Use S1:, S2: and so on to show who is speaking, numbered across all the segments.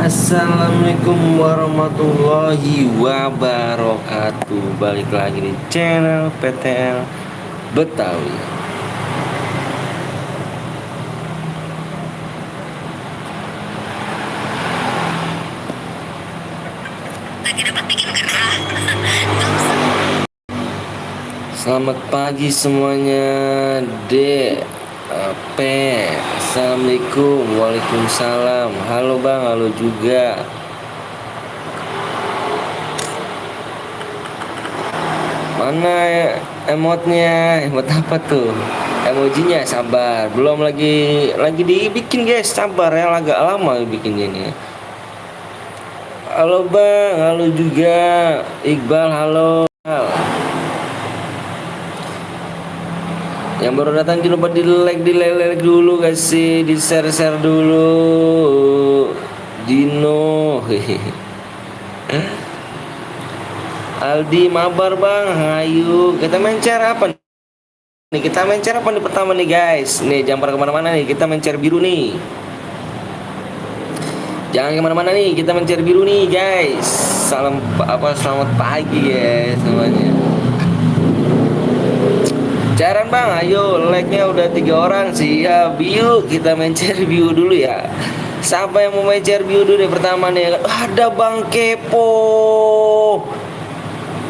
S1: Assalamualaikum warahmatullahi wabarakatuh. Balik lagi di channel PTL Betawi. Selamat pagi semuanya. P. Assalamualaikum. Waalaikumsalam. Halo bang, halo juga. Mana emotnya? Emot apa tuh? Emojinya sabar. Belum lagi dibikin guys. Sabar ya, agak lama bikinnya ini. Halo bang, halo juga. Iqbal, halo. Yang baru datang jangan lupa di like dulu guys sih, di share dulu. Dino, Aldi, mabar bang, ayo kita main share apa nih? Kita main share apa nih pertama nih guys? Nih jangan pada kemana-mana nih, kita main share biru nih. Jangan kemana-mana nih, kita main share biru nih guys. Selamat pagi guys semuanya. Cairan bang, ayo like-nya udah 3 orang. Siap, yuk kita main share view dulu ya. Siapa yang mau main share view dulu deh pertama nih? Ada Bang Kepo.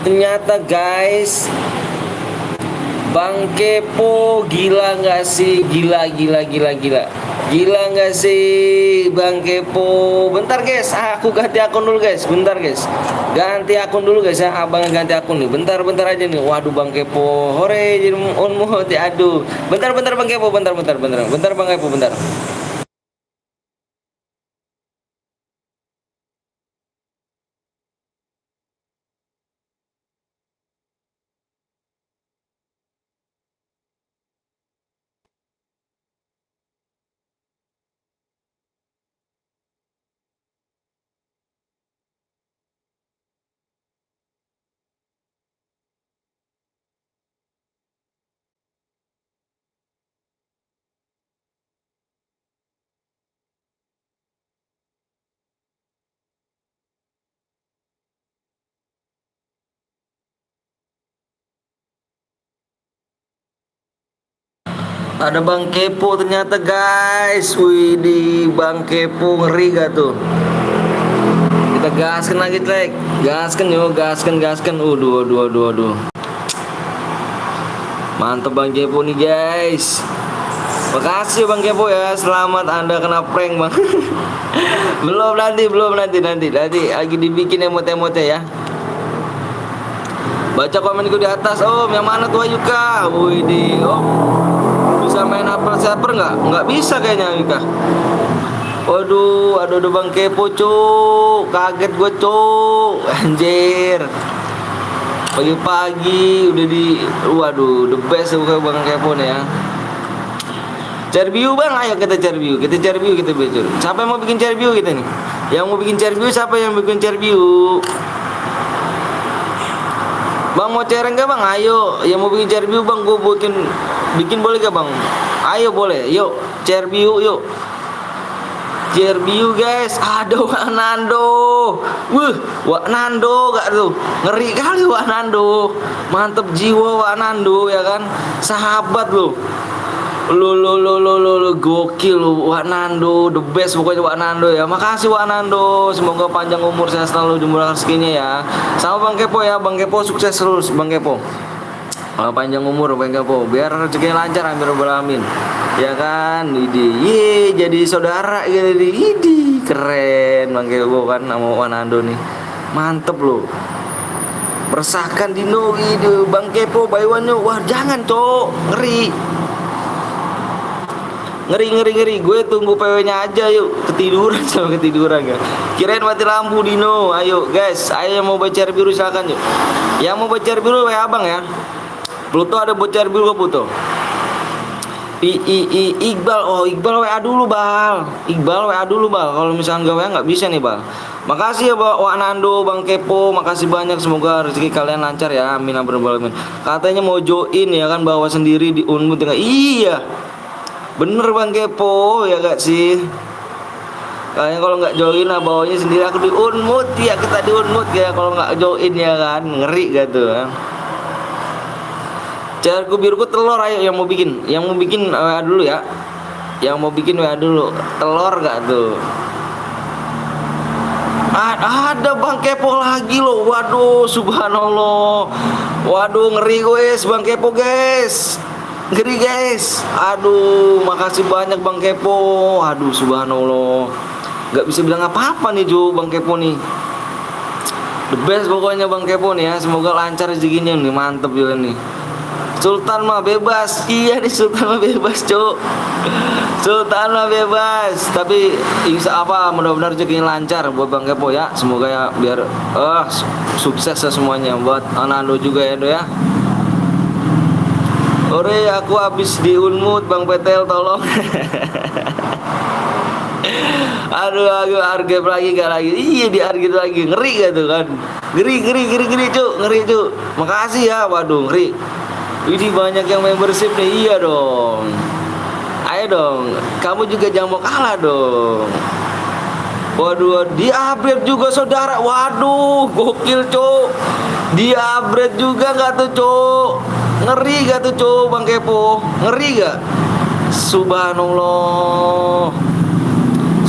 S1: Ternyata guys, Bang Kepo gila nggak sih? Gila nggak sih Bang Kepo? Bentar guys, aku ganti akun dulu guys. Bentar guys, ganti akun dulu guys ya. Abang ganti akun nih. Bentar aja nih. Waduh Bang Kepo, hore jadi onmu aduh. Bentar Bang Kepo, bentar Bang Kepo, bentar. Ada Bang Kepo ternyata guys. Wih di Bang Kepo, ngeri gak tuh? Kita gaskan lagi trek. Gaskan yuk, gaskan. Aduh. Mantap Bang Kepo nih guys. Makasih Bang Kepo ya. Selamat Anda kena prank bang. belum nanti lagi dibikin emot-emotnya ya. Baca komenku di atas. Om yang mana tuh Ayuka? Wih di Om bisa main apa server nggak bisa kayaknya Ayuka. Waduh Bang Kepo cuk, kaget gue cuk, anjir. Pagi-pagi udah waduh the best bukan Bang Kepo nih ya. Cari view bang, ayo kita cari view, kita bikin. Siapa yang mau bikin cari view kita nih? Yang mau bikin cari view siapa yang bikin cari view? Bang mau share enggak bang? Ayo, yang mau bikin share view bang, gue bikin boleh gak bang? Ayo boleh, yuk share view yuk. Share view guys, ada Wak Nando. Wak Nando gak tuh? Ngeri kali Wak Nando. Mantep jiwa Wak Nando ya kan? Sahabat lo. Lo gokil lo Wak Nando, the best pokoknya Wak Nando ya. Makasih Wak Nando, semoga panjang umur sehat selalu, dimurahkan rezekinya ya. Sama Bang Kepo ya, Bang Kepo sukses terus Bang Kepo. Panjang umur Bang Kepo, biar rezekinya lancar, amin rabbal alamin. Ya kan, jadi saudara gitu, keren Bang Kepo kan sama Wak Nando nih. Mantep lo. Meresahkan Dino gitu, Bang Kepo bayuannya. Wah, jangan, Cok. Ngeri. Gue tunggu PW-nya aja yuk. Ketiduran kan. Kirain mati lampu Dino. Ayo guys, ayo yang mau baca biru silakan yuk. Yang mau baca biru WA Abang ya. Pluto ada bocor biru ke Pluto. Iqbal, Iqbal WA dulu Bal. Kalau misalnya gak WA nggak bisa nih Bal. Makasih ya Wak Nando, Bang Kepo, makasih banyak, semoga rezeki kalian lancar ya, amin amin. Katanya mau join ya kan, bawa sendiri di Unmu tengah. Iya bener Bang Kepo ya gak sih. Kayaknya kalau nggak join lah bawahnya sendiri aku di unmut ya, kita di unmut ya kalau nggak join ya kan, ngeri gitu kan. Cairku biruku telur, ayo yang mau bikin, WA dulu ya. Yang mau bikin WA dulu. Telur gak tuh? Ada Bang Kepo lagi loh. Waduh, subhanallah. Waduh, ngeri guys, Bang Kepo guys. Ngeri guys. Aduh, makasih banyak Bang Kepo. Aduh, subhanallah. Gak bisa bilang apa-apa nih Jo, Bang Kepo nih. The best pokoknya Bang Kepo nih ya. Semoga lancar rezekinya nih, mantep juga nih. Sultan mah bebas. Iya nih, Sultan mah bebas, Cuk. Sultan mah bebas. Tapi insya apa mudah-mudahan rezekinya lancar buat Bang Kepo ya. Semoga ya biar sukses ya semuanya buat Anando juga ya, Do ya. Ore, aku habis di unmut Bang Petel, tolong. Aduh, harga lagi gak lagi. Iya, di harga lagi. Ngeri gak tuh kan? Ngeri, Cuk. Ngeri, Cuk. Makasih ya. Waduh, ngeri. Ini banyak yang membership nih. Iya dong. Ayo dong. Kamu juga jangan mau kalah dong. Waduh, dia upgrade juga saudara. Waduh, gokil Cuk. Dia upgrade juga gak tuh Cuk? Ngeri gak tuh Cuk, Bang Kepo? Ngeri gak? Subhanallah.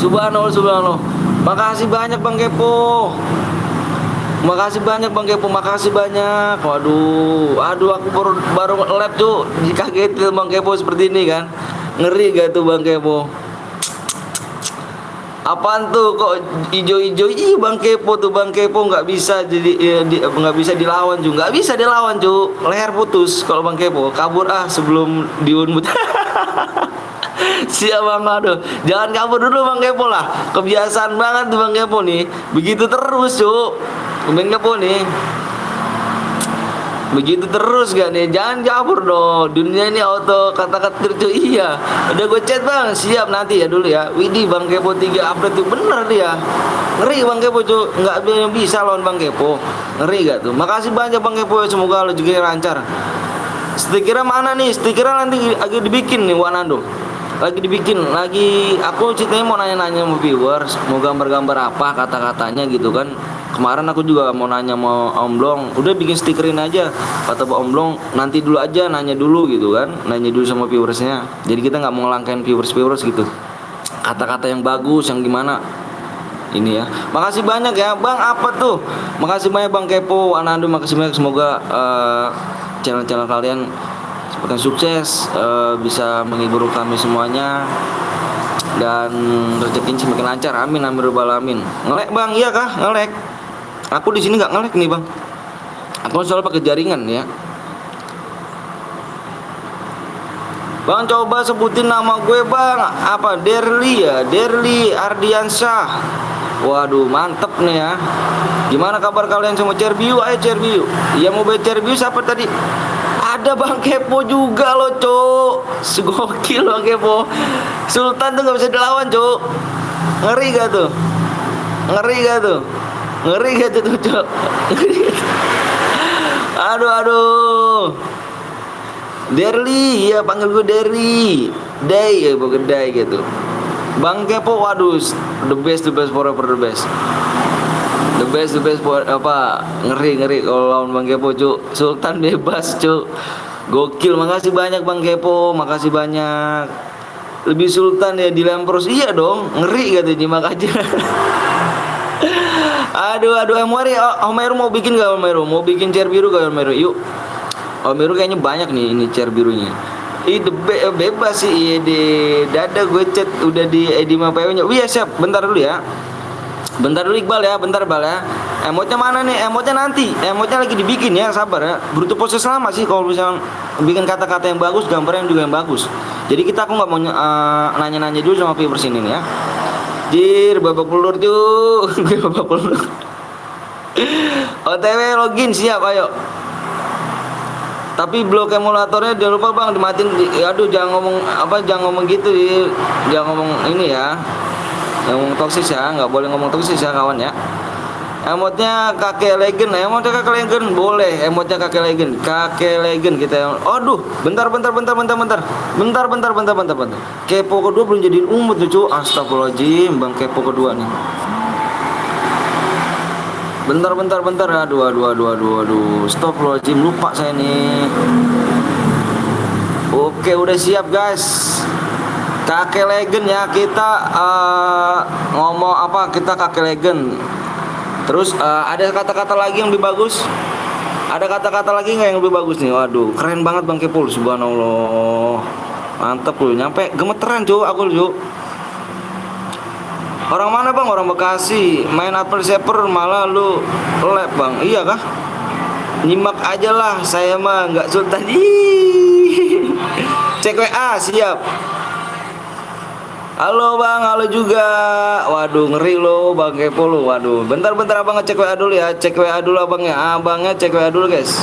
S1: Subhanallah. Makasih banyak Bang Kepo. Makasih banyak Bang Kepo, makasih banyak. Waduh, aku baru lab Cuk. Dikagetin Bang Kepo seperti ini kan. Ngeri gak tuh Bang Kepo? Apaan tuh kok ijo-ijo? Ih, Bang Kepo tuh, Bang Kepo nggak bisa jadi nggak bisa dilawan juga. Nggak bisa dilawan Cuk. Leher putus kalau Bang Kepo. Kabur sebelum diunmut. Siap Bang, aduh. Jangan kabur dulu Bang Kepo lah. Kebiasaan banget tuh Bang Kepo nih. Begitu terus Cuk. Bang Kepo nih. Begitu terus gak nih? Jangan kabur dong. Dunia ini auto kata-kata Cuk. Iya. Udah gue chat Bang. Siap nanti ya dulu ya. Widih, Bang Kepo 3 update tuh bener dia. Ngeri Bang Kepo Cuk. Nggak bisa lawan Bang Kepo. Ngeri gak tuh? Makasih banyak Bang Kepo. Semoga lo juga lancar. Stikernya mana nih? Stikernya nanti lagi dibikin nih Wanando. Lagi dibikin. Aku ceritanya mau nanya-nanya sama viewers. Mau gambar-gambar apa kata-katanya gitu kan. Kemarin aku juga mau nanya sama Om Blong, udah bikin stikerin aja. Kata Om Blong, nanti dulu aja, nanya dulu gitu kan. Nanya dulu sama viewersnya. Jadi kita nggak mau ngelangkain viewers gitu. Kata-kata yang bagus, yang gimana. Ini ya. Makasih banyak ya Bang, apa tuh? Makasih banyak Bang Kepo, Anando, makasih banyak. Semoga channel-channel kalian semakin sukses, bisa menghibur kami semuanya. Dan rezekinya semakin lancar, amin rabbal alamin. Ngelek Bang, iya kah? Ngelek. Aku di sini nggak ngelek nih Bang. Aku selalu pakai jaringan ya. Bang, coba sebutin nama gue Bang. Apa? Derli ya, Derli Ardiansyah. Waduh, mantep nih ya. Gimana kabar kalian semua? Cerbiu, ayo Cerbiu. Iya, mau beli Cerbiu siapa tadi? Ada Bang Kepo juga loh Cuk. Segokil Bang Kepo. Sultan tuh nggak bisa dilawan Cuk. Ngeri gak tuh? Ngeri gak tuh Cuk? Aduh. Derli, ya panggil gue Derli. Day, ya bukan Day gitu. Bang Kepo, waduh, the best forever the best. The best for apa? Ngeri kalau lawan Bang Kepo Cuk. Sultan bebas Cuk. Gokil, makasih banyak Bang Kepo, makasih banyak. Lebih Sultan ya di Lempros. Iya dong, ngeri katanya, nyimak aja. Aduh, Omeru mau bikin gak Omeru? Mau bikin chair biru gak Omeru? Yuk. Omeru kayaknya banyak nih ini chair birunya. Bebas sih, iya di dada gue chat udah di Edima PO nya. Iya siap, bentar dulu ya. Bentar dulu Iqbal ya, Bal ya. Emotnya mana nih? Emotnya nanti. Emotnya lagi dibikin ya, sabar ya. Butuh proses lama sih kalau misalnya bikin kata-kata yang bagus, gambarnya juga yang bagus. Jadi aku nggak mau nanya-nanya dulu sama viewers ini ya. Jir, babak pelur tuh. Babak pelur. OTW login siap, ayo. Tapi blok emulatornya jangan lupa Bang dimatiin. Aduh, jangan ngomong gitu ya. Jangan ngomong ini ya. Yang ngomong toksis ya, nggak boleh ngomong toksis ya kawan ya. Emotnya kakek legend, emotnya kakek legend boleh, emotnya kakek legend kita. Aduh, bentar. Kepo kedua belum jadiin umut tuh, cu. Astagfirullahaladzim, bang kepo kedua nih. Bentar. Aduh. Astagfirullahaladzim, lupa saya nih. Oke, udah siap guys. Kakek legend ya, kita ngomong apa? Kita kakek legend. Terus ada kata-kata lagi yang lebih bagus? Ada kata-kata lagi nggak yang lebih bagus nih? Waduh, keren banget Bang Kepul, subhanallah. Mantep lu, nyampe gemeteran cu, aku cu. Orang mana Bang? Orang Bekasi. Main Apple Saver malah lu lab Bang. Iya kah? Nyimak aja lah, saya mah nggak sultan. Cek WA, siap. Halo Bang, halo juga. Waduh, ngeri lo Bang Kepo lo. Waduh, bentar abang ngecek WA dulu ya. Cek WA dulu abangnya. Abangnya cek WA dulu guys.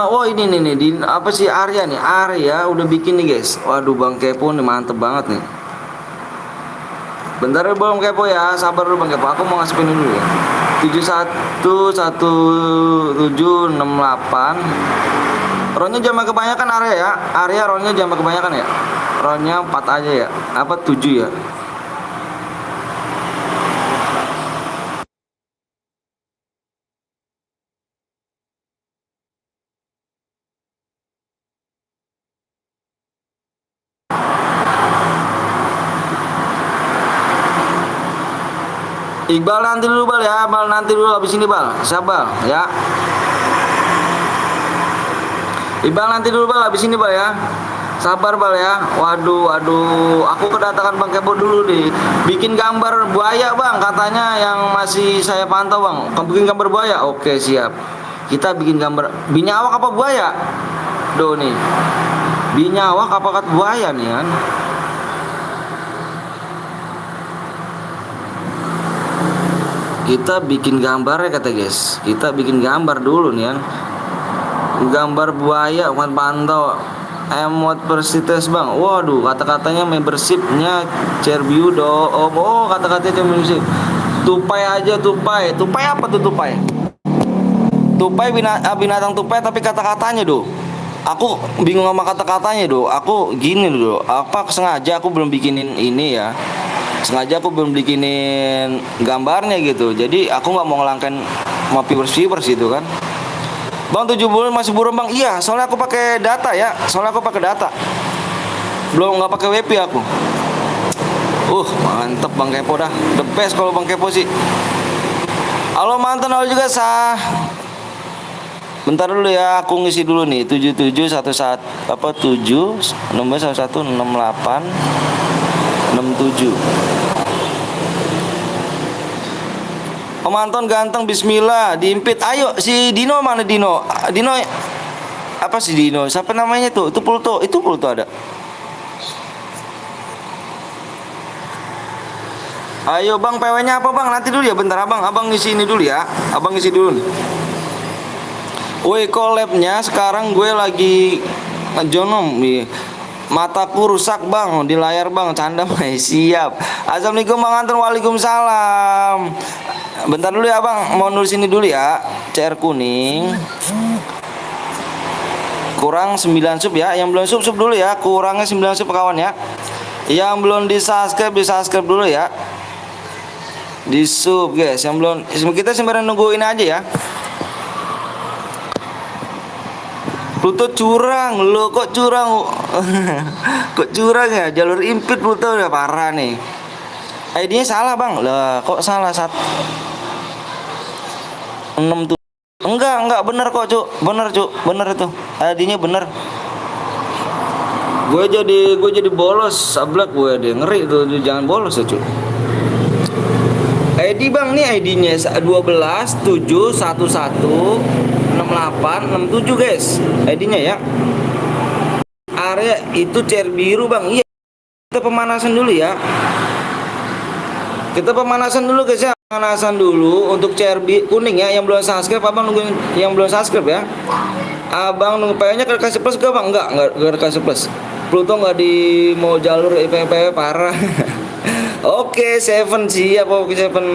S1: Oh ini nih, apa sih Arya nih? Arya udah bikin nih guys. Waduh Bang Kepo nih mantep banget nih. Bentar ya Bang Kepo ya, sabar dulu Bang Kepo. Aku mau ngasih pin dulu ya. 711768. Ronnya jangan kebanyakan Arya ya. Arya ronnya jangan kebanyakan ya. Ronnya 4 aja ya. Apa 7 ya? Iqbal nanti dulu Bal ya. Bal nanti dulu habis ini Bal. Sabar ya. Iqbal nanti dulu Bal habis ini Bal ya. Sabar Bal ya. Waduh, aku kedatangan Bang Kepo dulu nih. Bikin gambar buaya Bang, katanya yang masih saya pantau Bang. Kamu bikin gambar buaya? Oke, siap. Kita bikin gambar binyawak apa buaya? Duh nih. Binyawak apa buaya nih kan? Kita bikin gambar ya kata guys. Kita bikin gambar dulu nih kan. Gambar buaya bukan pantau. Emot Persites Bang. Waduh, kata-katanya membershipnya Cerbiu do. Oh, kata-katanya membership. Tupai aja tupai. Tupai apa tuh tupai? Tupai binatang tupai tapi kata-katanya do. Aku bingung sama kata-katanya do. Aku gini do. Apa sengaja aku belum bikinin ini ya. Sengaja aku belum bikinin gambarnya gitu. Jadi aku nggak mau ngelangkain mau viewers gitu kan. Bang 7 bulan masih buron Bang. Iya, soalnya aku pakai data ya. Belum nggak pakai WP aku. Mantep Bang Kepo dah. The best kalau Bang Kepo sih. Halo mantan halo juga sah. Bentar dulu ya, aku ngisi dulu nih. 7711 apa 7 nomor 1168 67. Om Anton ganteng, bismillah, diimpit. Ayo, si Dino mana Dino? Dino apa sih Dino? Siapa namanya tuh? Itu Pluto ada. Ayo Bang, PW-nya apa Bang? Nanti dulu ya, bentar abang ngisi ini dulu ya. Abang ngisi dulu nih. Woi, collab-nya sekarang gue lagi jonom nih. Mataku rusak Bang, di layar Bang, canda Bang. Siap. Assalamualaikum Bang Anton, waalaikumsalam. Bentar dulu ya Bang, mau nulis ini dulu ya. CR kuning kurang 9 sub ya. Yang belum sub dulu ya. Kurangnya 9 sub kawan ya. Yang belum di subscribe dulu ya. Di sub guys. Yang belum, kita sembarang nungguin aja ya. Pluto curang, lo kok curang? Kok curang ya? Jalur impit Pluto udah parah nih. ID-nya salah Bang. Lah, kok salah 6 tuh. Enggak bener kok, Cuk. Bener itu. ID-nya bener. Gue jadi bolos, sablak gue deh. Ngeri tuh, jangan bolos ya, Cuk. ID Bang nih ID-nya 12 7 11 68 67 guys. ID-nya ya. Area itu chair biru Bang. Iya. Kita pemanasan dulu ya. Kita pemanasan dulu guys ya. Pemanasan dulu untuk chair kuning ya. Yang belum subscribe abang nungguin yang belum subscribe ya. Abang nunggu PW-nya kasih plus gak Bang? Enggak kasih plus. Pluto nggak di mau jalur IPP parah. Oke, Seven siap. Oke, Seven.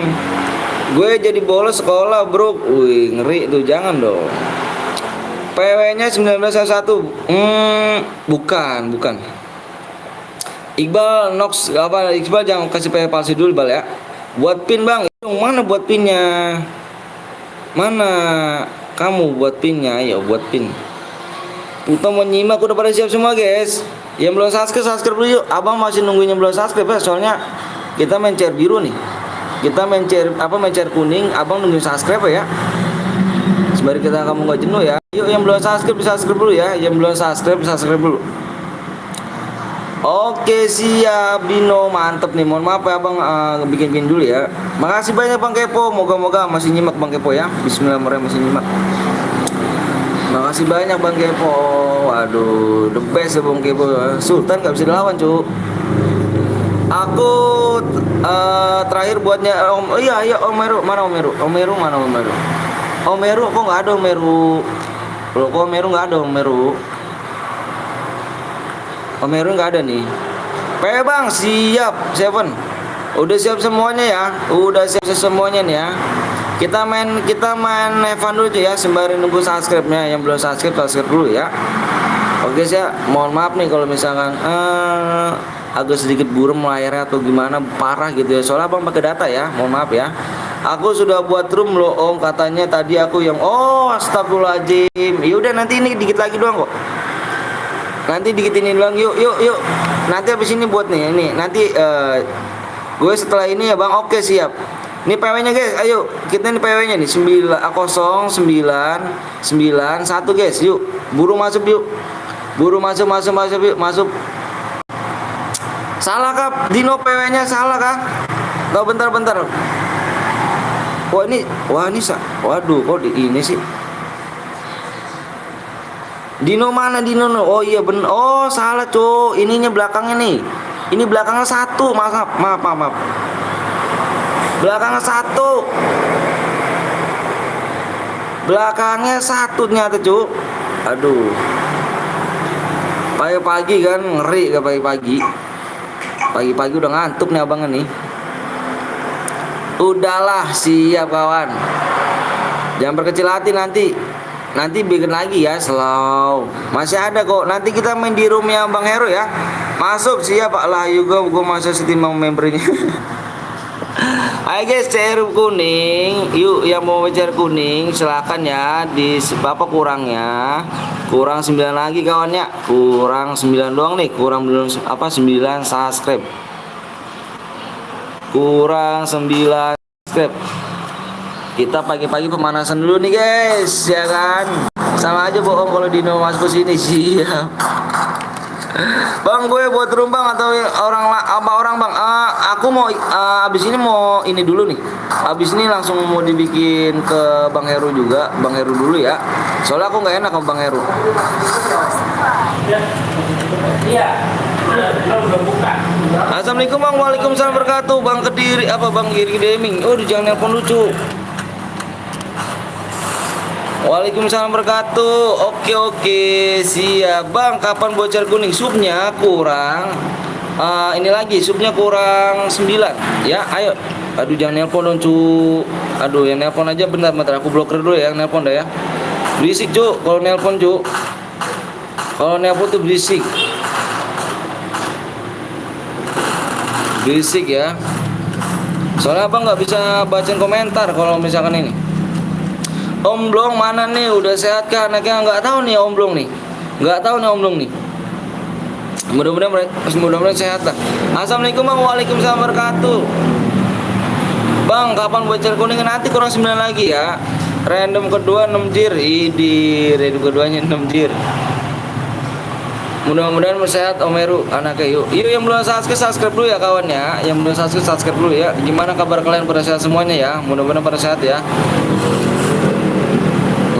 S1: Gue jadi bolos sekolah, bro. Wih, ngeri tuh, jangan dong. PW-nya 1901. Bukan. Iqbal Nox apa Iqbal jangan kasih PW palsu dulu, Bal ya. Buat pin, Bang. Mana buat pinnya? Mana kamu buat pinnya? Ayo buat pin. Puto menyimak udah pada siap semua, guys. Yang belum subscribe dulu yuk. Abang masih nungguin yang belum subscribe ya, soalnya kita main chair biru nih. Kita main chair kuning, abang nungguin subscribe ya. Sembari kamu nggak jenuh ya. Yuk yang belum subscribe dulu ya. Yang belum subscribe dulu. Oke siap Dino, mantep nih. Mohon maaf ya abang bikin dulu ya. Makasih banyak Bang Kepo. Moga-moga masih nyimak Bang Kepo ya. Bismillahirrahmanirrahim, masih nyimak. Makasih banyak Bang Kepo. Waduh, the best ya Bang Kepo. Sultan nggak bisa dilawan cu. Aku terakhir buatnya iya Omeru mana Omeru kok nggak ada Omeru. Loh kok Omeru nggak ada Omeru nggak ada nih. Bang siap Seven. Udah siap semuanya ya. Udah siap semuanya nih ya. Kita main Evan dulu ya sembari nunggu subscribe-nya. Yang belum subscribe dulu ya. Oke sih, mohon maaf nih kalau misalkan agak sedikit buram layarnya atau gimana parah gitu ya. Soalnya abang pakai data ya. Mohon maaf ya. Aku sudah buat room loh Om, katanya tadi aku yang astagfirullahaladzim. Yaudah nanti ini dikit lagi doang kok. Nanti dikit ini doang yuk. Nanti habis ini buat nih ini. Nanti gue setelah ini ya Bang. Oke siap. Ini PW-nya guys. Ayo kita ini PW-nya nih 0991 guys. Yuk buru masuk yuk. Yuk masuk. Salah kah? Dino PW-nya salah kah? Tuh bentar. Waduh kok ini sih. Dino mana Dino? Oh iya bener. Oh salah cu. Ininya belakangnya nih. Ini belakangnya 1. Maaf. Belakangnya 1. Belakangnya 1 ternyata cu. Aduh. Pagi-pagi kan ngeri gak pagi-pagi. Pagi-pagi udah ngantuk nih abangnya nih. Udahlah siap kawan. Jangan berkecil hati nanti bikin lagi ya slow. Masih ada kok. Nanti kita main di roomnya Bang Heru ya. Masuk siap Pak lah juga gue masuk setimbang membernya. Ayo guys chair kuning. Yuk yang mau chair kuning silakan ya. Di berapa kurangnya? Kurang 9 lagi kawannya. Kurang 9 doang nih. Kurang belum 9 subscribe. Kurang 9 subscribe. Kita pagi-pagi pemanasan dulu nih guys, ya kan? Sama aja bohong kalau Dino masuk ke sini siap. Bang gue buat room bang atau orang bang? Aku mau abis ini mau ini dulu nih. Abis ini langsung mau dibikin ke Bang Heru juga, Bang Heru dulu ya. Soalnya aku nggak enak sama Bang Heru. Iya. Assalamualaikum bang, waalaikumsalam wabarakatuh. Bang Kediri Bang Giri Gaming. Oh jangan nelpon lucu. Waalaikumsalam wabarakatuh. Oke siap bang. Kapan bocor kuning? Supnya kurang ini lagi supnya kurang 9 ya. Ayo. Aduh jangan nelpon dong cu. Aduh yang nelpon aja bentar aku blokir dulu ya. Nelpon dah ya. Berisik cu. Kalau nelpon cu. Kalau nelpon tuh berisik. Berisik ya. Soalnya abang nggak bisa bacain komentar kalau misalkan ini. Om Blong mana nih? Udah sehat kah anaknya? Nggak tahu nih Om Blong nih. Mudah-mudahan sehat lah. Assalamualaikum bang, waalaikumsalam wabarakatuh. Bang, kapan bocor kuning? Nanti kurang 9 lagi ya. Random kedua 6 jir. Random keduanya 6 jir. Mudah-mudahan sehat Om Heru anaknya. Yuk yang belum subscribe dulu ya kawan ya. Yang belum subscribe dulu ya. Gimana kabar kalian pada sehat semuanya ya? Mudah-mudahan pada sehat ya.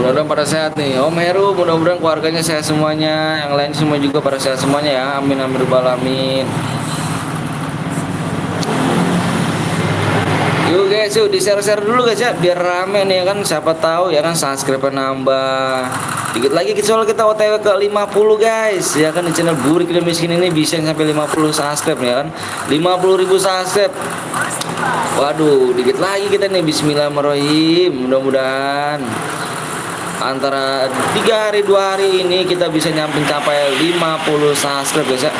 S1: Mudah-mudahan pada sehat nih Om Heru, mudah-mudahan keluarganya sehat semuanya, yang lain semua juga pada sehat semuanya ya. Amin amin rabbal alamin. Yuk guys, yuk di share-share dulu guys ya, biar rame nih ya kan, siapa tahu ya kan subscribe nambah. Dikit lagi soal kita OTW ke 50 guys, ya kan di channel Burik Tidak Miskin ini bisa sampai 50 subscribe ya kan. 50.000 subscribe. Waduh, dikit lagi kita nih. Bismillahirrahmanirrahim. Mudah-mudahan antara 3 hari 2 hari ini kita bisa capai 50 subscribe guys ya.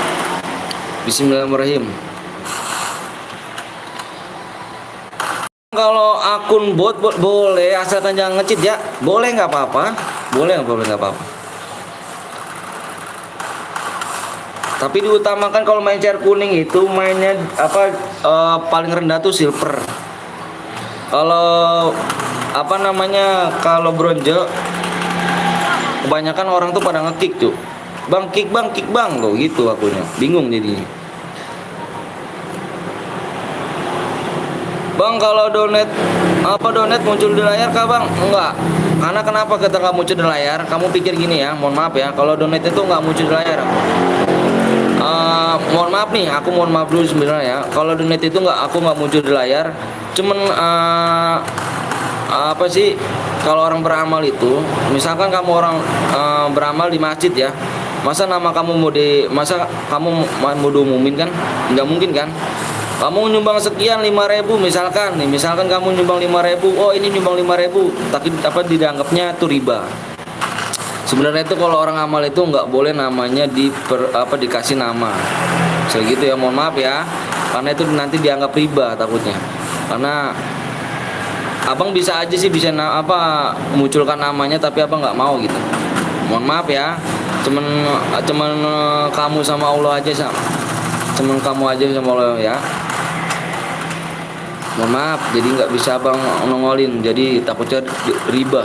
S1: Bismillahirrahmanirrahim. Kalau akun bot boleh, asalkan jangan nge-cheat ya. Boleh nggak apa-apa. Boleh nggak apa-apa. Tapi diutamakan kalau main share kuning itu mainnya apa, paling rendah tuh silver. Kalau apa namanya, kalau bronze kebanyakan orang tuh pada nge-kick tuh. Bang kick bang loh gitu, akunya bingung jadinya. Bang, kalau donate muncul di layar kah bang? Enggak. Karena kenapa kita nggak muncul di layar? Kamu pikir gini ya, mohon maaf ya, kalau donate itu nggak muncul di layar. Mohon maaf nih, aku mohon maaf dulu sebenarnya ya. Kalau donate itu aku nggak muncul di layar. Cuman apa sih? Kalau orang beramal itu, misalkan kamu orang beramal di masjid ya, masa kamu mau diumumin kan? Nggak mungkin kan? Kamu nyumbang sekian 5.000 misalkan nih, misalkan kamu nyumbang 5.000, oh ini nyumbang 5.000, tapi apa dianggapnya itu riba. Sebenarnya itu kalau orang amal itu nggak boleh namanya dikasih nama. Segitu ya, mohon maaf ya. Karena itu nanti dianggap riba takutnya. Karena abang bisa aja sih bisa munculkan namanya, tapi abang nggak mau gitu. Mohon maaf ya. Cuman kamu sama Allah aja cuman kamu aja sama Allah ya. Mohon maaf, jadi nggak bisa abang nongolin, jadi takutnya riba.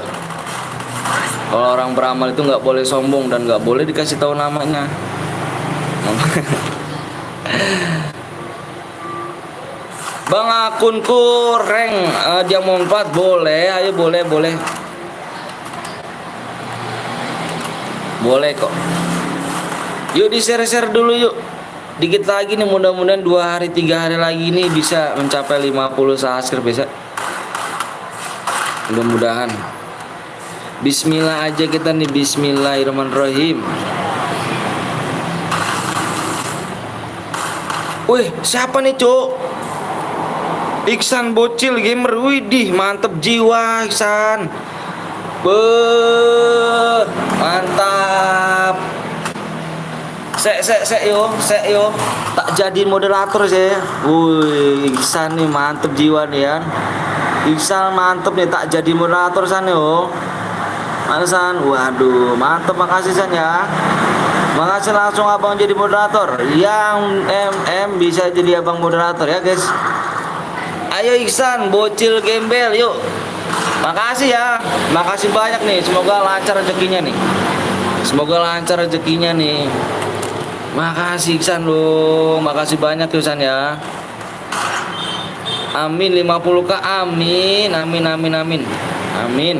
S1: Kalau orang beramal itu nggak boleh sombong dan nggak boleh dikasih tahu namanya. Bang, akunku rank Diamond 4 boleh, ayo boleh kok. Yuk di share dulu yuk. Dikit lagi nih, mudah-mudahan 2 hari 3 hari lagi ini bisa mencapai 50 subscribe bisa. Mudah-mudahan. Bismillah aja kita nih, bismillahirrahmanirrahim. Wih, siapa nih, Cuk? Iksan Bocil Gamer. Widih, mantep jiwa Iksan. Mantap. Sek yo. Tak jadi moderator saya. Wih, Iksan nih mantep jiwa nih ya. Iksan mantep nih, tak jadi moderator sana yo. San, waduh, mantep, makasih San ya. Makasih, langsung abang jadi moderator. Yang bisa jadi abang moderator ya guys. Ayo Iksan Bocil Gembel yuk. Makasih ya. Makasih banyak nih. Semoga lancar rezekinya nih. Makasih Iksan lo. Makasih banyak Iksan ya. Amin 50k. Amin.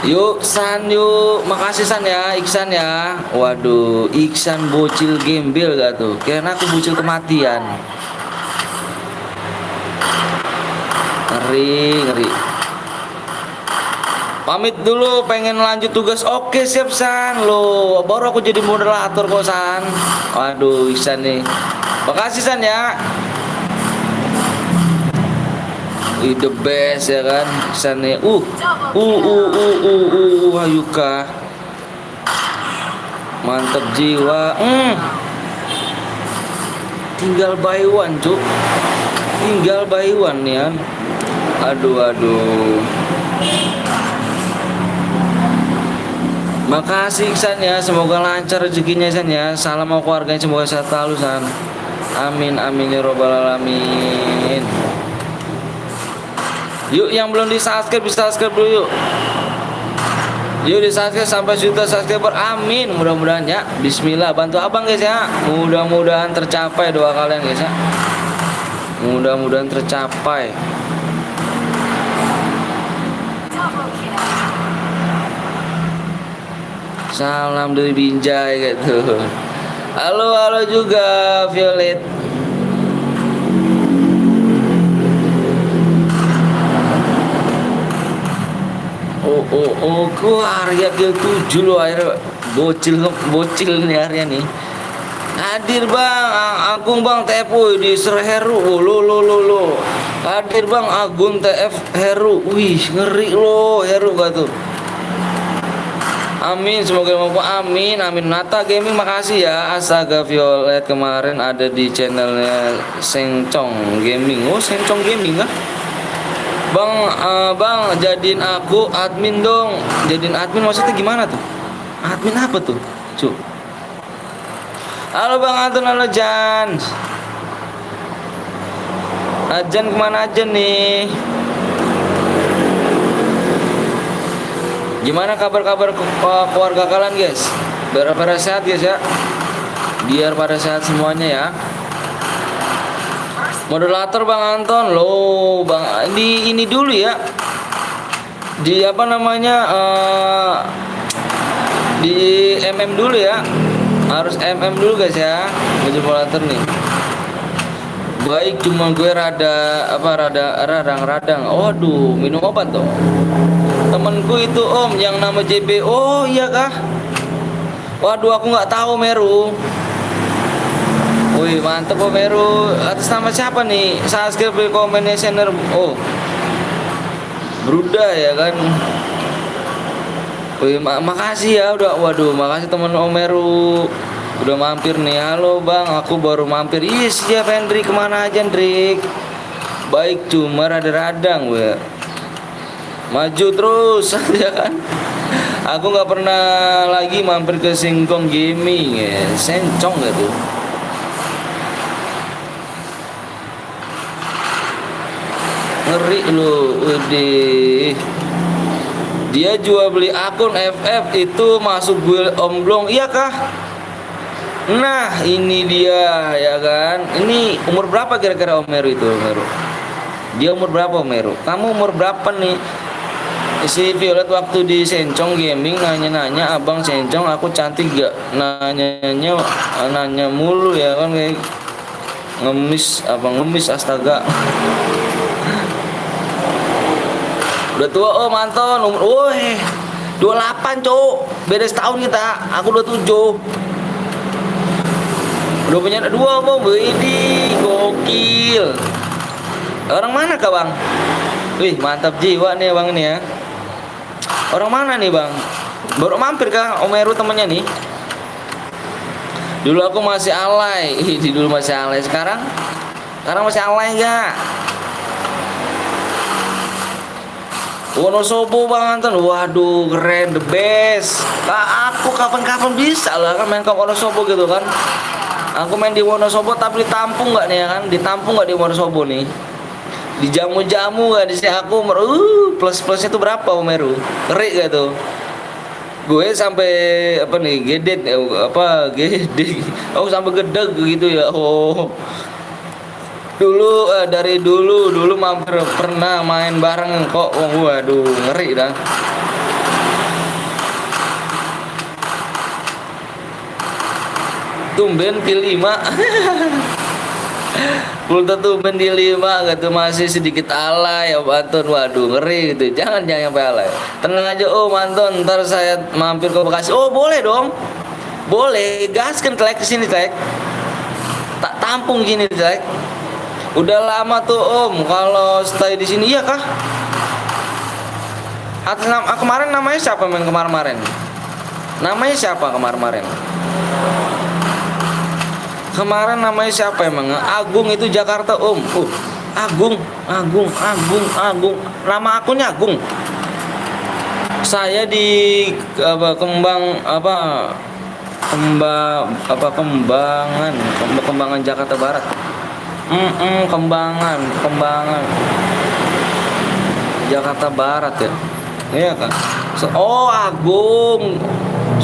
S1: Yuk San yuk. Makasih San ya, Iksan ya. Waduh, Iksan Bocil Gembel gak tuh? Kirain aku bocil kematian. Ngeri. Pamit dulu, pengen lanjut tugas. Oke siap San. Loh, baru aku jadi moderator kok San. Waduh, Iksan nih. Makasih San ya. The best ya kan, Iksan nih. Hayuka. Mantep jiwa. Tinggal buy one, Cuk. Tinggal buy one ya. Aduh. Makasih Iksan ya, semoga lancar rezekinya Iksan ya. Salam mau keluarganya, semoga sehat selalu San. Amin ya robbal alamin. Yuk yang belum di subscribe bisa subscribe dulu yuk. Yuk di subscribe sampai juta subscriber. Amin, mudah-mudahan ya. Bismillah, bantu abang guys ya. Mudah-mudahan tercapai doa kalian guys ya. Mudah-mudahan tercapai. Salam dari Binjai gitu. Halo juga Violet. Ku Arya ke 7 lo akhirnya bocil nih Arya nih. Hadir bang, Agung bang TF di Ser Heru, lo. Hadir bang Agung TF Heru, wih ngeri lo Heru gak tuh. Amin, semoga mampu. Amin. Nata Gaming makasih ya. Asaga Violet kemarin ada di channelnya Sencong Gaming. Oh Sencong Gaming kah? Bang jadiin aku admin dong. Jadiin admin maksudnya gimana tuh? Admin apa tuh? Cuk. Halo Bang Anton, halo Jan. Jan kemana aja nih? Gimana kabar-kabar keluarga kalian guys? Biar pada sehat guys ya. Biar pada sehat semuanya ya. Moderator Bang Anton, lo Bang ini dulu ya. Di apa namanya? Di MM dulu ya. Harus MM dulu guys ya. Jadi moderator nih. Baik, cuma gue radang. Waduh, minum obat dong. Temenku itu Om yang nama JB. Oh iya kah? Waduh, aku nggak tahu Meru. Wih mantep Om Meru. Atas nama siapa nih? Subscribe recommendation. Oh Bruda ya kan. Wih makasih ya udah. Waduh makasih temen Om Meru udah mampir nih. Halo bang, aku baru mampir. Yes siap Hendrik, kemana aja Hendrik? Baik cuma radang weh. Maju terus ya kan. Aku nggak pernah lagi mampir ke Singkong Gaming ya. Sencong gak tuh? Ngeri lu udah. Dia jual beli akun FF itu masuk gue omblong. Iya kah? Nah ini dia ya kan. Ini umur berapa kira-kira Om Meru itu Om Meru? Dia umur berapa Om Meru? Kamu umur berapa nih? Si Violet waktu di Sencong Gaming nanya-nanya abang Sencong aku cantik gak? Nanya mulu ya kan, kayak ngemis astaga. Udah tua Om Anton, umur 28 cowok, beda setahun kita. Aku 27. Udah punya 2 Om. Widih gokil. Orang mana kah bang? Wih mantap jiwa nih bang ini ya. Orang mana nih bang? Baru mampir kah Om Meru temennya nih? Dulu aku masih alay. Dulu masih alay. Sekarang masih alay gak? Wonosobo Bang Anton, waduh keren, the best. Aku kapan-kapan bisa lah kan main ke Wonosobo gitu kan. Aku main di Wonosobo tapi ditampung nggak nih ya kan? Ditampung nggak di Wonosobo nih? Dijamu-jamu gak di sini aku plus-plusnya tuh berapa Om Meru? Ngeri gak tuh? Gue sampai apa nih gedet sampai gedeg gitu ya. Dari dulu mampir pernah main bareng kok. Waduh ngeri dah. Tumben pil 5. Kulta tumben di 5 gitu, masih sedikit alay ya Anton. Waduh ngeri gitu. Jangan sampai alay. Tenang aja Om Anton, ntar saya mampir ke Bekasi. Oh boleh dong. Boleh, gaskan Tlek kesini Tlek. Tak tampung gini Tlek. Udah lama tuh Om kalau stay di sini, iya kah? Kemarin namanya siapa main kemarin? Namanya siapa kemarin? Kemarin namanya siapa emang? Agung itu Jakarta Om. Agung. Nama akunnya Agung. Saya di Kembangan Jakarta Barat. Kembangan Jakarta Barat ya. Iya kan? Agung.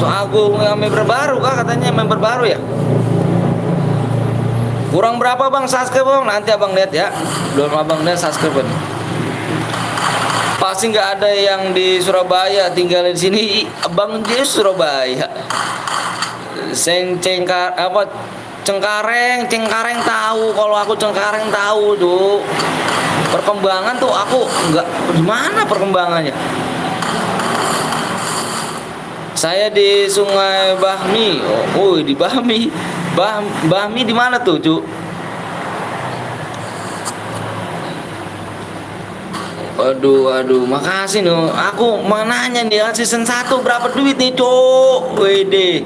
S1: Agung yang member baru kah katanya, member baru ya? Kurang berapa bang subscribe bang? Nanti abang lihat ya. Belum abang lihat subscribe. Pasti nggak ada yang di Surabaya tinggal di sini. Abang di Surabaya. Cengkareng tahu. Kalau aku Cengkareng tahu tuh. Perkembangan tuh aku nggak, gimana perkembangannya? Saya di Sungai Bahmi. Oh, di Bahmi. Bahmi di mana tuh, Cuk? Aduh, makasih no. Aku mau nanya nih, season 1 berapa duit nih, Cuk? Wede.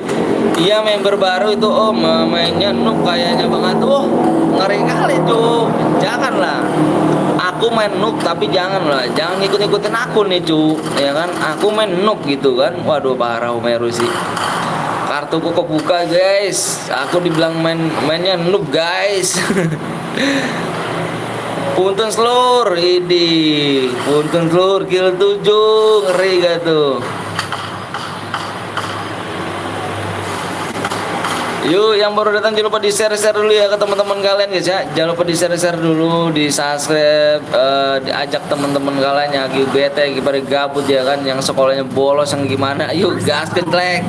S1: Iya, member baru itu Om, mainnya noob kayaknya banget. Oh, ngeri kali, Cuk. Janganlah. Aku main noob tapi janganlah. Jangan ikut-ikutin aku nih, Cuk. Ya kan? Aku main noob gitu kan. Waduh, parah Umeru sih. Kartuku kebuka, guys. Aku dibilang mainnya noob, guys. Punten selur, ini punten selur kill 7, ngeri gak tuh. Yuk, yang baru datang jangan lupa di share dulu ya ke teman-teman kalian guys ya. Jangan lupa di share dulu, di subscribe, diajak teman-teman kalian yang lagi bete, lagi pada gabut ya kan, yang sekolahnya bolos yang gimana. Yuk, gas klek.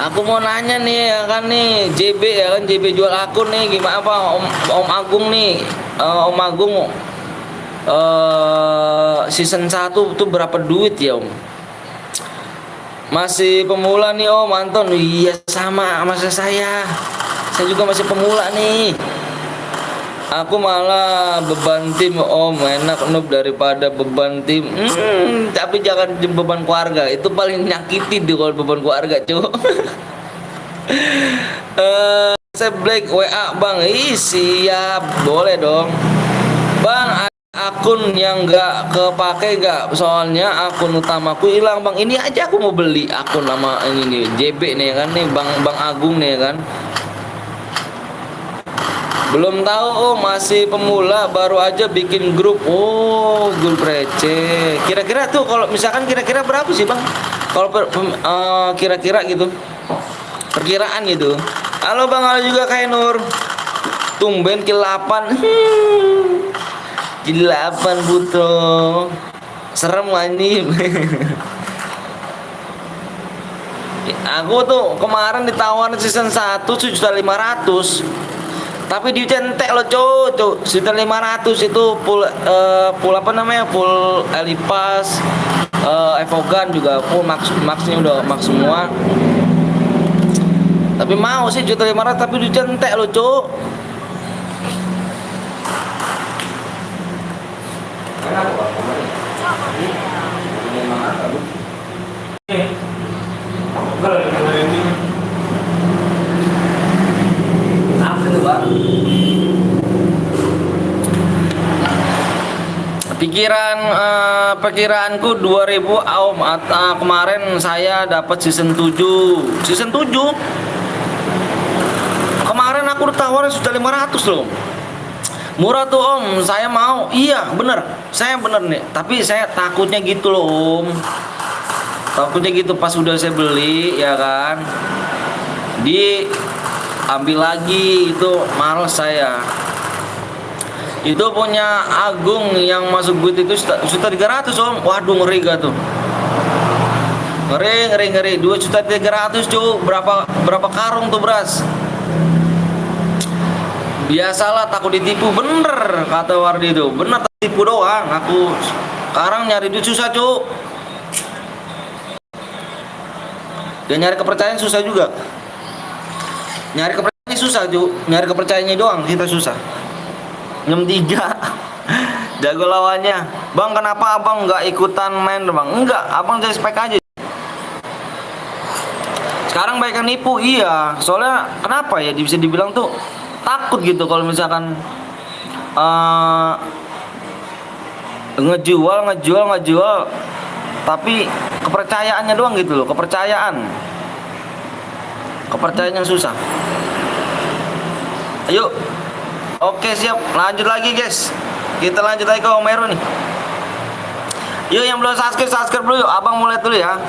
S1: Aku mau nanya nih ya kan nih, JB ya kan, JB jual akun nih gimana apa Om Agung nih, Om Agung season 1 tuh berapa duit ya Om? Masih pemula nih Om Anton. Iya sama saya juga masih pemula nih. Aku malah beban tim Om, enak noob daripada beban tim. Tapi jangan beban keluarga, itu paling nyakitin deh kalau beban keluarga cuy. Saya Black WA Bang, siap, boleh dong Bang. Akun yang nggak kepake nggak, soalnya akun utamaku hilang Bang. Ini aja aku mau beli akun nama ini nih, JB nih kan nih, Bang Agung nih kan. Belum tahu oh, masih pemula, baru aja bikin grup. Oh, grup receh. Kira-kira tuh kalau misalkan kira-kira berapa sih Bang? Kalau kira-kira gitu. Perkiraan gitu. Halo Bang, halo juga kayak Nur. Tumben kill 8. Kill 8 butuh. Serem anjing. Aku tuh kemarin ditawarin season 1 7.500.000. Tapi dicentek loh cowok, 1.500.000 itu full apa namanya, full Elipas, Evogan juga full, maxnya udah max semua. Tapi mau sih 1.500.000 tapi dicentek loh cowok. Perkiraanku 2.000 Om. Kemarin saya dapat season 7 kemarin aku ditawarin sudah 500 loh. Murah tuh Om, saya mau. Iya bener, saya bener nih. Tapi saya takutnya gitu loh Om. Takutnya gitu pas udah saya beli ya kan, diambil lagi, itu males saya. Itu punya Agung yang masuk duit itu juta 300 Om. Waduh ngeri gak tuh? Ngeri 2.300.000 cuy. Berapa karung tuh beras? Biasalah takut ditipu, bener kata Wardi itu. Bener tipu doang. Aku sekarang nyari duit susah cuy. Dan nyari kepercayaan susah juga. Nyari kepercayaan susah cuy. Nyari kepercayaannya doang kita susah. 63 jago lawannya. Bang kenapa abang nggak ikutan main Bang? Enggak, abang jadi spek aja. Sekarang banyak yang nipu. Iya, soalnya kenapa ya bisa dibilang tuh takut gitu kalau misalkan ngejual tapi kepercayaannya doang gitu loh. Kepercayaan yang susah. Ayo. Oke siap, lanjut lagi guys. Kita lanjut lagi ke Omeru nih. Yuk yang belum subscribe dulu yuk. Abang mulai dulu ya.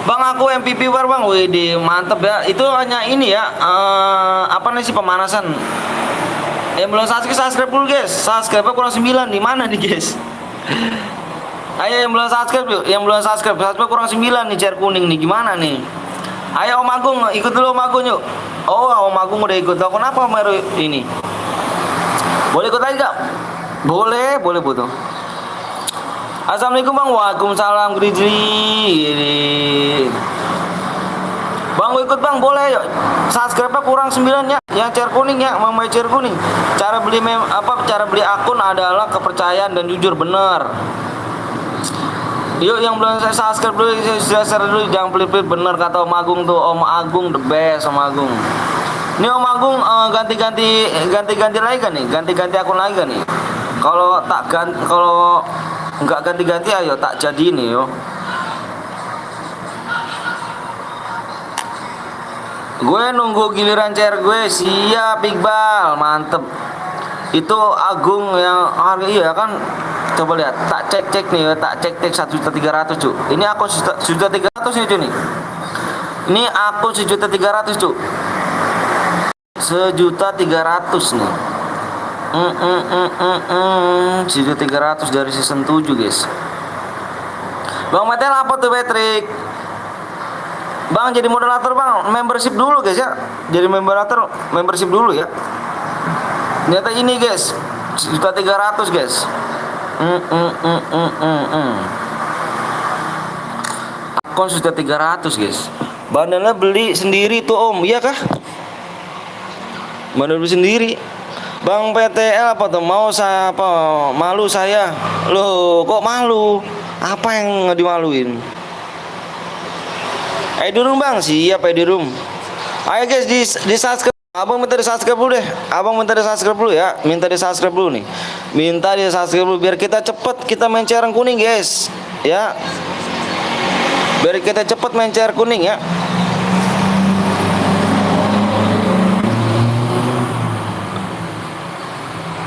S1: Bang aku MVP bar Bang. Wih mantep ya. Itu hanya ini ya, apa nih sih, pemanasan. Yang belum subscribe dulu guys. Subscribe-nya kurang 9. Di mana nih guys? Ayo yang belum subscribe yuk. Yang belum subscribe kurang 9 nih, chair kuning nih. Gimana nih? Ayo Om Agung ikut dulu Om Agung yuk. Oh Om Agung udah ikut. Tahu kenapa Omeru ini? Boleh ikut lagi gak? Boleh, boleh butuh. Assalamualaikum bang. Waalaikumsalam Gridri. Bang ikut bang, boleh yuk. Subscribe-nya kurang 9 ya. Yang chair kuning ya, mau chair kuning. Cara beli cara beli akun adalah kepercayaan dan jujur, bener. Yuk yang belum saya subscribe dulu, saya share dulu, jangan pelit-pelit, bener kata Om Agung tuh. Om Agung the best, Om Agung. Ini Om Agung ganti-ganti lagi kan nih, ganti-ganti akun lagi kan nih. Kalau nggak ganti-ganti ayo tak jadi nih yo. Gue nunggu giliran chair gue, siap Iqbal, mantep. Itu Agung yang iya kan. Coba lihat, tak cek nih, tak cek 1.300.000 cu. Ini akun 1.300.000 nih cu nih. Ini akun 1.300.000 cu. 1.300.000 nih. 1.300.000 dari season 7 guys. Bang Metel apa tuh Patrick? Bang jadi moderator bang, membership dulu guys ya. Jadi membership dulu ya. Ternyata ini guys, 1.300.000 guys. Akun sudah 300 guys. Bandelnya beli sendiri tuh Om, iya kah? Bandel beli sendiri. Bang PTL apa tuh? Mau saya apa? Malu saya. Loh, kok malu? Apa yang dimaluin? Room bang, siap Room. Ayo guys di subscribe. Abang minta di subscribe dulu deh. Abang minta di subscribe dulu ya. Minta di subscribe dulu nih. Minta di subscribe dulu biar kita cepet kita main cairan kuning guys. Ya. Biar kita cepet main cair kuning ya.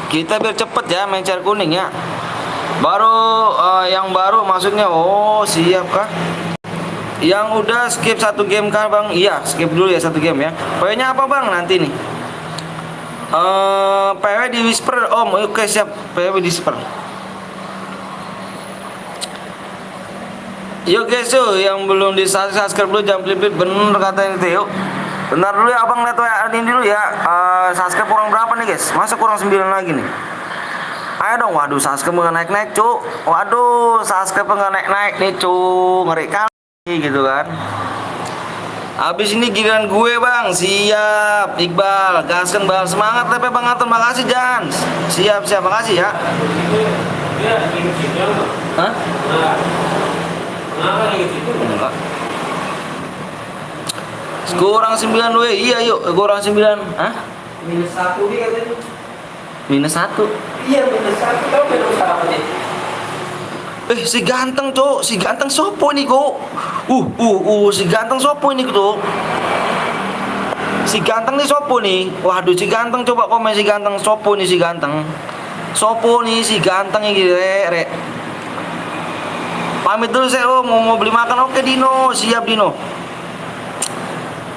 S1: Kita biar cepet ya main cair kuning ya. Baru yang baru maksudnya. Oh siap kah? Yang udah skip 1 game kan bang? Iya skip dulu ya 1 game ya. PW-nya apa bang nanti nih? PW di whisper Om. Oke siap, PW di whisper. Yuk guys yuk, yang belum di subscribe dulu jangan pelit-pelit, bener katanya itu yuk. Bentar dulu ya abang lihat WA ini dulu ya. Subscribe kurang berapa nih guys? Masa kurang 9 lagi nih? Ayo dong, waduh subscribe nggak naik-naik cu. Waduh subscribe nggak naik-naik nih cu. Ngeri kali gitu kan. Habis ini giliran gue bang. Siap Iqbal, gaskan bang, semangat tapi bang Anton, makasih Jan. Siap makasih ya. Hah? Enggak. Kurang 9 we. Iya yuk, kurang 9. Hah? -1 nih katanya. -1. Iya, -1 tau minus apa nih? Si ganteng cok, si ganteng sopo nih kok. Si ganteng sopo ini tuh. Si ganteng nih sopo nih. Waduh si ganteng, coba komen si ganteng sopo nih, si ganteng. Sopo nih si ganteng ini rek. Pamit dulu saya Om, mau beli makan. Oke Dino, siap Dino.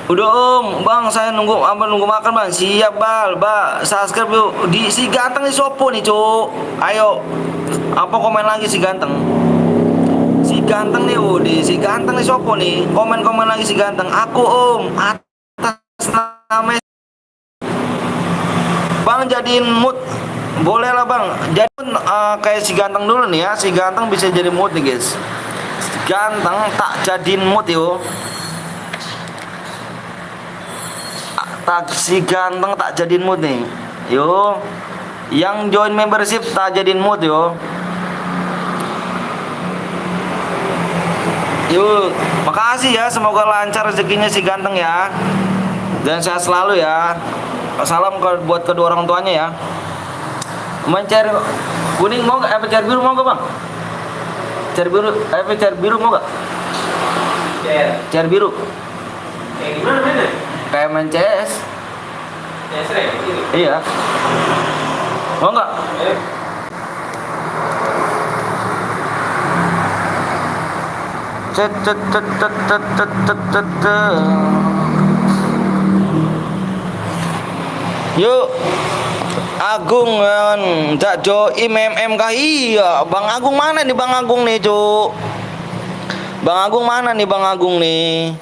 S1: Udah Om, bang saya nunggu makan bang. Siap bal, subscribe yuk. Di si ganteng nih sopo nih cuk. Ayo, apa komen lagi si ganteng? Si ganteng nih, di si ganteng nih sopo nih. Komen lagi si ganteng. Aku Om, atas nama bang jadiin mood. Boleh lah bang. Jadi kayak si ganteng dulu nih ya. Si ganteng bisa jadi mood nih guys. Si ganteng tak jadiin mood yo. Si ganteng tak jadiin mood nih. Yo. Yang join membership tak jadiin mood yo. Yuk, makasih ya. Semoga lancar rezekinya si ganteng ya. Dan sehat selalu ya. Salam buat kedua orang tuanya ya. Mencari kuning mau gak? Apa cair biru mau gak bang? Cair biru, cair biru mau gak? Cair biru. Kayak gimana mainnya? Kayak main CS. CS iya. Mau gak? Yuk Agung kan, Cak Joim kah? Iya, Bang Agung mana nih Bang Agung nih, Cuk? Bang Agung mana nih Bang Agung nih?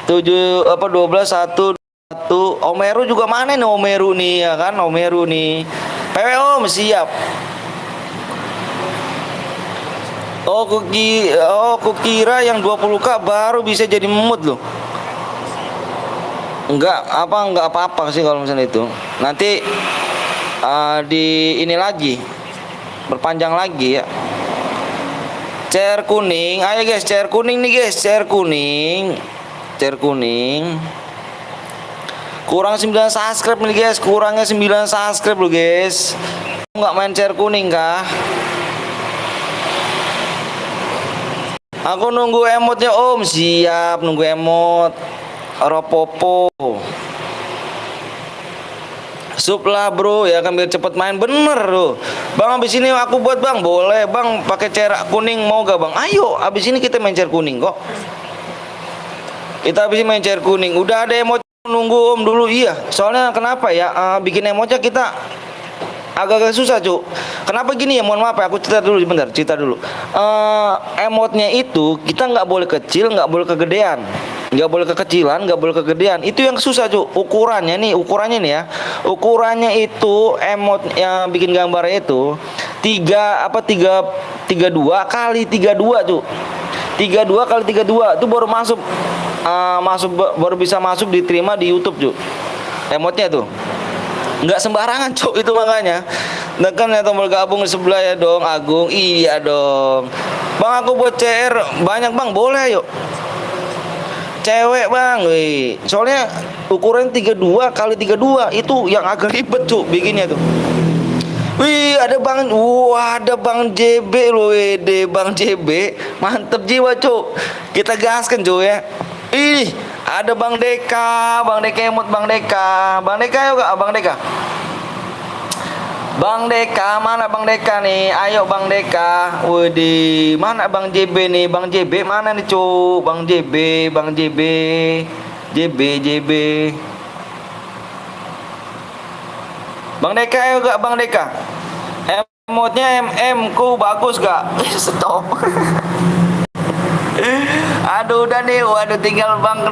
S1: 12 1 1. Omeru juga mana nih Omeru nih ya kan? Omeru nih. PW Om siap. Kukira yang 20k baru bisa jadi mood loh. Enggak apa-apa sih kalau misalnya itu. Nanti di ini lagi. Berpanjang lagi ya. Chair kuning. Ayo guys, chair kuning nih guys, chair kuning. Chair kuning. Kurang 9 subscribe nih guys, kurangnya 9 subscribe loh guys. Enggak main chair kuning kah? Aku nunggu emotnya Om. Siap, nunggu emot Ropopo. Sup lah bro, ya kan biar cepet main. Bener loh Bang, abis ini aku buat Bang. Boleh Bang, pakai chair kuning mau gak Bang? Ayo, abis ini kita main chair kuning kok. Kita abis ini main chair kuning. Udah ada emot, nunggu Om dulu. Iya, soalnya kenapa ya, bikin emotnya kita agak-agak susah cu. Kenapa gini ya, mohon maaf ya, aku cerita dulu sebentar, cerita dulu. Emotnya itu kita nggak boleh kecil, nggak boleh kegedean, nggak boleh kekecilan, nggak boleh kegedean. Itu yang susah cu. Ukurannya nih ya, ukurannya itu emot yang bikin gambarnya itu 32 kali 32 cu. 32 kali 32 itu baru masuk, baru bisa masuk diterima di YouTube cu. Emotnya tuh nggak sembarangan cok, itu makanya tekan ya tombol gabung di sebelah ya dong Agung. Iya dong Bang, aku buat CR banyak Bang, boleh yuk cewek Bang. Wih, soalnya ukuran 32 kali 32 itu yang agak ribet cok bikinnya tuh. Wih, ada Bang JB loh, wede Bang JB mantep jiwa cok, kita gaskan cok ya. Ih, ada Bang Deka emot Bang Deka yuk gak Bang Deka? Bang Deka, mana Bang Deka nih? Ayo Bang Deka. Widih, mana Bang JB nih? Bang JB mana nih cu? Bang JB JB Bang Deka ayo gak Bang Deka? Emotnya MM ku bagus gak? Stop. Aduh udah nih, waduh tinggal Bang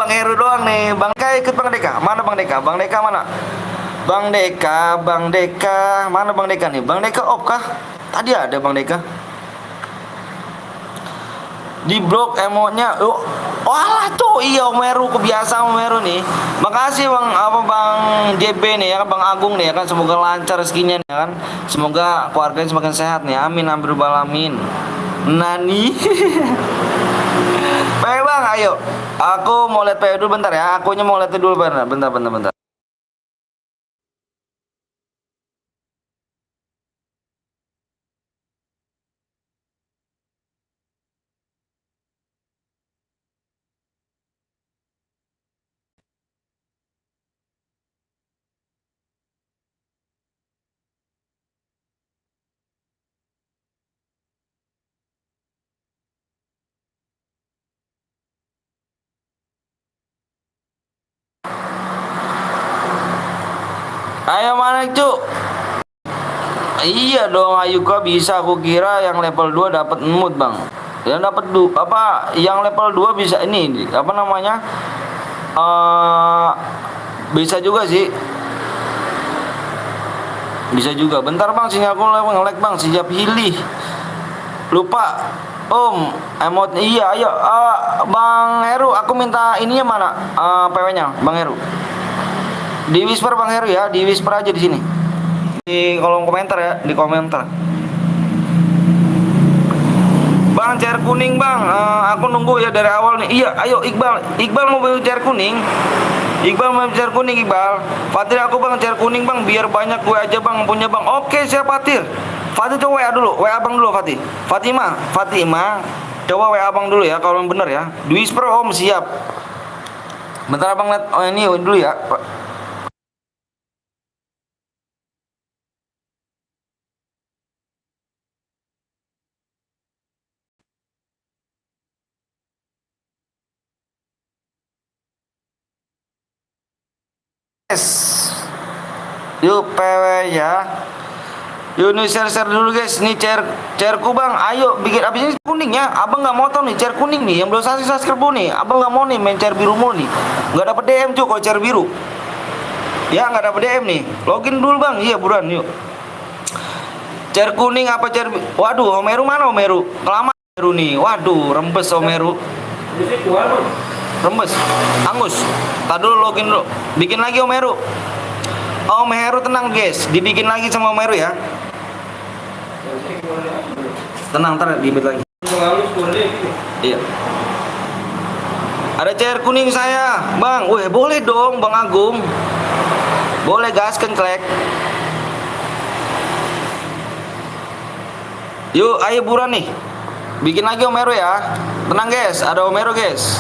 S1: Heru doang nih. Bang Deka ikut Bang Deka. Mana Bang Deka? Bang Deka mana? Bang Deka mana Bang Deka nih? Bang Deka off kah? Tadi ada Bang Deka. Di blok emotnya. Oh alah tuh, iya Om Heru, kebiasaan Om Heru nih. Makasih Bang JB nih ya kan, Bang Agung nih ya kan, semoga lancar rezekinya nih ya kan. Semoga keluarganya semakin sehat nih. Amin amin alamin. Nani. PW Bang, ayo. Aku mau lihat PW dulu bentar ya. Akunya mau lihat dulu bentar. Ayo mana cu? Iya dong Ayuka bisa. Aku kira yang level 2 dapat mood Bang. Yang dapat yang level 2 bisa ini apa namanya? Bisa juga sih. Bisa juga. Bentar Bang, sinyalku nge-lag Bang, siap hilih. Lupa Om, emot iya ayo Bang Heru, aku minta ininya mana? PW-nya Bang Heru. Di whisper Bang Heru ya, di whisper aja di sini. Di kolom komentar ya, di komentar. Bang chair kuning Bang, aku nunggu ya dari awal nih. Iya, ayo Iqbal mau beli chair kuning. Iqbal. Fatir aku Bang chair kuning Bang, biar banyak gue aja Bang punya Bang. Oke siap Fatir. Fatir coba WA dulu, WA Bang dulu Fatir. Fatima, coba WA Bang dulu ya kalau bener ya. Di whisper Om siap. Bentar Abang lihat ini dulu ya. Yuk PW ya. Yuk nih share dulu guys. Nih chairku Bang. Ayo bikin abis ini kuning ya. Abang nggak mau tau nih chair kuning nih. Yang belum subscribe nih. Abang nggak mau nih main chair biru mulu nih. Nggak dapet DM cuy kalau chair biru. Ya nggak dapet DM nih. Login dulu bang. Iya buruan yuk. Chair kuning apa chair? Waduh, Omeru mana Omeru? Kelamaan Omeru nih. Waduh, rembes Omeru. Rembes. Angus. Tadi dulu login dulu. Bikin lagi Omeru. Omeru tenang guys. Dibikin lagi sama Omeru ya. Tenang, ntar dibikin lagi. Iya. Ada chair kuning saya, bang. Weh boleh dong, bang Agung. Boleh gaskan klek. Yuk, ayo buruan nih. Bikin lagi Omeru ya. Tenang guys, ada Omeru guys.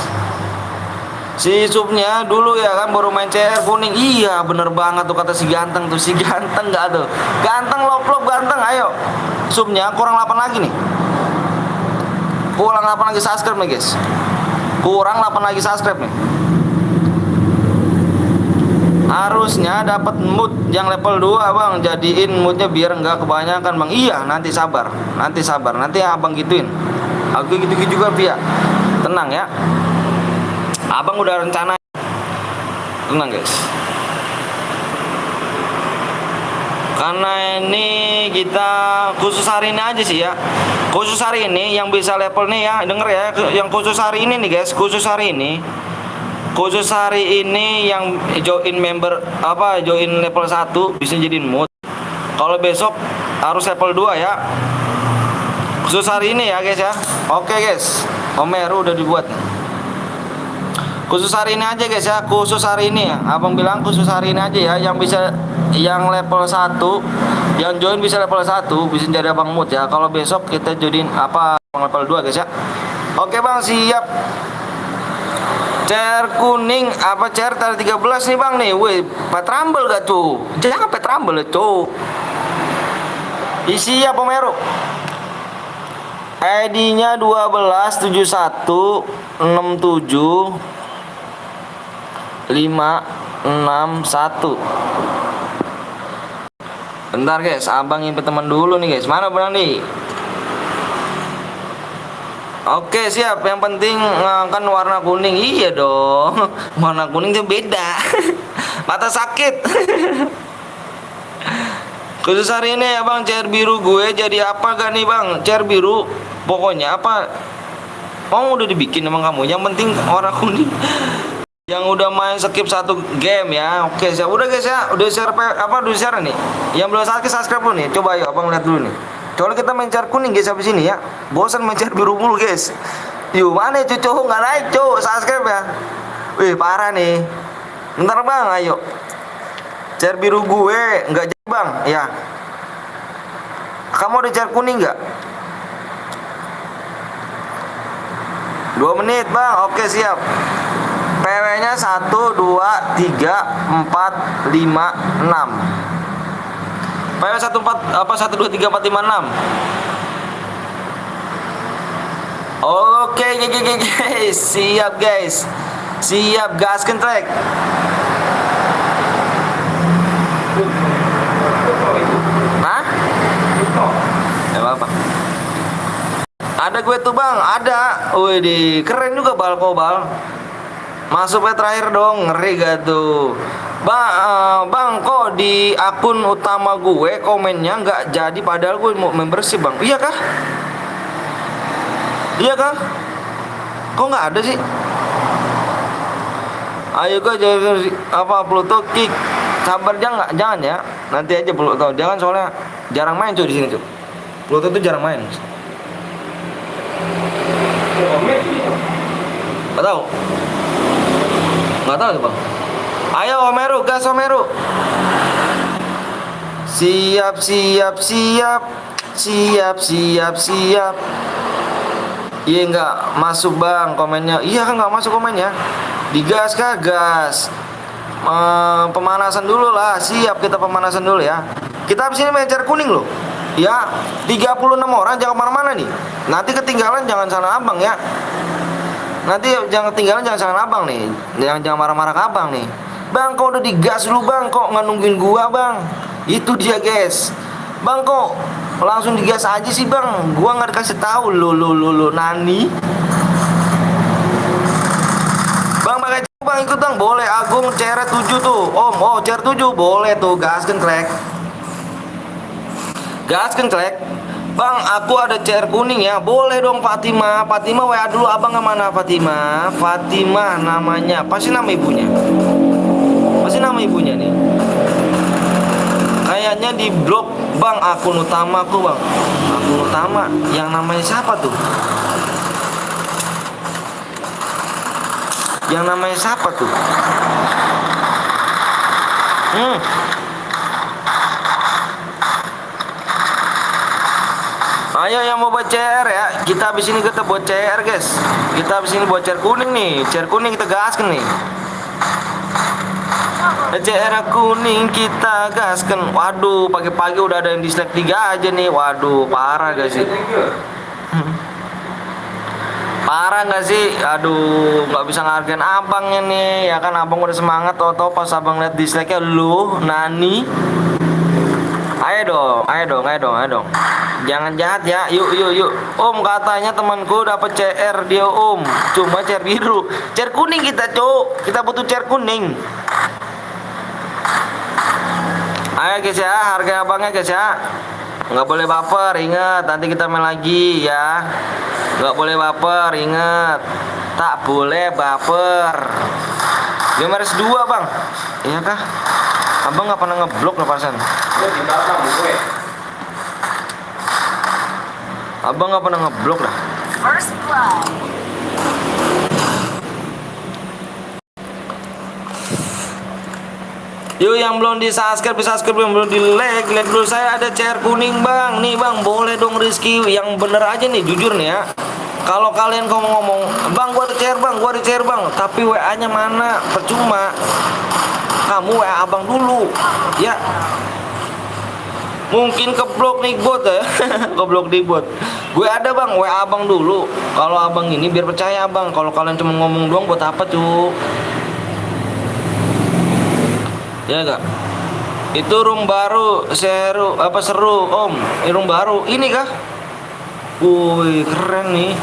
S1: Si subnya dulu ya kan baru main chair kuning. Iya bener banget tuh kata si ganteng tuh. Si ganteng gak tuh. Ganteng lop-lop ganteng, ayo. Subnya kurang 8 lagi nih. Kurang 8 lagi subscribe nih guys. Kurang 8 lagi subscribe nih. Harusnya dapat mood yang level 2 bang. Jadiin moodnya biar nggak kebanyakan bang. Iya nanti sabar. Nanti abang gituin. Aku gitu-gitu juga Via. Tenang ya. Abang udah rencana. Tenang guys. Karena ini kita khusus hari ini aja sih ya. Khusus hari ini yang bisa level nih ya, denger ya. Yang khusus hari ini nih guys, khusus hari ini yang join member join level 1 bisa jadiin mood. Kalau besok harus level 2 ya. Khusus hari ini ya guys ya. Oke guys, Omeru udah dibuat. Khusus hari ini aja guys ya, khusus hari ini ya. Abang bilang khusus hari ini aja ya, yang bisa yang level 1, yang join bisa level 1 bisa jadi abang mood ya. Kalau besok kita join level 2 guys ya. Oke bang, siap. Chair kuning apa chair tadi 13 nih bang nih. Wih, Petrumble gak tuh? Jangan Petrumble tuh. Isi apa Omeru? ID-nya 127167 561. Bentar guys, abang impet teman dulu nih guys. Mana benar nih? Oke siap. Yang penting kan warna kuning. Iya dong. Warna kuning tuh beda. Mata sakit. Khusus hari ini ya bang, chair biru gue jadi apa gak nih bang? Chair biru pokoknya apa? Oh udah dibikin emang kamu. Yang penting warna kuning. Yang udah main skip 1 game ya. Oke siap. Udah guys ya. Udah share udah share nih. Yang belum subscribe dulu nih. Coba ayo abang lihat dulu nih. Soalnya kita main chair kuning guys habis ini ya. Bosan main chair biru mulu guys. Yuk mana cuy cowok nggak naik cuy subscribe ya. Wih parah nih. Bentar bang ayo. Chair biru gue nggak jadi bang ya. Kamu ada chair kuning nggak? 2 menit bang. Oke siap. PW-nya 1, 2, 3, 4, 5, 6. PW 1, 2, 3, 4, 5, 6. Oke guys, siap guys. Siap gaskan track. Hah? Ya apa? Ada gue tuh bang, ada. Wih, keren juga bal kobal. Masuknya terakhir dong, ngeri gak tuh bang kok di akun utama gue komennya nggak jadi padahal gue mau membership bang. Iya kah? Iya kah? Kok nggak ada sih? Ayo kok Pluto kick. Sabar jangan ya. Nanti aja Pluto. Jangan soalnya jarang main cuy di sini tuh. Pluto tuh jarang main. Gak tahu. Nggak tahu tuh bang. Ayo Omeru, gas Omeru. Siap. Iya nggak masuk bang komennya. Iya kan nggak masuk komennya. Digas kah gas. Pemanasan dulu lah. Siap kita pemanasan dulu ya. Kita habis ini main chair kuning loh. Ya 36 orang jangan kemana-mana nih. Nanti ketinggalan jangan salah abang ya. Nanti jangan ketinggalan jangan salah abang nih. Jangan marah-marah ke abang nih. Bang kok udah digas dulu bang. Kok nggak nungguin gua bang. Itu dia guys. Bang kok langsung digas aja sih bang. Gua nggak dikasih tahu lo nani. Bang pakai bang, ikut bang, boleh. Agung CR 7 tuh, Om. Oh, CR 7 boleh tuh, gaskan klek. Gaskan klek. Bang, aku ada CR kuning ya. Boleh dong Fatima. Fatima WA dulu abang kemana Fatima? Fatima namanya. Pasti nama ibunya. Pasti nama ibunya nih. Kayaknya di blok bang akun utamaku bang. Akun utama yang namanya siapa tuh? Yang namanya siapa tuh? Ayo yang mau buat CR ya. Kita habis ini kita buat CR guys. Kita habis ini buat CR kuning nih. CR kuning kita gaskan nih. CR kuning kita gaskan. Waduh, pagi-pagi udah ada yang dislike 3 aja nih. Waduh, parah gak sih? Parah gak sih? Aduh, gak bisa ngargain abangnya nih. Ya kan abang udah semangat. Tau-tau pas abang liat dislike-nya lu, Nani. Ayo dong, ayo dong, ayo dong, ayo dong. Jangan jahat ya. Yuk, yuk, yuk. Om katanya temanku dapat CR dia Om. Cuma CR biru. CR kuning kita, Cuk. Kita butuh CR kuning. Ayo guys ya, harga abangnya guys ya. Nggak boleh baper, ingat. Nanti kita main lagi ya. Nggak boleh baper, ingat. Tak boleh baper. 502 bang. Iya kah? Abang nggak pernah ngeblok loh perasaan. Abang nggak pernah ngeblok dah. First blood. Yuk yang belum di subscribe yang belum di like dulu. Saya ada CR kuning bang. Nih bang, boleh dong Rizky. Yang bener aja nih, jujur nih ya. Kalau kalian ngomong, bang gua ada CR bang, gua ada CR bang, tapi WA nya mana? Percuma. Kamu WA abang dulu ya. Mungkin keblok nih bot ya. Keblok di bot. Gue ada bang, WA abang dulu. Kalau abang ini biar percaya abang. Kalau kalian cuma ngomong doang buat apa cuy? Ya enggak? Itu room baru, seru apa seru Om? Room baru ini kah? Wih keren nih.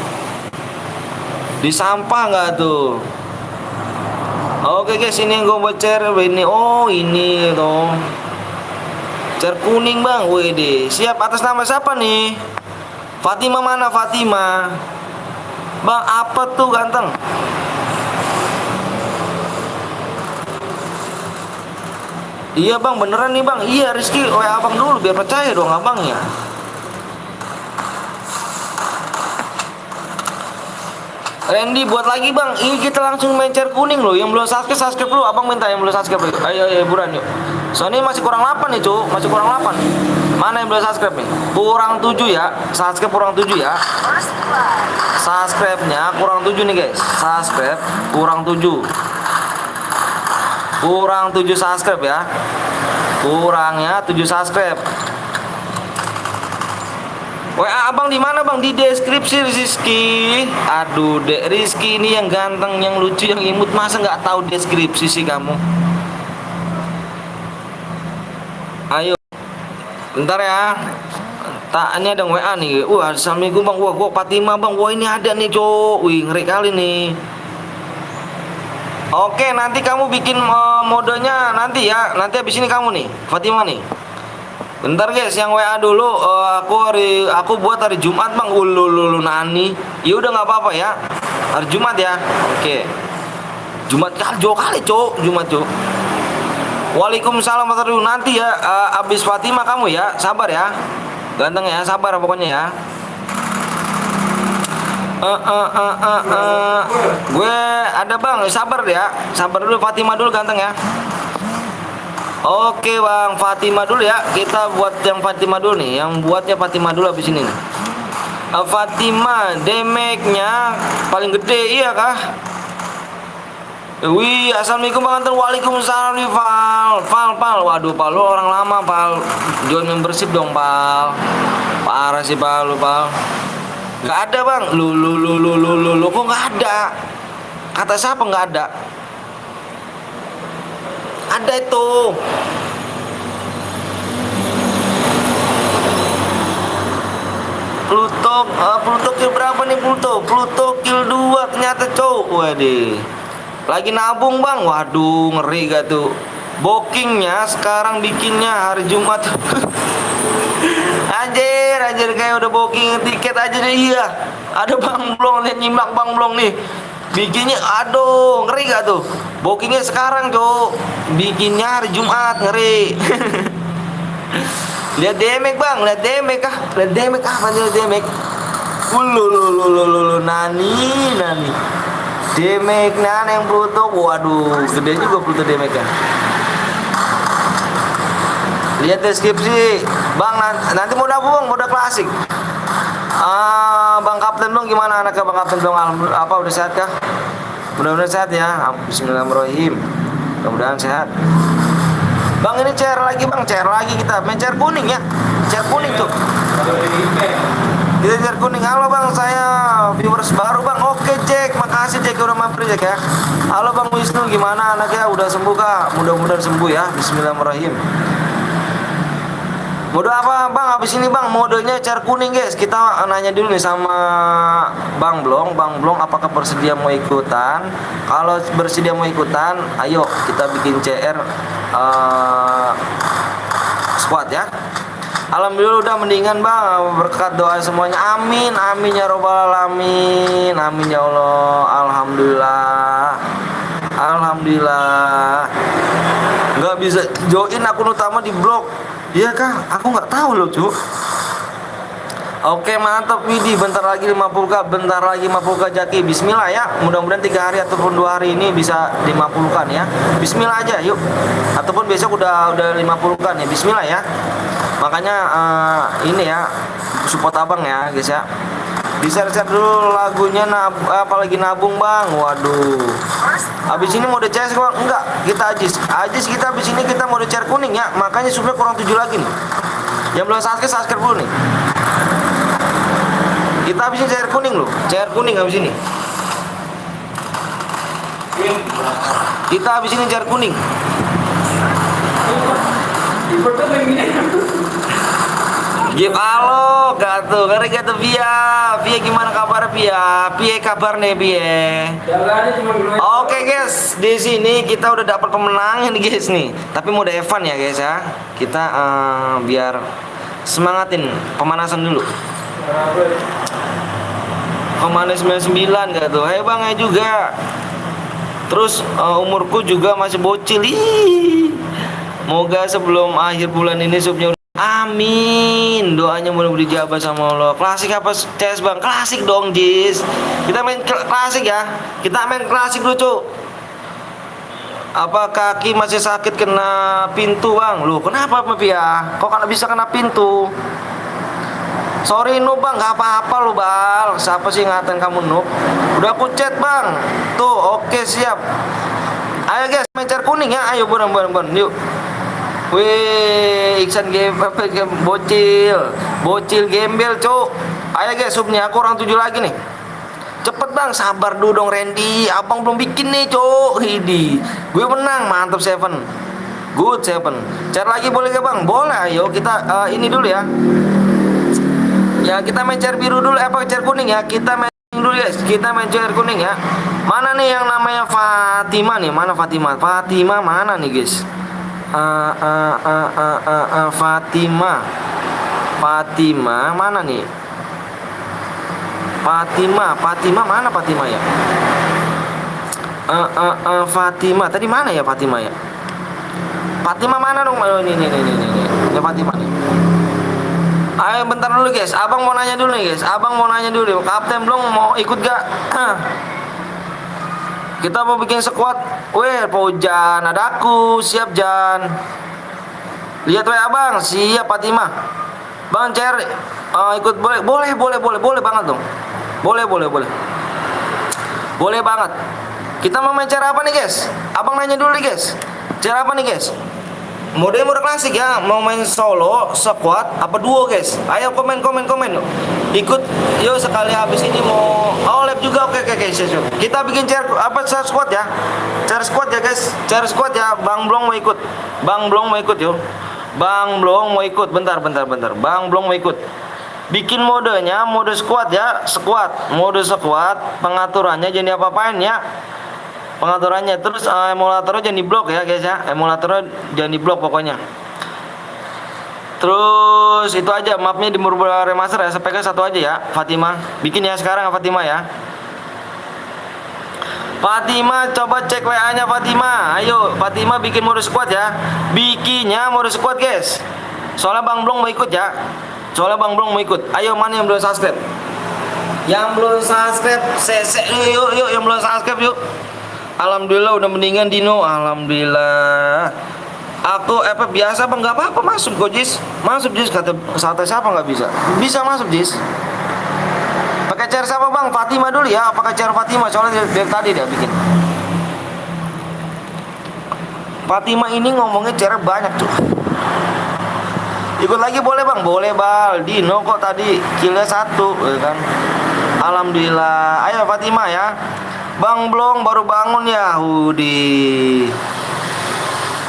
S1: Di sampah nggak tuh? Oke guys, ini yang gue buat CR ini. Oh ini tuh CR kuning bang. Wih deh, siap. Atas nama siapa nih? Fatima mana Fatima? Bang apa tuh ganteng? Iya bang, beneran nih bang. Iya Rizky, WA abang dulu biar percaya dong abangnya. Randy buat lagi bang. Ini kita langsung main CR kuning loh. Yang belum subscribe dulu. Abang minta yang belum subscribe. Ayo buruan yuk. Soalnya masih kurang 8 nih cu. Masih kurang 8. Mana yang belum subscribe nih? Kurang 7 ya. Subscribe kurang 7 ya. Subscribe-nya kurang 7 nih guys. Subscribe kurang 7. Kurang 7 subscribe ya. Kurangnya 7 subscribe. WA abang di mana bang? Di deskripsi Rizky. Aduh, Dek Rizky ini yang ganteng, yang lucu, yang imut, masa nggak tahu deskripsi sih kamu? Ayo, bentar ya. Tak, ini ada WA nih. Assalamualaikum bang. Wah, gua Fatima bang. Wah ini ada nih cowok. Wih ngeri kali nih. Oke, nanti kamu bikin modenya nanti ya. Nanti habis ini kamu nih, Fatima nih. Bentar guys, yang WA dulu. Aku buat hari Jumat bang. Ulu Nani. Ya udah nggak apa-apa ya. Hari Jumat ya. Oke. Jumat jauh kali cok. Jumat cok. Waalaikumsalam warahmatullahi. Nanti ya. Abis Fatima kamu ya. Sabar ya. Ganteng ya. Sabar pokoknya ya. Gue ada bang. Sabar ya. Sabar dulu Fatima dulu ganteng ya. Oke bang, Fatima dulu ya. Kita buat yang Fatima dulu nih. Yang buatnya Fatima dulu habis ini nih. Fatima, damage-nya paling gede, iya kah? Wih, assalamualaikum bang Anton. Waalaikumsalam nih Pal. Waduh Pal, lu orang lama Pal. Join membership dong Pal. Parah sih Pal, lu Pal. Gak ada bang. Lu kok gak ada? Kata siapa gak ada? Ada itu. Pluto kill berapa nih Pluto kill 2 ternyata cowok. Waduh. Lagi nabung bang, waduh ngeri gak tuh. Bookingnya sekarang bikinnya hari Jumat. Anjir kayak udah booking tiket aja deh. Iya, ada Bang Blong nih, nyimak Bang Blong nih. Bikinnya aduh ngeri gak tuh. Bookingnya sekarang tuh, bikinnya hari Jumat, ngeri. Lihat demek bang, lihat demek apa nih demek? Nani. Demek nan yang Pluto, waduh, gede juga Pluto demek kan. Lihat deskripsi, bang. Nanti mau nabung, mode klasik. Bang Kapten dong, gimana anaknya Bang Kapten dong? Apa udah sehat kah? Mudah-mudahan sehat ya. Bismillahirrahmanirrahim. Mudah-mudahan sehat. Bang ini chair lagi bang, chair lagi kita main chair kuning ya, chair kuning tuh. Kita chair kuning. Halo bang, saya viewers baru bang. Oke Jack, makasih Jack udah mampir Jack ya. Halo bang Wisnu, gimana anaknya? Udah sembuh kah? Mudah-mudahan sembuh ya. Bismillahirrahmanirrahim. Mode apa bang? Habis ini bang, modenya chair kuning guys. Kita nanya dulu nih sama Bang Blong. Bang Blong apakah bersedia mau ikutan? Kalau bersedia mau ikutan, ayo kita bikin CR squad ya. Alhamdulillah udah mendingan bang. Berkat doa semuanya, amin ya robbal alamin, amin ya Allah. Alhamdulillah. Nggak bisa join akun utama di blog. Iya kah? Aku nggak tahu loh cu. Oke mantap Widi, bentar lagi 50k, Jaki. Bismillah ya, mudah-mudahan 3 hari ataupun 2 hari ini bisa 50kan ya. Bismillah aja yuk. Ataupun besok udah 50kan ya. Bismillah ya. Makanya ini ya, support abang ya guys ya. Di-share dulu lagunya, apalagi nabung bang. Waduh. Habis ini mode CS bang? Enggak, kita Ajis kita habis ini kita mode chair kuning ya. Makanya subnya kurang 7 lagi nih. Yang belum subscribe dulu nih. Kita habis ini chair kuning loh. Chair kuning habis ini. Kita habis ini chair kuning. Gip halo gatuh, ngeri gatuh Pia gimana kabar Pia kabar nih Pia. Oke guys, di sini kita udah dapat pemenangnya nih guys nih. Tapi mode Evan ya guys ya. Kita biar semangatin pemanasan dulu. Pemanas 99 gatuh. Hai bang juga. Terus umurku juga masih bocil. Moga sebelum akhir bulan ini subnya. Amin, doanya mudah dijabah sama Allah. Klasik apa CS bang? Klasik dong Jis. Kita main klasik ya. Kita main klasik dulu cu. Apa kaki masih sakit kena pintu bang? Loh kenapa Pia? Kok kalau bisa kena pintu? Sorry Noob bang, gak apa-apa lo bal. Siapa sih ngatain kamu Noob? Udah aku chat bang. Tuh oke siap. Ayo guys main chair kuning ya. Ayo bon yuk. Wih, Iksan game bocil gembel cok. Ayo guys subnya aku orang 7 lagi nih. Cepet bang, sabar dulu dong Randy. Abang belum bikin nih cok. Hidi, gue menang, mantap Seven. Good Seven. Cari lagi boleh gak bang? Boleh. Ayo kita ini dulu ya. Ya kita main chair biru dulu, apa chair kuning ya. Kita main dulu guys. Kita main chair kuning ya. Mana nih yang namanya Fatima nih? Mana Fatima? Fatima mana nih guys? Fatima mana nih? Fatima mana Fatima ya? Fatima tadi mana ya Fatima ya? Fatima mana dong? Ini ya Fatima nih. Ayo bentar dulu guys, abang mau nanya dulu nih guys. Kapten belum mau ikut gak? Kita mau bikin squad. Weh, Pojan, ada aku, siap Jan. Lihat weh abang, siap Fatimah. Bang Cer, ikut boleh banget dong. Boleh banget. Kita mau main cara apa nih guys? Abang nanya dulu nih guys. Cara apa nih guys? Mode klasik ya, mau main solo, squad, apa duo guys? Ayo komen yuk. Ikut yuk sekali habis ini mau lab juga. Oke. Kita bikin share squad ya. Share squad ya guys. Share squad ya. Bang Blong mau ikut yuk. Bang Blong mau ikut. Bentar. Bang Blong mau ikut. Bikin modenya, mode squad ya, mode squad. Pengaturannya jangan diapa-apain ya. pengaturannya. Terus emulatornya jangan diblok ya guys ya, emulatornya jangan diblok pokoknya. Terus itu aja, mapnya di Murba Remaster ya, SPK satu aja ya. Fatima bikin ya sekarang, Fatima ya. Fatima coba cek WA-nya Fatima. Ayo Fatima bikin mode squad ya. Bikinnya mode squad guys. Soalnya Bang Blong mau ikut ya. Ayo mana yang belum subscribe? Yang belum subscribe, yuk yang belum subscribe yuk. Alhamdulillah udah mendingan Dino. Alhamdulillah. Aku biasa Bang, nggak apa-apa masuk kok Jis. Masuk Jis, kata siapa nggak bisa? Bisa masuk Jis. Pakai chair siapa Bang? Fatima dulu ya. Pakai chair Fatima soalnya dari tadi dia bikin. Fatima ini ngomongnya chair banyak tuh. Ikut lagi boleh Bang? Boleh Bal. Dino kok tadi killnya 1 ya kan. Alhamdulillah. Ayo Fatima ya. Bang Blong baru bangun ya. Hudi.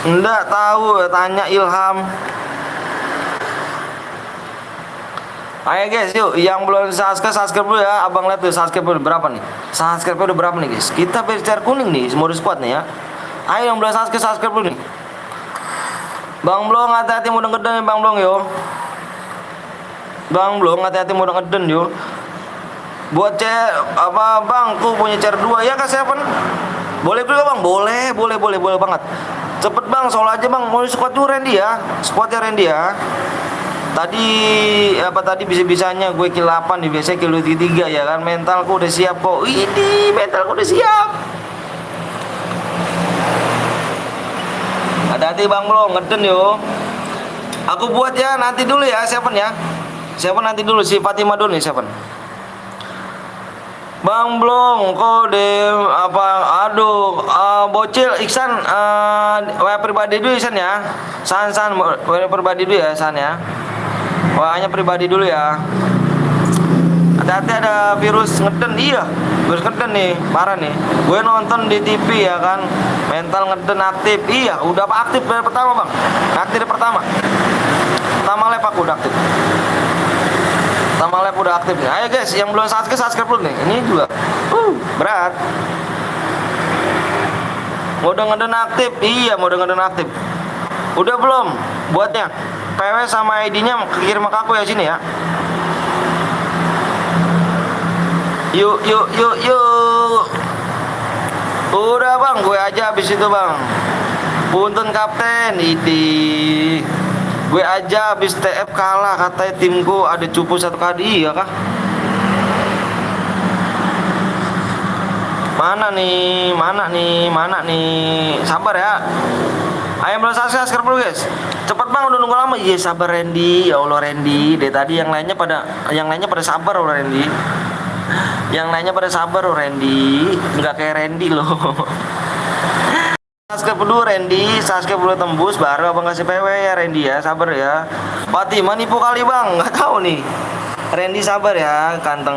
S1: Enggak tahu, tanya Ilham. Ayo guys, yuk yang belum subscribe dulu ya. Abang lihat tuh subscribe udah berapa nih? Subscribe udah berapa nih guys? Kita berbicara kuning nih, mode squad nih ya. Ayo yang belum subscribe dulu nih. Bang Blong hati-hati mau ngeden Bang Blong yo. Bang Blong hati-hati mau ngeden yo. Buat Bang, ku punya chair 2 ya Kak Seven. Boleh juga Bang, boleh banget. Cepet Bang, soal aja Bang, mau squad dulu Randy ya. Squadnya Randy ya. Tadi bisa-bisanya gue kill 8 nih, biasanya kill 3 ya kan. Mentalku udah siap kok. Ini mentalku udah siap. Hati-hati Bang Blong, ngeden yo. Aku buat ya, nanti dulu ya Seven ya. Seven nanti dulu, si Fatima dulu nih Seven. Bang Blong kode bocil Iksan WA pribadi dulu Iksan ya. San WA pribadi dulu ya San ya. WA-nya pribadi dulu ya. Hati-hati ada virus ngeden. Iya, virus ngeden nih, parah nih. Gue nonton di TV ya kan. Mental ngeden aktif. Iya, udah aktif dari pertama Bang. Aktif dari pertama. Pertama live aku udah aktif. Pertama live udah aktif nih. Ayo guys, yang belum subscribe dulu nih. Ini juga berat. Mode ngeden aktif. Iya, mode ngeden aktif. Udah belum buatnya? PW sama ID-nya kirim ke aku ya sini ya. Yuk. Udah Bang, gue aja habis itu Bang. Punten Kapten, idi. Gue aja habis TF kalah, katanya timku ada cupu 1 kali ya kah? Mana nih? Sabar ya. Ayo belum subscribe dulu guys. Cepet Bang, udah nunggu lama. Iya sabar Randy. Ya Allah Randy. Dari tadi yang lainnya pada sabar loh Randy. Enggak kayak Randy loh. Subscribe dulu Randy, subscribe dulu tembus baru Abang kasih PW ya Randy ya, sabar ya. Fatima nipu kali Bang, nggak tahu nih. Randy sabar ya, kanteng.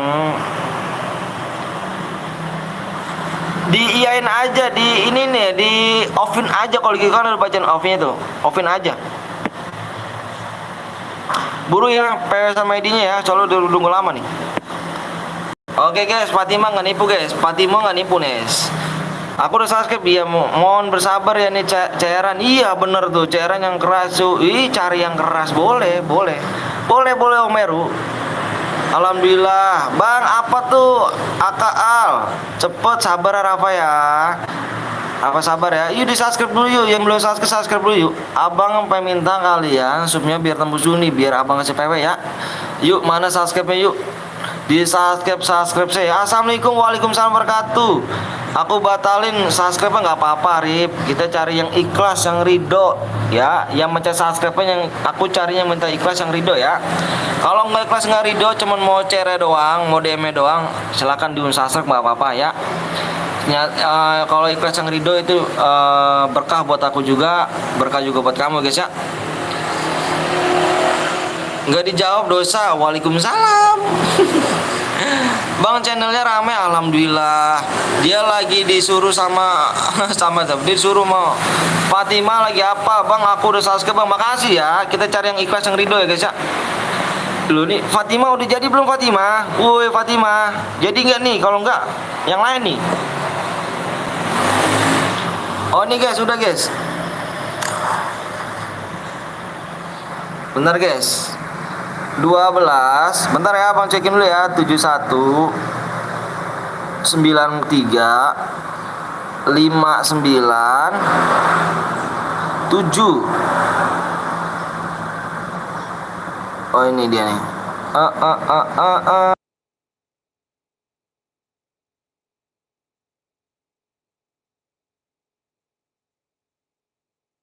S1: Diiyain aja, di ini nih, di offin aja kalau gitu kan udah bacaan offnya tuh, offin aja. Buru ya PW sama ID-nya ya, soalnya udah nunggu lama nih. Oke guys, Fatima nggak nipu guys, Nes. Aku udah subscribe dia, mohon bersabar ya nih cairan. Iya bener tuh, cairan yang keras tuh. Cari yang keras boleh Omeru. Alhamdulillah. Bang apa tuh AKL? Cepet sabar Rafa ya. Apa sabar ya? Yuk di subscribe dulu yuk. Yang belum subscribe dulu yuk. Abang sampai minta kalian subnya biar tembus Juni, biar abang ngasih PW ya. Yuk mana subscribe-nya yuk. Di subscribe saya. Assalamualaikum waalaikumsalam wabarakatuh. Aku batalin subscribe nggak apa-apa Rip. Kita cari yang ikhlas, yang ridho ya. Yang mencari subscribe yang aku cari yang minta ikhlas, yang ridho ya. Kalau nggak ikhlas nggak ridho, cuman mau cere doang, mau DM doang, silakan di unsubscribe nggak apa-apa ya. Kalau ikhlas yang ridho itu berkah buat aku juga, berkah juga buat kamu guys ya. Nggak dijawab dosa. Waalaikumsalam. Bang channelnya rame, alhamdulillah. Dia lagi disuruh sama disuruh mau Fatima lagi apa Bang, aku udah subscribe Bang, makasih ya. Kita cari yang ikhlas, yang ridho ya guys ya. Dulu nih Fatima udah jadi belum Fatima? Woi Fatima, jadi nggak nih? Kalau nggak yang lain nih. Oh ini guys, udah guys. Bentar guys. 12. Bentar ya, Bang cekin dulu ya. 71 93 59 7. Oh ini dia nih.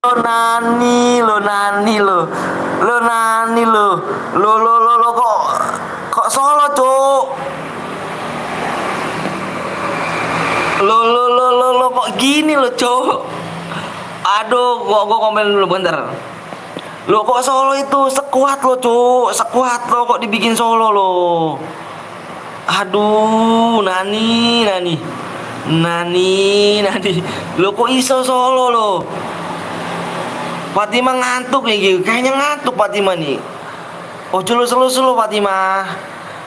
S1: Lo nani lo kok Solo cuk. Lo kok gini lo cuk. Aduh, gua komen dulu bentar. Lo kok Solo itu sekuat lo cuk, sekuat lo kok dibikin Solo lo. Aduh, nani. Lo kok iso Solo lo. Fatima ngantuk nih, kayaknya ngantuk Fatima nih. Oh selo Fatima.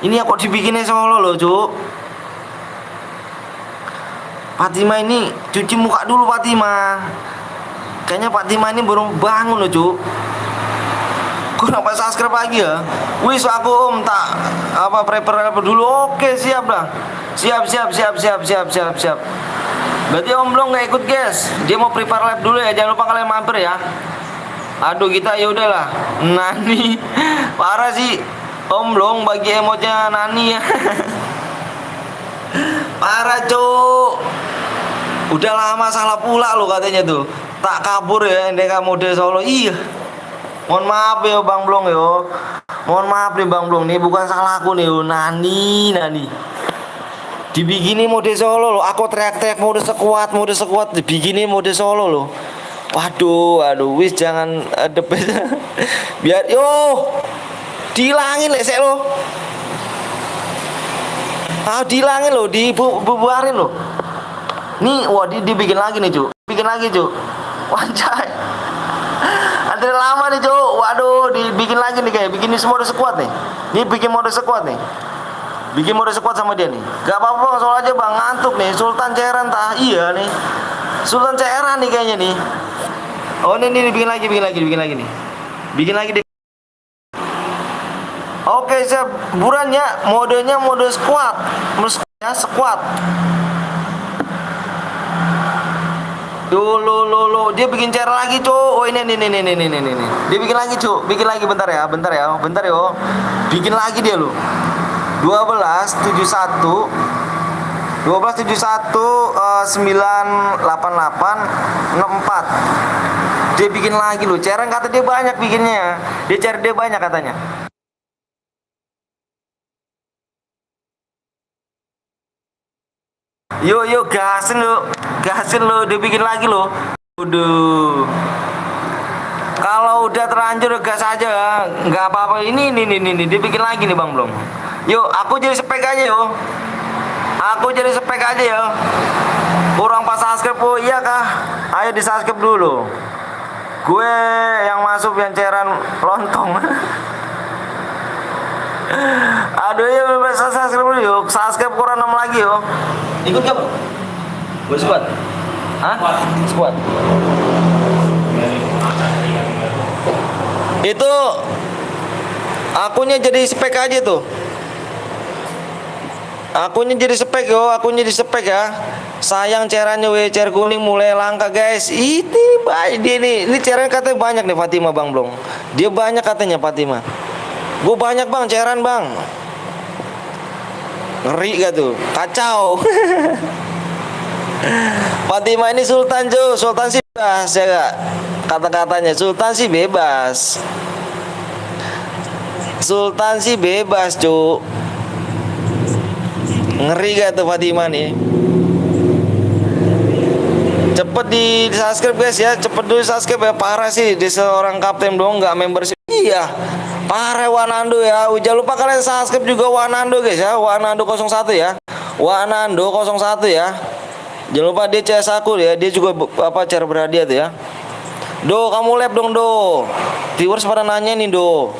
S1: Ini aku dibikinnya Solo loh cuk. Fatima ini cuci muka dulu Fatima. Kayaknya Fatima ini baru bangun loh cuk. Kok nampak subscribe lagi ya? Wis aku tak prepare dulu. Oke siap dah. Siap. Berarti Om Blong nggak ikut guys. Dia mau prepare live dulu ya. Jangan lupa kalian mampir ya. Aduh kita ya udahlah. Nani parah sih Om Blong bagi emotnya Nani ya. Parah cuk. Udah lama salah pula lo katanya tuh. Tak kabur ya NDK mode Solo. Iya. Mohon maaf ya Bang Blong yo. Mohon maaf nih Bang Blong nih, bukan salah aku nih yo. Nani. Dibikini mode Solo lo. Aku teriak-teriak mode sekuat dibikini mode Solo lo. Waduh, wis jangan debet. Biar dihilangin lesek lo. Dihilangin lo, dibubarin lo. Nih, wah dibikin lagi nih, Cuk. Bikin lagi, Cuk. Wancai. Antri lama nih, Cuk. Waduh, dibikin lagi nih kayak bikin mode sekuat nih. Ini bikin mode sekuat nih. Bikin mode sekuat sama dia nih. Gak apa-apa Bang, soal aja Bang, ngantuk nih. Sultan Cairan tah. Iya nih. Sultan Cairan nih kayaknya nih. Oh ini bikin lagi nih. Bikin lagi deh. Oke, siap. Burannya modenya mode squat. Ya, squat. Lo dia bikin cara lagi, Cuk. Oh ini. Dia bikin lagi, Cuk. Bikin lagi bentar ya. Bikin lagi dia lo. 1271 988 64. Dia bikin lagi loh. Cereng kata dia banyak bikinnya. Dia cari dia banyak katanya. Yuk gasin lo. Dia bikin lagi lo. Udah. Kalau udah terlanjur gas aja, nggak apa-apa. Ini dia bikin lagi nih Bang Blong. Yuk, aku jadi spek aja yo. Kurang pas subscribe oh iya kah? Ayo di subscribe dulu. Gue yang masuk yang cairan lontong. Aduh ya subscribe dulu yuk. Subscribe kurang 6 lagi yo. Ikut gak? Gue squad. Squad. Itu akunnya jadi spek aja tuh. Akunnya jadi spek ya. Sayang cairannya WCR kuning mulai langka guys. Ini baik dia nih. Ini cairan katanya banyak nih Fatima Bang Blong. Dia banyak katanya Fatima. Gue banyak Bang cairan Bang. Ngeri gak tuh? Kacau. Fatima ini Sultan Jo. Sultan sih bebas ya gak? Kata-katanya Sultan sih bebas. Cuk. Ngeri gak tuh Fatima nih. Cepet di subscribe guys ya. Cepet dulu subscribe ya. Parah sih dia seorang kapten dong gak membership. Iya parah Wanando ya. Jangan lupa kalian subscribe juga Wanando guys ya. Wanando 01 ya. Wanando 01 ya. Jangan lupa dia CS aku ya. Dia juga cara berhadiah tuh ya. Do kamu lab dong Do. Viewers pada nanya nih Do.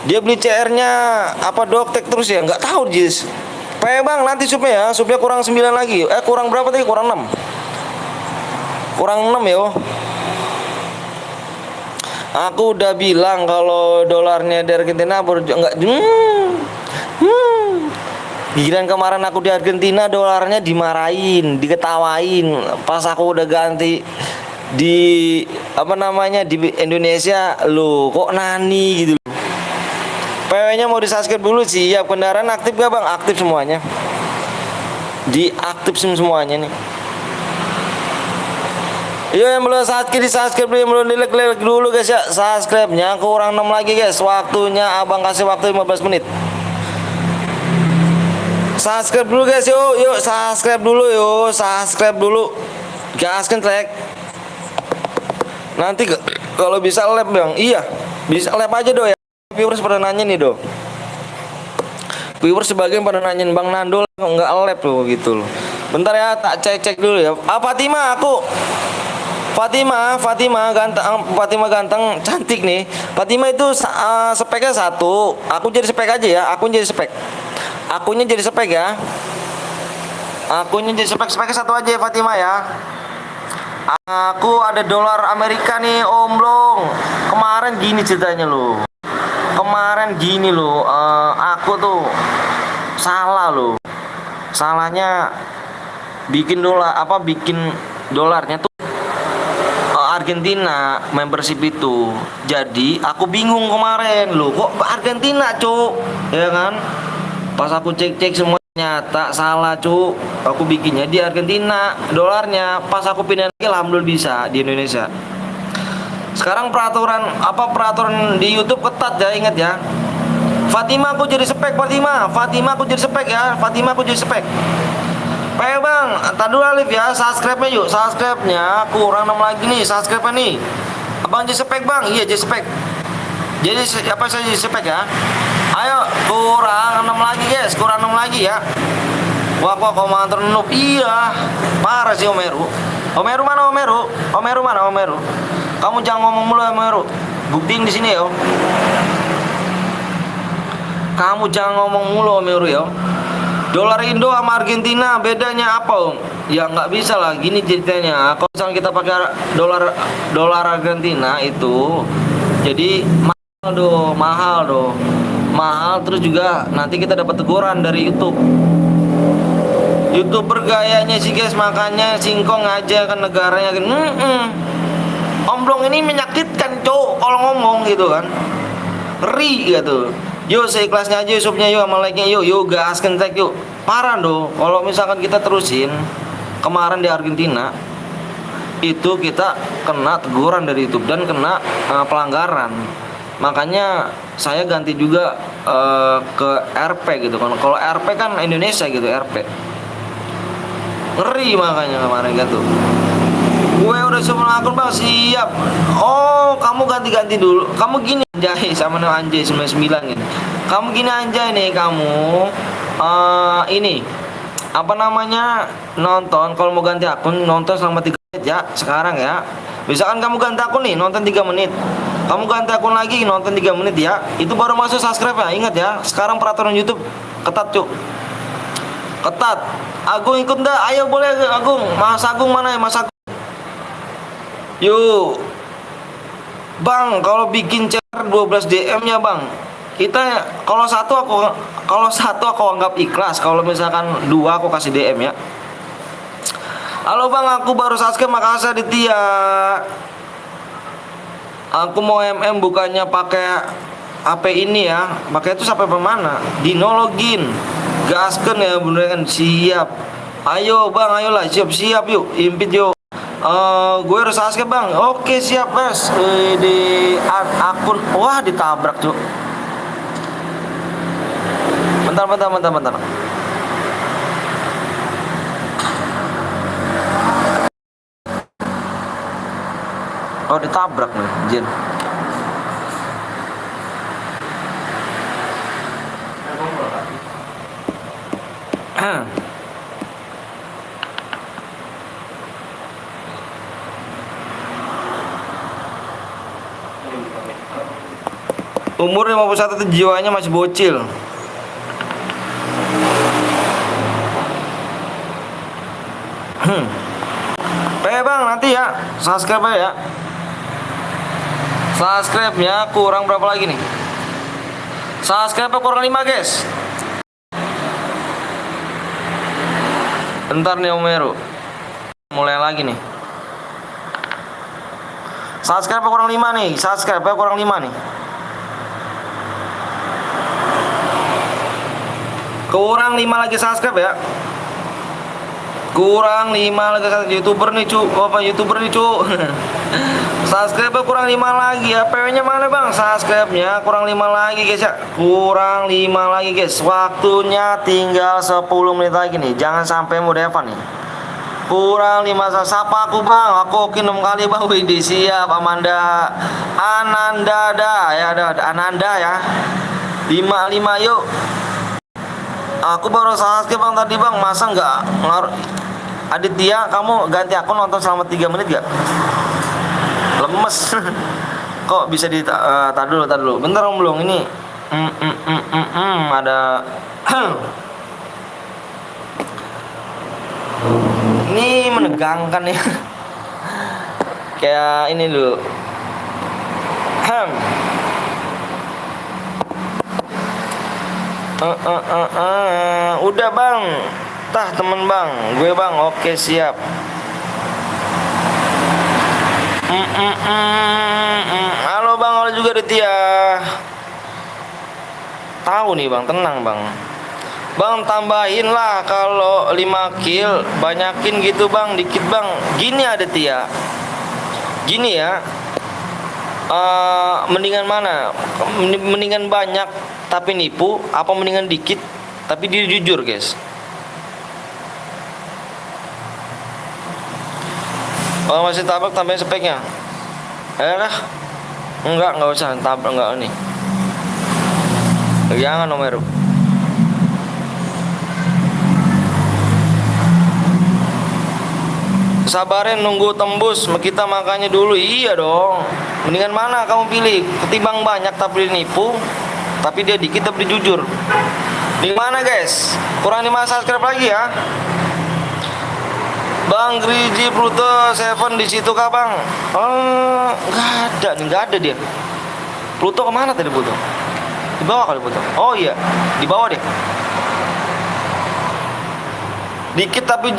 S1: Dia beli CR-nya apa doktek terus ya? Nggak tahu Jis. Bang nanti supnya ya. Supnya kurang 9 lagi. Kurang berapa tadi? Kurang 6. kurang 6 yo. Aku udah bilang kalau dolarnya di Argentina enggak. Giliran kemarin aku di Argentina dolarnya dimarahin, diketawain. Pas aku udah ganti di apa namanya di Indonesia, lo kok nani gitu. PW-nya mau di-subscribe dulu sih. Ya, kendaraan aktif gak bang? Aktif semuanya. Diaktif semuanya nih. Yo yang belum subscribe di-subscribe dulu, yang belum di-like dulu guys ya. Subscribe-nya kurang 6 lagi guys. Waktunya abang kasih waktu 15 menit. Subscribe dulu guys, yuk subscribe dulu, subscribe dulu. Gaskan like. Nanti kalau bisa lab bang, iya bisa lab aja do ya. Viewers pada nanya nih do. Viewers sebagian pada nanyain Bang Nando nggak lab loh gitu loh. Bentar ya, tak cek dulu ya. Fatima ganteng, cantik nih. Fatima itu speknya 1. Aku jadi spek aja ya. Akunya jadi spek ya. Akunya jadi speknya 1 aja ya Fatima ya. Aku ada dolar Amerika nih Om Blong. Kemarin gini ceritanya loh. Aku tuh salah loh. Salahnya bikin dolarnya tuh Argentina membership itu. Jadi aku bingung kemarin loh, kok Argentina cuk, ya kan? Pas aku cek semua nyata salah cuk. Aku bikinnya di Argentina dolarnya. Pas aku pindah lagi alhamdulillah bisa di Indonesia. Sekarang peraturan di YouTube ketat ya, ingat ya. Fatima aku jadi spek Bang, tadi dulu Alif ya, subscribe-nya yuk, subscribe-nya kurang 6 lagi nih, subscribe-nya nih. Abang jadi spek bang, iya jadi spek. Jadi apa saya jadi spek ya? Ayo, kurang 6 lagi guys, kurang 6 lagi ya. Wah, komandan noob, iya, parah sih Omeru. Omeru mana? Kamu jangan ngomong mulu Omeru, buktiin di sini ya. Kamu jangan ngomong mulu Omeru ya. Dolar Indo sama Argentina bedanya apa Om? Ya nggak bisa lah, gini ceritanya. Kalau misalnya kita pakai dolar Argentina itu, jadi mahal terus juga nanti kita dapat teguran dari YouTube. YouTuber gayanya sih guys, makanya singkong aja kan negaranya kan. Om Blong ini menyakitkan cowok kalau ngomong gitu kan, ngeri gitu. Yuk seikhlasnya aja YouTube-nya yuk, sama like-nya yuk gaskan tag yuk. Parah doh kalau misalkan kita terusin kemarin di Argentina itu kita kena teguran dari YouTube dan kena pelanggaran. Makanya saya ganti juga ke RP gitu kan. Kalau RP kan Indonesia gitu, RP. Ngeri makanya kemarin gitu. Gue udah semua akun bang, siap. Oh, kamu ganti dulu. Kamu gini anjay sama anjay 99 gitu. Kamu gini anjay nih kamu. Ini apa namanya, nonton kalau mau ganti akun nonton selama 3 menit ya sekarang ya. Misalkan kamu ganti akun nih nonton 3 menit. Kamu ganti akun lagi nonton 3 menit ya. Itu baru masuk subscribe ya. Ingat ya, sekarang peraturan YouTube ketat cuk. Ketat. Agung ikut enggak? Ayo boleh Agung. Mas Agung mana ya Mas Agung? Yuk Bang, kalau bikin chat 12 DM-nya Bang, kita kalau satu aku anggap ikhlas, kalau misalkan 2 aku kasih DM ya. Halo Bang, aku baru subscribe, makasih Aditya. Aku mau bukannya pakai HP ini ya. Pakai itu sampai mana? Dino login. Gasken ya bener kan, siap. Ayo Bang, ayolah siap yuk, impit yuk. Gue harus subscribe Bang. Oke siap guys. Di akun, wah ditabrak cuk. Bentar. Oh ditabrak nih, Jin. Umur 51 itu jiwanya masih bocil. Bang nanti ya subscribe ya. Subscribe-nya kurang berapa lagi nih? Subscribe-nya kurang 5 guys. Bentar nih Om Meru. Mulai lagi nih. Subscribe-nya kurang 5 nih. Subscribe-nya kurang 5 nih. Kurang 5 lagi subscribe ya. Kurang 5 lagi YouTuber nih cu. Apa YouTuber nih cu. Subscribe kurang 5 lagi ya. PW-nya mana bang? Subscribe-nya kurang 5 lagi guys ya. Kurang 5 lagi guys. Waktunya tinggal 10 menit lagi nih. Jangan sampai mau Devan nih. Kurang 5. Sapa aku bang. Aku oke 6 kali bang. Widih siap Amanda. Ananda dah ya. Ada Ananda ya. 5 yuk. Aku baru subscribe bang tadi bang. Masa nggak ngaruh? Aditya, kamu ganti akun nonton selama 3 menit gak? Lemes. Kok bisa tar dulu. Bentar om belum ini. Ada ini menegangkan ya. Kayak ini dulu. Udah bang. Tah temen bang, gue bang, oke siap. Halo bang, halo juga Ditya. Tahu nih bang, tenang bang. Bang tambahin lah kalau 5 kill, banyakin gitu bang, dikit bang. Gini ada Tia. Gini ya. Mendingan mana? Mendingan banyak tapi nipu, apa mendingan dikit tapi dia jujur guys? Oh masih tabrak tambahin speknya. Lah. Enggak usah tabrak enggak ini. Jangan nomor. Sabarin nunggu tembus, kita makanya dulu. Iya dong. Mendingan mana kamu pilih? Ketimbang banyak tapi nipu, tapi dia dikit tapi jujur. Di mana guys? Kurang 5 subscribe lagi ya. Bang Griji Pluto 7 di situ kah bang? Nggak ada dia. Pluto kemana tadi Pluto? Di bawah kali Pluto. Oh iya, di bawah deh. Dikit tapi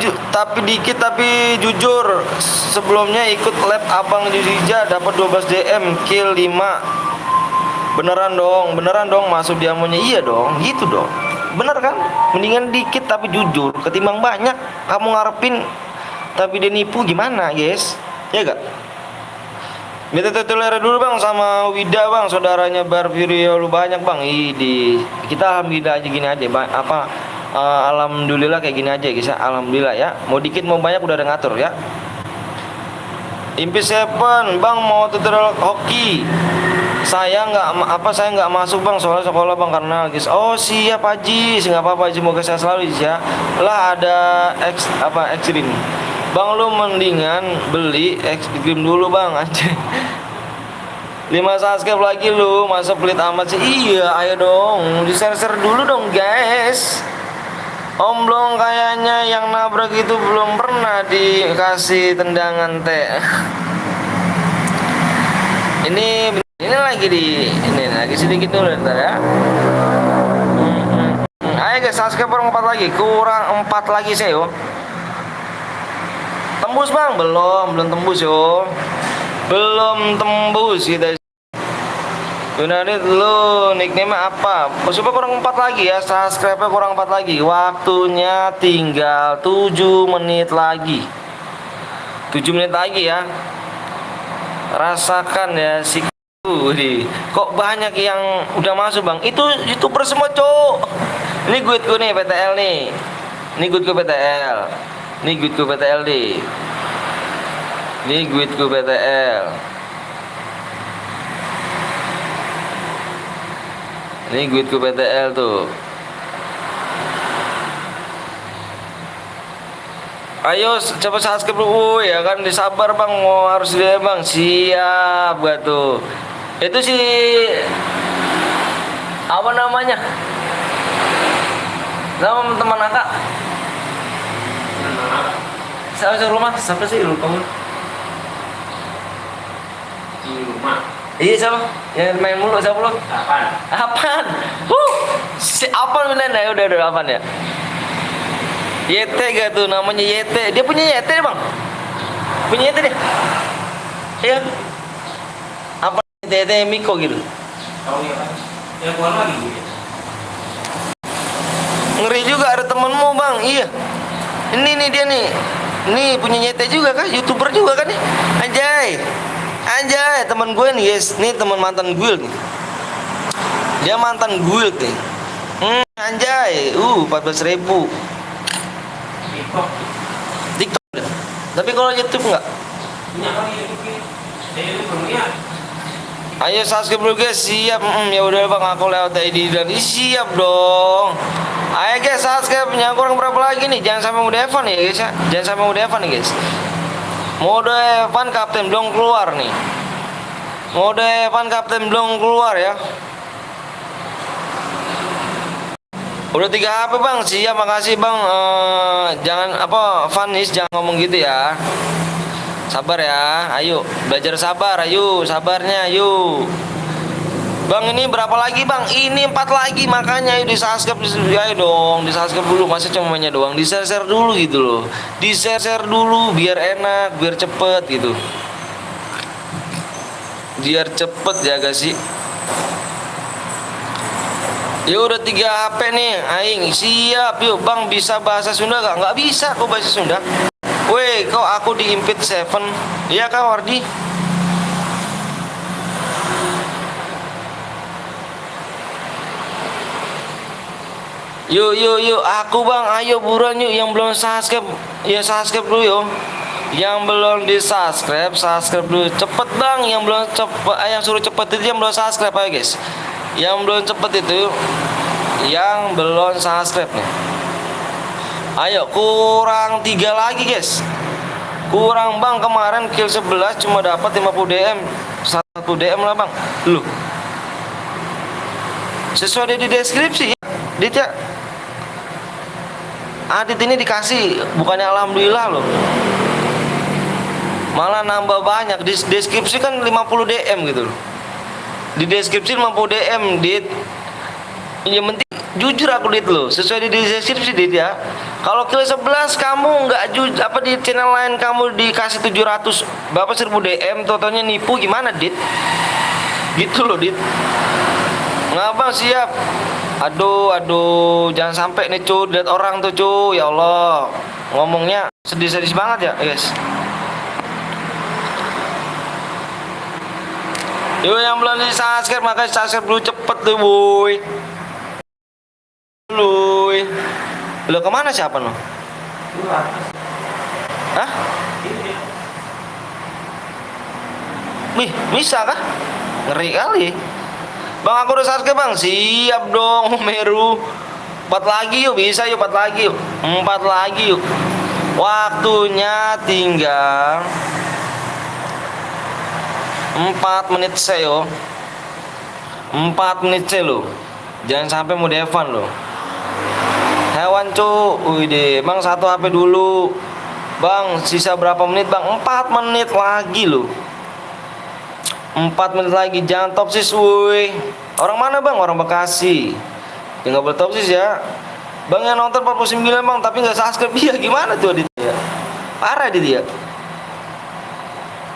S1: jujur. Sebelumnya ikut lab abang Juzija dapat 12 DM kill 5. Beneran dong masuk diamonya. Iya dong, gitu dong. Bener kan? Mendingan dikit tapi jujur ketimbang banyak kamu ngarepin tapi dia nipu, gimana guys? Ya gak? Minta tutorial dulu bang sama Wida bang, saudaranya Barfirio lu banyak bang. Kita alhamdulillah aja gini aja bang. Alhamdulillah kayak gini aja guys ya. Alhamdulillah ya. Mau dikit mau banyak udah ada ngatur ya. Impi 7 bang mau tutorial hoki. Saya nggak masuk bang soalnya sekolah bang karena guys. Oh siap Haji, nggak apa-apa Haji, semoga saya selalu ya. Lah ada ekstrim. Bang lu mendingan beli ekstrim dulu bang aja. 5 subscribe lagi lu, masa pelit amat sih? Iya, ayo dong, di-share dulu dong guys. Om Blong kayaknya yang nabrak itu belum pernah dikasih tendangan teh. Ini lagi sedikit dulu ntar ya. Ayo guys, subscriber 4 lagi, kurang 4 lagi saya yo. Tembus bang, belum tembus yo. Belum tembus kita. Yunani lu nickname apa? Coba kurang 4 lagi ya, subscribe-nya kurang 4 lagi. Waktunya tinggal 7 menit lagi. 7 menit lagi ya. Rasakan ya si kok banyak yang udah masuk bang. Itu YouTuber semua cowok. Ini guide nih PTL nih. Ini guide PTL. Ini guide PTL nih. Ini guide PTL. Ini guide PTL tuh. Ayo coba subscribe dulu ya kan, disabar bang, mau harus dia bang. Siap gak tuh? Itu si apa namanya? Nama teman kakak Saya rumah siapa sih lupa gue?
S2: Di rumah.
S1: Iya siapa? Yang main mulu siapa lu?
S2: Apaan?
S1: Apaan? Si apaan bener ya? Udah apaan ya? YT gak tuh namanya YT. Dia punya YT deh, Bang. Punya YT deh. Iya. Apa YT Miko gitu.
S2: Tahu ya kan? Ya keluar lagi gitu.
S1: Ngeri juga ada temenmu, Bang. Iya. Ini nih dia nih. Nih punya YT juga kan? YouTuber juga kan nih? Anjay, teman gue nih, guys. Nih teman mantan gue nih. Dia mantan gue nih. Anjay. 14.000. TikTok. Tapi kalau YouTube enggak?
S2: Punya kali YouTube. Saya itu belum lihat.
S1: Ayo subscribe dulu guys, siap. Ya udah Bang, aku lewat ID dan siap dong. Ayo guys, subscribe. Yang kurang berapa lagi nih? Jangan sampai mode Evan ya guys ya. Jangan sampai mode Evan nih guys. Mode Evan Kapten belum keluar nih. Mode Evan Kapten belum keluar ya. Udah 3 HP Bang, siap, makasih Bang. Jangan apa Vanis, jangan ngomong gitu ya. Sabar ya, ayo belajar sabar, ayo sabarnya, ayo. Bang ini berapa lagi Bang? Ini 4 lagi, makanya ayo di subscribe, ayo dong, di subscribe dulu. Masa cuma mainnya doang, di share dulu gitu loh. Di share dulu biar enak, biar cepet gitu. Biar cepet ya guys sih. Ya udah 3 HP nih, aing siap yuk Bang. Bisa bahasa Sunda gak? Nggak bisa kok bahasa Sunda. Weh, kok aku di Impit 7? Iya kak Wardi? Yuk, aku Bang, ayo buruan yuk. Yang belum subscribe, ya subscribe dulu yuk. Yang belum di subscribe dulu. Cepet Bang, yang belum cepet, yang suruh cepet itu yang belum subscribe ayo guys. Yang belum cepet itu, yang belum subscribe nih. Ayo kurang 3 lagi guys. Kurang Bang, kemarin kill 11 cuma dapat 50 DM. 1 DM lah Bang. Loh. Sesuai di deskripsi ya. Dit ya. Adit ini dikasih, bukannya alhamdulillah loh. Malah nambah banyak. Di deskripsi kan 50 DM gitu loh. Di deskripsi 50 DM, Dit. Yang penting jujur aku Dit loh, sesuai di deskripsi Dit ya. Kalau kill 11 kamu nggak jujur, apa di channel lain kamu dikasih 700 berapa 1000 DM, totalnya nipu gimana Dit? Gitu loh Dit. Nggak Bang, siap. Aduh, jangan sampai nih cu, lihat orang tuh cu, ya Allah. Ngomongnya sedih-sedih banget ya guys. Yo yang belum di subscribe, makanya subscribe dulu cepet tuh boy. Lo kemana siapa no? Hah? Bisa kah? Ngeri kali. Bang aku udah subscribe Bang, siap dong Meru. 4 lagi yuk, bisa yuk 4 lagi yuk. 4 lagi yuk. Waktunya tinggal 4 menit saya 4 menit saya lo. Jangan sampai mau Devan lo. Hewan cu, wih deh, Bang 1 HP dulu. Bang, sisa berapa menit Bang? 4 menit lagi loh. 4 menit lagi, jangan toksis woi. Orang mana Bang? Orang Bekasi. Ya nggak boleh toksis ya. Bang yang nonton 49 Bang, tapi nggak subscribe. Iya gimana tuh Aditya? Parah Aditya.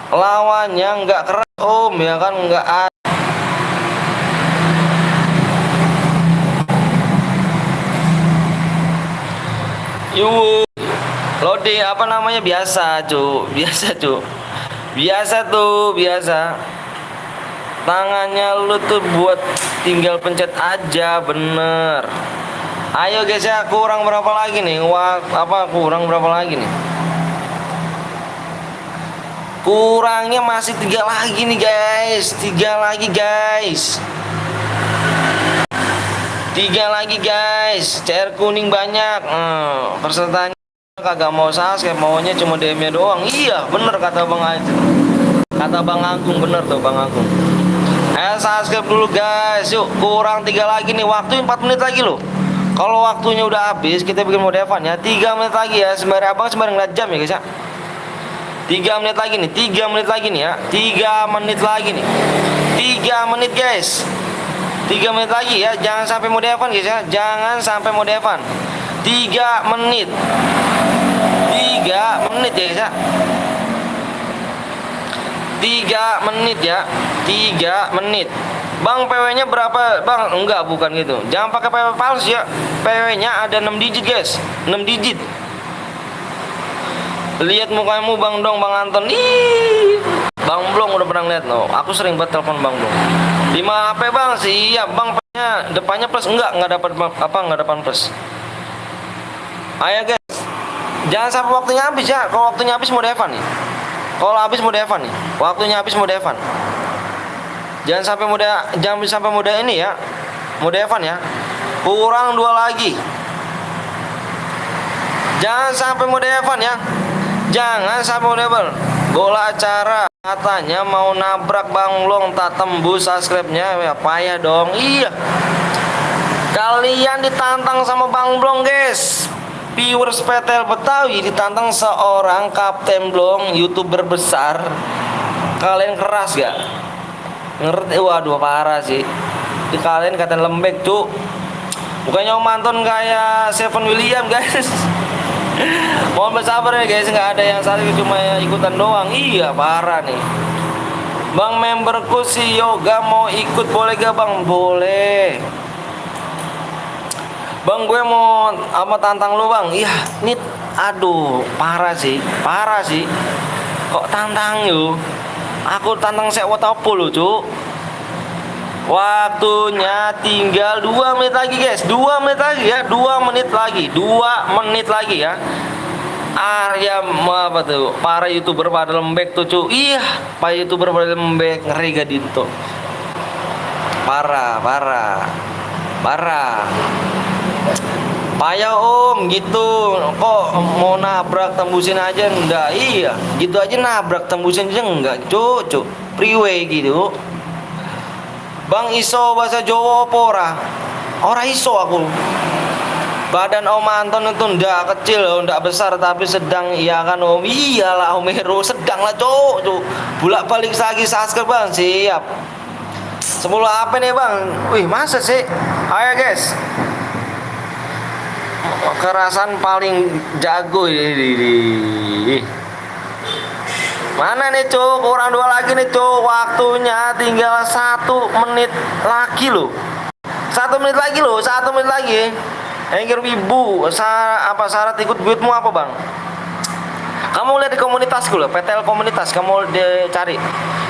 S1: Lawannya nggak keras Om, ya kan nggak ada. Yuk, loading apa namanya biasa cu, biasa tuh biasa. Tangannya lu tuh buat tinggal pencet aja bener. Ayo guys ya, kurang berapa lagi nih? Kurang berapa lagi nih? Kurangnya masih 3 lagi nih guys, 3 lagi guys. 3 lagi guys, CR kuning banyak. Pesertanya kagak mau subscribe, maunya cuma DM-nya doang. Iya, bener kata Bang Agung. Kata Bang Agung, bener tuh Bang Agung. Subscribe dulu guys. Yuk, kurang 3 lagi nih. Waktu 4 menit lagi loh. Kalau waktunya udah habis, kita bikin mode Evan ya. 3 menit lagi ya. Sembari abang sembari ngeliat jam ya guys ya. 3 menit lagi nih, 3 menit lagi nih ya. 3 menit lagi nih. 3 menit guys. 3 menit lagi ya. Jangan sampai mode Evan guys ya. Jangan sampai mode Evan. 3 menit. 3 menit ya guys ya. 3 menit ya. 3 menit. Bang, PW-nya berapa? Bang, enggak, bukan gitu. Jangan pakai PW palsu ya. PW-nya ada 6 digit, guys. 6 digit. Lihat mukamu Bang dong, Bang Anton. Ih. Bang Blong udah pernah lihat no. Aku sering banget telepon Bang Blong. 5 HP, Bang. Siap, Bang. Depannya plus enggak dapat apa? Enggak dapat plus. Ayo, guys. Jangan sampai waktunya habis ya. Kalau waktunya habis mode Evan nih. Kalau habis mode Evan nih. Waktunya habis mode Evan. Jangan sampai mode ini ya. Mode Evan ya. Kurang 2 lagi. Jangan sampai mode Evan ya. Jangan sampai mode Evan. Bola acara katanya mau nabrak Bang Long, tak tembus subscribe-nya ya, payah dong. Iya. Kalian ditantang sama Bang Blong, guys. Viewers PTL Betawi ditantang seorang Kapten Blong, YouTuber besar. Kalian keras gak? Ngerti? Waduh, parah sih. Kalian kata lembek, cuk. Bukannya Om Anton kayak Seven William, guys. Mohon bersabar ya, guys. Nggak ada yang salah, cuma ikutan doang. Iya, parah nih. Bang, memberku si Yoga mau ikut, boleh gak, Bang? Boleh. Bang, gue mau apa tantang lu, Bang? Iya, nih. Aduh, parah sih. Parah sih. Kok tantang yuk? Aku tantang sewa topo lo, cuk. Waktunya tinggal 2 menit lagi, guys. 2 menit lagi ya. 2 menit lagi. 2 menit lagi ya. Arya apa tuh? Para YouTuber pada lembek tuh, cuk. Iya, para YouTuber pada lembek, ngeri gak dito. Parah. Payah Om gitu. Kok mau nabrak tembusin aja enggak? Iya, gitu aja nabrak tembusin aja enggak, cuk. Freeway gitu. Bang, iso bahasa Jawa apa ora? Ora iso aku. Badan Om Anton itu ndak kecil, ndak besar, tapi sedang. Iya kan Om? Iyalah Om Hero, sedang lah cuk. Bolak balik lagi subscribe Bang, siap. 10 apa nih Bang? Wih, masa sih? Ayo guys. Kerasan paling jago ini. Mana nih cuk? Kurang 2 lagi nih cuk. Waktunya tinggal 1 menit lagi loh. 1 menit lagi loh. 1 menit lagi. Engger wibu. Syarat ikut guildmu apa Bang? Kamu lihat di komunitasku loh, PTL komunitas. Kamu cari.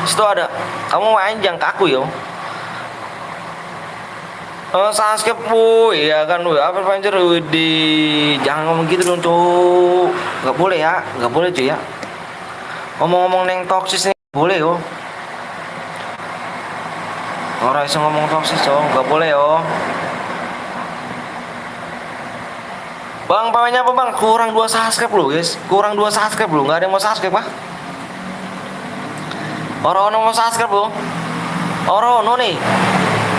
S1: Situ ada. Kamu anjang ke aku yo. Subscribe ya kan, apa Ranger di jangan ngomong gitu dong cuk. Nggak boleh ya, nggak boleh cuy ya. Ngomong-ngomong neng toksis nih boleh yo. Orang bisa ngomong toksis cok, nggak boleh yo. Bang, pamanya apa Bang? Kurang 2 subscribe lo guys. Kurang 2 subscribe lo, nggak ada yang mau subscribe Pak. Orang-orang mau subscribe lo. Orang nih.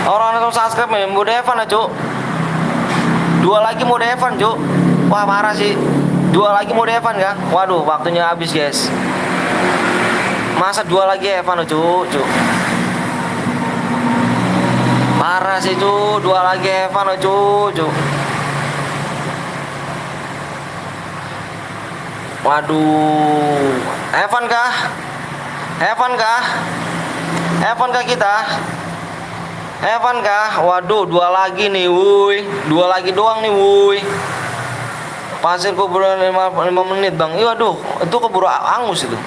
S1: Orang-orang mau subscribe mode Evan aja, cuk. 2 lagi mode Evan, cuk. Wah, parah sih. 2 lagi mode Evan kan? Waduh, waktunya habis, guys. Masa 2 lagi Evan, cuk. Parah sih, cuk. 2 lagi Evan, cuk. Waduh. Evan kah? Evan kah kita? Evan kah? Waduh, 2 lagi nih, wuih. 2 lagi doang nih, wuih. Pasir keburu 5 menit, Bang. Iya, waduh, itu keburu angus itu.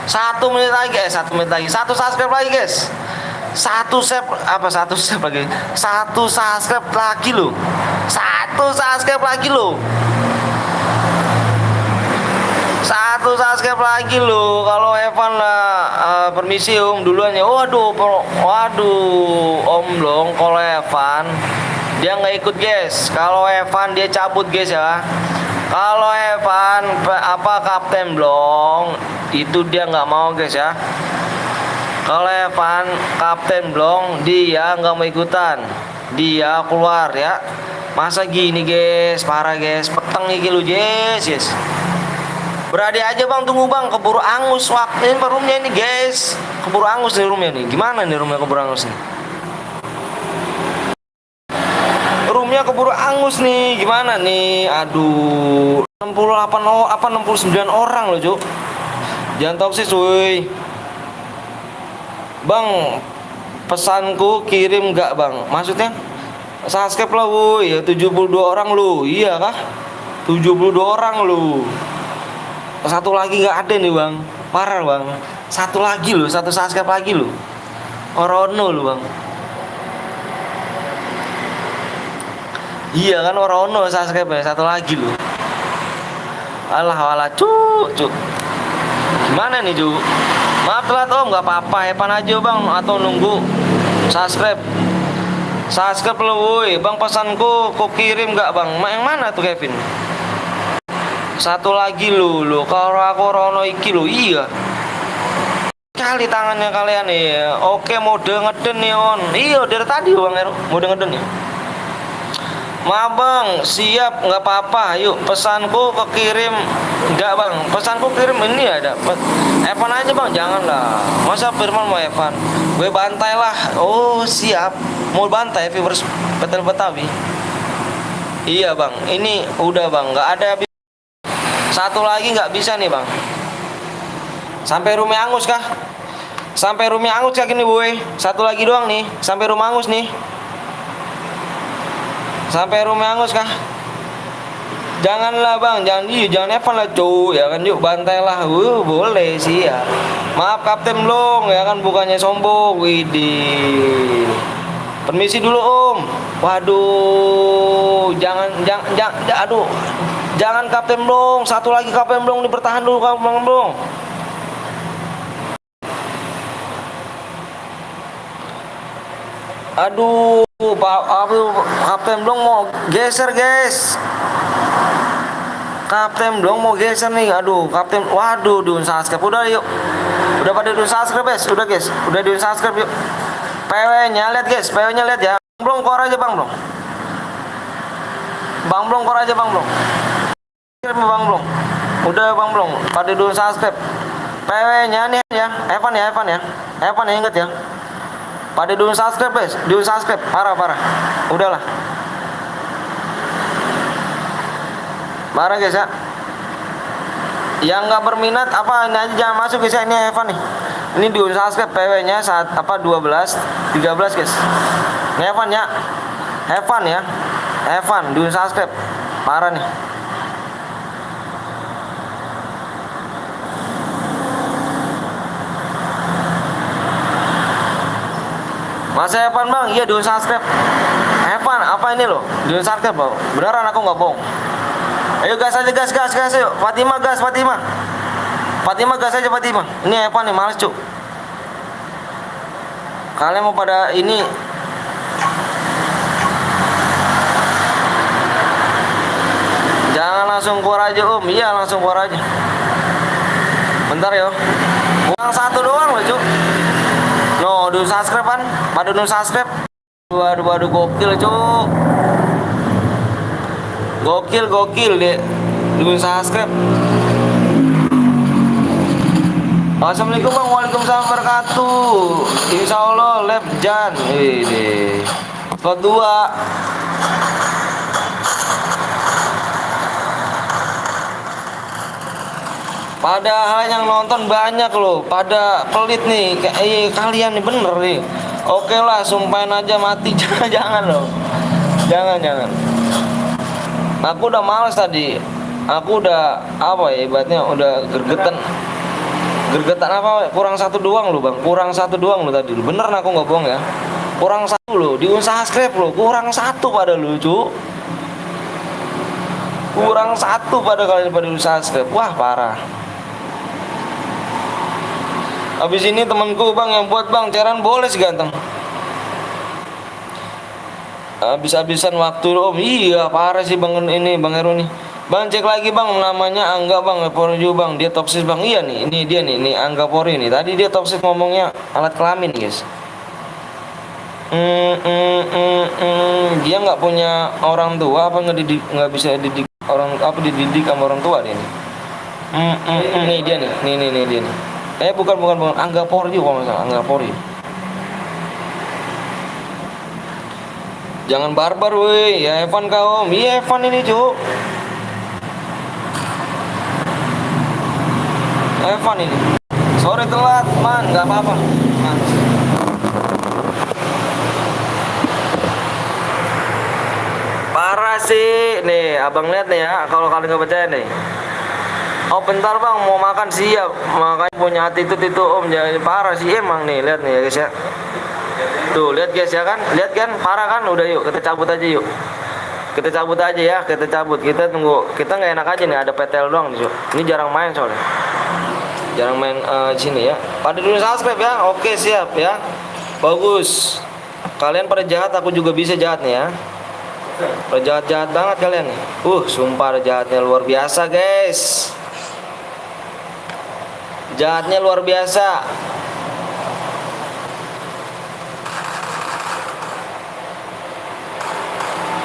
S1: 1 menit lagi, 1 menit lagi. 1 subscribe lagi, guys. 1 subscribe lagi. 1 subscribe lagi loh. 1 subscribe lagi loh. 1 subscribe lagi loh. Kalau Evan lah, permisi Om duluan ya. Waduh, Om Blong. Kalau Evan dia nggak ikut guys. Kalau Evan dia cabut guys ya. Kalau Evan Kapten Blong itu dia nggak mau guys ya. Kalau Evan Kapten Blong dia nggak mau ikutan. Dia keluar ya. Masa gini guys, parah guys, peteng nih lu yes. Berade aja bang, tunggu bang, keburu angus waktu ini roomnya ini guys, keburu angus nih roomnya nih. Gimana nih roomnya keburu angus nih? Roomnya keburu angus nih, gimana nih? Aduh, 68 apa 69 orang loh cuk. Jangan toksis cuy. Bang, pesanku kirim gak bang? Maksudnya subscribe lah woi, ya 72 orang lu. Iya kah? 72 orang lu. Satu lagi nggak ada nih bang, parah bang. Satu lagi loh, satu subscribe lagi loh. Orono lu bang. Iya kan Orono subscribe ya, satu lagi loh. Alah cuk. Gimana nih cuk? Maaf telat om, nggak apa-apa, Evan aja bang, atau nunggu subscribe. Subscribe lo woi, bang pesanku kok kirim nggak bang? Yang mana tuh Kevin? Satu lagi lu kalau aku Rono iki lu, iya. Kali tangannya kalian nih. Oke, mode ngeden nih on. Iya dari tadi bang Ero, mode ngeden ya. Maaf bang, siap nggak apa-apa. Yuk pesanku kekirim nggak bang? Pesanku kirim ini ada. Evan aja bang, janganlah. Masa Firman mau Evan? Gue bantai lah. Oh siap, mau bantai viewers Betel Betawi. Iya bang, ini udah bang, nggak ada. Satu lagi nggak bisa nih bang. Sampai rumah angus kah? Sampai rumah angus kah gini boy? Satu lagi doang nih. Sampai rumah angus nih. Sampai rumah angus kah? Janganlah bang, jangan Evan lah cuy. Ya kan yuk bantai lah. Boleh sih ya. Maaf Kapten Blong ya kan, bukannya sombong. Widih. Permisi dulu om. Waduh, jangan aduh. Jangan Kapten Blong, satu lagi Kapten Blong nih, bertahan dulu Kapten Blong. Aduh, Kapten Blong mau geser guys. Kapten Blong mau geser nih. Aduh, Kapten, waduh, diun subscribe udah yuk. Udah pada diun subscribe guys, udah guys, udah diun subscribe yuk. PW-nya lihat guys, PW-nya lihat ya. Blong kor aja bang Blong. Bang Blong kor aja bang Blong. Bang Blong, udah bang Blong, pada dulu subscribe. PW-nya nih ya, Evan ya inget ya. Pada dulu subscribe guys, dulu subscribe, parah, udahlah. Parah guys ya. Yang nggak berminat apa ini aja jangan masuk guys ya, ini Evan nih. Ini dulu subscribe PW-nya saat apa 12, 13 guys. Ini Evan ya, Evan dulu subscribe, parah nih. Masa Evan bang? Iya di subscribe. Evan apa ini loh? Di subscribe bang. Beneran aku nggak bohong. Ayo gas aja gas yuk. Fatima gas Fatima gas aja Fatima. Ini Evan nih males cuk. Kalian mau pada ini? Jangan langsung keluar aja om. Iya langsung keluar aja. Bentar yo. Kurang satu doang loh cuk. No, dulu subscribe kan? Pada dulu subscribe. Waduh gokil cuk. Gokil deh. Dulu subscribe. Assalamualaikum bang, waalaikumsalam wabarakatuh. Insya Allah lab jan. Ini slot 2. Padahal yang nonton banyak loh, pada pelit nih, kalian nih bener nih. Oke lah, sumpahin aja mati, jangan loh, jangan. Aku udah males tadi, aku udah apa ya ibaratnya udah gergetan apa? Kurang satu doang loh bang, tadi. Bener aku nggak bohong ya, kurang satu loh, di unsubscribe loh, kurang satu pada lucu. Kurang satu pada kalian pada unsubscribe, wah parah. Abis ini temanku bang yang buat bang cairan boleh sih ganteng. Habis-habisan waktu om. Iya parah sih bang ini bang Heru nih. Bang cek lagi bang namanya Angga bang Porju bang, dia toksis bang. Iya nih ini dia nih Angga Pori nih. Tadi dia toksis ngomongnya alat kelamin guys. Dia nggak punya orang tua apa nggak bisa didik orang apa dididik sama orang tua dia nih. Nih dia nih, nih dia nih. Bukan Angga Pori juga kalau nggak salah, Angga Pori. Jangan barbar woi, ya Evan kau. Iya Evan ini cuk. Evan ini. Sore telat, man, nggak apa-apa. Man. Parah sih, nih abang lihat nih ya, kalau kalian nggak percaya nih. Oh bentar bang, mau makan siap, makanya punya attitude itu om, jangan parah sih emang nih, lihat nih ya guys ya. Tuh lihat guys ya kan, lihat kan, parah kan, udah yuk kita cabut aja yuk. Kita cabut aja ya, kita cabut, kita tunggu, kita nggak enak aja nih ada PTL doang nih, ini jarang main soalnya. Jarang main sini ya. Pada dulu subscribe ya, oke siap ya, bagus. Kalian pada jahat, aku juga bisa jahat nih ya. Pada jahat-jahat banget kalian nih. Sumpah jahatnya luar biasa guys. Jahatnya luar biasa.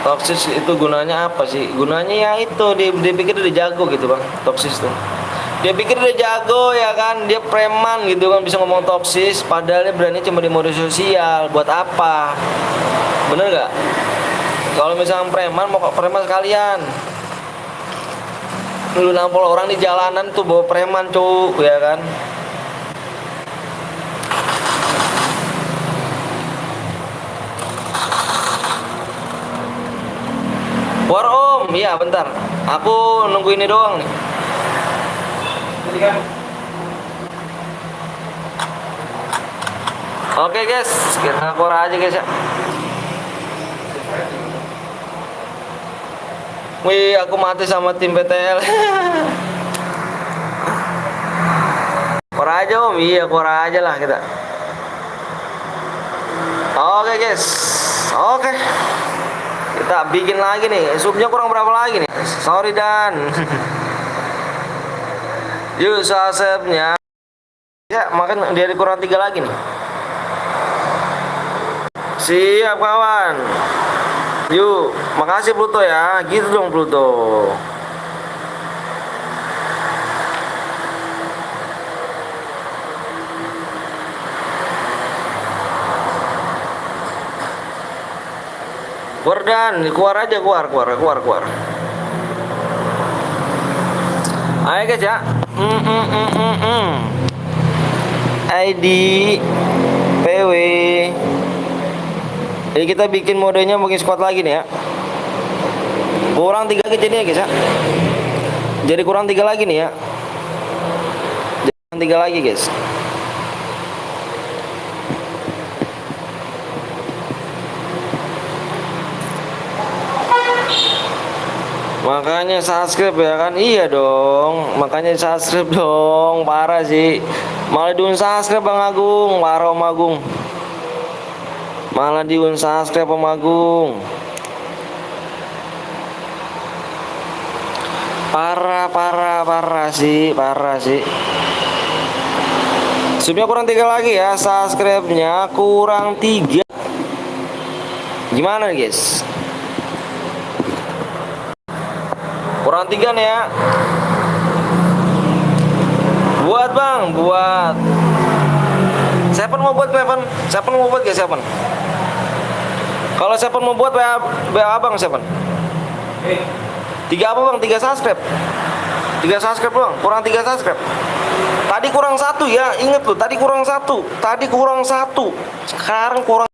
S1: Toksis itu gunanya apa sih? Gunanya ya itu dia pikir dia jago gitu bang. Toksis tuh. Dia pikir dia jago ya kan, dia preman gitu kan, bisa ngomong toksis. Padahal dia berani cuma di mode sosial. Buat apa? Bener gak? Kalau misalnya preman mau preman sekalian. Lu nampol orang di jalanan tuh bawa preman cuk ya kan. War om, iya bentar. Aku nunggu ini doang nih. Oke guys, kita kora aja guys ya. Wih, aku mati sama tim PTL. Kora aja om, iya kora aja lah kita. Oke guys, oke. Kita bikin lagi nih, subnya kurang berapa lagi nih? Sorry Dan. Yuk subnya. Ya, makan dari kurang 3 lagi nih. Siap kawan. Yuk, makasih Pluto ya. Gitu dong Pluto. Keluar Dan, keluar aja, keluar. Ayo guys ya. ID PW. Jadi kita bikin modenya mungkin squad lagi nih ya. Kurang 3 lagi jadi ya guys ya. Jadi kurang 3 lagi nih ya. Kurang 3 lagi guys. Makanya subscribe ya kan. Iya dong, makanya subscribe dong. Parah sih, malah diunsubscribe Bang Agung. Parah Om Agung, malah diunsubscribe Om Agung. Parah sih. Subnya kurang 3 lagi ya. Subscribe-nya kurang 3. Gimana nih guys? Kurang 3 nih ya. Buat bang, buat. Siapa mau buat Evan? Siapa mau buat guys Evan? Kalau siapa mau buat WA abang siapa? 3 apa bang? 3 subscribe. 3 subscribe bang. Kurang 3 subscribe. Tadi kurang 1 ya. Ingat loh, tadi kurang 1. Sekarang kurang.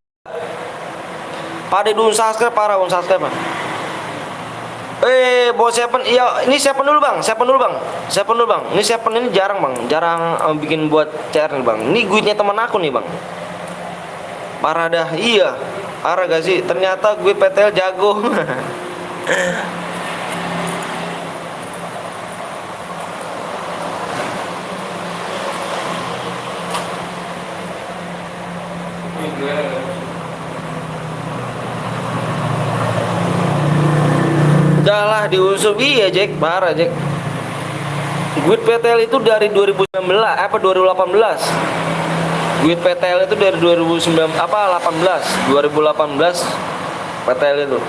S1: Pada dulu subscribe, parah unsubscribe bang. Bos Seven, iya ini Seven dulu bang. Ini Seven ini jarang bikin buat CR nih bang. Ini guitnya teman aku nih bang. Parah dah, iya. Parah gak sih? Ternyata gue PTL jago. Udahlah diusub, iya Jack, parah Jack. Guit PTL itu dari 2019 2018. Duit PTL itu dari 2019 apa 2018 PTL itu.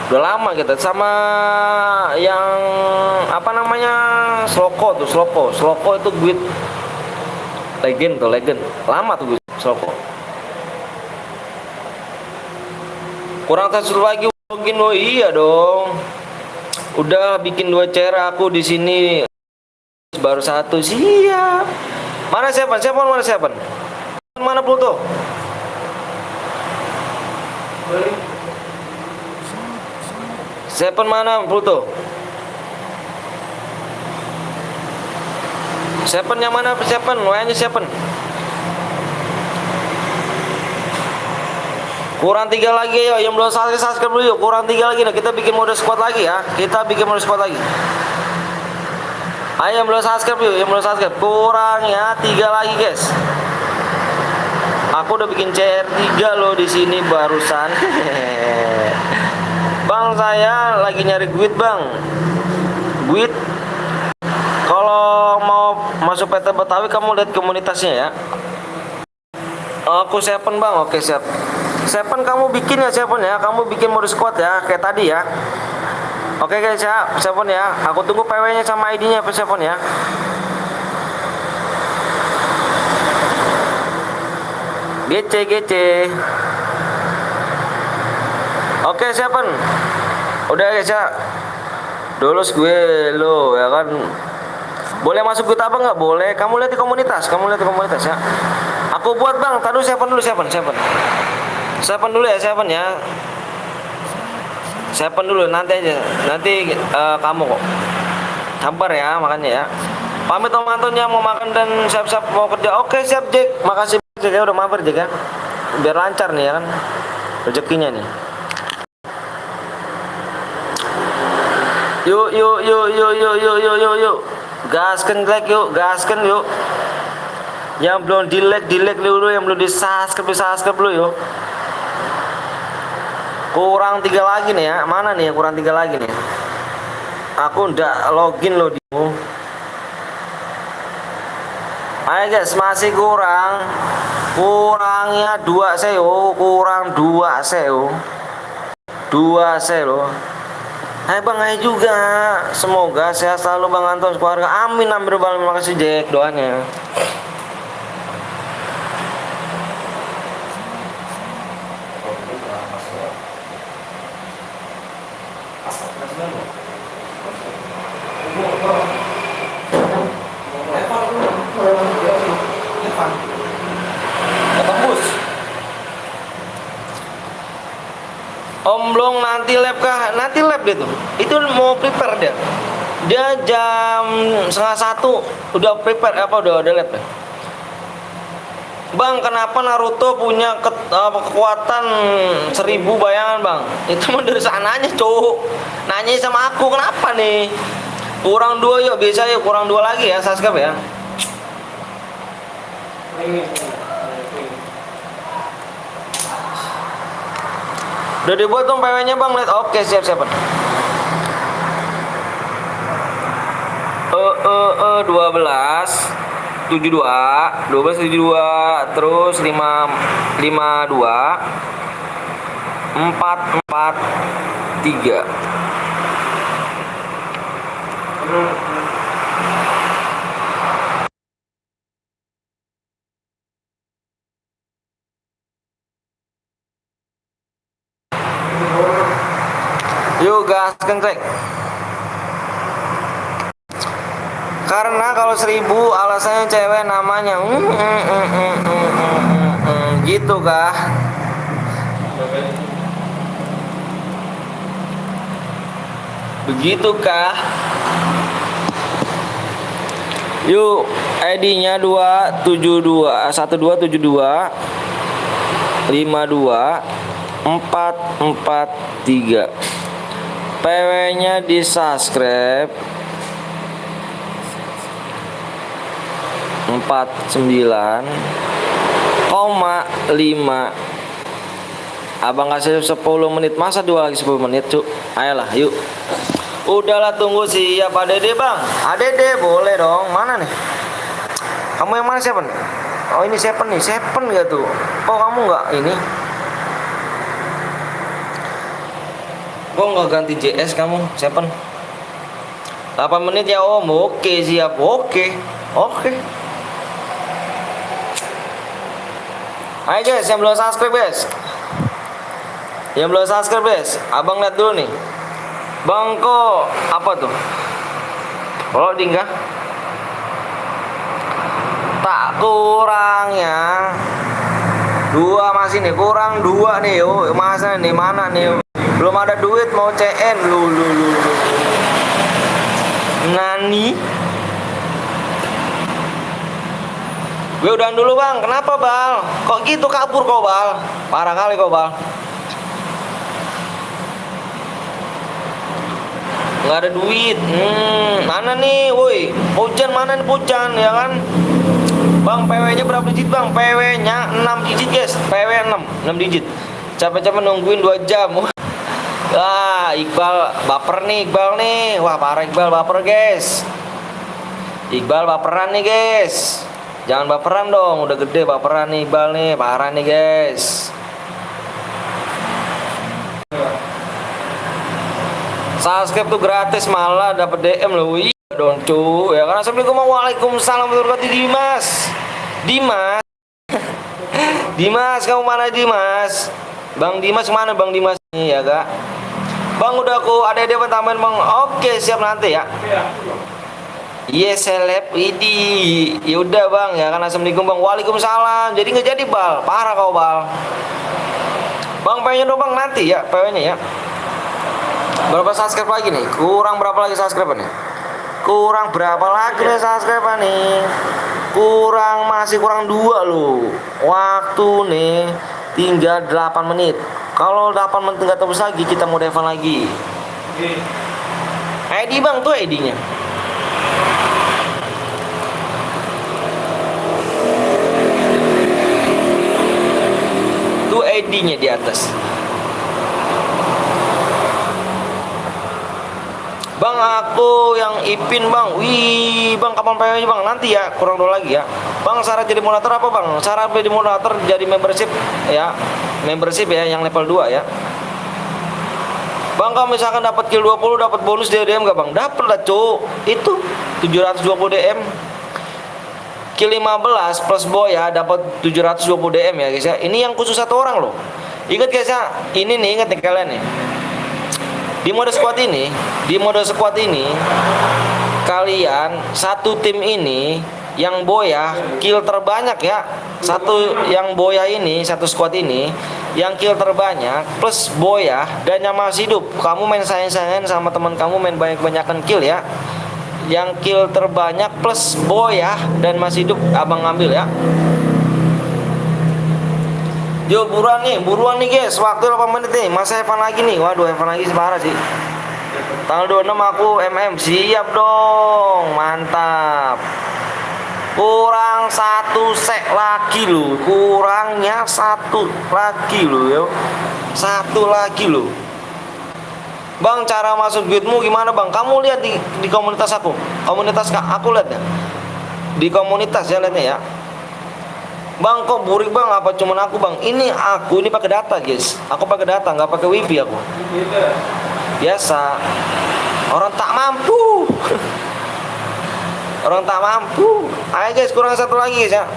S1: Udah lama kita sama yang apa namanya Sloko itu duit legend lama tuh duit Sloko. Kurang satu lagi login. Oh iya dong. Udah bikin 2 chair aku di sini. Baru 1 siap. Mana siapa? Mana Pluto? Seven mana Pluto? Seven yang mana? Seven, wayanya Seven. Kurang 3 lagi ya, yang belum subscribe dulu yuk. Kurang 3 lagi, nah kita bikin mode squad lagi ya. Ayo yang belum subscribe yuk, kurang ya 3 lagi guys. Aku udah bikin CR3 loh di sini barusan. Bang, saya lagi nyari duit bang. Duit. Kalau mau masuk PT Betawi kamu lihat komunitasnya ya. Aku Seven bang, oke siap. Seven kamu bikin ya Seven ya, kamu bikin mode squad ya kayak tadi ya. Oke guys ya, Seven ya. Aku tunggu PW-nya sama ID-nya Seven ya. GC. Oke Seven. Udah guys ya. Dolos gue lo ya kan. Boleh masuk grup apa nggak? Boleh. Kamu lihat di komunitas ya. Aku buat bang. Tadi Seven dulu. Seven dulu ya Seven ya. Seven dulu nanti aja. Nanti kamu kok. Sabar ya makanya ya. Pamit Om Antonnya mau makan dan siap-siap mau kerja. Oke siap Jack. Makasih Jack ya udah mampir Jack ya. Biar lancar nih ya kan. Rezekinya nih. Yuk. Gaskan yuk. Yang belum di like dulu, yang belum di subscribe dulu yuk. Kurang 3 lagi nih ya. Mana nih yang kurang 3 lagi nih? Aku ndak login loh di. Ayo guys, masih kurangnya 2 SEO, kurang 2 SEO. 2 SEO. Hai Bang, hai juga. Semoga sehat selalu Bang Anton keluarga. Amin. Terima kasih Jack doanya. Tembus. Om Blong nanti lab kah? Nanti lab dia tuh. Itu mau prepare dia. Dia jam 12:30 udah prepare udah lab ya. Bang, kenapa Naruto punya kekuatan 1000 bayangan bang? Itu mah dari sananya cowok. Nanya sama aku kenapa nih? Kurang 2 yuk, bisa yuk kurang 2 lagi ya subscribe ya. Udah dibuat dong PW-nya bang, lihat. Oke siap. 12 terus 52 443. Yuk gaskan cek. Karena kalau 1000 alasannya cewek namanya gitu kah? Begitukah? Yuk, ID-nya 272 1272 52 443. PW-nya di subscribe 49,5. Abang kasih 10 menit, masa 2 lagi 10 menit cuk. Ayolah yuk. Udahlah tunggu siap ADD bang. ADD boleh dong. Mana nih? Kamu yang mana Seven? Oh ini Seven nih, Seven gak tuh? Oh kamu nggak ini? Kok nggak ganti JS kamu, Seven? 8 menit ya Om, oke siap, oke. Ayo guys, yang belum subscribe guys. Abang lihat dulu nih. Bang kok apa tuh? Loading kah? Tak kurangnya 2 masih nih, kurang 2 nih. Oh, masa nih mana nih? Belum ada duit mau CN lu. Nani? Gue udahan dulu bang. Kenapa Bal? Kok gitu kabur kok Bal? Parah kali kok Bal. Nggak ada duit. Mana nih, woi? Pujan mana nih Pujan ya kan? Bang, PW-nya berapa digit bang? PW-nya 6 digit guys. PW 6 digit. Capek-capek nungguin 2 jam. Ah, Iqbal baper nih, Iqbal nih. Wah, parah Iqbal baper, guys. Iqbal baperan nih, guys. Jangan baperan dong, udah gede baperan nih Iqbal nih, parah nih, guys. Subscribe tuh gratis malah dapat DM loh. Iya dong, cu. Ya kan. Assalamualaikum waalaikumsalam warahmatullahi wabarakatuh. Dimas, kamu mana Dimas? Bang Dimas mana Bang Dimas nih ya kak? Bang udah aku ada dia tambahin bang. Oke siap nanti ya. Iya seleb ini. Yaudah bang ya kan. Assalamualaikum bang. Waalaikumsalam. Jadi nggak jadi Bal. Parah kau Bal. Bang pengen dong bang nanti ya PW-nya ya. Berapa subscribe lagi nih? Kurang berapa lagi subscribe nih? Kurang berapa lagi nih subscribe nih? Masih kurang 2 loh. Waktu nih tinggal 8 menit. Kalau 8 menit nggak terus lagi kita mau devan lagi. ID bang tuh ID-nya. Tuh ID-nya di atas. Bang aku yang Ipin bang. Wih bang kapan PW bang? Nanti ya kurang 2 lagi ya. Bang syarat jadi moderator apa bang? Syarat jadi moderator jadi membership ya. Membership ya yang level 2 ya. Bang kalau misalkan dapat kill 20 dapat bonus DM gak bang? Dapat lah cuk. Itu 720 DM. Kill 15 plus boy ya dapat 720 DM ya guys ya. Ini yang khusus 1 orang loh. Ingat guys ya. Ini nih ingat nih kalian nih. Di mode squad ini kalian satu tim ini yang boya kill terbanyak ya. Yang boya ini satu squad ini yang kill terbanyak plus boya dan yang masih hidup. Kamu main sayang-sayangan sama teman kamu main banyak-banyakan kill ya. Yang kill terbanyak plus boya dan masih hidup abang ngambil ya. Yo buruan nih guys, waktu 8 menit nih, masa Evan lagi nih, waduh Evan lagi separah sih. Tanggal 26 aku MM, siap dong, mantap. Kurang 1 set lagi loh, kurangnya 1 lagi loh yo. 1 lagi loh. Bang cara masuk guildmu gimana bang? Kamu lihat di komunitas aku lihat ya. Di komunitas ya lihatnya ya. Bang kok burik bang apa cuman aku bang? Ini aku ini pakai data guys. Aku pakai data nggak pakai wifi aku. Biasa. Orang tak mampu. Orang tak mampu. Ayo guys kurang 1 lagi guys ya.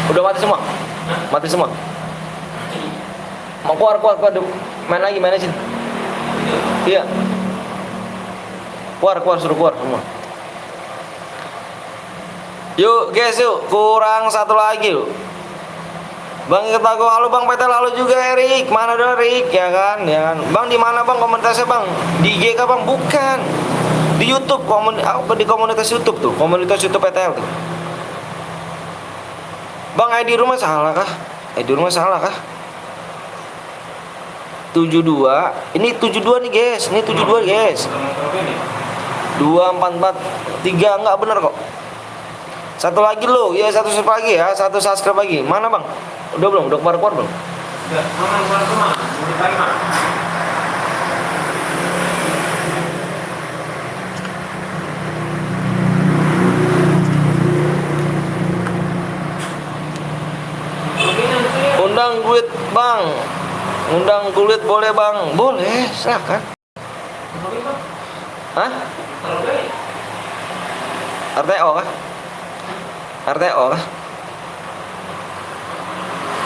S1: Udah mati semua. Mati semua. Mau keluar. Main lagi sini. Iya. Keluar suruh keluar semua. Yuk guys yuk kurang 1 lagi yuk. Bang kita go halo bang Petel halo juga Erik mana dong Erik ya kan Bang di mana bang komunitasnya bang di IG kah bang bukan di YouTube di komunitas YouTube tuh komunitas YouTube Petel tuh. Bang ID rumah salah kah 72 ini 72 nih guys 2443 enggak bener kok. 1 lagi lo, ya 1 subscribe lagi ya, 1 subscribe lagi. Mana bang? Udah belum? Udah keluar belum?
S2: Udah, keluar semua.
S1: Undang kulit bang. Undang kulit boleh bang. Boleh, silakan. Hah? RTO kah? RTO kah?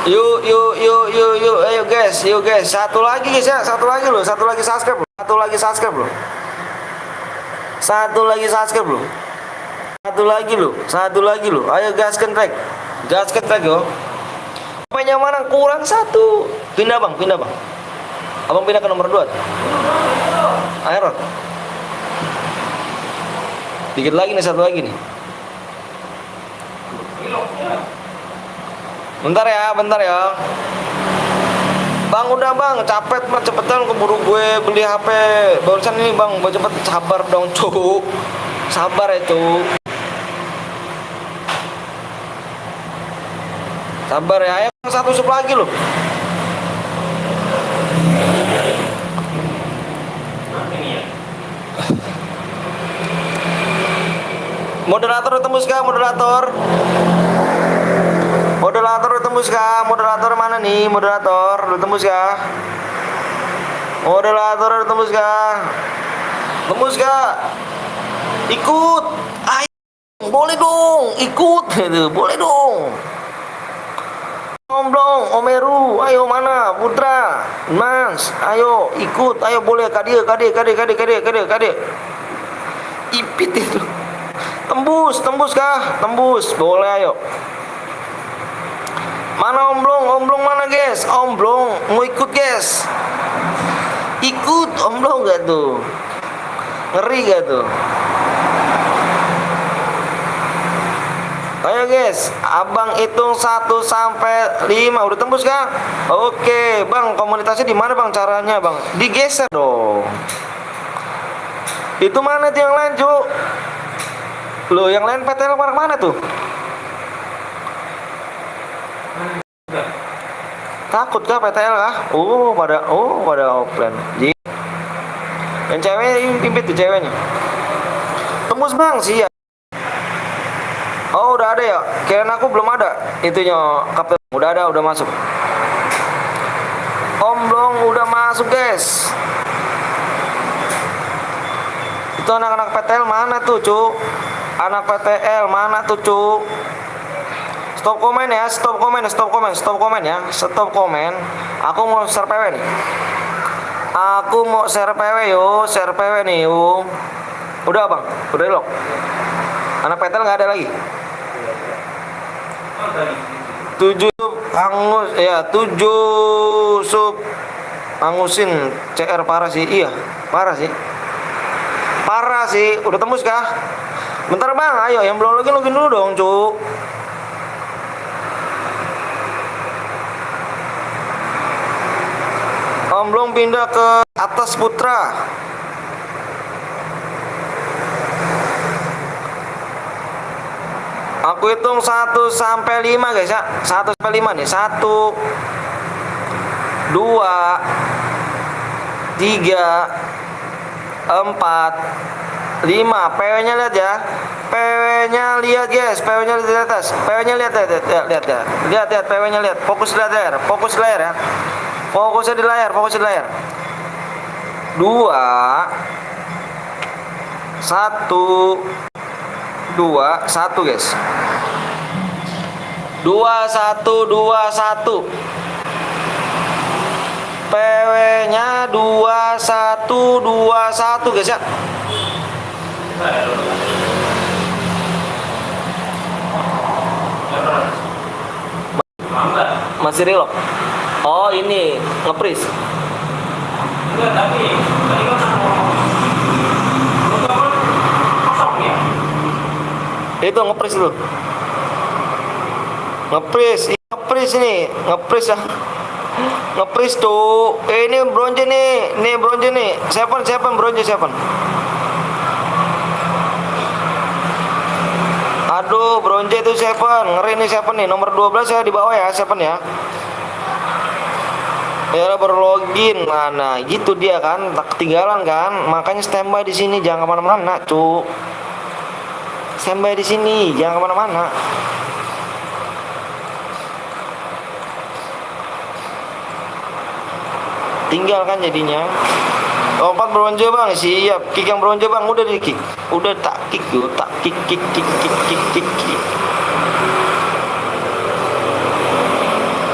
S1: Yuk, ayo guys, satu lagi guys ya, satu lagi subscribe loh, satu lagi subscribe loh, ayo gaskan track yo. Pemainnya mana kurang satu, pindah bang, abang pindah ke nomor 2. Ayo, dikit lagi nih, satu lagi nih. Bentar ya. Bang, udah bang, capek mah, cepetan keburu gue beli HP barusan ini bang, cepet, sabar dong cu. Sabar ya cu. Sabar ya, ayo satu sub lagi loh. Moderator tembus kah? Moderator tembus kah? Moderator mana nih? Moderator tembus kah? Tembus kah? Ikut. Ayo. Boleh dong, ikut. Boleh dong. Omblong, Omeru, ayo mana? Putra, Mas, ayo ikut, ayo boleh kade. Ipit itu. Tembus kah? Tembus, boleh ayo. Mana omblong mana guys? Omblong mau ikut guys? Ikut omblong gak tuh? Ngeri gak tuh? Ayo guys, abang hitung 1 sampai 5. Udah tembus kah? Oke, bang, komunitasnya di mana bang caranya bang? Digeser dong. Itu mana tuh yang lain, Cuk? Loh, yang lain PTL mana tuh? Takut kah PTL kah? Pada offline. Yang cewek impit tuh ceweknya. Tembus bang sih ya. Oh, udah ada ya? Kirain aku belum ada. Itunya kapten. Udah ada, udah masuk. Omblong udah masuk, guys. Itu anak-anak PTL mana tuh, Cuk? Anak PTL mana tuh, Cuk? Stop komen ya. Stop komen ya. Stop komen. Aku mau share PW nih. Share PW nih, yo. Udah, Bang. Udah lock. Anak PTL nggak ada lagi. 7 sub hangus ya, 7 sub hangusin CR parah sih. Iya, parah sih. Udah tembus kah? Bentar bang, ayo yang belum login dulu dong, Cuk. Omblong pindah ke atas Putra. Aku hitung 1 sampai 5 guys ya. 1 sampai 5 nih. 1 2 3 4 5. PW-nya lihat ya. PW-nya lihat guys. PW-nya lihat di atas. PW-nya lihat ya. Lihat PW-nya lihat. Fokus di layar. Fokus di layar ya. Fokusnya di layar. 2 1 2 1 guys. 2 1 PW-nya 2 1 guys ya. Masih reload. Oh, ini nge-freeze.
S2: Enggak, tapi tadi kan kosong ya.
S1: Itu nge-freeze dulu. Nge-freeze nih, nge-freeze ya. Nge-freeze tuh. Ini bronze nih. Seven bronze 7. Aduh, bronze itu 7. Ngeri nih 7 nih. Nomor 12 ya di bawah ya, 7 ya. Ya berlogin. Nah, gitu dia kan, tak ketinggalan kan. Makanya standby di sini, jangan kemana-mana, Cuk. Standby di sini, jangan kemana-mana. tinggal kan jadinya. Lompat bronze bang, siap. Kick yang bronze bang, udah di kick. Udah tak kick yuk, tak kick.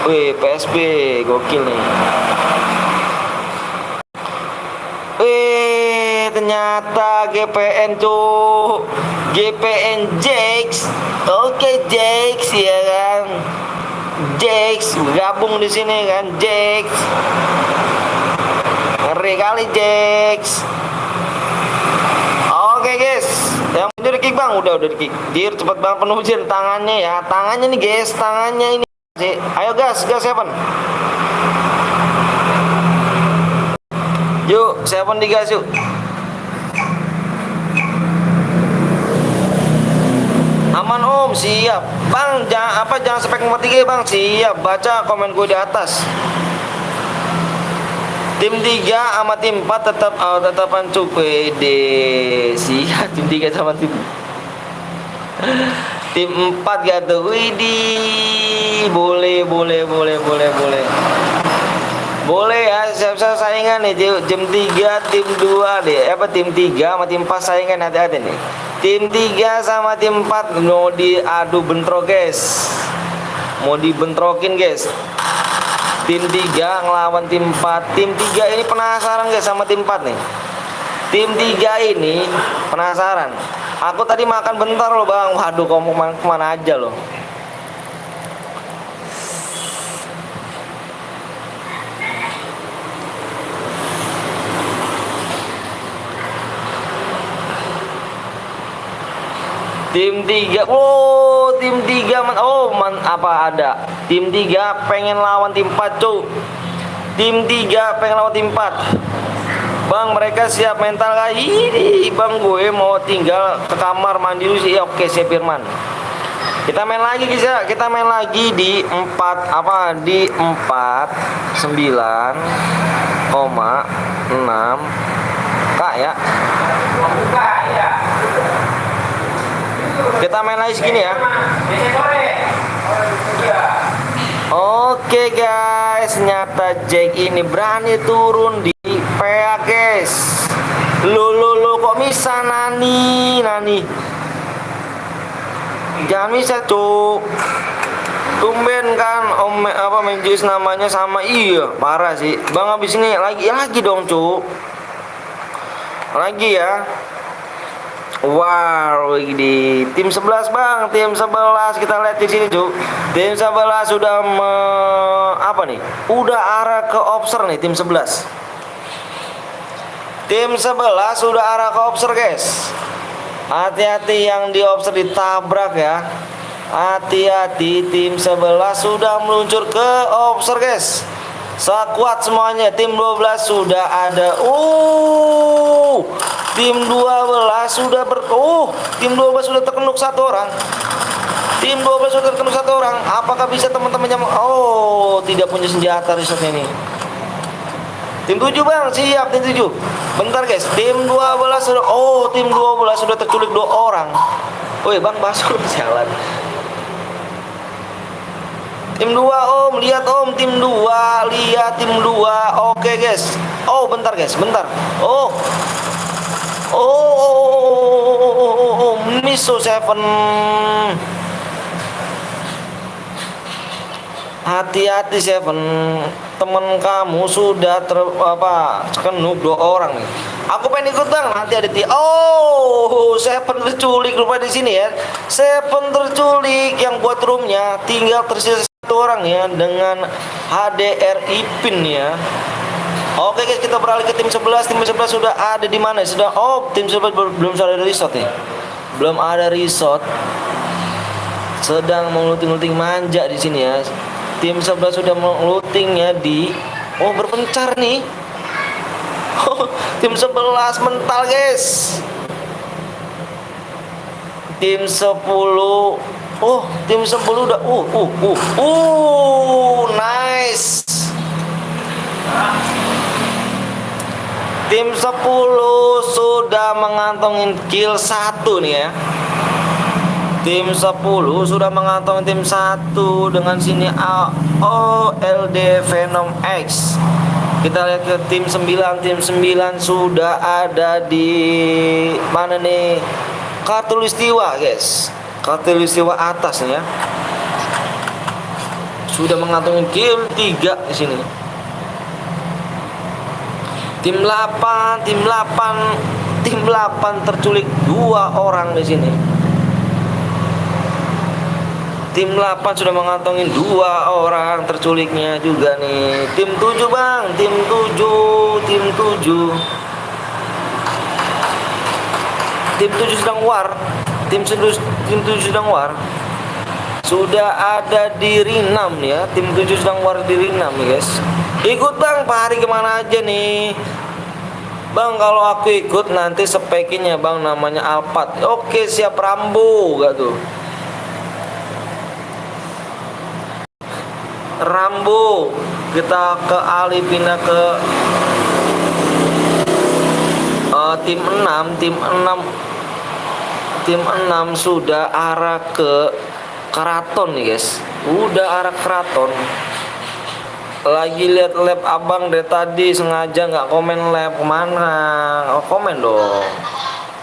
S1: Wih, PSB gokil nih. Wih, ternyata GPN tuh. GPN Jax. Oke, Jax ya kan. Jax gabung di sini kan, Jax. Ngeri kali Jax. Oke guys, yang udah di kick bang, udah di kick. Dir cepet banget penuh Jir tangannya ya, tangannya nih guys, tangannya ini. Ayo gas Seven. Yuk, Seven digas yuk. Aman om, siap. Bang, jangan spek nomor 3 bang, siap. Baca komen gue di atas. Tim 3 sama tim 4 tetapan pede. Siap, tim 3 sama tim 4 gitu. Widih. Boleh. Boleh ya, siap-siap saingan nih. Tim 3, tim 2 deh. Tim 3 sama tim 4 saingan, hati-hati nih. Tim 3 sama tim 4 mau diadu bentrok guys. Mau dibentrokin guys. Tim 3 ngelawan tim 4. Tim 3 ini penasaran guys sama tim 4 nih. Tim 3 ini penasaran. Aku tadi makan bentar loh bang. Waduh, kamu kemana aja loh. Tim 3, tim 3 apa ada? Tim 3 pengen lawan tim 4 cuy. Tim 3 pengen lawan tim 4. Bang, mereka siap mental kah? Ini bang, gue mau tinggal ke kamar mandi dulu sih. Oke, siap Firman. Kita main lagi guys ya. Kita main lagi di 49,6 Kak ya. Kita main lagi segini ya. Oke guys, ternyata Jack ini berani turun di PA guys. Lo kok bisa Nani? Jangan bisa cuk. Tumben kan main jus namanya sama, iya parah sih. Bang habis ini lagi dong cuk. Lagi ya. Wow, di tim 11 bang, tim 11 kita lihat di sini cuk. Tim 11 sudah udah arah ke obser nih tim 11. Tim 11 sudah arah ke obser guys. Hati-hati yang di obser ditabrak ya. Hati-hati, tim 11 sudah meluncur ke obser guys. Sekuat semuanya. Tim 12 sudah ada. Tim 12 sudah tim 12 sudah terkenuk satu orang. Tim 12 sudah terkenuk satu orang. Apakah bisa teman-teman yang tidak punya senjata riset ini? Tim 7 bang, siap tim 7. Bentar guys, tim 12 sudah tim 12 sudah terculik 2 orang. Woi bang, masuk jalan. Tim 2 om, lihat om, tim 2, lihat tim 2. Oke guys. Bentar guys, bentar. Miso 7. Hati-hati 7. Temen kamu sudah terkenuk 2 orang nih. Aku pengen ikut bang, nanti ada 7 terculik rupanya di sini ya. 7 terculik yang buat roomnya tinggal tersisa 1 orang ya dengan HDRI pin ya. Oke guys, kita beralih ke tim 11. Tim 11 sudah ada di mana? Tim 11 belum ada resort nih. Belum ada resort. Sedang mengeluting-luting manja di sini ya. Tim 11 sudah mengeluting ya di berpencar nih. Tim 11 mental guys. Tim 10. Tim 10 udah nice. Tim 10 sudah mengantongin kill 1 nih ya. Tim 10 sudah mengantongin tim 1 dengan sini OLD Venom X. Kita lihat ke tim 9. Tim 9 sudah ada di mana nih? Khatulistiwa, guys. Khatulistiwa atas nih ya. Sudah mengantongi kill 3 di sini. Tim 8 terculik 2 orang di sini. Tim 8 sudah mengantongi 2 orang terculiknya juga nih. Tim 7 bang, tim 7. Tim 7 sedang war. Tim 7 sedang war. Sudah ada di Rinam ya. Tim 7 sedang war di Rinam nih guys. Ikut bang, Pak Hari kemana aja nih? Bang, kalau aku ikut nanti spekinya bang namanya Alphard. Oke, siap Rambo gak tuh? Rambo, kita ke alih pindah ke tim 6. Tim 6 sudah arah ke Keraton nih guys. Udah arah Keraton. Lagi lihat lab abang dari tadi, sengaja nggak komen lab kemana. Oh komen dong.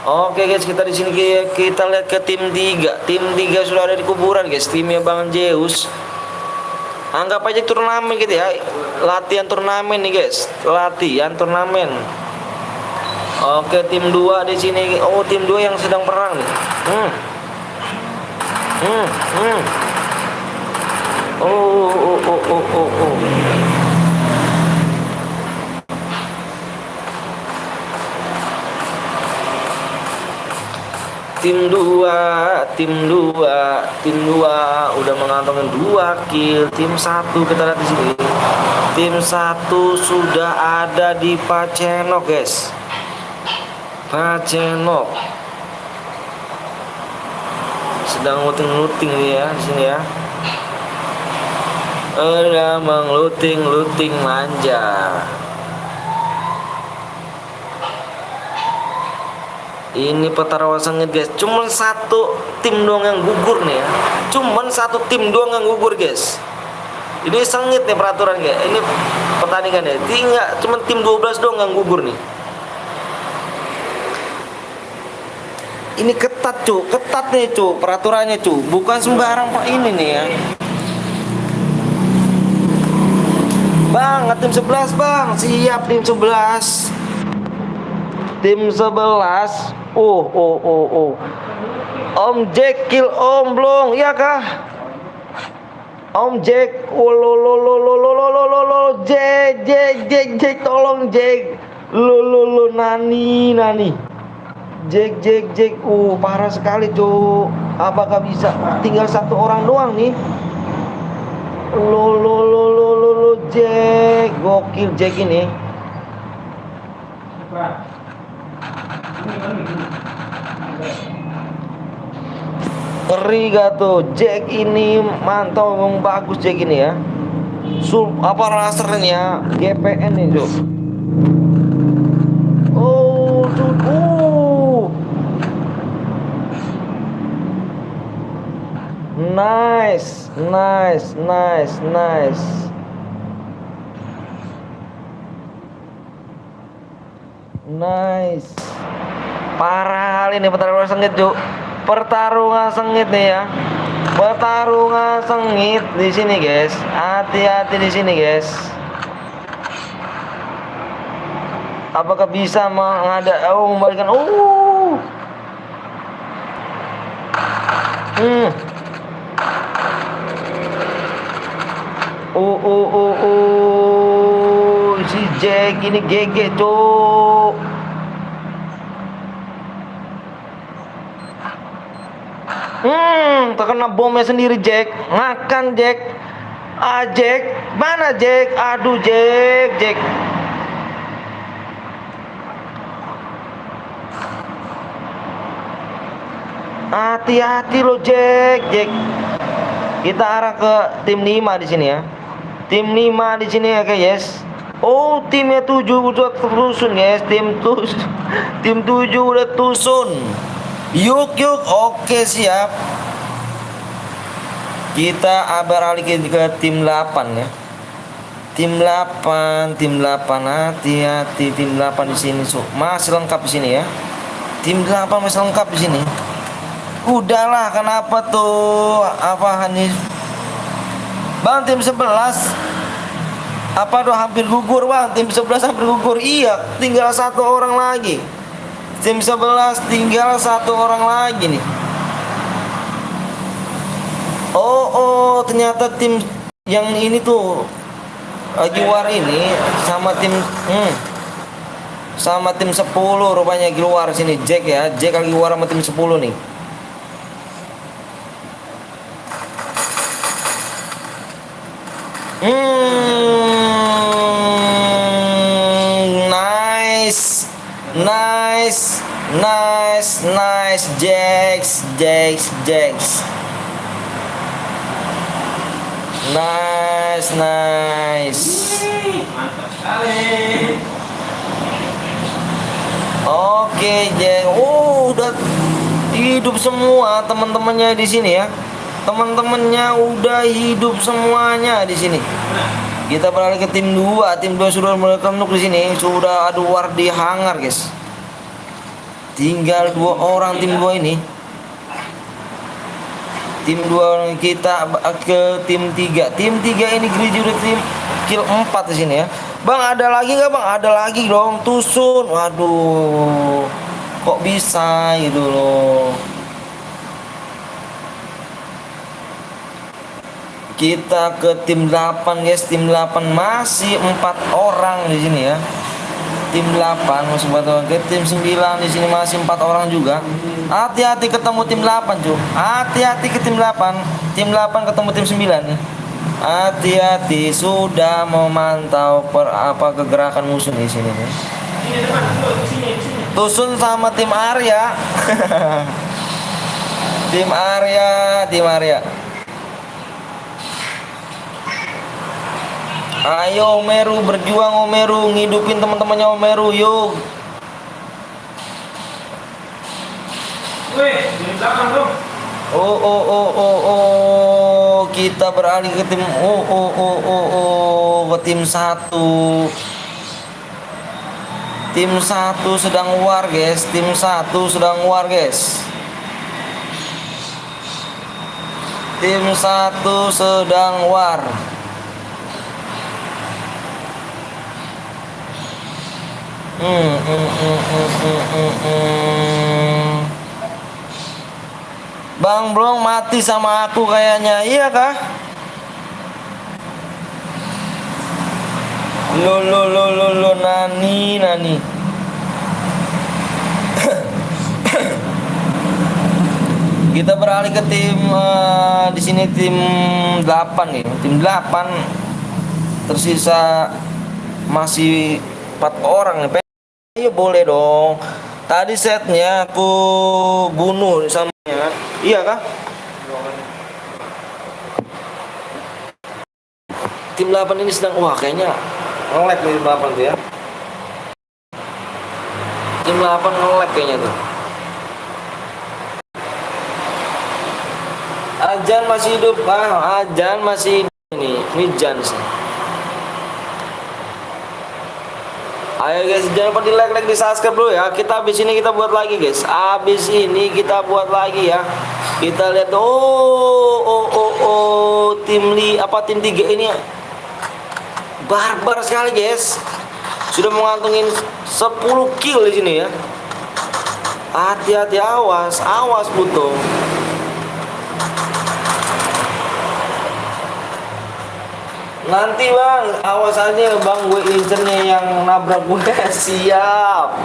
S1: Oke guys, kita di sini kita lihat ke tim 3. Tim 3 sudah ada di kuburan guys. Timnya Bang Zeus. Anggap aja turnamen gitu ya. Latihan turnamen nih guys. Latihan turnamen. Oke, tim 2 di sini. Oh, tim 2 yang sedang perang nih. Oh. Tim 2 udah mengantongi 2 kill. Tim 1 kita lihat di sini. Tim 1 sudah ada di Pacenok, guys. Pacenok. Sedang looting nih ya di sini ya. Udah mengluting manja. Ini Petarawan Sengit guys. Cuman 1 tim doang yang gugur nih ya. Cuman 1 tim doang yang gugur guys. Ini sengit nih peraturan guys. Ini pertandingan ya. Tinggal cuman tim 12 doang yang gugur nih. Ini ketat cu, ketat nih cu peraturannya cu. Bukan sembarang pak ini nih ya. Bang, tim 11 bang. Siap tim 11. Tim 11. Oh. Om Jack kill Om Blong, iya kah? Om Jack, lo Jack, tolong Jack, lo nani, Jack, parah sekali tuh. Apakah bisa? Tinggal 1 orang doang nih. Lo Jack, gokil Jack ini. Ngeri gak tuh Jack ini, mantap, memang bagus Jack ini ya. Apa lasernya ya, GPN nih tuh. Oh tuh. Nice. Parah kali ini pertarungan sengit Cuk. Pertarungan sengit nih ya. Pertarungan sengit di sini guys. Hati-hati di sini guys. Apakah bisa membalikan? Si Jack ini GG Cuk. Terkena bomnya sendiri Jack. Makan Jack. Jack, mana Jack? Aduh Jack. Hati-hati lo Jack. Kita arah ke tim 5 di sini ya. Tim 5 di sini ya guys. Oh, timnya 7 udah tusun guys. Tim 7 udah tusun. Yuk, oke siap. Kita beralih ke tim 8 ya. Tim 8, hati-hati tim 8 di sini, masih lengkap di sini ya. Tim 8 masih lengkap di sini. Udahlah, kenapa tuh? Apa Hanif? Bang, tim 11 apa tuh hampir gugur, Bang? Tim 11 hampir gugur. Iya, tinggal satu orang lagi. Tim 11 tinggal satu orang lagi nih. Oh, ternyata tim yang ini tuh Giwar ini sama tim 10 rupanya keluar sini. Jack ya, Jack lagi keluar sama tim 10 nih. Nice, Jax. Nice.
S2: Mantap sekali.
S1: Oke, Jack. Udah hidup semua teman-temannya di sini ya. Teman-temannya udah hidup semuanya di sini. Kita beralih ke tim 2. Tim 2 sudah mulai kenuk di sini. Sudah ada Wardi hangar, guys. Tinggal 2 orang tim 2 ini. Tim 2 kita ke tim 3. Tim 3 ini Griji udah tim kill 4 di sini ya. Bang, ada lagi nggak, Bang? Ada lagi dong, Tusun. Waduh. Kok bisa gitu loh. Kita ke tim 8, guys. Tim 8 masih 4 orang di sini ya. Tim 8 masih 4 orang. Ke tim 9 di sini masih 4 orang juga. Hati-hati ketemu tim 8, cuy. Hati-hati ke tim 8. Tim 8 ketemu tim 9 nih. Hati-hati, sudah memantau kegerakan musuh di sini nih.
S2: Ini depan, di sini.
S1: Tusun sama tim Arya. Tim Arya. Ayo Omeru, berjuang Omeru, ngidupin teman-temannya Omeru, yuk.
S2: Wih, di belakang dong.
S1: Kita beralih ke tim ke tim 1. Tim 1 sedang war, guys. Tim 1 sedang war, guys. Tim 1 sedang war. Bang Blong mati sama aku kayaknya, iya kah? Lo nani. Kita beralih ke tim di sini tim 8 nih. Tim 8 tersisa masih 4 orang nih. Ayo boleh dong. Tadi setnya aku bunuh sama ya. Iya kah? Tim 8 ini sedang kayaknya nge-lag nih tim 8 tuh ya. Tim 8 nge-lag kayaknya tuh. Ajan masih hidup, Ajan masih hidup ini Jan sih. Ayo guys, jangan lupa di like, di subscribe dulu ya. Kita habis ini kita buat lagi guys. Habis ini kita buat lagi ya. Kita lihat tim 3 ini barbar sekali guys. Sudah mengantongin 10 kill di sini ya. Hati-hati, awas butuh. Nanti bang, awas aja bang, gue incernya yang nabrak gue. Siap.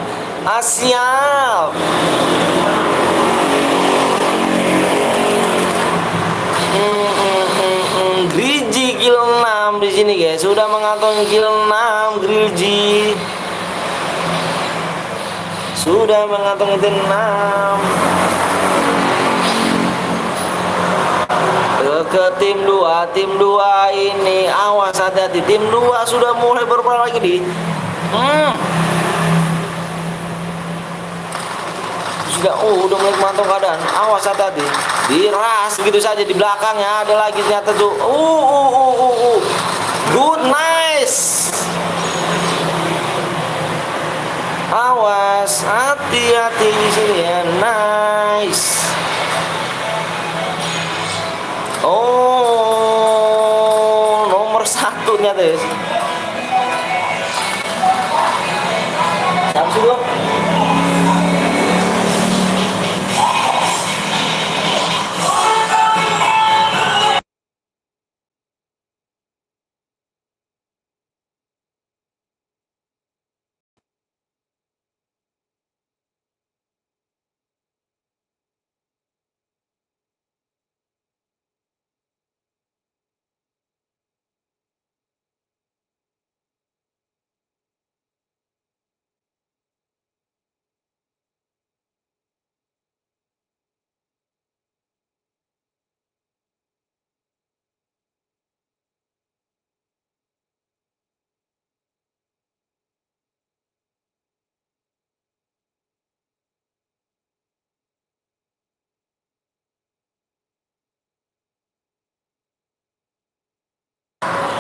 S1: Siap. Griji kill 6 di sini guys, sudah mengantongi kill 6 Griji. Sudah mengantongi kill 6. Ke tim 2 ini awas, hati-hati. Tim 2 sudah mulai berperang lagi di udah mulai memantau keadaan. Awas, hati-hati. Diras begitu saja di belakangnya ada lagi ternyata tuh. Good, nice. Awas, hati-hati di sini ya. Nice. Oh, nomor satu nyata ya. Siapa sih gua?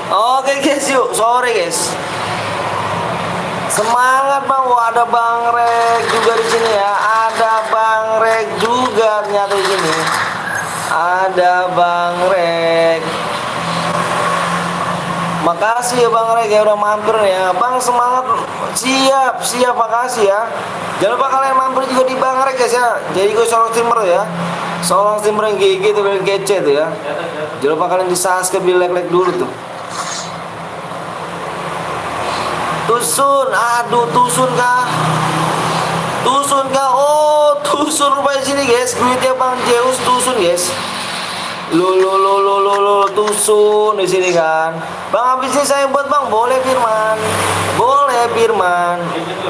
S1: Oke guys, yuk sore guys. Semangat bang, wah ada Bang Rek juga di sini ya. Ada Bang Rek juga ternyata di sini. Ada Bang Rek. Makasih ya Bang Rek ya udah mampir ya. Bang semangat, siap makasih ya. Jangan lupa kalian mampir juga di Bang Rek guys ya. Jadi gue seorang streamer ya. Seorang streamer yang gigi tuh yang kece tuh ya. Jangan lupa kalian di subscribe, di like dulu tuh. Tusun, aduh tusun kah? Oh tusun rupanya sini guys. Duitnya Bang Zeus tusun guys. Lo tusun di sini kan. Bang habis ini saya buat Bang, boleh Firman.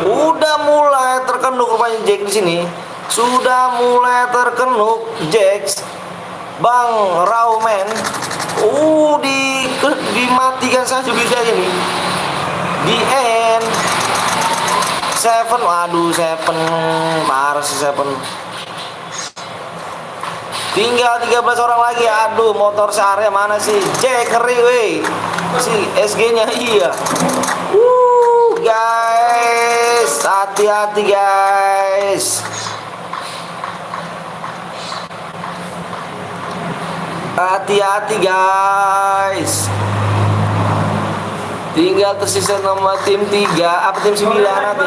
S1: Udah mulai terkenuk rupanya Jack di sini. Sudah mulai terkenuk Jack. Bang Raumen. Dimatikan saja bisa ini. Di end 7, waduh 7 parah sih 7. Tinggal 13 orang lagi. Aduh motor searea mana sih Jack, ngeri weh si SG nya iya. Guys hati-hati guys. Hati-hati guys. Tinggal tersisa nama tim 3 apa tim 9 nanti.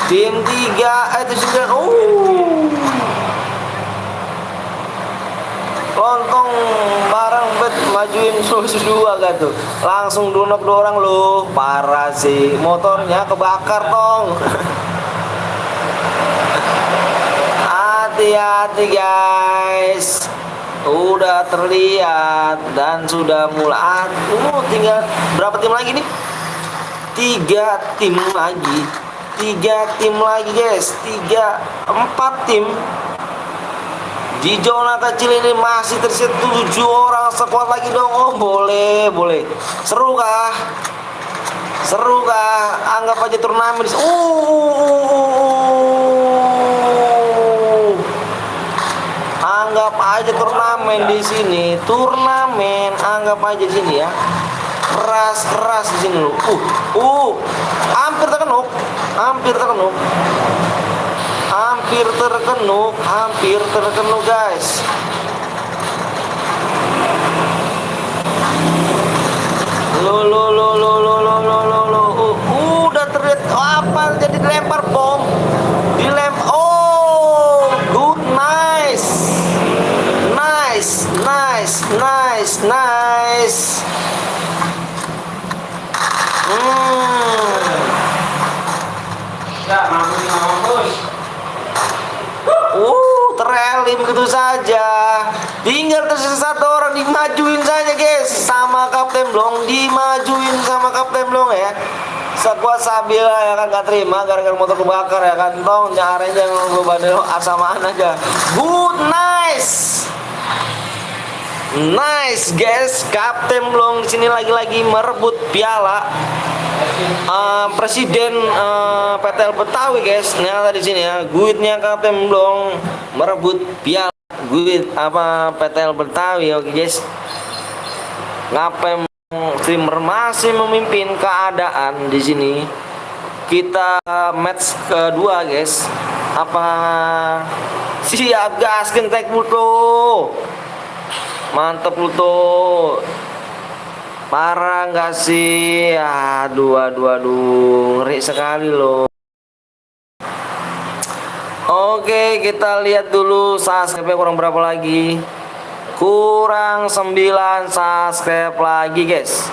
S1: Tim 3 tim 9. Lontong barang bet majuin susu 2 gak tuh. Langsung dunok 2 orang loh. Parah sih. Motornya kebakar tong. Hati-hati guys. Udah terlihat dan sudah mulai. Tinggal berapa tim lagi nih? 3 tim lagi. 3 tim lagi guys. 4 tim. Di zona kecil ini masih tersisa 7 orang. Sekuat lagi dong. Oh boleh. Seru kah? Anggap aja turnamen. Anggap aja turnamen di sini. Anggap aja di sini ya. Keras di sini loh. Hampir terkenuk. Hampir terkenuk guys. Udah terlihat apa jadi dilempar bom. Good, nice. Terelim gitu saja. Tinggal tersisa 1 orang, dimajuin saja guys sama Kapten Blong, ya. Sekuat Sabila ya kan gak terima gara-gara motor kebakar ya kan. Tong nyarenya jangan gue bandel asamaan aja. Good, nice guys. Kapten Blong di sini lagi-lagi merebut piala Presiden PTL Betawi guys. Ternyata di sini ya, guitnya Kapten Blong merebut piala guit PTL Betawi. Oke guys. Ngapain Streamer masih memimpin keadaan di sini. Kita match kedua, guys. Apa siap gas gentek Pluto? Mantep Pluto. Parah nggak sih? Aduh, ngeri sekali loh. Oke, kita lihat dulu subscribe kurang berapa lagi. Kurang 9 subscribe lagi, guys.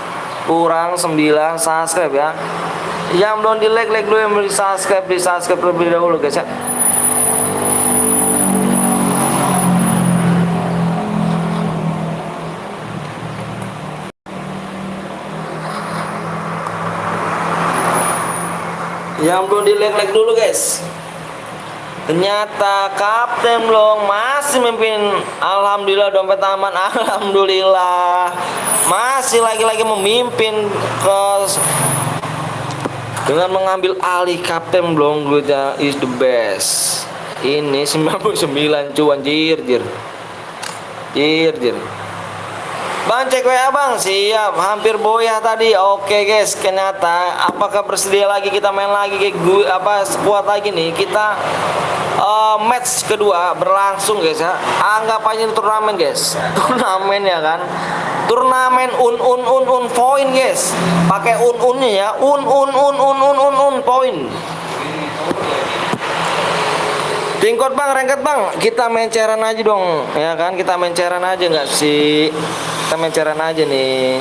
S1: Kurang 9 subscribe ya. Yang belum di like dulu, yang belum di subscribe terlebih dahulu, guys ya. Yang belum di like dulu, guys. Ternyata Kapten Long masih memimpin. Alhamdulillah, dompet aman. Alhamdulillah, masih lagi-lagi memimpin dengan mengambil alih. Kapten Long duitnya is the best. Ini 99 cuan, jir. Bang, cek WA bang. Siap, hampir boyah tadi. Oke guys, ternyata apakah bersedia lagi kita main lagi kayak gue sekuat lagi nih. Kita match kedua berlangsung, guys ya. Anggap aja ini turnamen, guys. Turnamen ya kan. Turnamen point, guys. Pakai unnya ya. Point. Tingkot bang, rengket bang. Kita main cairan aja dong, ya kan? Kita main cairan aja nggak sih? Kita main cairan aja nih.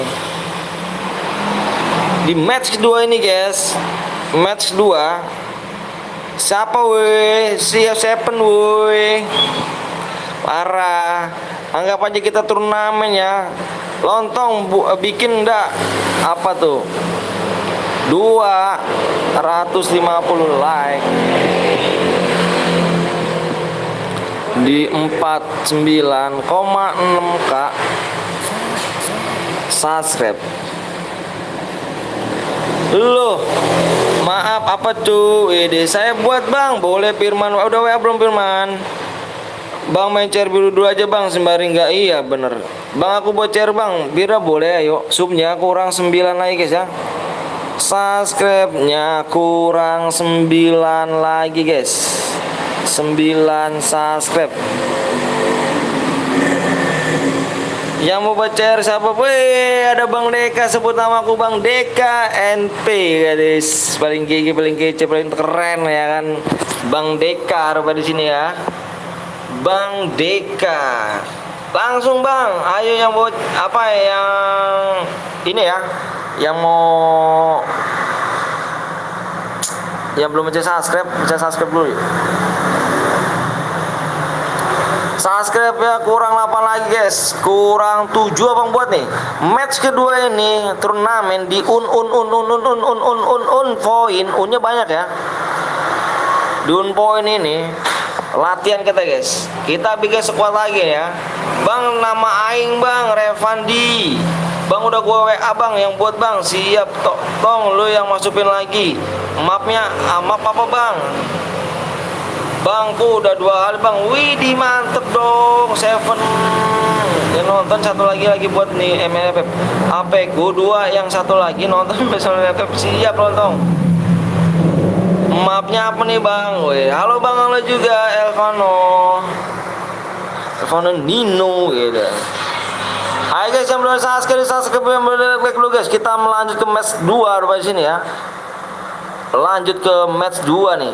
S1: Di match kedua ini, guys. Match kedua. Siapa weh? Seven weh. Parah. Anggap aja kita turnamen ya. Lontong bikin enggak? Apa tuh? 250 like. Di 49,6k subscribe. Loh, maaf apa tuh? Saya buat bang. Boleh Firman? Udah WA belum Firman? Bang main chair biru dulu aja bang, sembari nggak. Iya bener bang, aku buat chair bang. Bira boleh, ayo. Subnya kurang 9 lagi, guys ya. Subscribe-nya kurang 9 lagi, guys. 9 subscribe. Yang mau baca siapa? Weh, ada Bang Deka, sebut nama aku Bang Deka NP, guys. Paling gigi, paling kece, paling keren ya kan. Bang Deka ada di sini ya. Bang Deka. Langsung Bang, ayo yang mau apa yang ini ya. Yang mau yang belum baca subscribe dulu ya. Subscribe ya kurang 8 lagi, guys. Kurang 7 abang buat nih. Match kedua ini turnamen di point. Unnya banyak ya. Di point ini latihan kita, guys. Kita bikin squad lagi ya. Bang, nama aing Bang Revandi. Bang udah gua WA Bang yang buat Bang. Siap tong lu yang masukin lagi. Mapnya map apa Bang? Bangku udah 2 kali Bang. Widih mantep dong. Seven yang nonton satu lagi buat nih MLFF. Apeku 2 yang satu lagi nonton MLFF. Siap nonton. Mapnya apa nih Bang? Weh, halo Bang, halo juga Elvano Nino gitu. Hai guys, yang belum subscribe yang belum like dulu guys. Kita melanjut ke match 2 di sini ya. Lanjut ke match 2 nih.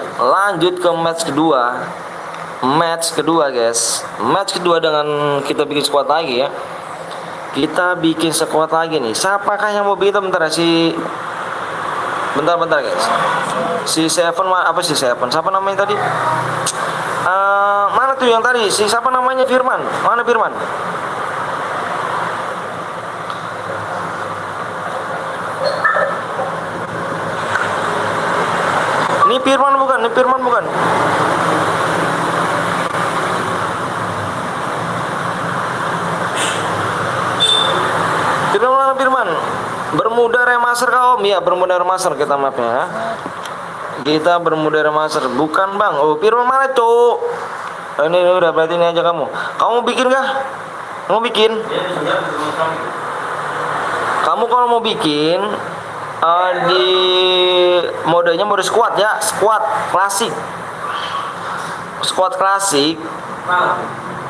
S1: Match kedua guys. Match kedua dengan kita bikin squad lagi ya. Kita bikin squad lagi nih. Siapakah yang mau bikin? Bentar si bentar guys. Si Seven apa sih Seven? Siapa namanya tadi? Mana tuh yang tadi? Si siapa namanya? Firman. Mana Firman? Ini Firman bukan? Firman. Bermuda remaster kau? Iya, bermuda remaster kita mapnya ya. Kita bermuda remaster. Bukan Bang. Oh, Firman mana cuk? Ini udah berarti ini aja kamu. Kamu bikin kah? Kamu bikin Kamu kalau mau bikin di modenya mode squad ya, squad klasik. Squad klasik.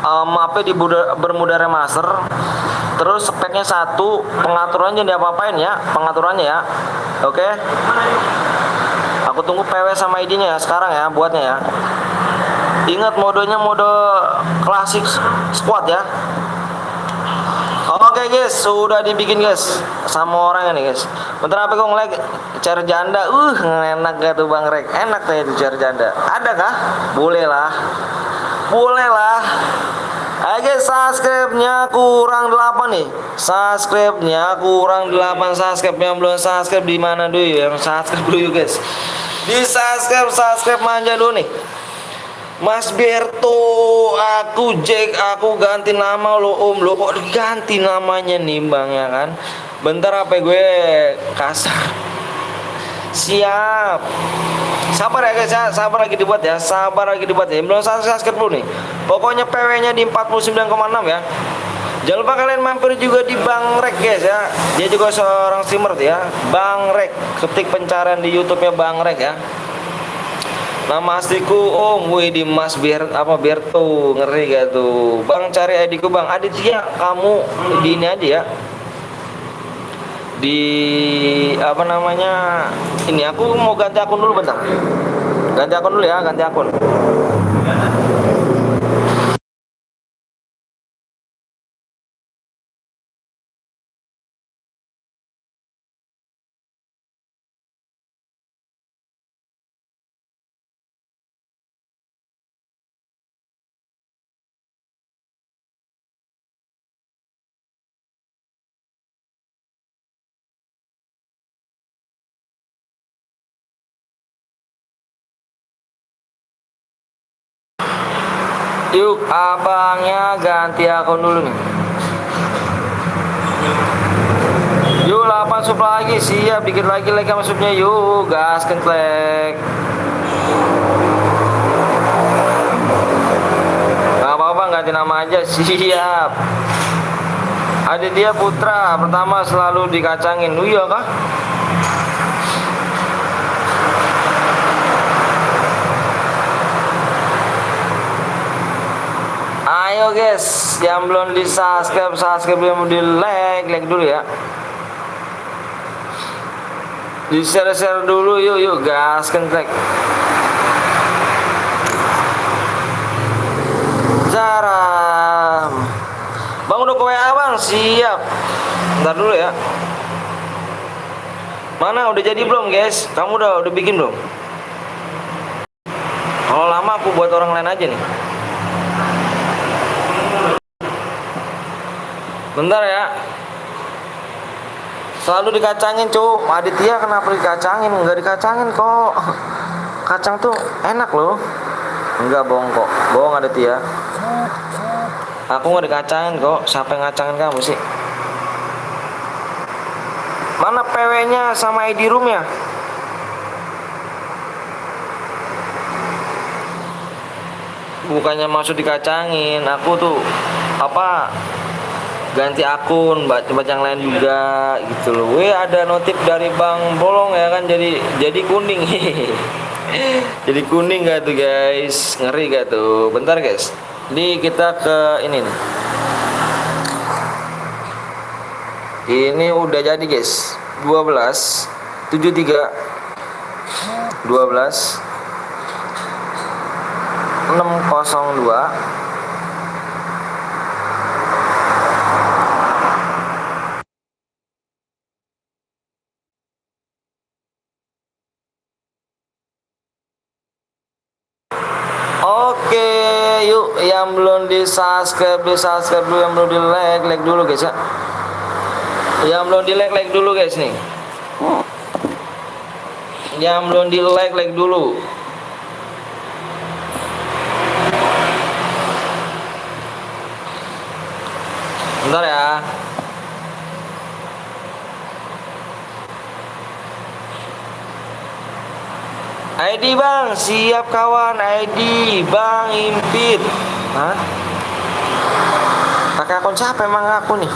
S1: Mapnya di Bermuda Remaster. Terus speknya 1, pengaturannya jangan diapa-apain ya, pengaturannya ya. Oke. Aku tunggu PW sama ID-nya ya sekarang ya buatnya ya. Ingat modenya mode klasik squad ya. Oke guys, sudah dibikin guys sama orang ini guys. Bentar apa kok nge-lag cari janda. Enak gak tuh Bang Rek? Enak kayak itu cari janda. Ada kah? Boleh lah. Boleh lah. Ayo guys, subscribe-nya kurang 8 nih. Subscribe-nya kurang 8. Subscribe yang belum subscribe di mana dulu? Yang subscribe dulu guys. Di subscribe manja dulu nih. Mas Berto, aku Jack, aku ganti nama lo Om. Lo kok diganti namanya nih Bang ya kan? Bentar apa gue kasar. Siap. Sabar ya guys ya, sabar lagi dibuat ya, sabar lagi dibuat ya. Belum subscribe dulu nih. Pokoknya PW-nya di 49,6 ya. Jangan lupa kalian mampir juga di Bang Rek guys ya. Dia juga seorang streamer ya. Bang Rek, ketik pencarian di YouTube-nya Bang Rek ya. Nama asliku Om, wih di Mas Berto, ngeri gak tuh. Bang cari ID-ku Bang. Aditya, kamu di ini aja ya. Di apa namanya? Ini aku mau ganti akun dulu bentar. Ganti akun dulu ya, ganti akun. Yuk, abangnya ganti akun dulu nih. Yuk, 8 sub lagi, siap. Dikit lagi masuknya. Yuk, gas kentlek. Gak apa-apa, ganti nama aja, siap. Aditya Putra, pertama selalu dikacangin. Iya kah? Ayo guys, yang belum di subscribe belum di like dulu ya. Di share dulu yuk gas kentek. Jaram. Bang udah ke WA Bang, siap. Ntar dulu ya. Mana udah jadi belum guys? Kamu udah bikin belum? Kalau lama aku buat orang lain aja nih. Bentar ya. Selalu dikacangin cuy. Aditya kenapa dikacangin? Enggak dikacangin kok. Kacang tuh enak loh. Enggak bohong kok. Bohong Aditya. Aku nggak dikacangin kok. Siapa yang ngacangin kamu sih? Mana PW-nya sama ID room-nya? Bukannya maksud dikacangin. Aku tuh apa? Ganti akun, baca yang lain juga gitu loh. Ada notif dari Bang Bolong ya kan, jadi kuning. Jadi kuning gak tuh guys? Ngeri gak tuh? Bentar guys. Ini kita ke ini nih. Ini udah jadi guys. 12 73 12 602. Oke, yuk yang belum di subscribe dulu, yang belum di like dulu guys ya. Yang belum di like dulu guys nih. Yang belum di like dulu. Bentar ya. ID Bang, siap kawan. ID Bang Impit. Hah? Pakai akun siapa emang aku nih?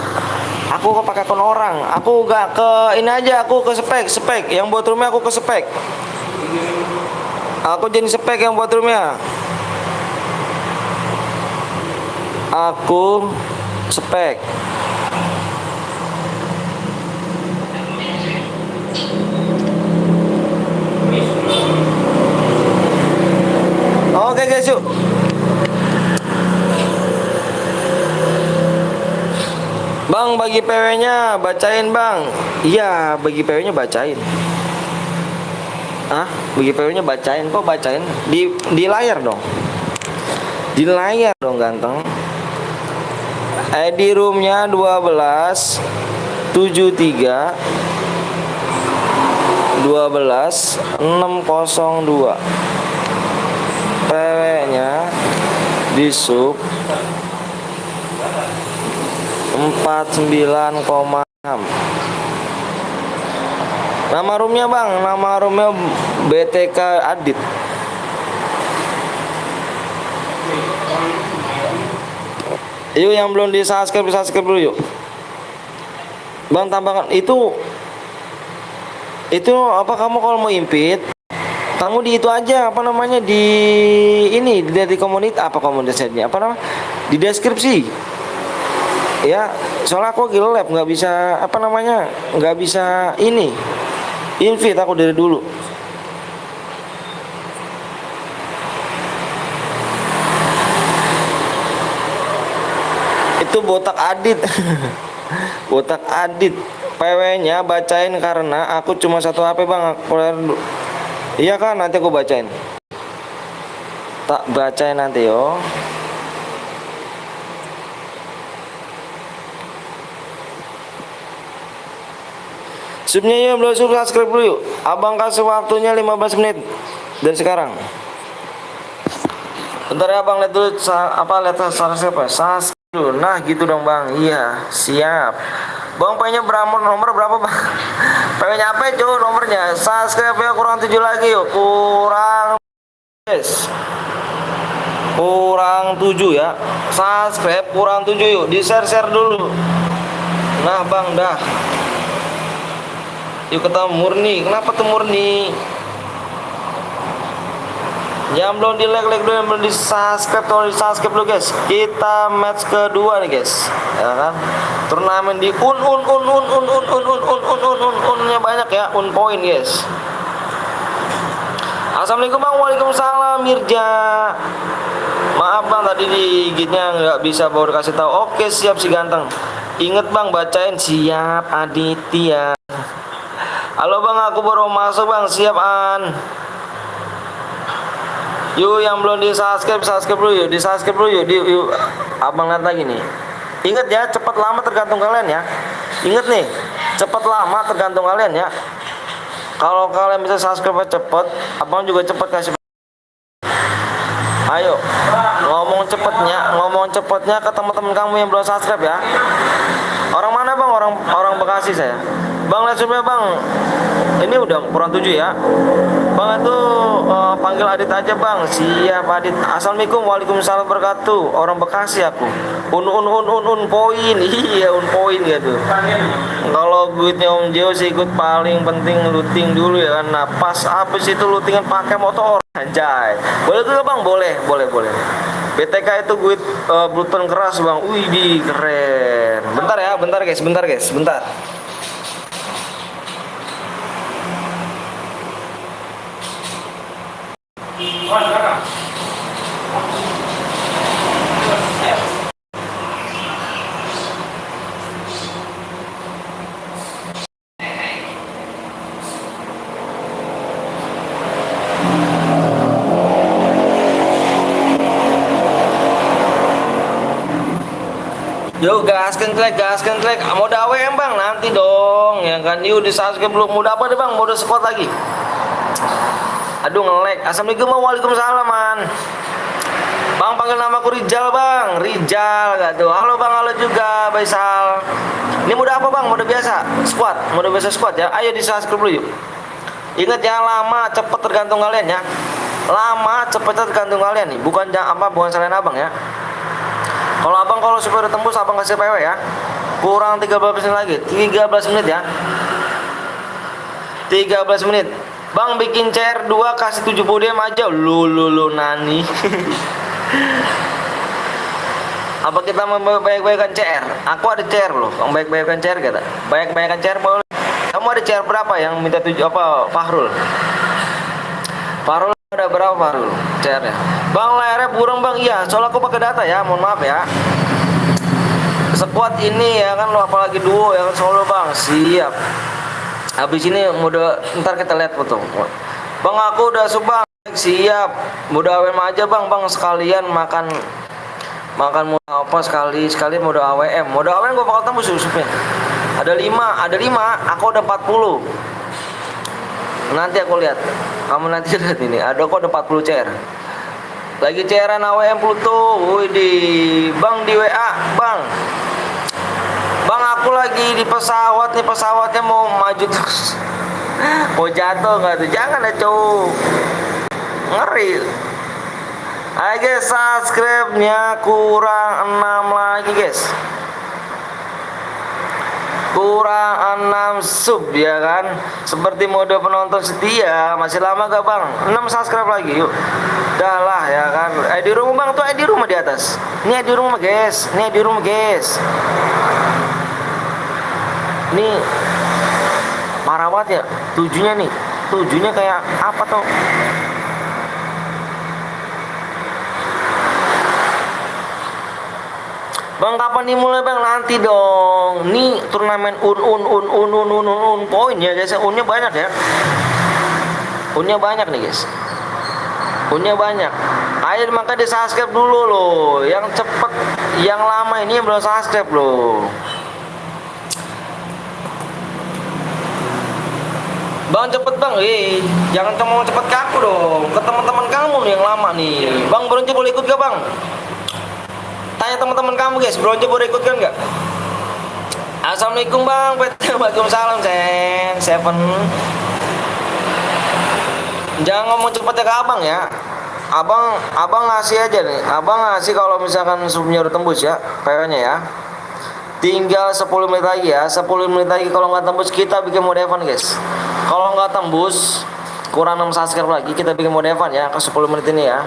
S1: Aku kok pakai akun orang. Aku gak ke ini aja, aku ke spek. Yang buat roomnya aku ke spek. Aku jadi spek yang buat roomnya. Aku spek. Oke guys, yuk. Bang, bagi PW-nya bacain, Bang. Iya, bagi PW-nya bacain. Ah, bagi PW-nya bacain. Kok bacain? Di layar dong. Di layar dong, ganteng. ID roomnya 1273 12602. PW-nya di sub 49,6. Nama roomnya, Bang, nama roomnya BTK Adit. Yuk, yang belum di subscribe dulu yuk. Bang, tambahkan itu apa, kamu kalau mau impit, kamu di itu aja, apa namanya, di ini, di komunitas, apa komunitas ini, apa namanya, di deskripsi ya. Soalnya aku lab nggak bisa, apa namanya, nggak bisa ini invite aku dari dulu. Itu botak Adit. Botak Adit. PW-nya bacain karena aku cuma satu HP, Bang. Iya kan, nanti aku bacain. Tak bacain nanti yo. Subnya yuk, belum subscribe dulu yuk. Abang kasih waktunya 15 menit dari sekarang. Bentar ya, Bang, lihat dulu lihat subscribe. Subscribe dulu. Nah, gitu dong, Bang. Iya, siap. Bang, PW-nya nomor berapa, Bang? PW-nya apa itu nomornya? Subscribe-nya kurang 7 lagi yuk. Kurang 7 ya. Subscribe kurang 7 yuk. Di-share dulu. Nah, Bang, dah. Yuk ketemu Murni. Kenapa tuh Murni? Yang belum di like dulu, yang belum di subscribe, tolong di subscribe dulu, guys. Kita match kedua nih, guys, ya kan, turnamen di unnya banyak ya, point, guys. Assalamualaikum, Bang. Waalaikumsalam, Mirja. Maaf, Bang, tadi di gitnya nggak bisa baru kasih tahu. Oke, siap si ganteng. Ingat, Bang, bacain. Siap, Aditya. Halo, Bang, aku baru masuk, Bang. Siap, An. Yuk, yang belum di subscribe dulu yuk, di subscribe dulu yuk, yuk. Abang lihat lagi nih. Ingat ya, cepat lama tergantung kalian ya. Ingat nih, cepat lama tergantung kalian ya. Kalau kalian bisa subscribe cepat, abang juga cepat kasih. Ayo, ngomong cepatnya ke teman-teman kamu yang belum subscribe ya. Orang mana, Bang? Orang Bekasi saya. Bang, lihat subnya, Bang. Ini udah kurang 7 ya. Bang, itu panggil Adit aja, Bang. Siap, Adit. Assalamualaikum, waalaikumsalam wabarakatuh. Orang Bekasi aku. Poin. Iya, poin gitu. Kalau duitnya Om Jo sih ikut, paling penting looting dulu ya kan. Nah, pas habis itu lootingan pakai motor. Anjay. Boleh tuh, Bang? Boleh. BTK itu duit Bluetooth keras, Bang. Wih, keren. Bentar guys. Yuk, gaskan track. Mau AWM, Bang, nanti dong ya kan. Yuk, di subscribe belum. Mau apa deh, Bang? Mau squad lagi. Aduh, nge-lag. Assalamualaikum, waalaikumsalam, Man. Bang, panggil namaku Rijal, Bang. Rijal gak tuh? Halo, Bang, halo juga, Baisal. Ini mode apa, Bang? Mode biasa squad, mode biasa squad ya. Ayo di subscribe dulu yuk. Ingat ya, lama cepet tergantung kalian ya. Lama cepet tergantung kalian nih. Bukan selain abang ya. Kalau abang, kalau supaya udah tembus, abang kasih PW ya. Kurang 13 menit lagi. 13 menit ya. 13 menit. Bang bikin CR 2 kasih 70 DM aja. Lu nani. Apa kita mau banyak-banyakan CR? Aku ada CR loh. Kamu banyak-banyakan CR kata. Banyak-banyakan CR boleh. Kamu ada CR berapa yang minta 7 apa Fahrul? Fahrul ada berapa Fahrul CR-nya? Bang layarnya burung bang. Iya, soalnya aku pakai data ya. Mohon maaf ya. Sekuat ini ya kan lo apalagi duo ya kan solo bang. Siap. Habis ini mudah ntar kita lihat foto. Bang aku udah subang. Siap. Mudah AWM aja bang sekalian makan mau apa sekali mode AWM. Mode AWM gue bakal tembus susupnya. Ada 5, aku udah 40. Nanti aku lihat. Kamu nanti lihat ini. Ada kok ada 40 CR. Lagi CR-an AWM Pluto. Wih di Bang di WA, Bang. Bang aku lagi di pesawat nih, pesawatnya mau maju terus. Mau jatuh nggak tuh? Jangan ya cowok. Ngeri. Ayo guys, subscribe-nya kurang 6 lagi guys. Kurang 6 sub ya kan. Seperti mode penonton setia. Masih lama gak bang? 6 subscribe lagi yuk. Udah lah ya kan. Di rumah bang tuh di rumah di atas. Ini di rumah guys. Ini di rumah guys. Ini parah banget ya. Tujuhnya nih. Tujuhnya kayak apa tuh? Bang kapan nih mulai bang? Nanti dong. Nih turnamen un poin ya guys. Unnya banyak ya. Unnya banyak nih guys. Unnya banyak. Ayo maka di subscribe dulu loh. Yang cepet, yang lama ini yang belum subscribe loh. Bang cepet bang, jangan cuma cepet ke aku dong. Ke teman-teman kamu nih yang lama nih. Bang Bronco boleh ikut gak bang? Tanya teman-teman kamu guys, Bronco boleh ikut kan nggak? Assalamualaikum bang, waalaikumsalam Seven. Jangan ngomong cepet ya ke abang ya. Abang ngasih aja nih. Abang ngasih kalau misalkan subnya udah tembus ya, PW-nya ya. Tinggal 10 menit lagi ya. 10 menit lagi kalau nggak tembus kita bikin mode Evan guys. Kalau nggak tembus kurang 6 subscriber lagi kita bikin mode Evan ya ke 10 menit ini ya.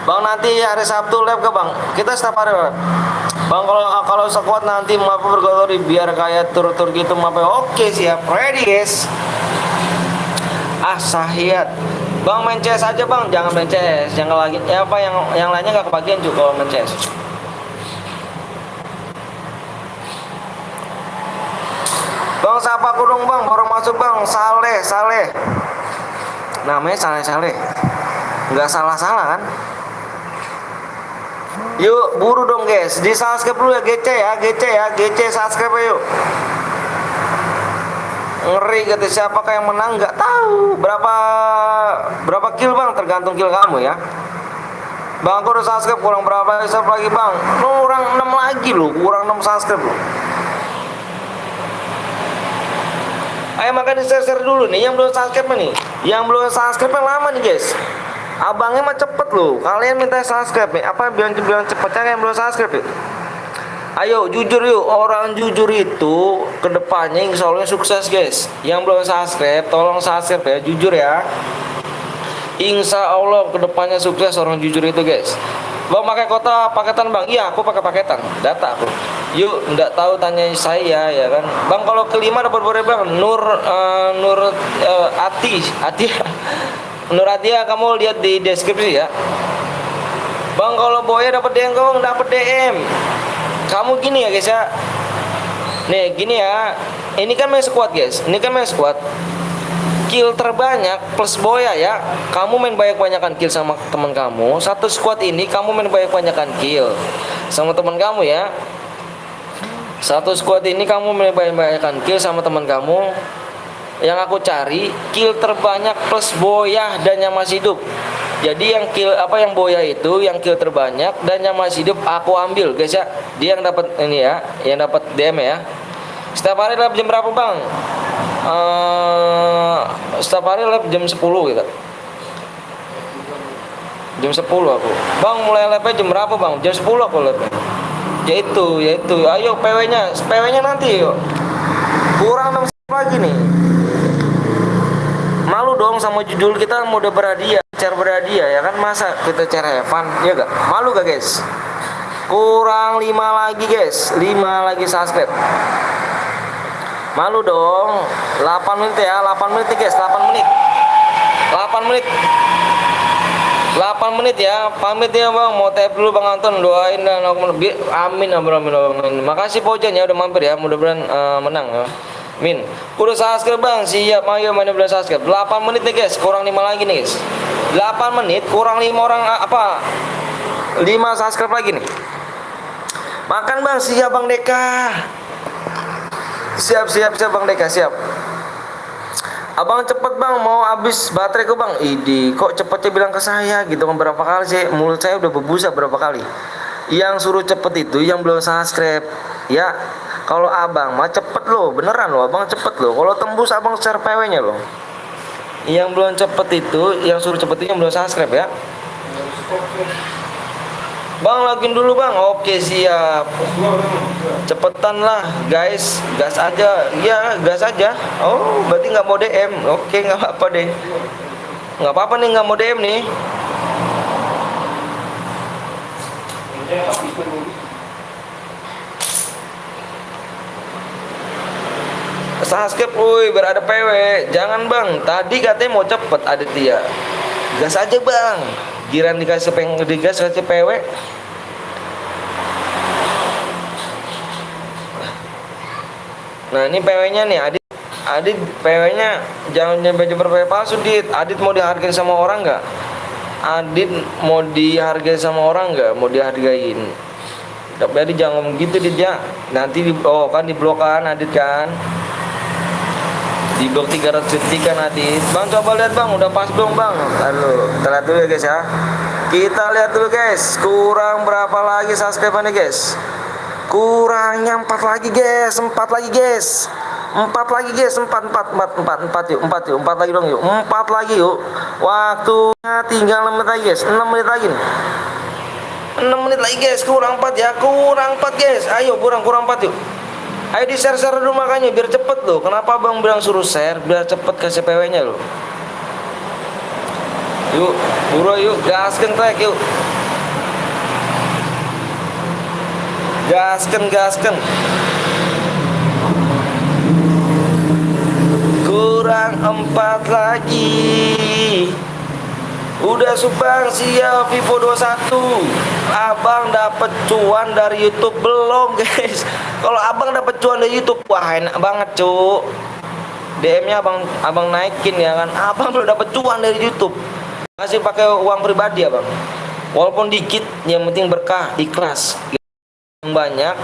S1: Bang nanti hari Sabtu live ke bang. Kita setiap hari bang kalau sekuat nanti mau bergotori biar kayak tur-tur gitu mau. Oke siap, ready guys. Sahiat. Bang main CS aja bang, jangan main CS. Jangan lagi ya apa yang lainnya nggak kebagian juga kalau main CS. Bang siapa kurung bang, baru masuk bang. Saleh. Namanya Saleh. Nggak salah kan? Yuk buru dong guys, di subscribe dulu ya GC subscribe yuk. Ngeri kata siapakah yang menang nggak tahu. Berapa kill bang, tergantung kill kamu ya. Bang aku udah subscribe kurang berapa subscribe lagi bang? Kurang 6 lagi loh, kurang 6 subscribe loh. Ayo makan di share dulu nih yang belum subscribe nih. Yang belum subscribe lama nih guys. Abangnya mah cepet loh. Kalian minta subscribe nih. Apa bilang cepetnya yang belum subscribe ya? Ayo jujur yuk. Orang jujur itu kedepannya insya Allah sukses guys. Yang belum subscribe tolong subscribe ya. Jujur ya. Insya Allah kedepannya sukses orang jujur itu guys. Bang pakai kota paketan bang? Iya aku pakai paketan. Data aku. Yuk nggak tahu tanya saya ya kan. Bang kalau kelima dapat berapa bang? Nur Ati. Nur Atia kamu lihat di deskripsi ya. Bang kalau Boya dapat DM kamu dapat DM. Kamu gini ya guys ya. Nih gini ya. Ini kan main squad guys. Kill terbanyak plus Boya ya. Kamu main banyak-banyakan kill sama teman kamu. Satu squad ini kamu main banyak-banyakan kill sama teman kamu ya. Satu squad ini kamu main banyak-banyakan kill sama teman kamu. Yang aku cari kill terbanyak plus Boya dan yang masih hidup. Jadi yang Boya itu yang kill terbanyak dan yang masih hidup aku ambil guys ya. Dia yang dapat ini ya, yang dapat DM ya. Setiap hari live jam berapa bang? Setiap hari live jam 10 gitu. Jam 10 aku. Bang mulai live jam berapa bang? Jam 10 aku live. Ya itu. Ayo PW-nya nanti yuk. Kurang 6 lagi nih. Malu dong sama judul kita mode berhadiah, share berhadiah ya kan, masa kita share Evan ya gak? Malu gak guys? Kurang 5 lagi guys, 5 lagi subscribe. Malu dong. 8 menit ya, 8 menit nih guys, 8 menit. 8 menit. 8 menit ya, pamit ya bang, mau tap dulu bang Anton, doain dan amin, amin, amin. Makasih Pojan ya udah mampir ya, mudah-mudahan menang ya. Min, udah subscribe bang, siap, ayo mana belum subscribe. 8 menit nih guys, kurang 5 lagi nih guys. 8 menit, kurang 5 orang apa? 5 subscribe lagi nih. Makan bang, siap bang Deka. Siap bang Deka, siap. Abang cepet bang, mau habis baterai ku bang. Idi, kok cepetnya bilang ke saya gitu kan, berapa kali sih, mulut saya udah berbusa berapa kali. Yang suruh cepet itu yang belum subscribe ya. Kalau abang mah cepet loh, beneran loh, abang cepet loh. Kalau tembus abang share PW nya loh. Yang belum cepet itu, yang suruh cepet itu yang belum subscribe ya. Bang, login dulu bang. Oke siap. Cepetan lah guys, gas aja. Iya gas aja. Oh berarti nggak mau DM. Oke nggak apa-apa deh. Nggak apa-apa nih nggak mau DM nih. Subscribe, woi biar ada PW. Jangan bang, tadi katanya mau cepet Aditya. Gas aja bang. Giran dikasih digas kasih PW. Nah ini PW-nya nih Adit PW-nya jangan nyampe PW palsu Dit. Adit mau dihargain sama orang nggak? Adit mau dihargain sama orang nggak? Mau dihargain. Tapi jangan ngomong gitu Dit ya. Nanti kan di blok kan Adit kan. Di blok 300 detik kan Adit. Bang coba lihat bang, udah pas belum bang? Aduh, kita lihat dulu ya guys ya. Kita lihat dulu guys, kurang berapa lagi subscribe-nya guys? Kurangnya 4 lagi guys, 4 lagi guys. 4 lagi guys, 4 yuk, 4 lagi dong yuk. 4 lagi yuk. Waktunya tinggal 6 menit lagi guys, 6 menit lagi nih. 6 menit lagi guys, kurang 4 ya, kurang 4 guys. Ayo kurang 4 yuk. Ayo di share dulu makanya biar cepet loh. Kenapa bang bilang suruh share biar cepet kasih PW nya loh. Yuk, buru yuk, gaskan track yuk. Gaskan. Kurang 4 lagi. Udah subang siap Vivo 21. Abang dapat cuan dari YouTube belum guys? Kalau abang dapat cuan dari YouTube, wah enak banget cuk. DM-nya abang naikin ya kan. Abang belum dapat cuan dari YouTube. Masih pakai uang pribadi abang. Walaupun dikit, yang penting berkah, ikhlas. Yang banyak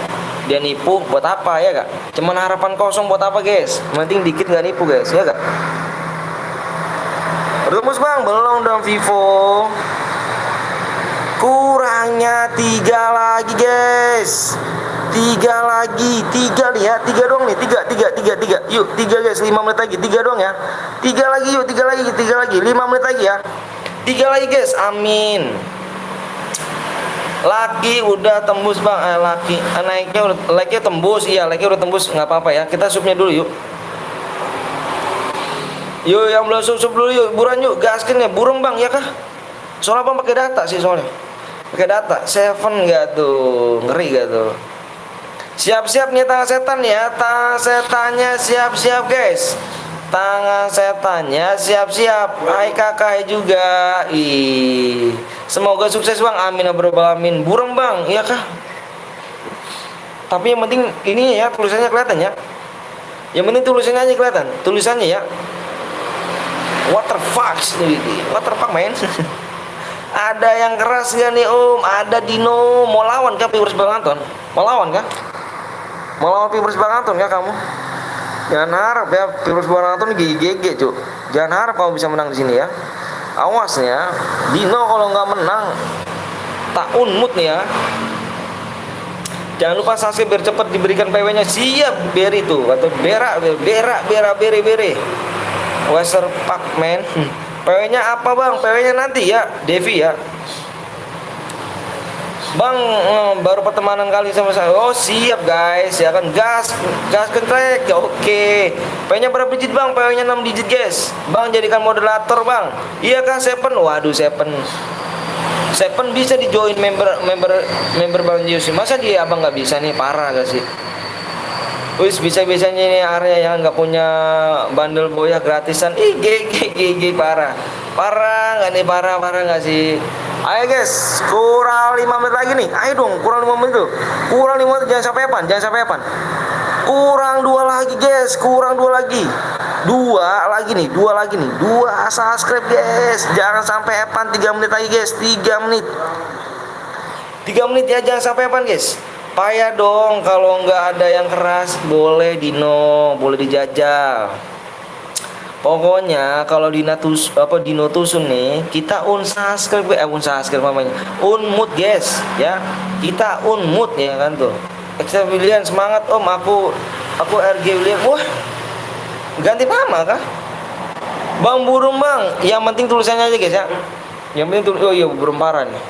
S1: dia nipu buat apa ya kak? Cuman harapan kosong buat apa guys? Yang penting dikit nggak nipu guys ya kak? Rumus bang, belum dong Vivo. Kurangnya 3 lagi guys. 3 lagi, 3 nih ya, 3 doang nih, 3. Yuk 3 guys, 5 menit lagi, 3 doang ya. 3 lagi yuk, 3 lagi, 5 menit lagi ya. 3 lagi guys, amin. Laki udah tembus bang, naiknya tembus, iya like-nya udah tembus, nggak apa-apa ya. Kita subnya dulu yuk. Yuk yang belum sub dulu yuk, buruan yuk, gaskin ya, burung bang ya kah? Soalnya bang pakai data sih soalnya, pakai data, 7 nggak tuh, ngeri gak tuh? Siap-siap nih tangan setan ya, tangan setannya siap-siap guys, tangan setannya siap-siap, hai kakak juga, semoga sukses bang, amin amin, burung bang, iya kah? Tapi yang penting ini ya tulisannya kelihatan ya, yang penting tulisannya aja kelihatan, tulisannya ya. What the fuck man. Ada yang keras gak nih om? Ada Dino. Mau lawan kah Pibers Bang Anton? Mau lawan kah? Mau lawan Pibers Bang Anton kah kamu? Jangan harap ya, Pibers Bang Anton GG cuk. Jangan harap kamu bisa menang di sini ya. Awas ya, Dino kalau nggak menang tak unmut nih ya. Jangan lupa subscribe biar cepat diberikan PW-nya. Siap Beri tuh atau bere. Weser Park man. PW-nya apa bang? PW-nya nanti ya, Devi ya. Bang, baru pertemanan kali sama saya. Oh siap guys, ya kan gas kentrek. Ya, oke. PO-nya berapa digit bang? PO-nya 6 digit guys. Bang jadikan moderator bang. Iya kah Seven? Waduh Seven bisa di join member Bang Yusi. Masa dia abang nggak bisa nih, parah gak sih? Wis bisa-bisanya ini area yang nggak punya bundle boya gratisan. Ih GG parah nggak nih, parah nggak sih? Ayo guys, kurang 5 menit lagi nih. Ayo dong, kurang 5 menit tuh. Kurang 5 menit, jangan sampai epan. Kurang 2 lagi guys, kurang 2 lagi. Dua lagi nih. 2 subscribe guys. Jangan sampai epan, 3 menit lagi guys. 3 menit. 3 menit ya, jangan sampai epan guys. Payah dong kalau nggak ada yang keras. Boleh Dino, boleh dijajal. Pokoknya kalau Dino Tusun nih, kita unsubscribe namanya. Unmute guys, ya. Kita unmute ya kan tuh. Extra William semangat Om, aku RG William. Wah, ganti nama kah? Bang burung bang, yang penting tulisannya aja guys ya. Yang penting oh iya burung parah nih.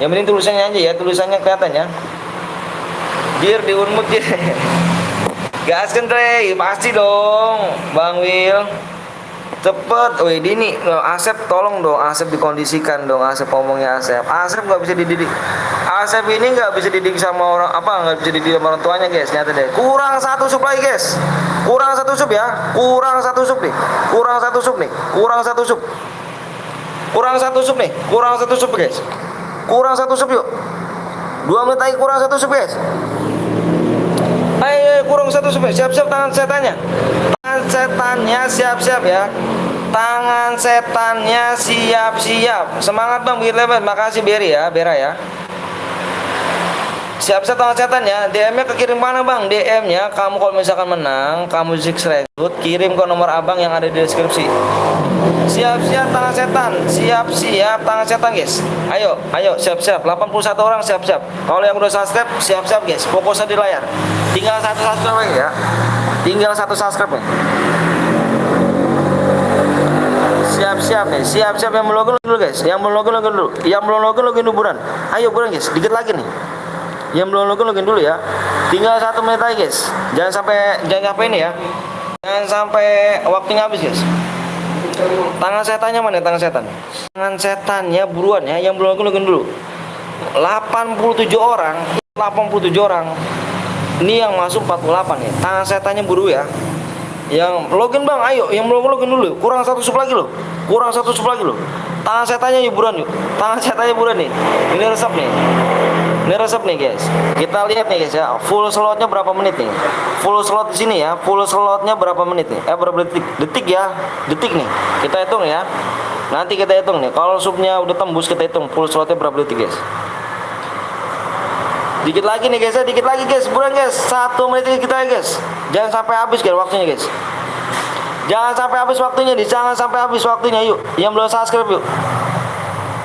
S1: Yang penting tulisannya aja ya, tulisannya kelihatan ya. Biar di unmute ya. Gaskan Trey, pasti dong Bang Will. Cepet, wih Dini, Asep tolong dong, Asep dikondisikan dong, Asep ngomongnya Asep nggak bisa dididik, Asep ini nggak bisa dididik sama orang, nggak bisa dididik sama orang tuanya guys, nyata deh, kurang 1 sub lagi guys, kurang 1 sub ya, kurang 1 sub nih, kurang 1 sub nih, kurang 1 sub, kurang 1 sub nih, kurang 1 sub guys, kurang 1 sub yuk, 2 menit lagi kurang 1 sub guys. Ayo kurang 1 sub, siap-siap tangan setannya. Tangan setannya siap-siap ya. Tangan setannya siap-siap. Semangat Bang Biar Lebar. Makasih Bera ya. Siap-siap tangan setannya. DM-nya kekirim mana Bang? DM-nya kamu kalau misalkan menang, kamu six recruit, kirim ke nomor Abang yang ada di deskripsi. Siap-siap tangan setan. Siap-siap tangan setan guys. Ayo siap-siap. 81 orang siap-siap. Kalau yang udah subscribe siap-siap guys. Fokus di layar. Tinggal 1 subscribe lagi ya. Tinggal 1 subscribe nih. Siap-siap nih. Siap-siap yang belum login dulu guys. Yang belum login dulu buruan. Ayo buruan guys. Dikit lagi nih. Yang belum login dulu ya. Tinggal 1 menit lagi guys. Jangan sampai ini ya. Jangan sampai waktunya habis guys. Tangan setannya mana? Tangan setannya buruan ya. Yang belum login dulu. 87 orang. Ini yang masuk 48 nih. Tangan setannya buru ya. Yang login Bang, ayo. Yang belum login dulu. Kurang 1 sub lagi loh. Tangan setannya yuk buruan yuk. Tangan setannya buruan nih. Ini resep nih guys. Kita lihat nih guys ya. Full slotnya berapa menit nih? Full slot di sini ya. Full slotnya berapa menit nih? Berapa detik? Detik ya. Detik nih. Kita hitung ya. Nanti kita hitung nih. Kalau subnya udah tembus kita hitung full slotnya berapa detik guys. Dikit lagi nih guys ya, dikit lagi guys, buruan guys, 1 menit lagi kita guys. Jangan sampai habis guys waktunya guys. Jangan sampai habis waktunya, yuk. Yang belum subscribe yuk.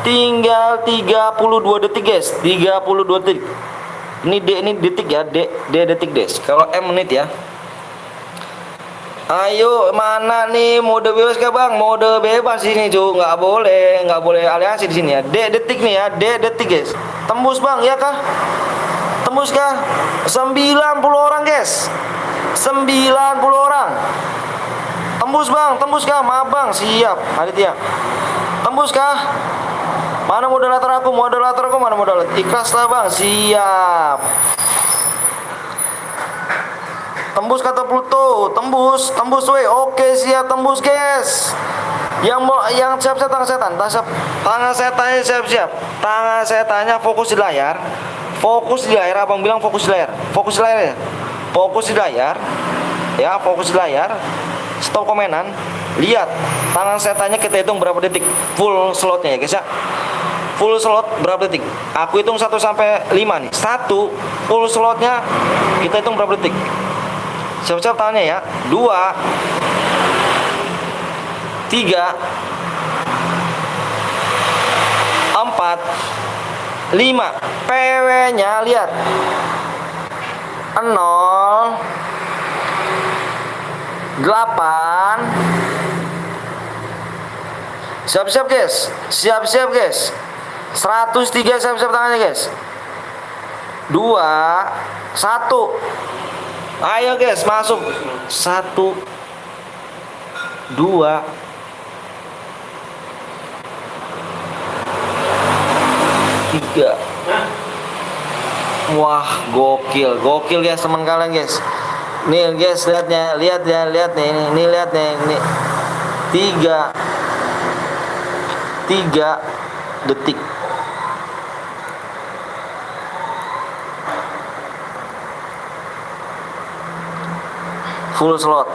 S1: Tinggal 32 detik guys, 32 detik. Ini detik ya, D detik guys. Kalau M menit ya. Ayo mana nih mode bebas kah Bang? Mode bebas ini cuy, nggak boleh aliansi di sini ya. D detik nih ya, D detik guys. Tembus Bang ya kah? Tembus kah? 90 orang guys. 90 orang. Tembus Bang, tembus kah? Maaf Bang, siap. Aditya. Tembus kah? Mana moderator aku? Mana moderator? Ikhlas lah Bang, siap. Tembus kata Pluto, tembus weh. Oke, siap tembus guys. Yang siap-siap tangan setan. Tangan setannya siap-siap. Tangan setannya fokus di layar. Abang bilang fokus di layar. Fokus di layar. Ya, fokus di layar. Stop komenan. Lihat tangan setannya, kita hitung berapa detik full slotnya ya guys ya. Full slot berapa detik? Aku hitung 1 sampai 5 nih. 1 full slotnya kita hitung berapa detik? Siap-siap tangannya ya. 2 3 4 5. PW-nya lihat. 0 8. Siap-siap guys. 103 siap-siap tangannya guys. 2, 1. Ayo guys, masuk. 1, 2, 3.
S2: Hah?
S1: Wah, gokil, gokil guys teman kalian guys. Nih guys, lihat nih, ini lihat nih, ini 3 detik. Full slot.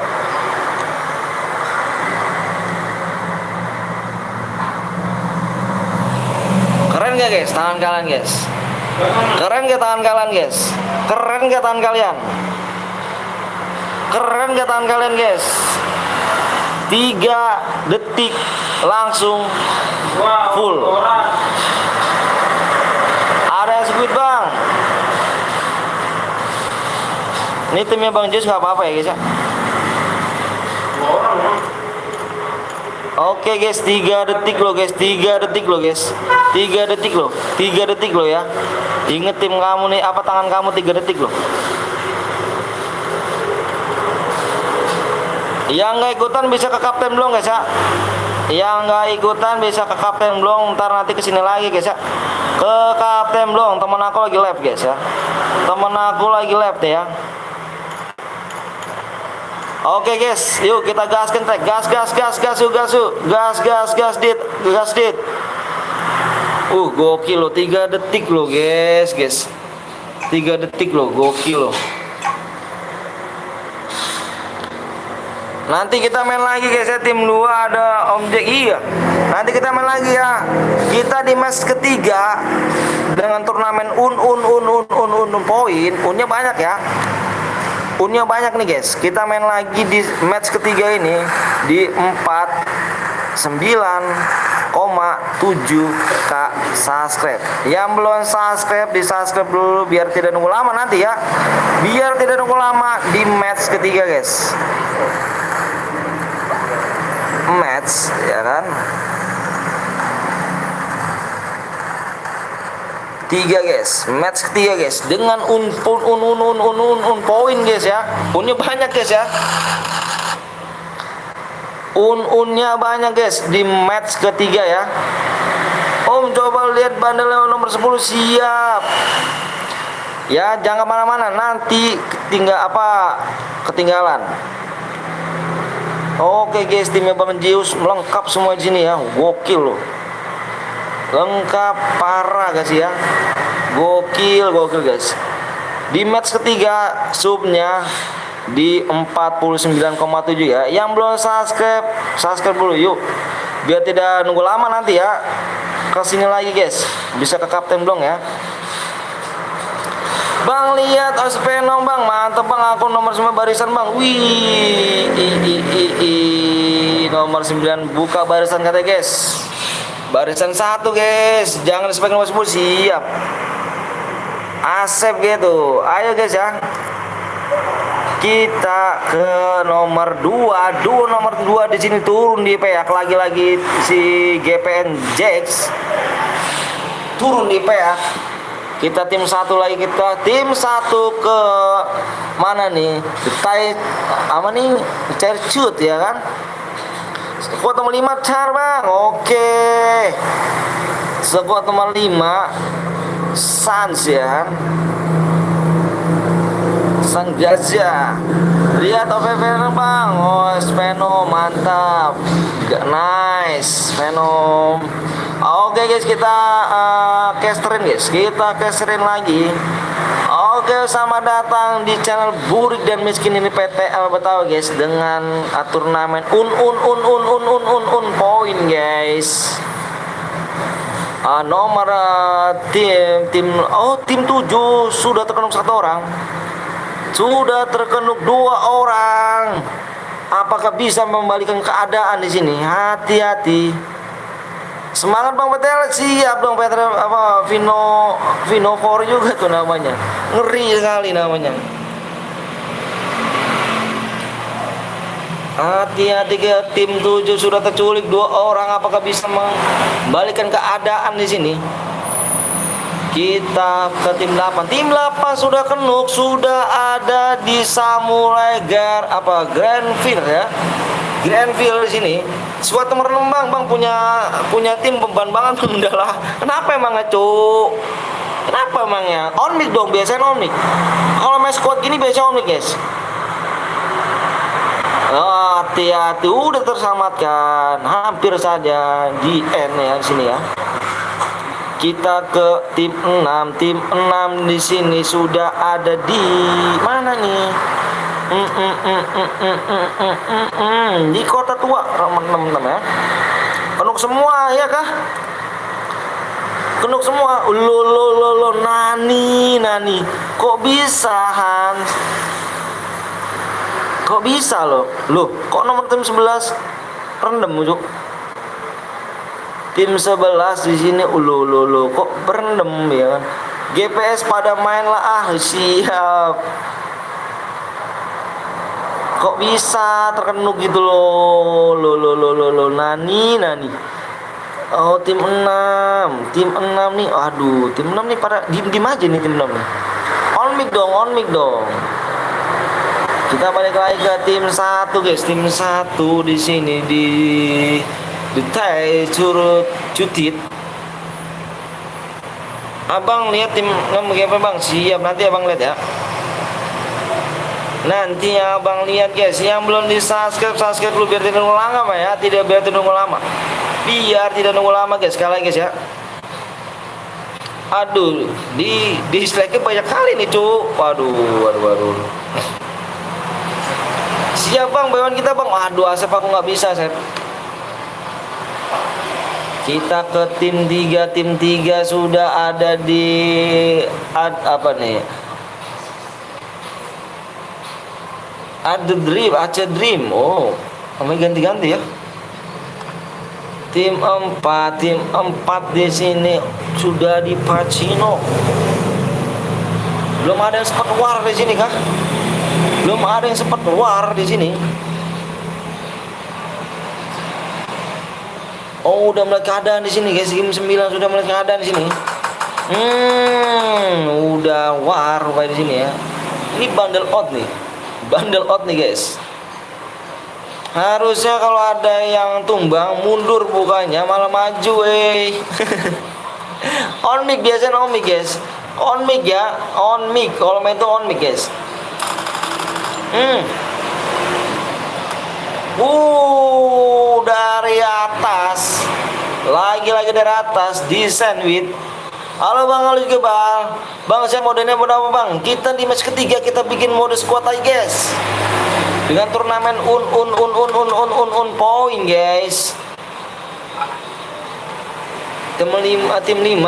S1: Keren gak guys tangan kalian guys? Keren gak tangan kalian guys? Keren gak tangan kalian? Keren gak tangan kalian guys? 3 detik langsung
S2: Wow,
S1: full.
S2: orang.
S1: Ada yang squid bang. Ini timnya Bang Jus gak apa-apa ya guys ya.
S2: Dua orang, Bang.
S1: Oke guys, 3 detik loh guys, 3 detik loh guys, 3 detik loh, 3 detik loh ya. Ingat tim kamu nih, apa tangan kamu 3 detik loh. Yang nggak ikutan bisa ke kapten belum guys ya. Yang nggak ikutan bisa ke kapten belum, ntar nanti kesini lagi guys ya. Ke kapten belum, temen aku lagi live guys ya. Temen aku lagi live deh ya. Oke guys, yuk kita gaskan trek. Gas dit. Gokil loh, 3 detik loh guys. 3 detik loh, gokil loh. Nanti kita main lagi guys ya, tim 2 ada Om Jack. Iya. Nanti kita main lagi ya. Kita di match ketiga dengan turnamen poin. Unnya banyak ya. Unnya banyak nih guys. Kita main lagi di match ketiga ini di 49,7k subscribe. Yang belum subscribe di subscribe dulu biar tidak nunggu lama nanti ya. Biar tidak nunggu lama di match ketiga guys. Match ya kan. 3 guys, match ketiga guys dengan poin guys ya. Unnya banyak guys ya. Unnya banyak guys di match ketiga ya. Om coba lihat bandelnya nomor 10. Siap. Ya jangan kemana-mana, nanti ketinggalan. Oke guys, timnya Bang Zeus melengkap semua di sini ya. Gokil loh. Lengkap parah guys ya. Gokil guys. Di match ketiga subnya di 49,7 ya. Yang belum subscribe dulu yuk. Biar tidak nunggu lama nanti ya. Kesini lagi guys. Bisa ke kapten belum ya. Bang lihat Ospenong bang, mantep bang, aku nomor 9 barisan bang. Wih, nomor 9 buka barisan katanya guys. Barisan 1 guys, jangan spek nomor 10. Siap. Asep gitu. Ayo guys ya. Kita ke nomor 2. Nomor 2 di sini turun di PA. Lagi-lagi si GPN Jax turun di PA. Kita tim 1 lagi, kita tim 1 ke mana nih? Detai apa nih? Cercut ya kan? Squad nomor 5 car bang. Oke. Squad nomor 5 Sans ya. Sang Jaja. Lihat OPV bang. Oh Speno mantap. Nice Speno. Oke guys, kita casterin guys. Kita casterin lagi. Oke, selamat datang di channel Burik dan Miskin ini PTL Betawi guys, dengan turnamen poin guys. Nomor tim 7 sudah terkenuk 1 orang. Sudah terkenuk 2 orang. Apakah bisa membalikan keadaan di sini? Hati-hati. Semangat Bang PTL, siap dong PTL apa Vino 4 juga tuh namanya. Ngeri sekali namanya. Hati-hati ke tim 7 sudah terculik 2 orang, apakah bisa membalikan keadaan di sini? Kita ke tim 8. Tim 8 sudah kenuk, sudah ada di Samurai Grandfield ya. Grandfield di sini. Squad nomor 6 bang punya tim beban banget bang. Udah lah. Kenapa emangnya cuk? Kenapa emangnya? On mic dong, biasanya on mic. Kalau main squad gini biasanya on mic guys. Oh, hati-hati, udah terselamatkan. Hampir saja di end ya di sini ya. Kita ke tim 6. Tim 6 di sini sudah ada di mana nih? Di kota tua, teman-teman ya. Kenuk semua ya kah? Kenuk semua. Lo nani. Kok bisa Hans? Kok bisa lo? Loh, kok nomor tim 11 rendem ujuk? Tim 11 di sini lo kok berendam ya kan? GPS pada main lah siap. Kok bisa terkenuk gitu lo nani. Oh tim 6 nih. Aduh tim 6 nih pada diem aja nih tim 6 nih. On mic dong. Kita balik lagi ke tim 1 guys. Tim 1 di sini di curut cutit. Abang lihat tim 6 apa bang? Siap, nanti abang lihat ya. Nanti abang lihat guys. Yang belum di subscribe dulu biar tidak nunggu lama ya. Biar tidak nunggu lama guys. Sekali lagi guys ya. Aduh, di dislike banyak kali nih cu. Waduh. Siap bang, bayawan kita bang. Aduh, Asep aku nggak bisa Asep. Kita ke tim 3. Tim 3 sudah ada di apa nih? Aceh Dream. Oh, kami ganti-ganti ya. Tim 4 di sini sudah di Pacino. Belum ada yang sempat war di sini kah? Belum ada yang sempat war di sini. Oh, udah mulai keadaan di sini guys. Game 9 sudah mulai keadaan di sini. Udah war kayak di sini ya. Ini bundle out nih guys. Harusnya kalau ada yang tumbang mundur bukannya malah maju On mic biasanya on mic guys. On mic ya, on mic. Kalau main itu on mic guys. Dari atas. Lagi-lagi dari atas di sandwich. Halo bang, halo juga bang. Bang, saya modenya mode apa bang? Kita di match ketiga kita bikin mode squad aja guys. Dengan turnamen point guys. Tim 5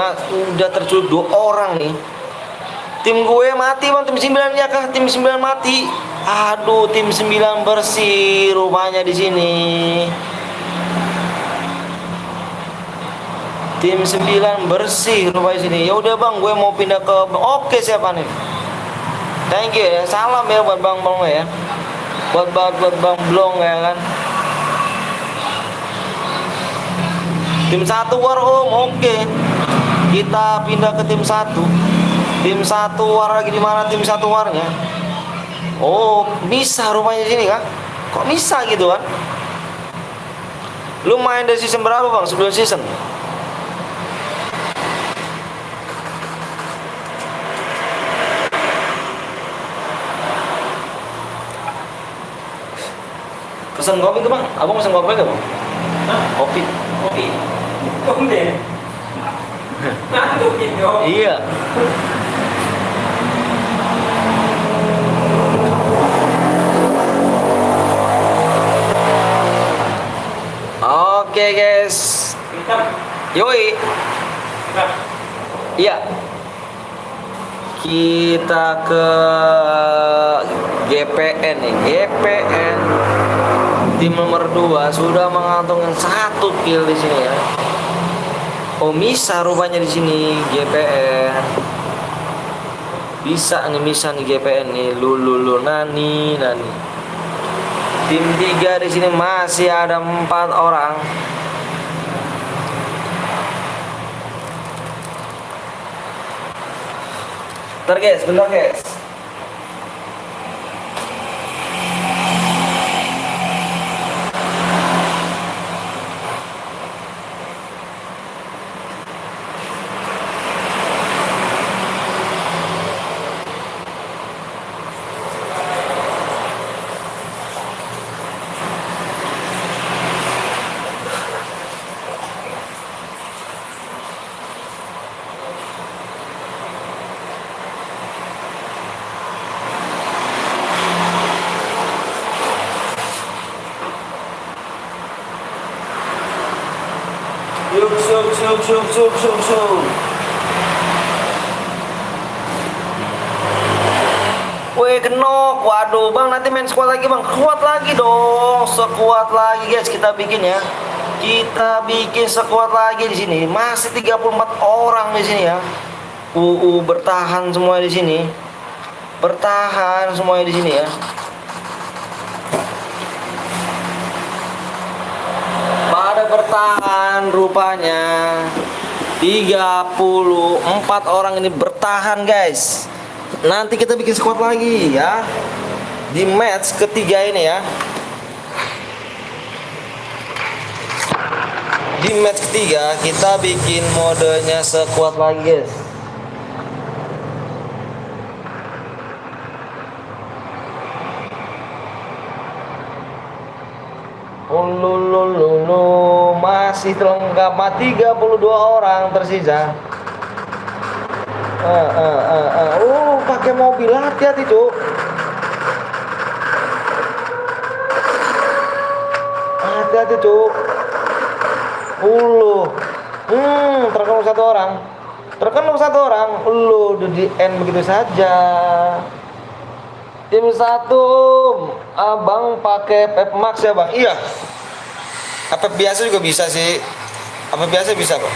S1: udah terculik 2 orang nih. Tim gue mati bang, tim 9 ya kah? Tim 9 mati. Aduh, tim 9 bersih rupanya di sini. Tim 9 bersih rupanya di sini. Ya udah bang, gue mau pindah ke. Oke, siapa nih? Thank you ya. Salam ya buat Bang Blong ya. Buat Bang Blong ya kan. Tim 1 war om. Oke. Kita pindah ke tim 1. Tim 1 war lagi di mana tim 1 warnya? Oh, bisa rupanya di sini kan? Kok bisa gitu kan? Lu main dari season berapa bang? Sebelum season? Pesan kopi tuh bang? Abang pesan kopi gak bang?
S2: Hah?
S1: Kopi.
S2: Không để Ngantuk gitu.
S1: Iya. Oke guys.
S2: Kita
S1: Yoi.
S2: kita
S1: Iya. Kita ke GPN nih. GPN tim nomor 2 sudah mengantongi 1 kill di sini ya. Oh, bisa rupanya di sini GPN. Bisa nih GPN nih. Lulu nani. Tim 3 di sini masih ada 4 orang. Bentar guys, bentar guys. Yuk. Weh kenok, waduh bang nanti main squad lagi bang, kuat lagi dong, sekuat lagi guys kita bikin ya, kita bikin sekuat lagi di sini, masih 34 orang di sini ya, bertahan semua di sini, bertahan semuanya di sini ya. Pada bertahan rupanya 34 orang ini bertahan guys. Nanti kita bikin squad lagi ya di match ketiga ini ya. Di match ketiga kita bikin modenya squad lagi guys. Masih lengkap 32 orang tersisa. Pakai mobil, hati-hati tuh. Hati-hati tuh. Terkenal satu orang. Terkenal satu orang. Udah di end begitu saja. Tim 1, abang pakai Pep Max ya bang? Iya. Apa biasa juga bisa sih? Apa biasa bisa kok?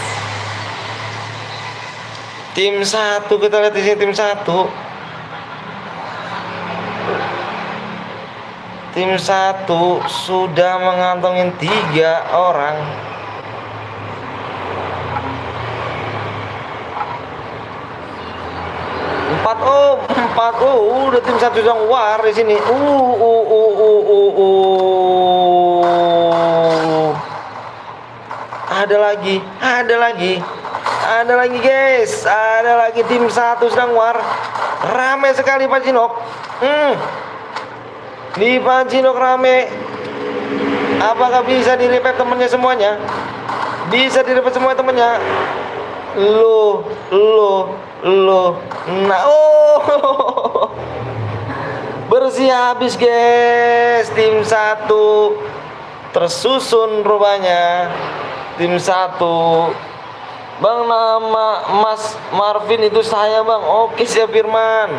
S1: Tim 1 kita lihat di sini tim 1. Tim 1 sudah mengantongin 3 orang. Empat udah tim 1 yang war di sini. Ada lagi guys, ada lagi tim 1 sedang war. Rame sekali Pak Cinok. Di Pak Cinok rame. Apakah bisa di-revive temennya semuanya? Bisa di-revive semua temennya. Nah, bersih habis guys. Tim 1 tersusun rupanya. Tim 1. Bang, nama Mas Marvin itu saya bang. Oke siap Firman.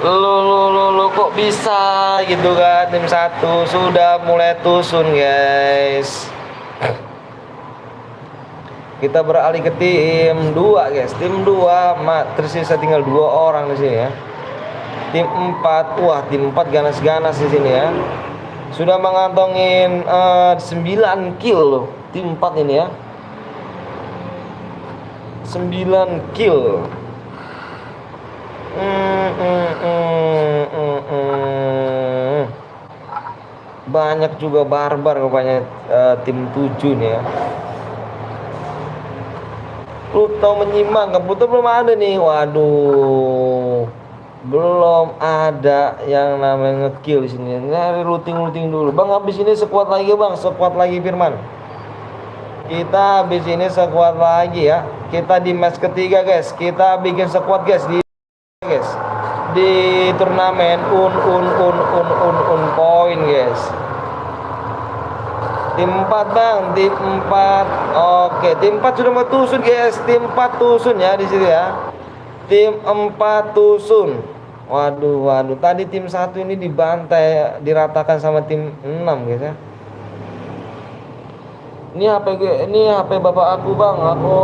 S1: Lo kok bisa gitu kan? Tim 1 sudah mulai tusun guys. Kita beralih ke tim 2 guys. Tim 2 tersisa tinggal 2 orang di sini ya. Tim 4, wah tim 4 ganas-ganas di sini ya. Sudah mengantongin 9 kill loh. Tim 4 ini ya. 9 kill. Banyak juga barbar rupanya tim 7 nih ya. Pluto menyimak, Pluto belum ada nih. Waduh. Belum ada yang namanya ngekill di sini. Nyari looting dulu. Bang, habis ini sekuat lagi, Bang. Sekuat lagi Firman. Kita habis ini sekuat lagi ya. Kita di match ketiga, guys. Kita bikin sekuat, guys, di turnamen poin, guys. Tim 4 bang, tim 4. Oke, tim 4 sudah mau tusun guys. Tim 4 tusun ya di sini ya. Tim 4 tusun. Waduh. Tadi tim 1 ini dibantai, diratakan sama tim 6 guys ya. Ini HP bapak aku bang. Aku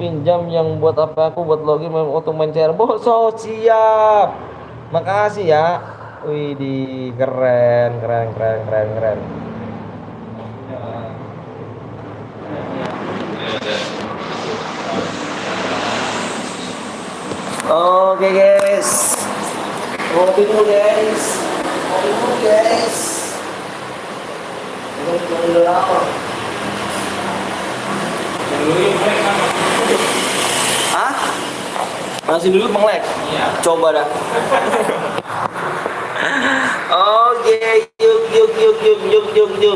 S1: pinjam yang buat HP aku buat login untuk main CR. So siap. Makasih ya. Wih, keren. Oke guys. Ngopi dulu guys. Ngopi dulu guys. Ngopi dulu lapar. Hah? Masih dulu Bang Lek?
S2: Iya.
S1: Coba dah. Oke, yuk.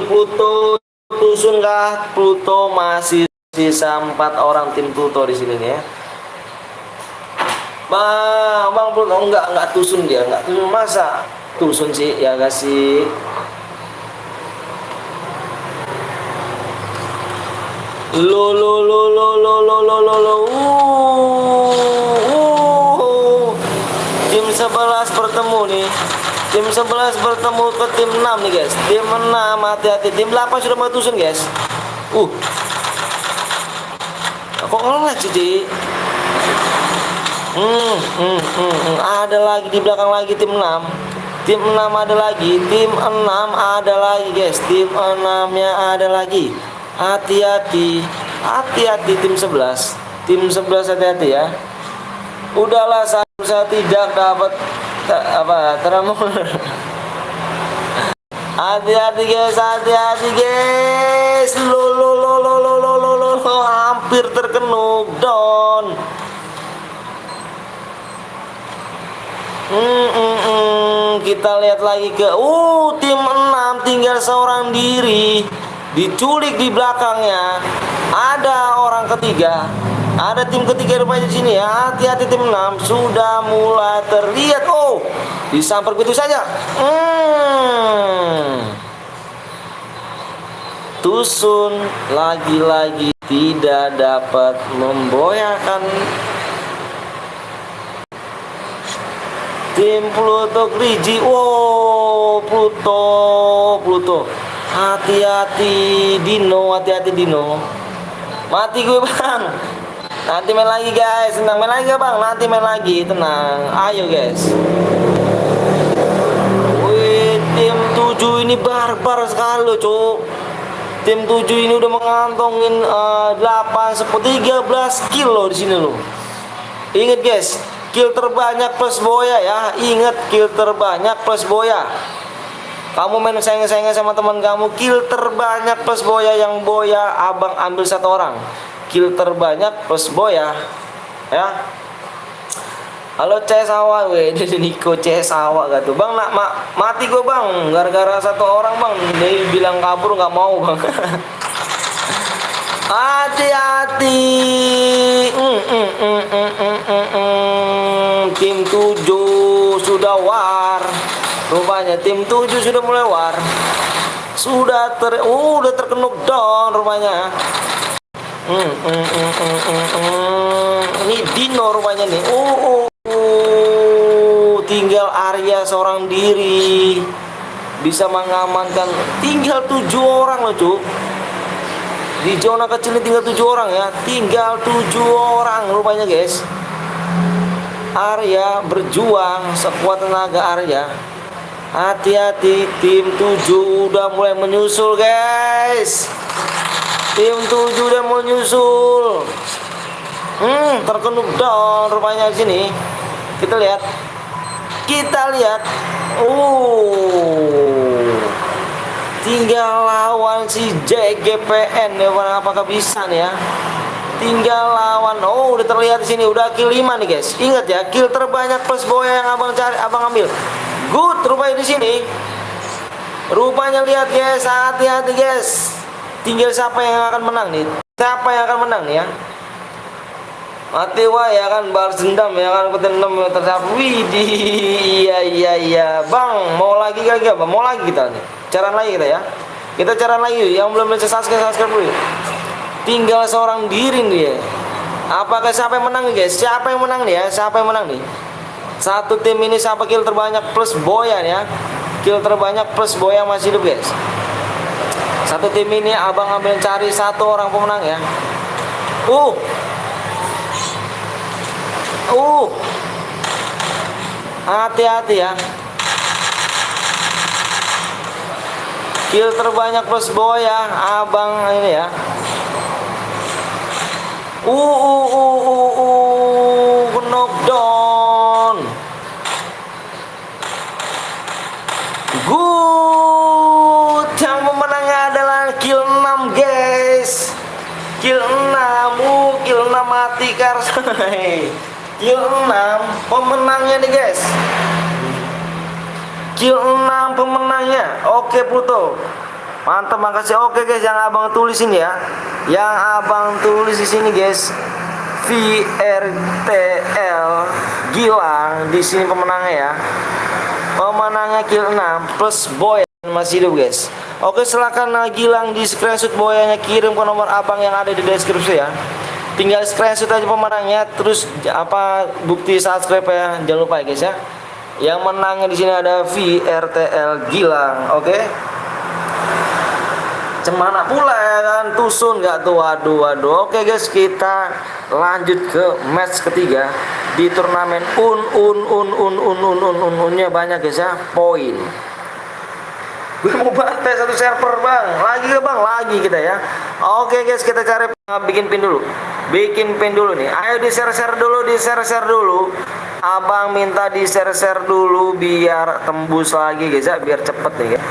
S1: Pluto tusun kah? Pluto masih sisa 4 orang tim Pluto di sini nih ya. Bang Pluto enggak tusun dia, enggak tusun masa tusun sih ya kasih. Lo. Tim 11 bertemu nih. Tim 11 bertemu ke tim 6 nih guys. Tim 6 hati-hati. Tim 8 sudah mau tusun guys. Kok ngelag sih, Ci? Ada lagi di belakang lagi tim 6. Tim 6 ada lagi. Tim 6 ada lagi guys. Tim 6-nya ada lagi. Hati-hati. Hati-hati tim 11. Tim 11 hati-hati ya. Udahlah saya tidak dapat teramu. Hati-hati guys. Lo hampir terkenuk down. Kita lihat lagi ke tim 6 tinggal seorang diri. Diculik di belakangnya. Ada orang ketiga. Ada tim ketiga rupanya di sini ya. Hati-hati tim 6 sudah mulai terlihat. Disamper begitu saja. Tusun lagi-lagi tidak dapat memboyakan tim Pluto Griji. Pluto. Hati-hati Dino. Mati gue bang. Nanti main lagi guys. Tenang, main lagi bang. Nanti main lagi. Tenang. Ayo guys. Wih, tim 7 ini barbar sekali loh cuk. Tim 7 ini udah mengantongin 13 kill loh di sini loh. Ingat guys, kill terbanyak plus boya ya. Ingat, kill terbanyak plus boya. Kamu main sayang-sayang sama teman kamu, kill terbanyak plus boya. Yang boya abang ambil 1 orang. Kill terbanyak plus boya ya. Halo CS awak, weh, dari Niko CS awak gak tuh bang, mati gue bang, gara-gara 1 orang bang, dia bilang kabur nggak mau bang. Hati-hati. Tim 7 sudah war, rupanya tim 7 sudah mulai war, sudah terkenuk down rupanya. Ini Dino rupanya nih. Tinggal Arya seorang diri bisa mengamankan. Tinggal 7 orang loh cuk. Di zona kecil ini tinggal 7 orang ya. Tinggal 7 orang rupanya guys. Arya berjuang sekuat tenaga Arya. Hati-hati, tim 7 udah mulai menyusul guys. Tim 7 udah mau nyusul. Terkenuk down rupanya di sini. Kita lihat. Tinggal lawan si JGPN ya, apakah bisa nih ya? Tinggal lawan. Udah terlihat di sini, udah kill 5 nih guys. Ingat ya, kill terbanyak plus boya yang abang cari, abang ambil. Good rupanya di sini. Rupanya lihat guys, hati-hati guys. Tinggal siapa yang akan menang nih? Siapa yang akan menang nih ya? Mati wah ya kan, balas dendam ya kan, ikutin 6 tersapu. Widih, iya. Bang, mau lagi kagak bang? Mau lagi kita nih. Caran lagi kita ya. Kita caran lagi yuk. Yang belum bisa subscribe dulu. Tinggal seorang diri nih ya. Apakah siapa yang menang nih guys? Siapa yang menang nih ya? Siapa yang menang nih? Satu tim ini siapa kill terbanyak plus boya ya? Kill terbanyak plus boya masih hidup guys. Satu tim ini abang ambil cari 1 orang pemenang ya. Hati-hati ya. Kill terbanyak plus boya abang ini ya. Knockdown guys. Kill 6, kill 6 mati Kars. Kill 6 pemenangnya nih guys. Kill 6 pemenangnya. Oke Pluto. Mantap, makasih. Oke guys, yang abang tulis ini ya. Yang abang tulis di sini guys. VRTL Gilang di sini pemenangnya ya. Pemenangnya kill 6 plus boy masih hidup guys. Oke, silakan Gilang di screenshot boyanya, kirim ke nomor abang yang ada di deskripsi ya. Tinggal screenshot aja pemenangnya, terus apa bukti subscribe ya. Jangan lupa ya guys ya. Yang menangnya di sini ada VRTL Gilang. Oke. Cemana pula ya kan, tusun nggak tuh, waduh. Oke guys, kita lanjut ke match ketiga di turnamen unnya banyak guys ya, poin. Gue mau bantai satu server bang, lagi ke bang, lagi kita ya. Oke guys, kita cari bikin pin dulu nih. Ayo di share dulu. Abang minta di share dulu biar tembus lagi guys ya, biar cepet nih ya.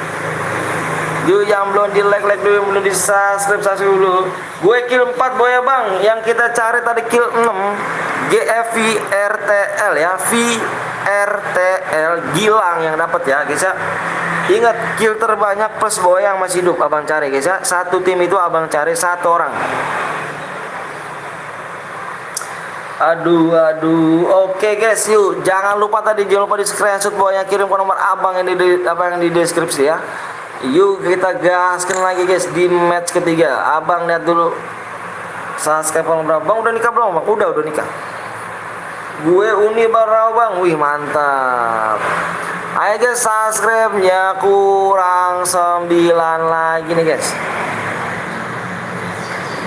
S1: Yuk, yang belum di like dulu, belum di subscribe dulu. Gue kill 4 boy ya bang. Yang kita cari tadi kill 6 GFVRTL ya, VRTL Gilang yang dapat ya guys ya. Ingat, kill terbanyak plus boy yang masih hidup abang cari guys ya. Satu tim itu abang cari 1 orang. Aduh. Oke guys, yuk jangan lupa di screenshot boy yang kirim ke nomor abang yang di deskripsi ya. Yuk kita gaskan lagi guys di match ketiga. Abang lihat dulu subscribe berapa. Bang udah nikah belum bang? Udah nikah. Gue Uni baru bang. Wih mantap. Ayo guys, subscribe-nya kurang 9 lagi nih guys.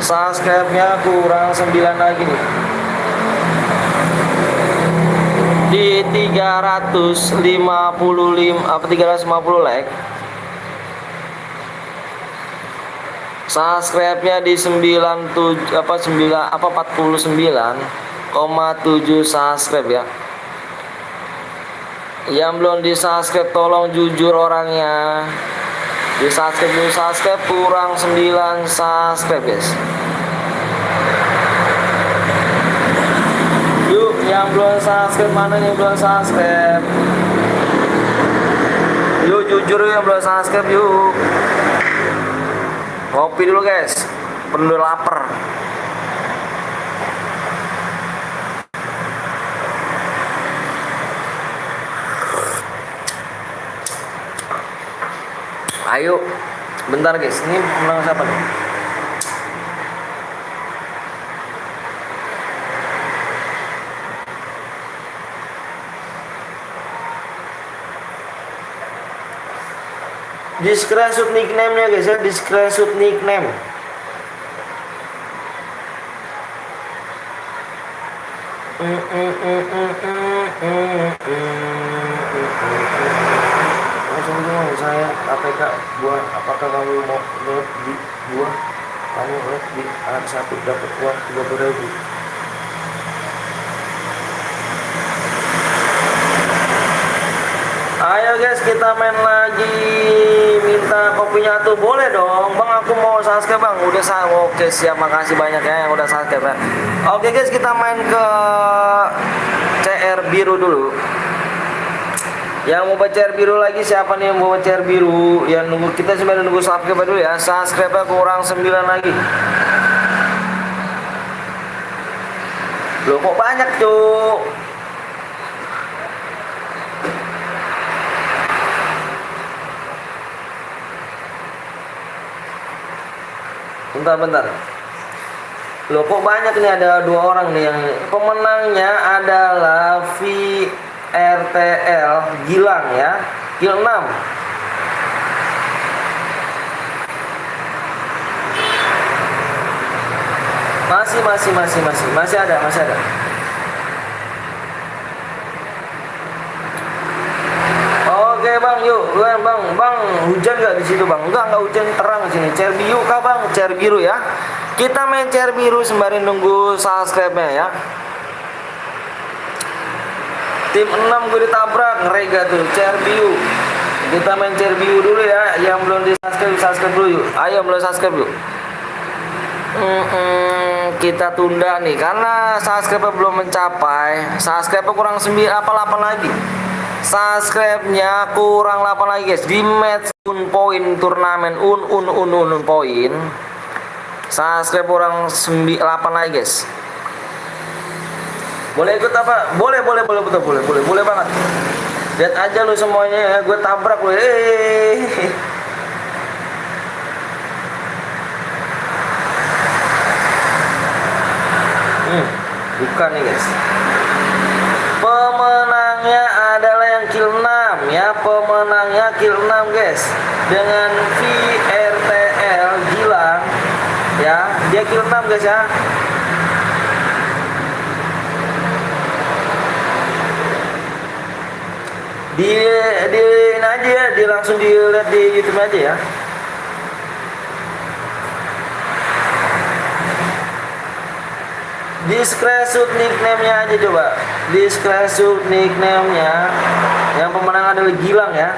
S1: Subscribe-nya kurang 9 lagi nih. Di 350 like. Subscribe-nya di 49,7 subscribe ya. Yang belum di subscribe tolong jujur orangnya. Di subscribe kurang 9 subscribe guys. Yuk yang belum subscribe, mana yang belum subscribe? Yuk jujur yang belum subscribe yuk. Ngopi dulu guys, perlu lapar. Ayo, bentar guys, ini menang siapa nih? Di screenshot nickname-nya guys ya, di screenshot nickname. Langsung dong saya KPK buat apakah kamu mau lihat di gua? Kamu lihat di anak satu dapat uang 30.000. Ayo guys, kita main lagi. Minta kopinya tuh boleh dong bang, aku mau subscribe bang. Udah oke siap, makasih banyak ya yang udah subscribe ya. Oke guys, kita main ke CR biru dulu. Yang mau CR biru lagi, siapa nih yang mau CR biru? Yang nunggu, kita sebenarnya nunggu subscribe dulu ya. Subscribe kurang 9 lagi. Loh kok banyak tuh? Bentar. Loh kok banyak nih, ada 2 orang nih yang pemenangnya adalah VRTL Gilang ya. Kill 6. Masih ada. Oke bang, yuk bang, hujan nggak di situ bang? Enggak hujan, terang di sini. CR biru kah bang? CR biru ya. Kita main CR biru sembari nunggu subscribe-nya ya. Tim 6 gue ditabrak, ngerega tuh CR biru. Kita main CR biru dulu ya. Yang belum di subscribe dulu yuk. Ayo belum subscribe yuk. Kita tunda nih karena subscribe belum mencapai. Subscribe kurang 9 apa 8 lagi. Subscribe-nya kurang 8 lagi guys. Di match poin turnamen poin. Subscribe kurang 8 lagi guys. Boleh ikut apa? Boleh betul, boleh banget. Lihat aja lu semuanya ya, gue tabrak lu. Bukan nih guys. Pemenangnya adalah yang kill 6 ya. Pemenangnya kill 6 guys. Dengan VRTL Gilang ya. Dia kill 6 guys ya. Di ini aja ya, langsung dilihat di YouTube aja ya. Di screenshot nickname-nya aja coba. Di screenshot nickname-nya. Yang pemenang adalah Gilang ya.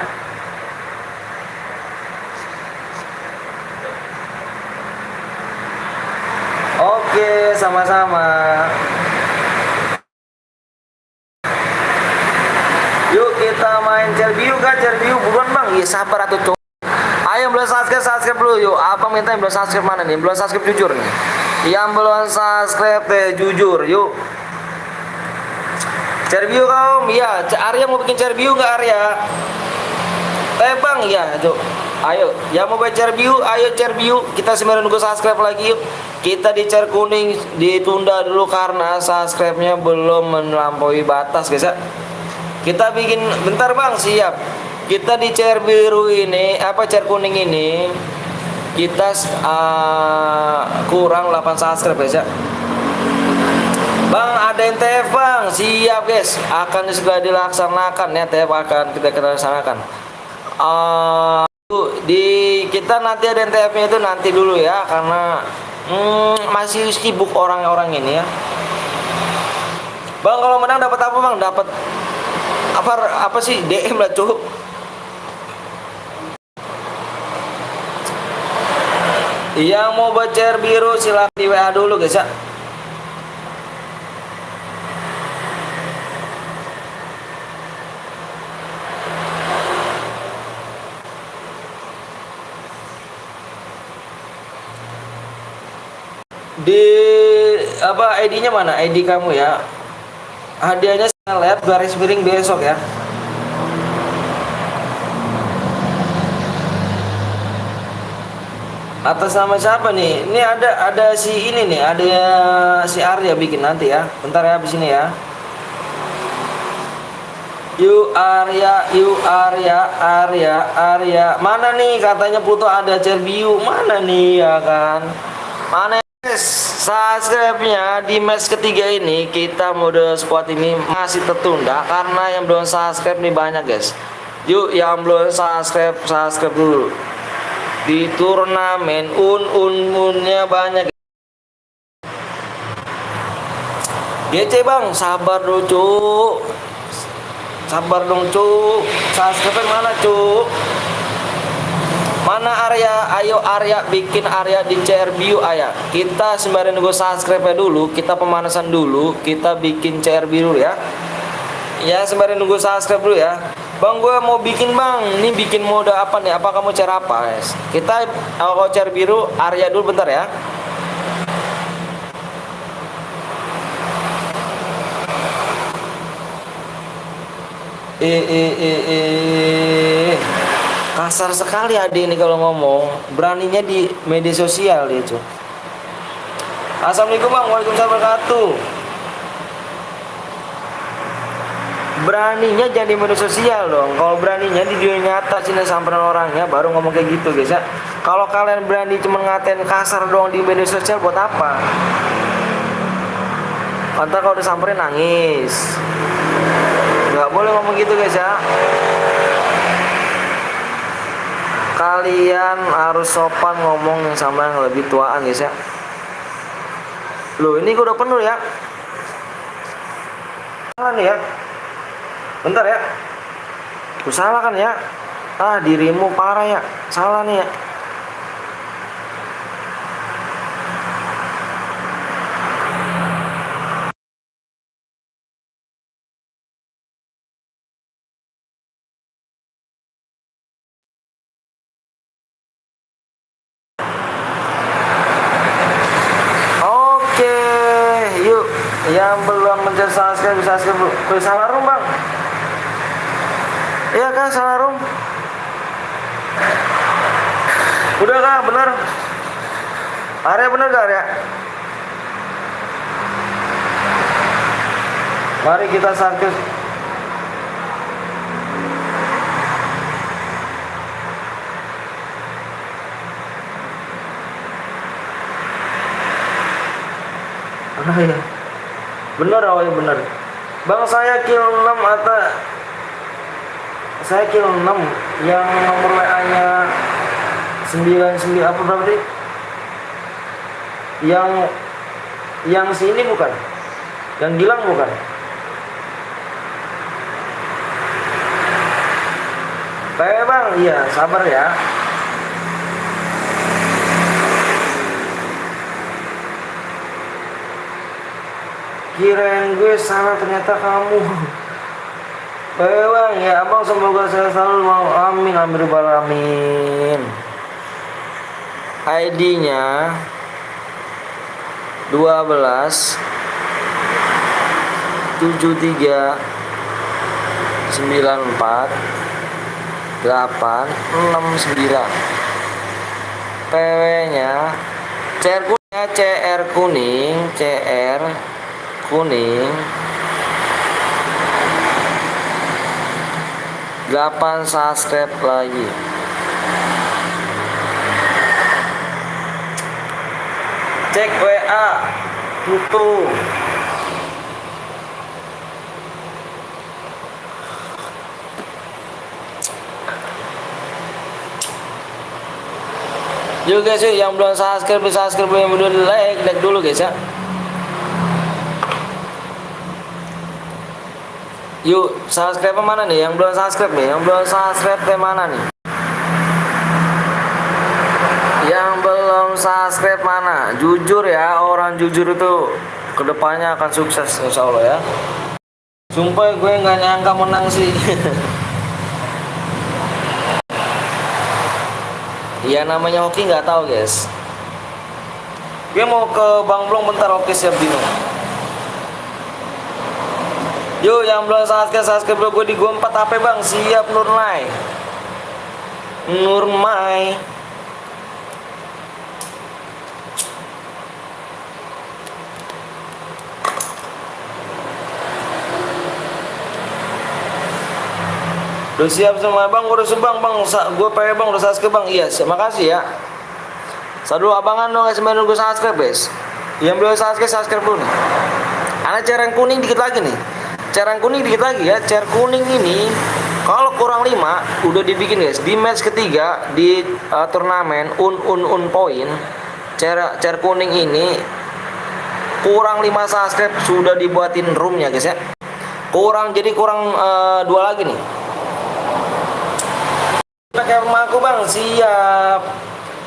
S1: Oke, sama-sama. Yuk kita main Cerbiu kan, Cerbiu buruan bang. Iya sabar atau cowok. Ayo belum subscribe dulu yuk. Apa minta yang belum subscribe mana nih? Belum subscribe jujur nih. Yang belum subscribe jujur yuk. Cerbiu kaum, iya. Arya mau bikin Cerbiu nggak Arya? Bang, iya yuk. Ayo, yang mau baca Cerbiu, ayo Cerbiu. Kita sebenarnya nunggu subscribe lagi yuk. Kita di cer kuning ditunda dulu karena subscribe-nya belum melampaui batas guys ya. Kita bikin bentar bang, siap. Kita di cer biru ini, apa cer kuning ini, kita kurang 8 subscribe guys ya. Bang ada NTF bang, siap guys. Akan segera dilaksanakan ya, TF akan kita laksanakan. Kita nanti ada NTF-nya itu nanti dulu ya, karena masih sibuk orang-orang ini ya. Bang kalau menang dapat apa bang? Dapat apa sih DM lah cuy. Yang mau baca biru silahkan di WA dulu guys ya. Di apa ID-nya mana? ID kamu ya. Hadiahnya lab garis miring besok ya. Atas nama siapa nih? Ini ada si ini nih, ada si Arya bikin nanti ya. Bentar ya habis ini ya. Arya. Mana nih katanya Pluto ada Cerbiu. Mana nih ya kan? Mana guys? Subscribe-nya di match ketiga ini kita mode squad ini masih tertunda karena yang belum subscribe nih banyak guys. Yuk yang belum subscribe dulu. Di turnamen unnya banyak. GC bang, sabar dong cuk. Sabar dong cuk. Subscribe mana cuk? Mana Arya? Ayo Arya bikin Arya di Cerbiu Ayah. Kita sembari nunggu subscribe dulu, kita pemanasan dulu, kita bikin Cerbiu ya. Ya sembari nunggu subscribe dulu ya. Bang gue mau bikin bang, ini bikin mode apa nih? Apa kamu cara apa guys? Kita kalau Cerbiu Arya dulu bentar ya. Kasar sekali adik ini kalau ngomong. Beraninya di media sosial dia tuh. Assalamualaikum bang, waalaikumsalam wabarakatuh. Beraninya jangan di media sosial dong. Kalau beraninya di dunia nyata sini samperin orangnya baru ngomong kayak gitu guys ya. Kalau kalian berani cuma ngatain kasar doang di media sosial buat apa? Ntar kalau disamperin nangis. Nggak boleh ngomong gitu guys ya. Kalian harus sopan ngomong yang sama yang lebih tuaan guys ya. Loh ini udah penuh ya. Salah nih ya. Bentar ya. Lu salah kan ya. Dirimu parah ya. Salah nih ya. Yang belum mencari subscribe bisa subscribe dulu. Salah room bang. Iya kah salah room? Udah kah bener? Area bener gak area? Mari kita subscribe. Mana ya? Bener awalnya bener. Bang saya kill 6 atau saya kill 6 yang nomor WA-nya 99 apa berapa tadi? Yang sini bukan? Yang Gilang bukan? Kayak bang, iya sabar ya. Kirain gue salah ternyata kamu. Baik bang ya abang semoga saya selalu mau amin amin rabbal alamin. ID-nya 12 73 94 869. PW-nya CR kuning 8 subscribe lagi. Cek WA tutup. Yuk guys yuk, yang belum subscribe bisa subscribe, yang belum like dulu guys ya. Yuk, subscribe mana nih? Yang belum subscribe nih, yang belum subscribe mana nih? Yang belum subscribe mana? Jujur ya, orang jujur itu kedepannya akan sukses insya Allah ya. Sumpah gue nggak nyangka menang sih. Ya namanya hoki nggak tahu guys. Gue mau ke Bang Blong bentar, oke siap Dino. Yuk yang belum subscribe dulu, gue di gua 4 HP bang, siap Nurmai. Udah siap semua bang, udah sebang bang, gue pengen bang, udah subscribe bang, iya, makasih ya. Sadu abangan dong guys, nunggu subscribe guys. Yang belum subscribe dulu nih. Ada cereng kuning dikit lagi nih. Cereng kuning dikit lagi ya. Cer kuning ini kalau kurang 5 udah dibikin guys. Di match ketiga di turnamen poin. Cer kuning ini kurang 5 subscribe sudah dibuatin roomnya guys ya. Kurang 2 lagi nih. Pakai rumah aku bang, siap.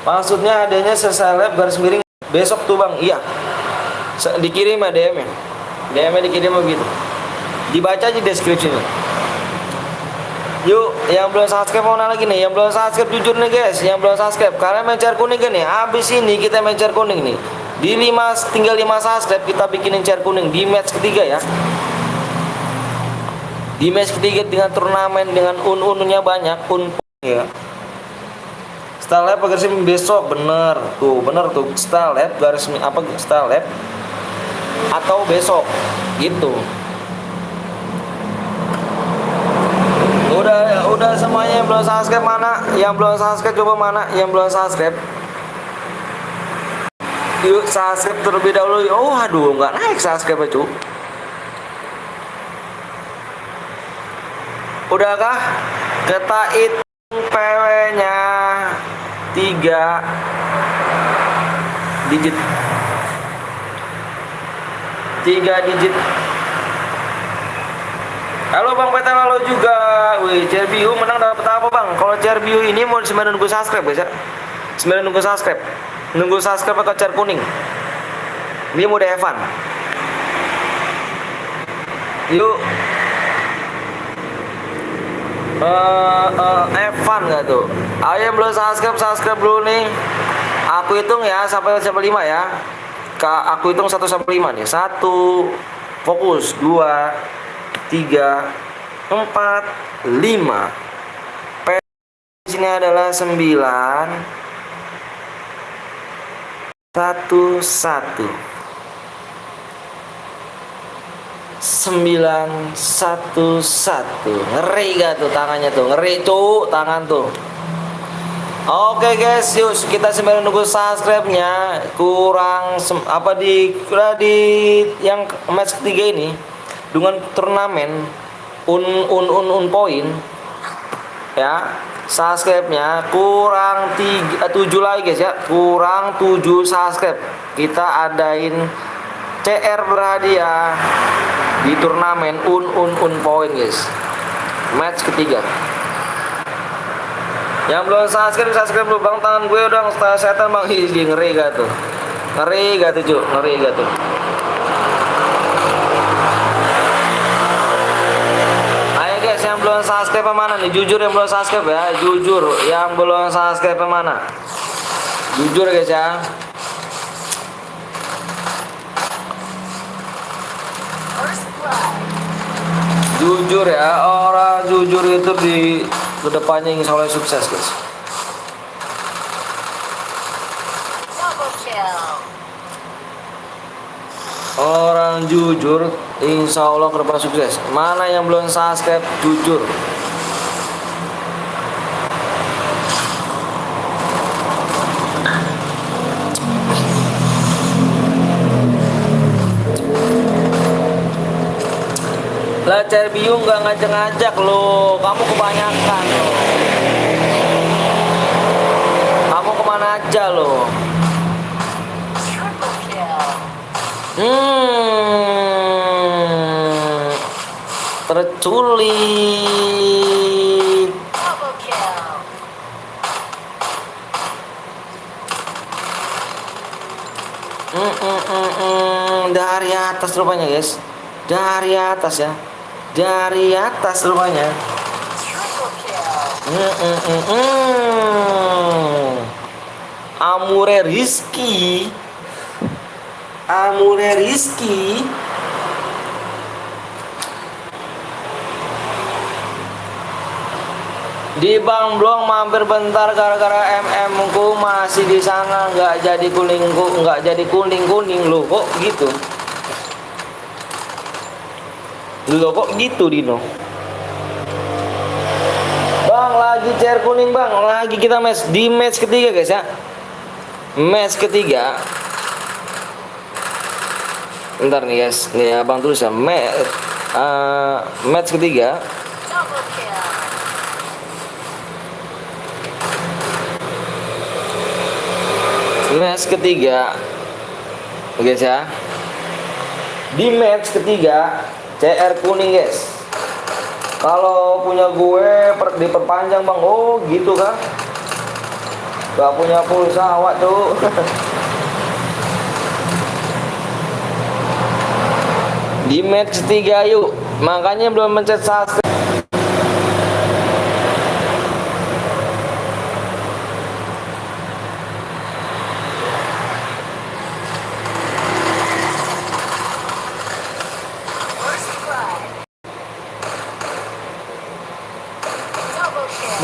S1: Maksudnya adanya seseleb garis miring besok tuh bang, iya. Dikirim ya DM-nya. DM-nya dikirim begitu. Dibaca aja deskripsinya. Yuk, yang belum subscribe mana lagi nih? Yang belum subscribe jujur nih guys, yang belum subscribe. Kalian main cer kuning kan nih? Abis ini kita main cer kuning nih. Tinggal 5 subscribe kita bikinin cer kuning di match ketiga ya. Di match ketiga dengan turnamen dengan unnya banyak, ya. Style lab garis besok bener tuh style lab garis apa style lab atau besok gitu. Udah semuanya yang belum subscribe mana? Yang belum subscribe coba mana? Yang belum subscribe. Yuk subscribe terlebih dahulu. Oh aduh nggak naik subscribe cu. Udahkah? Kita hitung PW-nya 3 digit. 3 digit. Halo Bang Peter, halo juga. Wih, CRBU menang dapat apa Bang? Kalau CRBU ini mau 9 nunggu subscribe guys ya. 9 nunggu subscribe. Nunggu subscribe ke cer kuning. Ini mau Evan. Yuk. Evan gak tuh? Ayo yang belum subscribe dulu nih. Aku hitung ya sampai 5 ya. Aku hitung 1 sampai 5 nih. 1, fokus. 2, 3, 4, 5. Di sini adalah 9, 1, 1. 9, 1, 1. Ngeri gak tuh tangannya tuh? Ngeri tuh tangan tuh. Oke guys, yuk kita sambil nunggu subscribe-nya. Kurang udah di yang match ketiga ini dengan turnamen un poin ya. Subscribe-nya kurang 7 lagi guys ya. Kurang 7 subscribe. Kita adain CR berhadiah di turnamen un poin guys. Match ketiga. Yang belum subscribe dulu bang. Tangan gue udah setengah setan bang. Ih, ngeri gak tuh? Ngeri gak tuh Cuk? Ngeri gak tuh? Ayo guys, yang belum subscribe mana nih? Jujur yang belum subscribe ya. Jujur yang belum subscribe mana? Jujur guys ya. Jujur ya, orang jujur itu di kedepannya insya Allah sukses guys. Orang jujur insya Allah kedepan sukses. Mana yang belum subscribe jujur? Lah Cerbiu nggak ngajak-ngajak lo, kamu kebanyakan lo. Kamu kemana aja lo? Terculik. Dari atas rupanya guys, dari atas ya. Dari atas rupanya. Amure Rizky. Amure Rizky. Di Bang Blong mampir bentar gara-gara MM ku masih di sana, nggak jadi kuning lo kok gitu. Lo kok gitu Dino? Bang lagi chair kuning bang, lagi kita match di match ketiga guys ya. Match ketiga. Bentar nih guys, nih abang tulis ya match ketiga. Match ketiga guys ya. Di match ketiga CR kuning guys. Kalau punya gue diperpanjang bang. Oh gitu kan? Gak punya pulsa awak tuh. Di match ketiga yuk. Makanya belum mencet subscribe.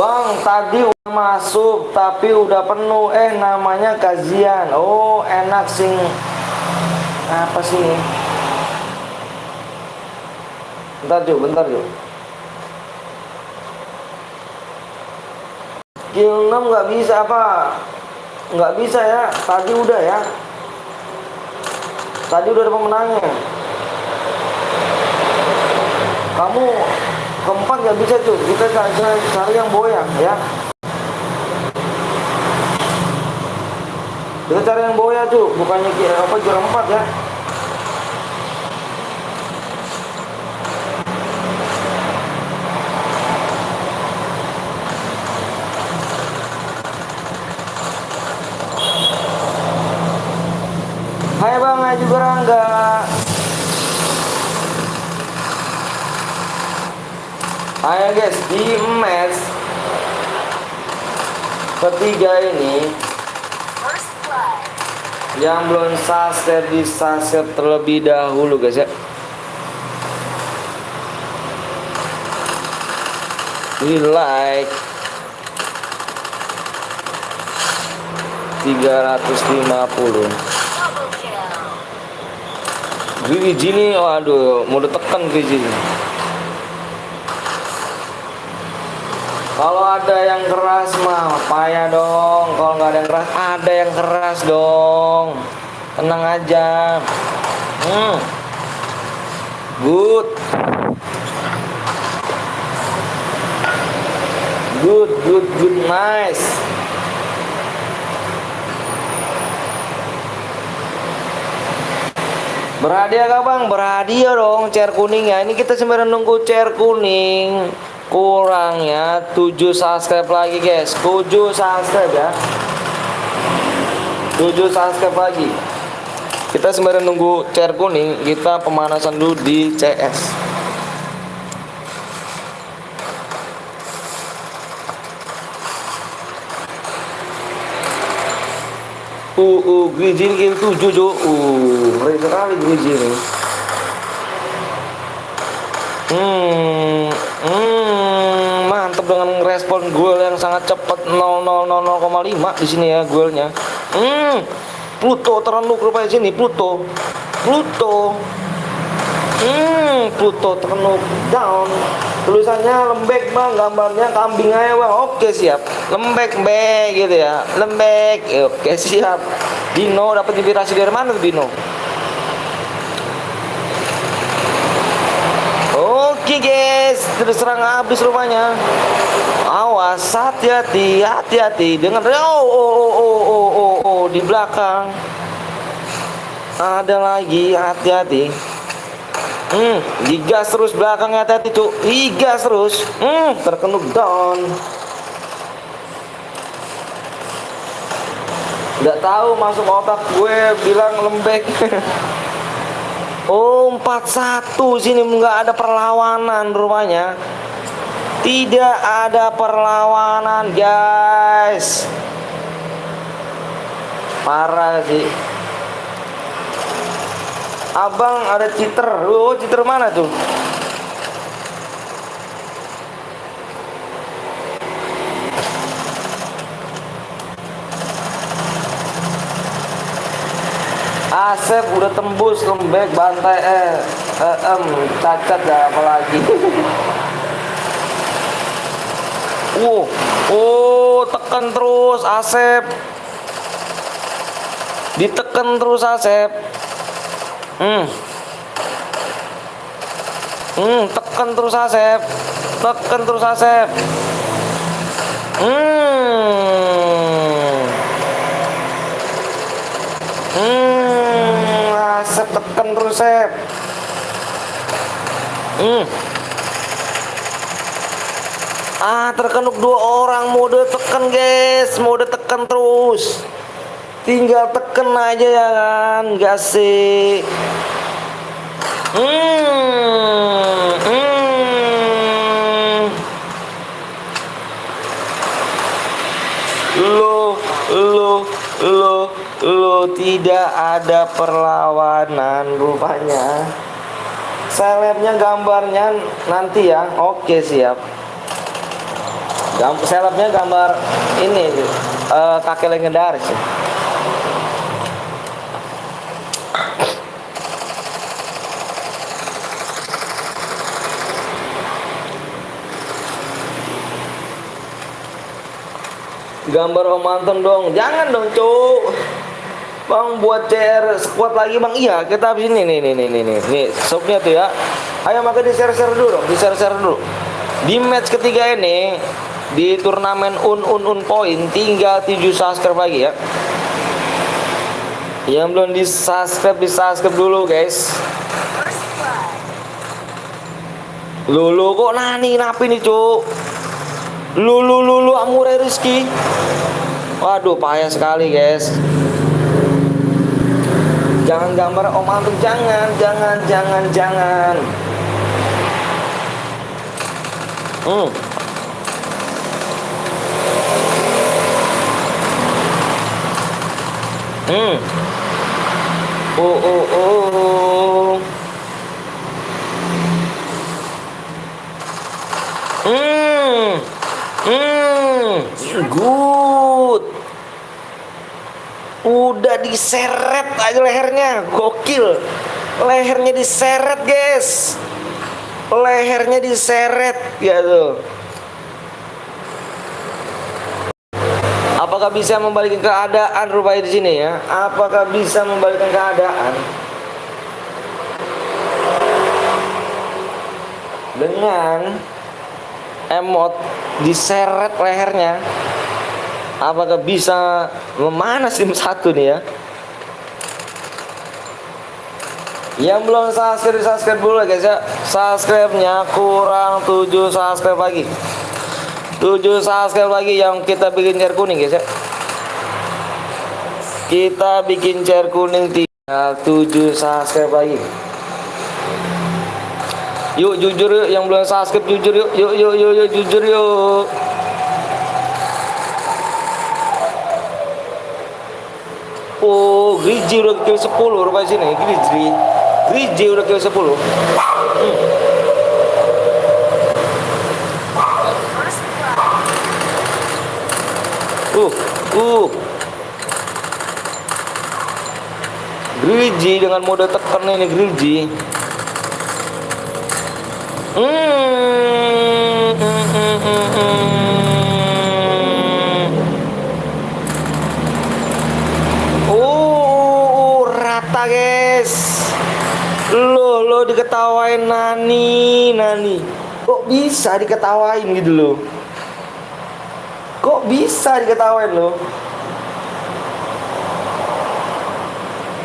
S1: Bang, tadi udah masuk tapi udah penuh. Namanya kajian. Oh, enak sing. Apa sih ini? Bentar yuk. Skill 6 nggak bisa apa? Nggak bisa ya. Tadi udah ya. Tadi udah ada pemenangnya. Kamu keempat nggak bisa tuh, kita cari yang boyang ya. Kita cari yang boya tuh, bukannya juara 4 ya. Hai bang, hai juga Rangga. Ayo guys, di match ketiga ini Yang belum subscribe di subscribe terlebih dahulu guys ya. Di like 350. Griji nih, waduh, mau ditekan Griji. Kalau ada yang keras mah payah dong. Kalau nggak ada yang keras, ada yang keras dong. Tenang aja. Good. Good, nice. Berhadiah kah bang? Berhadiah dong chair kuning ya. Ini kita sebenarnya nunggu chair kuning. Kurangnya 7 subscribe lagi guys. 7 subscribe ya. 7 subscribe lagi. Kita sebenarnya nunggu chair kuning. Kita pemanasan dulu di CS. Griji ini kill 7 jo. Ngeri sekali Griji ini. Mantap dengan respon gol yang sangat cepat 0,0,0,5 di sini ya golnya. Pluto terenduk rupanya sini Pluto. Pluto terenduk down. Tulisannya lembek bang, gambarnya kambing aja bang. Oke siap, lembek gitu ya, lembek. Oke siap. Dino dapat inspirasi dari mana tuh Dino? Oke guys, terus serang habis rupanya. Awas, hati-hati dengan di belakang. Ada lagi, hati-hati. Digas terus belakangnya, hati-hati tuh. Digas terus. Terkenuk down. Nggak tahu masuk otak gue bilang lembek. 4-1 sini nggak ada perlawanan rupanya. Tidak ada perlawanan guys. Parah sih. Abang ada cheater. Cheater mana tuh? Asep udah tembus lembek bantai cacat dah apalagi. Tekan terus Asep. Ditekan terus Asep. Tekan terus Asep. Asep tekan terus Asep. Terkenuk 2 orang, mode tekan guys, mode tekan terus. Tinggal tekan aja ya kan, gasik. Lo tidak ada perlawanan rupanya. Selebnya gambarnya nanti ya. Oke siap. Selebnya gambar ini kakek legendaris ya. Gambar Om Anton dong. Jangan dong cuk. Bang buat CR squad lagi bang. Iya kita habis ini nih subnya tuh ya. Ayo maka di share dulu dong. Di match ketiga ini di turnamen point tinggal 7 subscribe lagi ya. Yang belum di subscribe dulu guys. Lulu kok nani napi nih cuk. Lulu Amure Rizky. Waduh payah sekali guys. Jangan gambar Om Anton, jangan. Oh oh oh. Good. Udah diseret aja lehernya, gokil. Lehernya diseret, guys. Lehernya diseret, ya tuh. Apakah bisa membalikkan keadaan rupanya di sini ya? Apakah bisa membalikkan keadaan dengan emot diseret lehernya? Apakah bisa memanas tim satu nih ya? Yang belum subscribe dulu guys ya. Subscribe-nya kurang 7 subscribe lagi. 7 subscribe lagi yang kita bikin share kuning guys ya. Kita bikin share kuning tinggal 7 subscribe lagi. Yuk jujur yuk, yang belum subscribe jujur yuk. Yuk jujur yuk. Oh, Griji udah kill 10 rupanya sini. Griji udah kill 10. Griji dengan mode tekan ini Griji. Rata guys. Lo diketawain Nani. Kok bisa diketawain gitu loh? Kok bisa diketawain lo?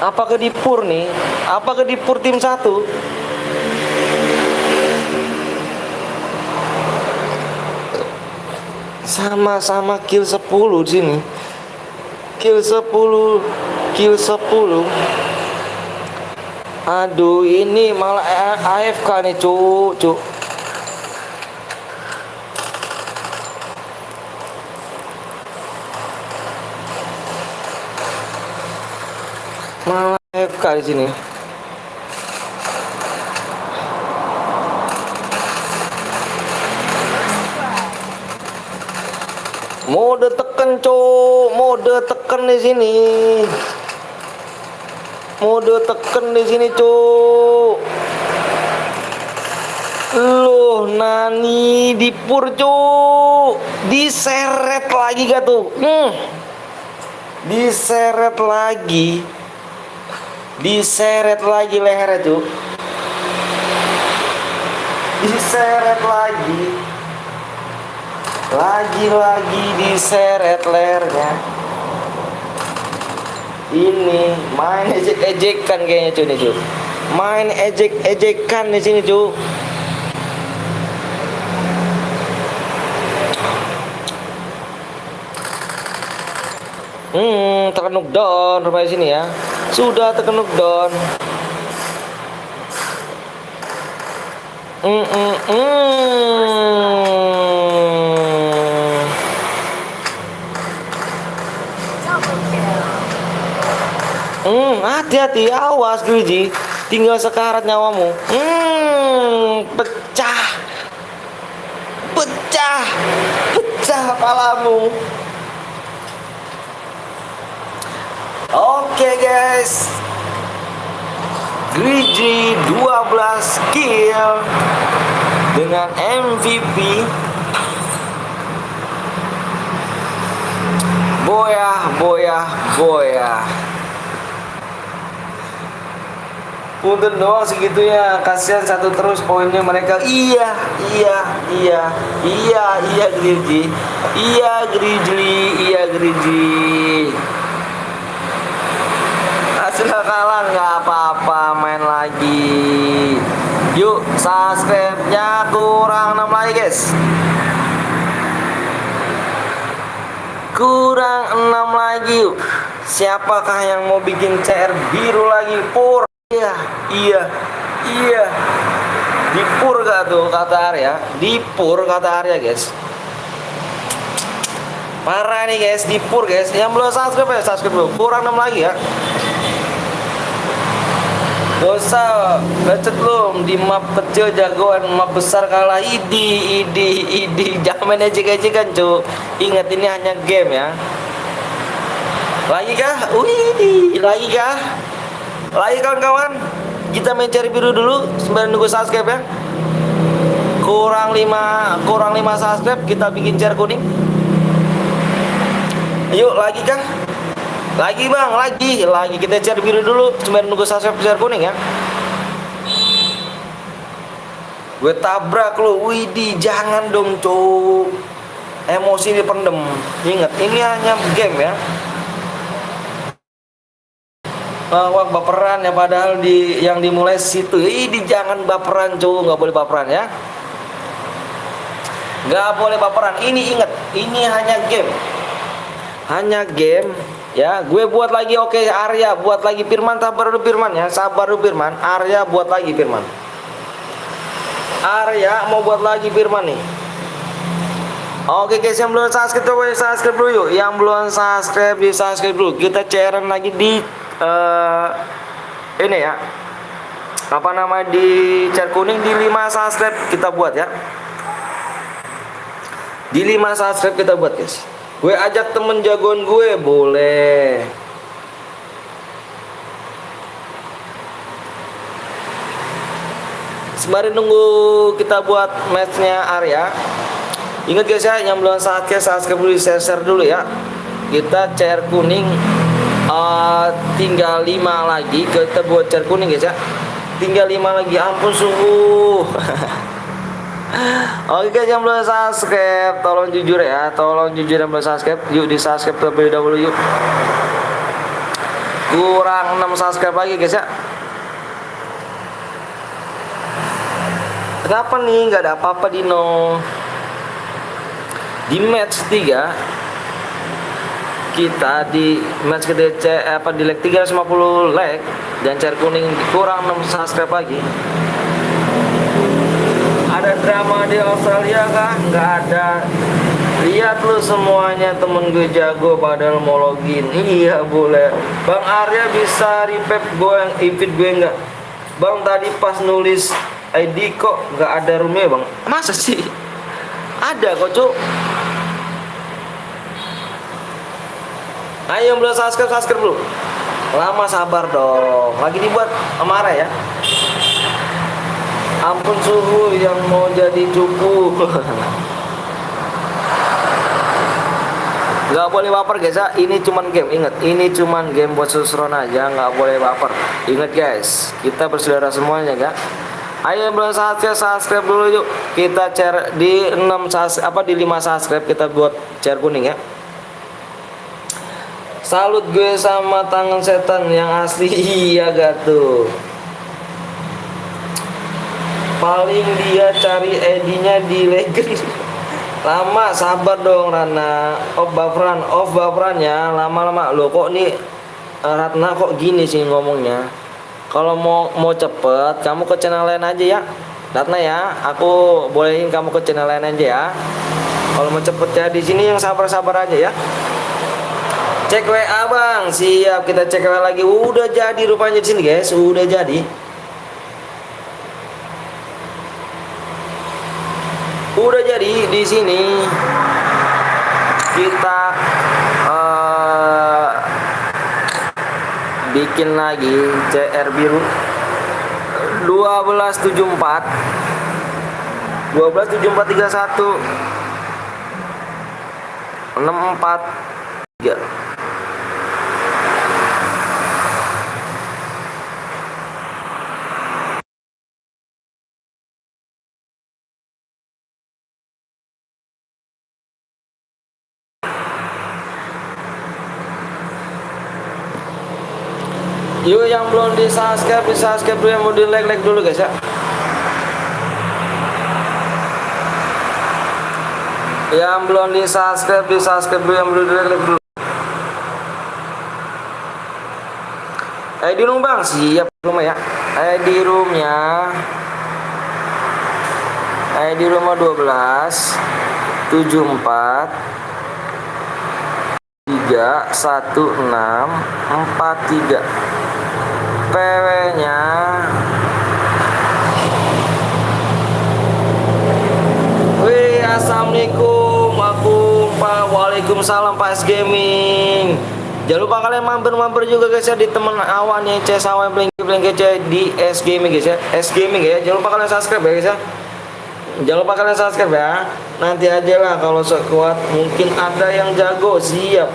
S1: Apakah dipur nih? Apakah dipur tim 1? Sama-sama kill 10 di sini. Kill 10. Aduh, ini malah AFK nih, cuk. Malah AFK di sini. Mode tekan, cuk. Mode tekan di sini. Cuk. Loh, Nani dipur, cuk. Diseret lagi gak tuh? Diseret lagi lehernya, cuk. Diseret lagi. Lagi diseret lehernya. Ini main ejek-ejekan kayaknya cuy nih cuy. Main ejek-ejekan di sini cuy. Tekan knockdown rupanya sini ya. Sudah tekan knockdown. Hati-hati, awas Griji. Tinggal sekarat nyawamu. Pecah kepalamu. Oke guys, Griji 12 kill dengan MVP. Boya. Punten doang segitunya, kasihan satu terus poinnya mereka. Iya Griji. Hasilnya kalah nggak apa-apa, main lagi. Yuk, subscribe-nya kurang 6 lagi guys. Kurang 6 lagi yuk. Siapakah yang mau bikin CR biru lagi? Pur. Iya. Dipur gak tuh kata Arya? Dipur kata Arya guys. Parah nih guys, dipur guys. Yang belum subscribe ya subscribe dulu. Kurang 6 lagi ya. Gak usah lecet lu di map kecil jagoan, map besar kalah. Idi jangan main ejek-ejekan cu. Ingat ini hanya game ya. Lagi kah? Wih, lagi kah? Lagi kawan-kawan. Kita main cari biru dulu sembari nunggu subscribe ya. Kurang 5 subscribe kita bikin cari kuning. Yuk lagi kah? Lagi bang, lagi kita cari biru dulu sembari nunggu subscribe cari kuning ya. Gue tabrak lu, widih jangan dong cuk. Emosi dipendem. Ingat ini hanya game ya. Wah baperan ya, padahal yang dimulai situ. Ini jangan baperan cu, nggak boleh baperan ya. Nggak boleh baperan. Ini ingat, ini hanya game ya. Gue buat lagi, oke Arya buat lagi. Firman sabar dulu Firman ya, sabar dulu Firman. Arya buat lagi Firman. Arya mau buat lagi Firman nih. Oke guys, yang belum subscribe coba subscribe dulu yuk. Yang belum subscribe di subscribe dulu. Kita cairan lagi di ini ya, apa namanya, di chat kuning di 5 subscribe kita buat ya. Di 5 subscribe kita buat guys. Gue ajak temen jagoan gue boleh. Sembari nunggu kita buat matchnya Arya. Ingat guys ya, yang belum subscribe dulu, share dulu ya. Kita share kuning. Tinggal 5 lagi kita buat car kuning guys ya. Tinggal 5 lagi, ampun suhu. Oke guys, yang belum subscribe tolong jujur ya, tolong jujur yang belum subscribe. Yuk di subscribe terlebih dahulu yuk. Kurang 6 subscribe lagi guys ya. Kenapa nih nggak ada apa-apa Dino? Di match 3 kita di match kita di leg 350 leg dan car kuning kurang 6 subscribe lagi. Ada drama di Australia kah? Nggak ada. Lihat lu semuanya temen gue jago padahal mau login. Iya boleh. Bang Arya bisa revive gue yang invite gue nggak? Bang tadi pas nulis ID kok nggak ada roomnya bang? Masa sih? Ada kok cuk. Ayo yang belum subscribe dulu. Lama sabar dong. Lagi dibuat amarah ya. Ampun suhu yang mau jadi cupu. Gak boleh baper guys ya. Ini cuman game. Ingat, ini cuman game buat seru-seruan aja. Gak boleh baper. Ingat guys, kita bersaudara semuanya kan. Ayo yang belum subscribe dulu yuk. Kita share di 5 subscribe kita buat share kuning ya. Salut gue sama tangan setan yang asli. Iya gak tuh. Paling dia cari ID-nya di Legend. Lama, sabar dong Rana. Off buffran ya. Lama-lama. Loh kok nih Ratna kok gini sih ngomongnya. Kalau mau cepet kamu ke channel lain aja ya Ratna ya. Aku bolehin kamu ke channel lain aja ya. Kalau mau cepet ya, di sini yang sabar-sabar aja ya. Cek WA bang, siap kita cek WA lagi. Udah jadi rupanya di sini guys, udah jadi. Udah jadi di sini. Kita bikin lagi CR biru 1274 31 643. Yuk yang belum di subscribe dulu, yang mau di like dulu guys ya. Yang belum di subscribe dulu, yang belum di like dulu. ID room bang, siap rumah ya. ID roomnya ID rumah 12 74 3 1 6 4 3. PW nya Waalaikumsalam Pak S Gaming. Jangan lupa kalian mampir juga guys ya di temen awan yang CS awan blank kece di S Gaming guys ya. S Gaming ya. Jangan lupa kalian subscribe ya guys ya. Jangan lupa kalian subscribe ya. Nanti aja lah kalau sekuat mungkin ada yang jago. Siap.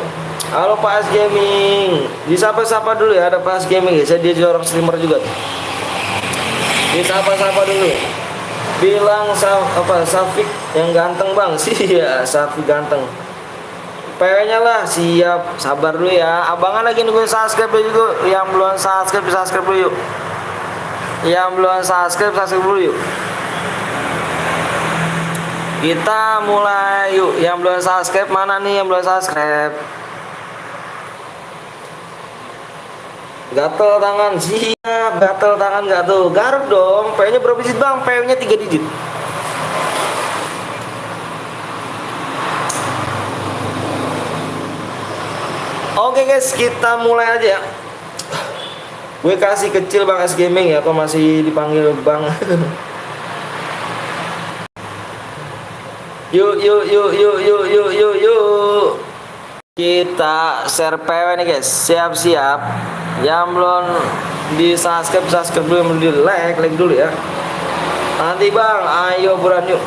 S1: Halo Pak S Gaming. Disapa-sapa dulu ya, ada Pak S Gaming guys ya. Dia seorang streamer juga. Disapa-sapa dulu. Bilang Safik yang ganteng bang. Iya Safik ganteng. PW-nya lah, siap, sabar dulu ya. Abangan lagi nungguin subscribe juga. Yang belum subscribe dulu yuk. Yang belum subscribe dulu yuk. Kita mulai yuk. Yang belum subscribe mana nih yang belum subscribe? Gatel tangan, siap. Gatel tangan gak tuh? Garuk dong. PW-nya berapa digit bang? PW-nya 3 digit. Oke guys, kita mulai aja ya. Gue kasih kecil Bang S Gaming ya, kok masih dipanggil Bang. Yuk. Kita share PW nih guys. Siap-siap. Yang belum di subscribe dulu, yang belum di like dulu ya. Nanti Bang, ayo buruan yuk.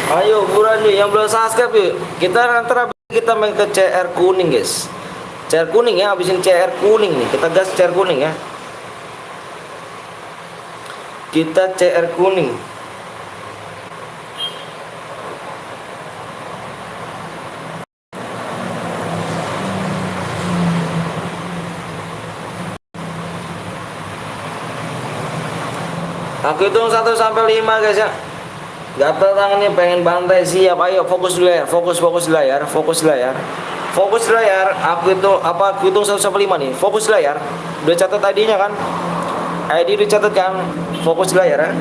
S1: Ayo buruan yuk, yang belum subscribe yuk. Kita main ke CR kuning guys. CR kuning ya, habisin CR kuning nih. Kita gas CR kuning ya. Kita CR kuning. Aku hitung 1 sampai 5 guys ya. Gatel tangannya pengen bantai, siap. Ayo fokus di layar, fokus di layar. Fokus di layar. Aku hitung 1 sampai 5 nih. Fokus di layar. Udah catat ID-nya kan? ID udah catat kan? Fokus di layar ya.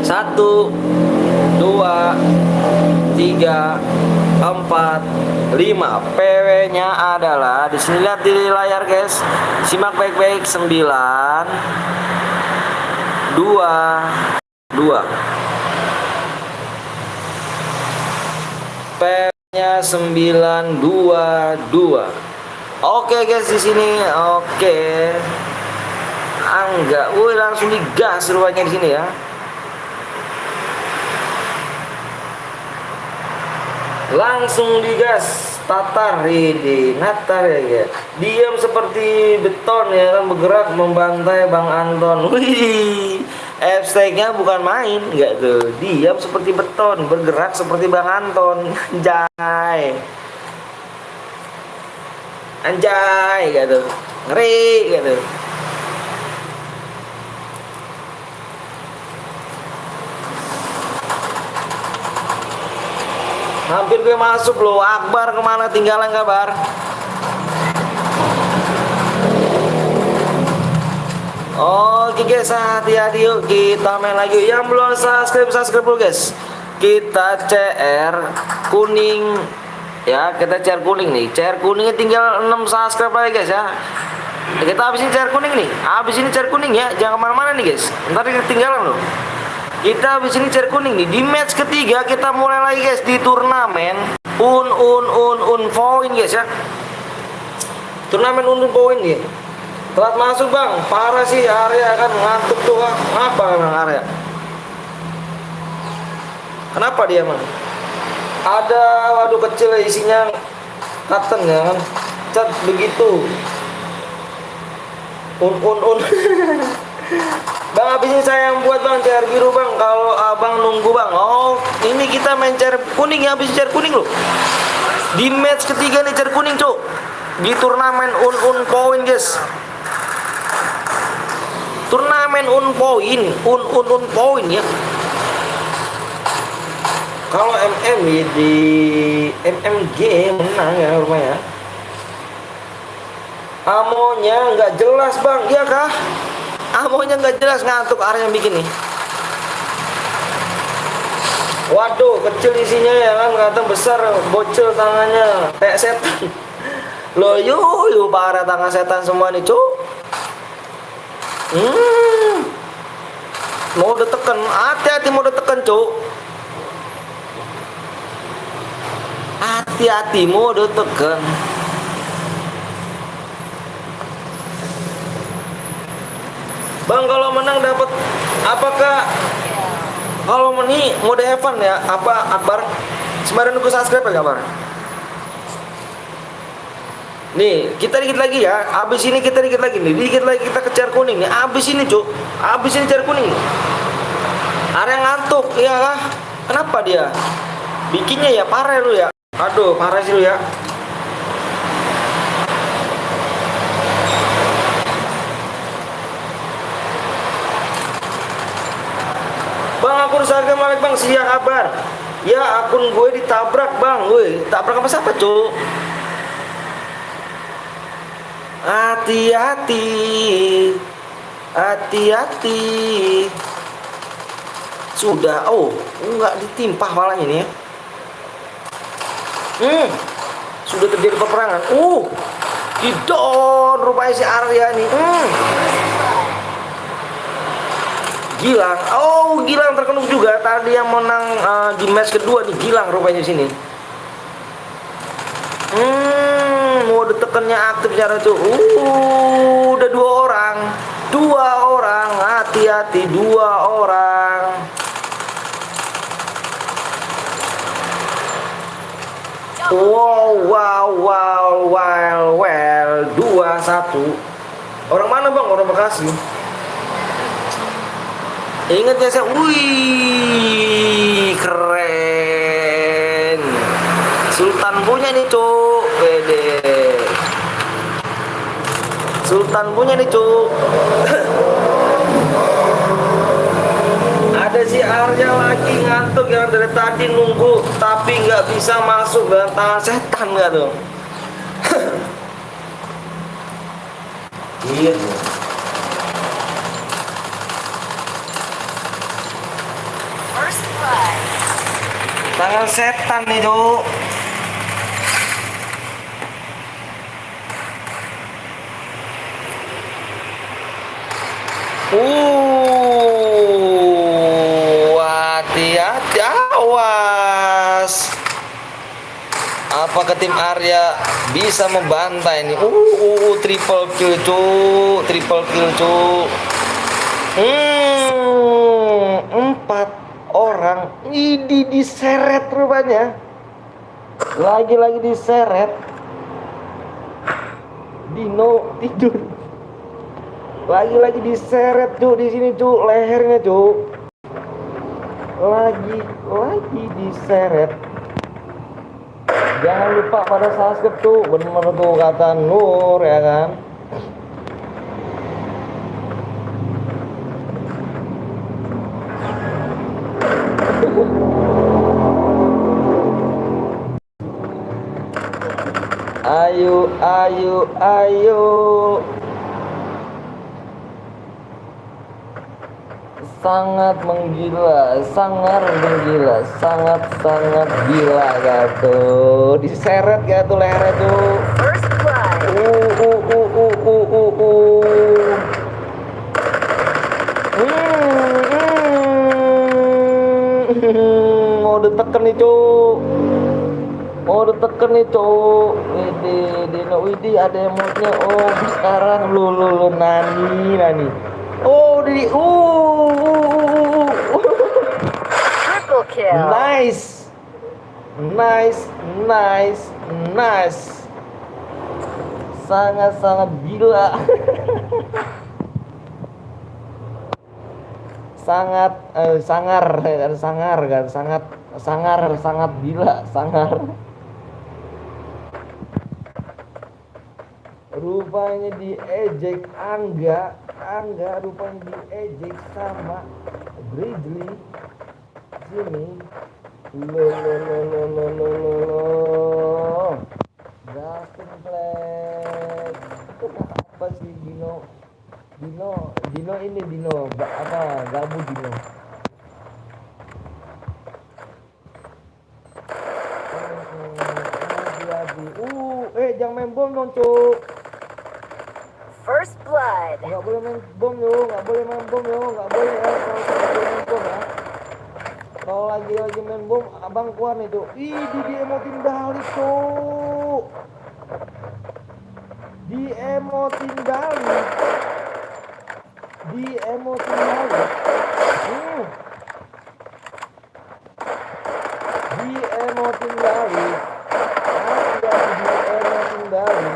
S1: 1 2 3 4 5. PW-nya adalah di sini, lihat di layar guys. Simak baik-baik. 9 2 P-nya 922. Oke guys di sini. Oke. Enggak, woi langsung digas rupanya di sini ya. Langsung digas. Tatar ini natar ya. Diam seperti beton ya kan, bergerak membantai Bang Anton. Wih. F-stake-nya bukan main, enggak tuh. Diam seperti beton, bergerak seperti Bang Anton. Anjay, gitu. Ngeri, gitu. Hampir gue masuk loh. Akbar kemana, tinggalan kabar? Oke guys, hati-hati yuk, kita main lagi. Yang belum subscribe dulu guys. Kita CR kuning ya, kita CR kuning nih. CR kuningnya tinggal 6 subscribe lagi guys ya. Kita habisin CR kuning nih. Habis ini CR kuning ya, jangan kemana-mana nih guys. Ntar ketinggalan loh. Kita habis ini CR kuning nih. Di match ketiga kita mulai lagi guys di turnamen point guys ya. Turnamen point nih. Telat masuk bang, parah sih area kan, ngantuk tuh bang. Apa bang area? Kenapa dia bang? Ada waduh kecil isinya cotton ya kan, cat begitu. Bang habis ini saya yang buat bang CR biru bang, kalau abang nunggu bang. Oh ini kita main CR kuning ya, habis CR kuning loh. Di match ketiga nih CR kuning cok, di turnamen point guys. Turnamen point ya. Kalau MM ya di MMG menang ya rumahnya. Amonya nggak jelas bang, iya kah? Amonya nggak jelas, ngantuk area yang bikin nih. Waduh kecil isinya ya kan, kata besar bocil tangannya kayak setan. Loh yuk parah tangan setan semua nih cuk. Mode tekan, hati-hati mode tekan, Cuk. Hati-hati mode tekan. Bang, kalau menang dapat apakah kalau ini mode heaven ya? Apa Akbar? Semarin aku subscribe ya, Akbar? Nih, kita dikit lagi ya. Abis ini kita dikit lagi nih. Dikit lagi kita ke chair kuning nih. Abis ini, Cuk. Abis ini chair kuning. Ada yang ngantuk, iya kah? Kenapa dia? Bikinnya ya parah lu ya. Aduh, parah sih lu ya. Bang, akun Instagram Malik Bang, siap kabar. Ya, akun gue ditabrak, Bang. Woi, tabrak apa siapa, Cuk? Hati-hati. Hati-hati. Sudah, oh, enggak ditimpah malah ini ya. Sudah terjadi peperangan. Didon rupanya si Arya nih. Gilang, Gilang terkenuk juga tadi yang menang di match kedua nih, Gilang rupanya di sini. Mode tekannya aktif cara tuh. Udah dua orang, hati-hati dua orang. Wow, 2-1. Orang mana Bang? Orang Bekasi. Ingat ya saya, wih keren. Sultan punya nih Cuk, pede. Sultan punya nih Cuk. Ada si Arya lagi ngantuk yang dari tadi nunggu tapi nggak bisa masuk dengan tangan setan nggak tuh? Iya. Tangan setan nih Cuk. Hati-hati, awas. Apakah tim Arya bisa membantai ini? Triple kill Cuk, Empat orang ini diseret rupanya. Lagi-lagi diseret. Dino tidur. Lagi-lagi diseret Cuk di sini Cuk, lehernya Cuk. Lagi diseret. Jangan lupa pada subscribe tuh, bener-bener tuh kata Nur ya kan. Ayo. Sangat menggila, sangat gila gitu. Diseret gitu lehernya tuh. Mau diteken nih Cuk. Dino Widi ada emotnya. Sekarang lu nani.
S3: Triple kill.
S1: Nice. Sangat gila. sangat gila. Rupanya diejek Angga rupanya diejek sama Bridley sini. Lo Justin Flex apa sih Dino gabung Dino. Jangan main bom dong Cuk.
S3: First blood.
S1: Nggak boleh main bom yuk, nggak boleh main bom yuk, nggak boleh ya kalau main bom ya. Kalau lagi main bom, abang keluar nih tuh. Ih, di emotin balik tuh. Di emotin balik. Di emotin balik. Di emotin balik. Di emotin balik.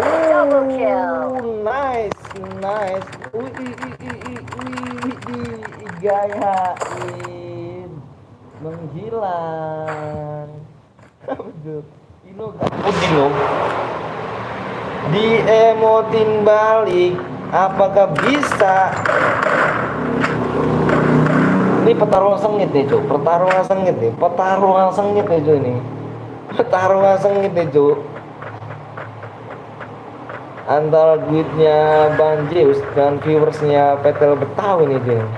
S3: Double kill.
S1: Nice. Gayain menghilang. Aduh, Dino gabut Dino. Diemotin balik. Apakah bisa? Ini pertarungan sengit nih, Cuk. Pertarungan sengit nih Cuk ini. Pertarungan sengit nih, Cuk. Antara duitnya Bang Zeus dan viewersnya Petel Betawi nih, Jeng.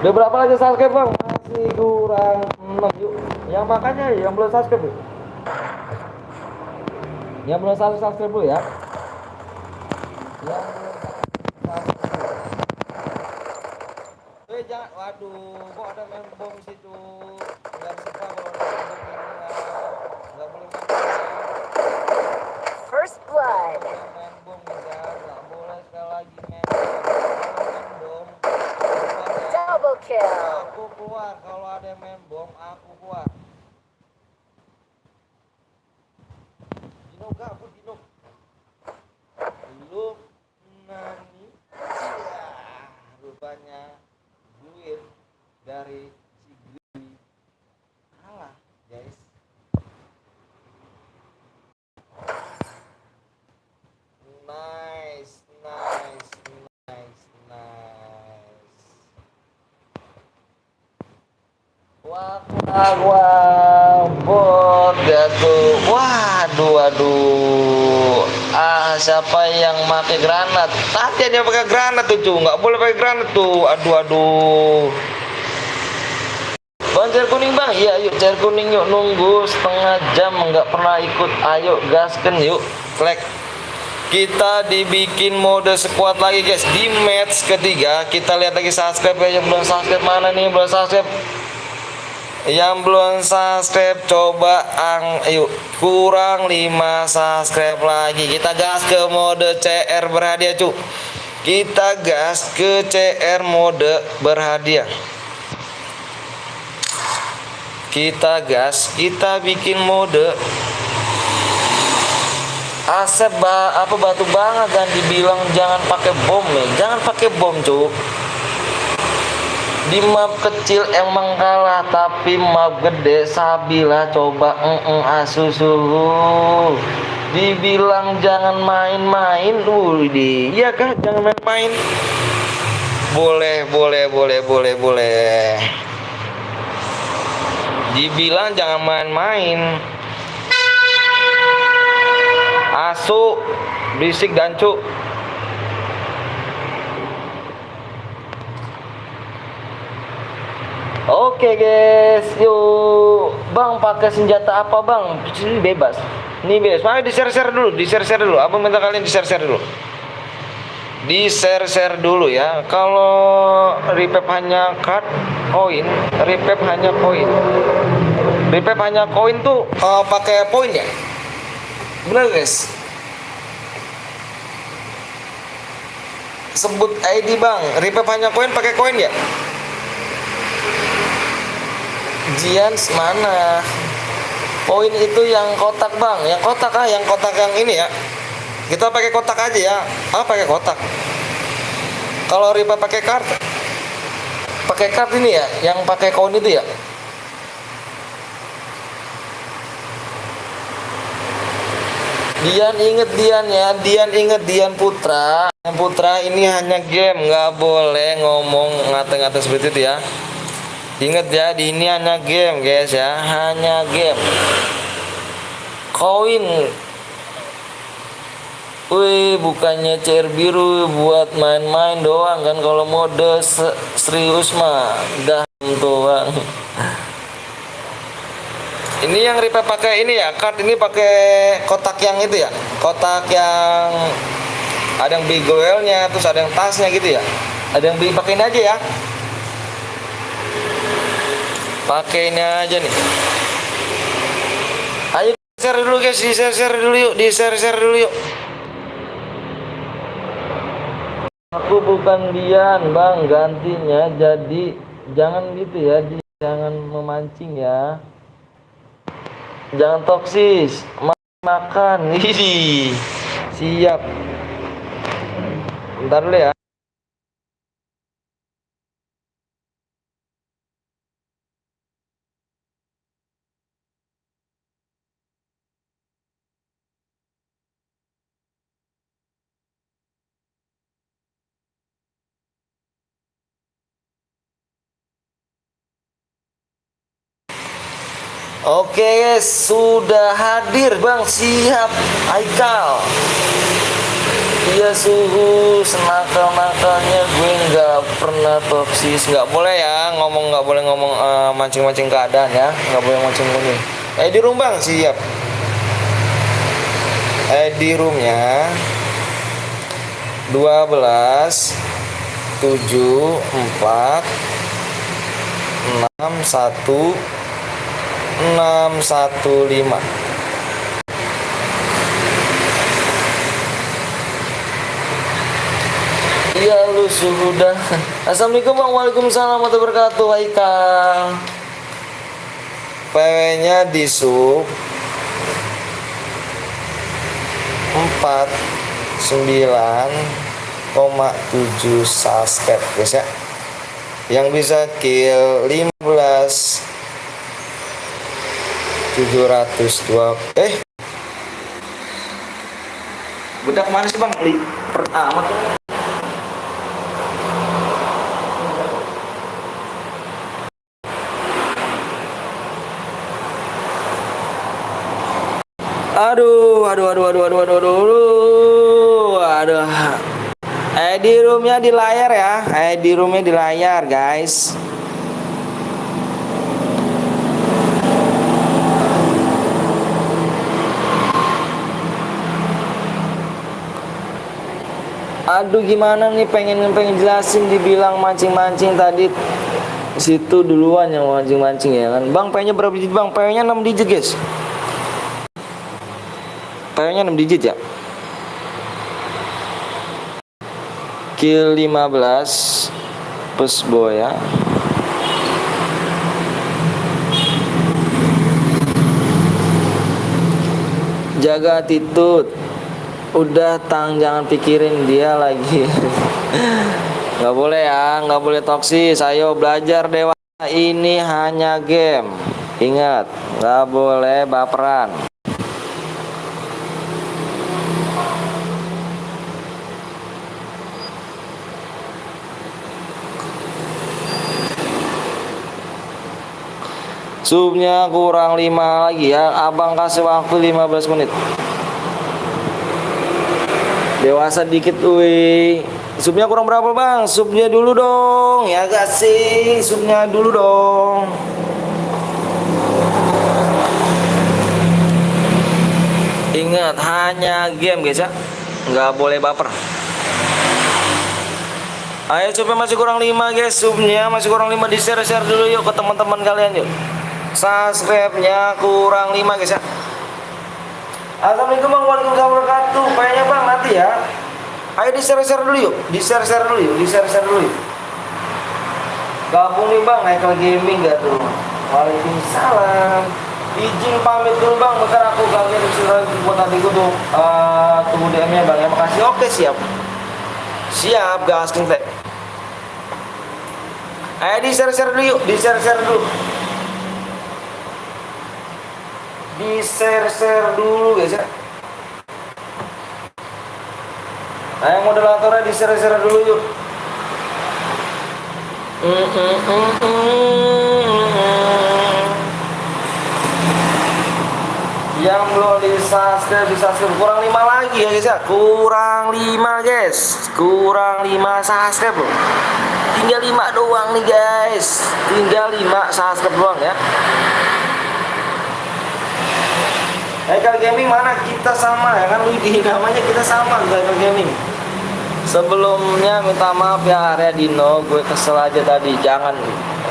S1: Udah berapa lagi subscribe, Bang? Masih kurang 6 yuk. Yang makanya yang belum subscribe yuk. Yang belum subscribe dulu ya. Yang belum jangan, waduh, kok ada main bom situ. Nggak suka kalau ada main bom. Nggak boleh main bom.
S3: First blood.
S1: Main bom nggak boleh sekali lagi main bom.
S3: Double kill.
S1: Aku keluar kalau ada yang main bom, aku keluar. Dino gabut Dino. Belum nani. Ya, rupanya duit dari si Gui kalah, guys. Nice. Wah, bot jatuh. Waduh. Siapa yang pakai granat? Tadi dia pakai granat tuh, Cu. Nggak boleh pakai granat tuh. Aduh. Bang, cair kuning, Bang. Iya, yuk cair kuning yuk. Nunggu setengah jam nggak pernah ikut. Ayo gasken yuk. Klik. Kita dibikin mode squad lagi, guys. Di match ketiga kita lihat lagi subscribe ya. Yang belum subscribe mana nih? Belum subscribe. Yang belum subscribe coba yuk, kurang 5 subscribe lagi. Kita gas ke mode CR berhadiah, Cuk. Kita gas ke CR mode berhadiah. Kita gas, kita bikin mode Asep batu banget dan dibilang jangan pakai bom nih. Jangan pakai bom, Cuk. Di map kecil emang kalah, tapi map gede Sabila coba asusu. Dibilang jangan main-main, iya kah? Jangan main-main. Boleh. Dibilang jangan main-main. Asu, berisik dan Cuk. Oke guys, yuk. Bang pakai senjata apa, Bang? Ini bebas. Ini bebas. Mari di-share dulu. Abang minta kalian di-share dulu. Di-share dulu ya. Kalau repep hanya card koin, repep hanya koin. Repep hanya koin tuh pakai poin ya? Benar, guys. Sebut ID, Bang. Repep hanya koin pakai koin ya? Jians mana? Poin itu yang kotak, Bang. Yang kotak yang kotak yang ini ya. Kita pakai kotak aja ya. Pakai kotak. Kalau Ripa pakai kartu. Pakai kartu ini ya, yang pakai koin itu ya. Dian inget Dian Putra. Dian Putra ini hanya game, nggak boleh ngomong ngata-ngata seperti itu ya. Ingat ya, di ini hanya game, guys ya, hanya game. Koin. Wih, bukannya cair biru buat main-main doang kan, kalau mode serius mah dah doang. Ini yang repair pakai ini ya, kart ini pakai kotak yang itu ya, kotak yang ada yang beli goelnya, terus ada yang tasnya gitu ya. Ada yang beli pakai ini aja ya. Pakai ini aja nih. Ayo share dulu guys, di share dulu yuk, di share dulu yuk. Aku bukan Dian bang, gantinya jadi jangan gitu ya, jangan memancing ya. Jangan toksis, makan. Hihi. Siap. Bentar dulu ya. Oke guys, sudah hadir bang, siap Haikal. Iya suhu senakal-nakalnya gue nggak pernah toksis. Nggak boleh ya ngomong, nggak boleh ngomong mancing-mancing keadaan ya, nggak boleh mancing ini. Di room bang, siap. Di roomnya 12 7 4 6 1 615. Iya lu sudah. Assalamualaikum bang. Waalaikumsalam warahmatullahi wabarakatuh. Haikal. PW nya di sub 49,7 subscribe guys ya. Yang bisa kill 15 702. Budak mana sih bang? Pertama tuh. Aduh. Di roomnya di layar ya. Di roomnya di layar guys. Aduh gimana nih, pengen jelasin, dibilang mancing-mancing tadi situ duluan yang mancing-mancing ya kan. Bang PW nya berapa digit bang? PW nya 6 digit guys. PW nya 6 digit ya. Kill 15 plus boy ya. Jaga attitude. Udah tang, jangan pikirin dia lagi. Nggak boleh ya, nggak boleh toksis. Ayo belajar dewasa, ini hanya game. Ingat, nggak boleh baperan. Subnya kurang 5 lagi ya. Abang kasih waktu 15 menit. Dewasa dikit wih. Subnya kurang berapa bang? Subnya dulu dong. Ya kasih subnya dulu dong. Ingat hanya game guys ya. Nggak boleh baper. Ayo subnya masih kurang 5 guys. Subnya masih kurang 5, di share dulu yuk ke teman-teman kalian yuk. Subscribe-nya kurang 5 guys ya. Assalamualaikum bang, waalaikumsalam wabarakatuh. Kayaknya bang nanti ya. Ayo di share dulu yuk, di share dulu yuk, di share dulu yuk. Gabung nih bang, Haikal Gaming gak tuh? Waalaikumsalam. Izin pamit dulu bang, bentar aku ganti surat buat adikku tuh. Tunggu DM-nya bang ya, makasih. Oke siap. Siap, gasking teh. Ayo di share dulu yuk, di share dulu. Di share dulu guys ya. Ayo moderatornya di share dulu yuk. Yang belum di subscribe kurang 5 lagi ya guys ya. Kurang 5 guys. Kurang 5 subscribe loh. Tinggal 5 doang nih guys. Tinggal 5 subscribe doang ya. Gaming mana kita sama ya kan, Widi namanya kita sama Cyber Gaming. Sebelumnya minta maaf ya Arya Dino, gue kesel aja tadi. Jangan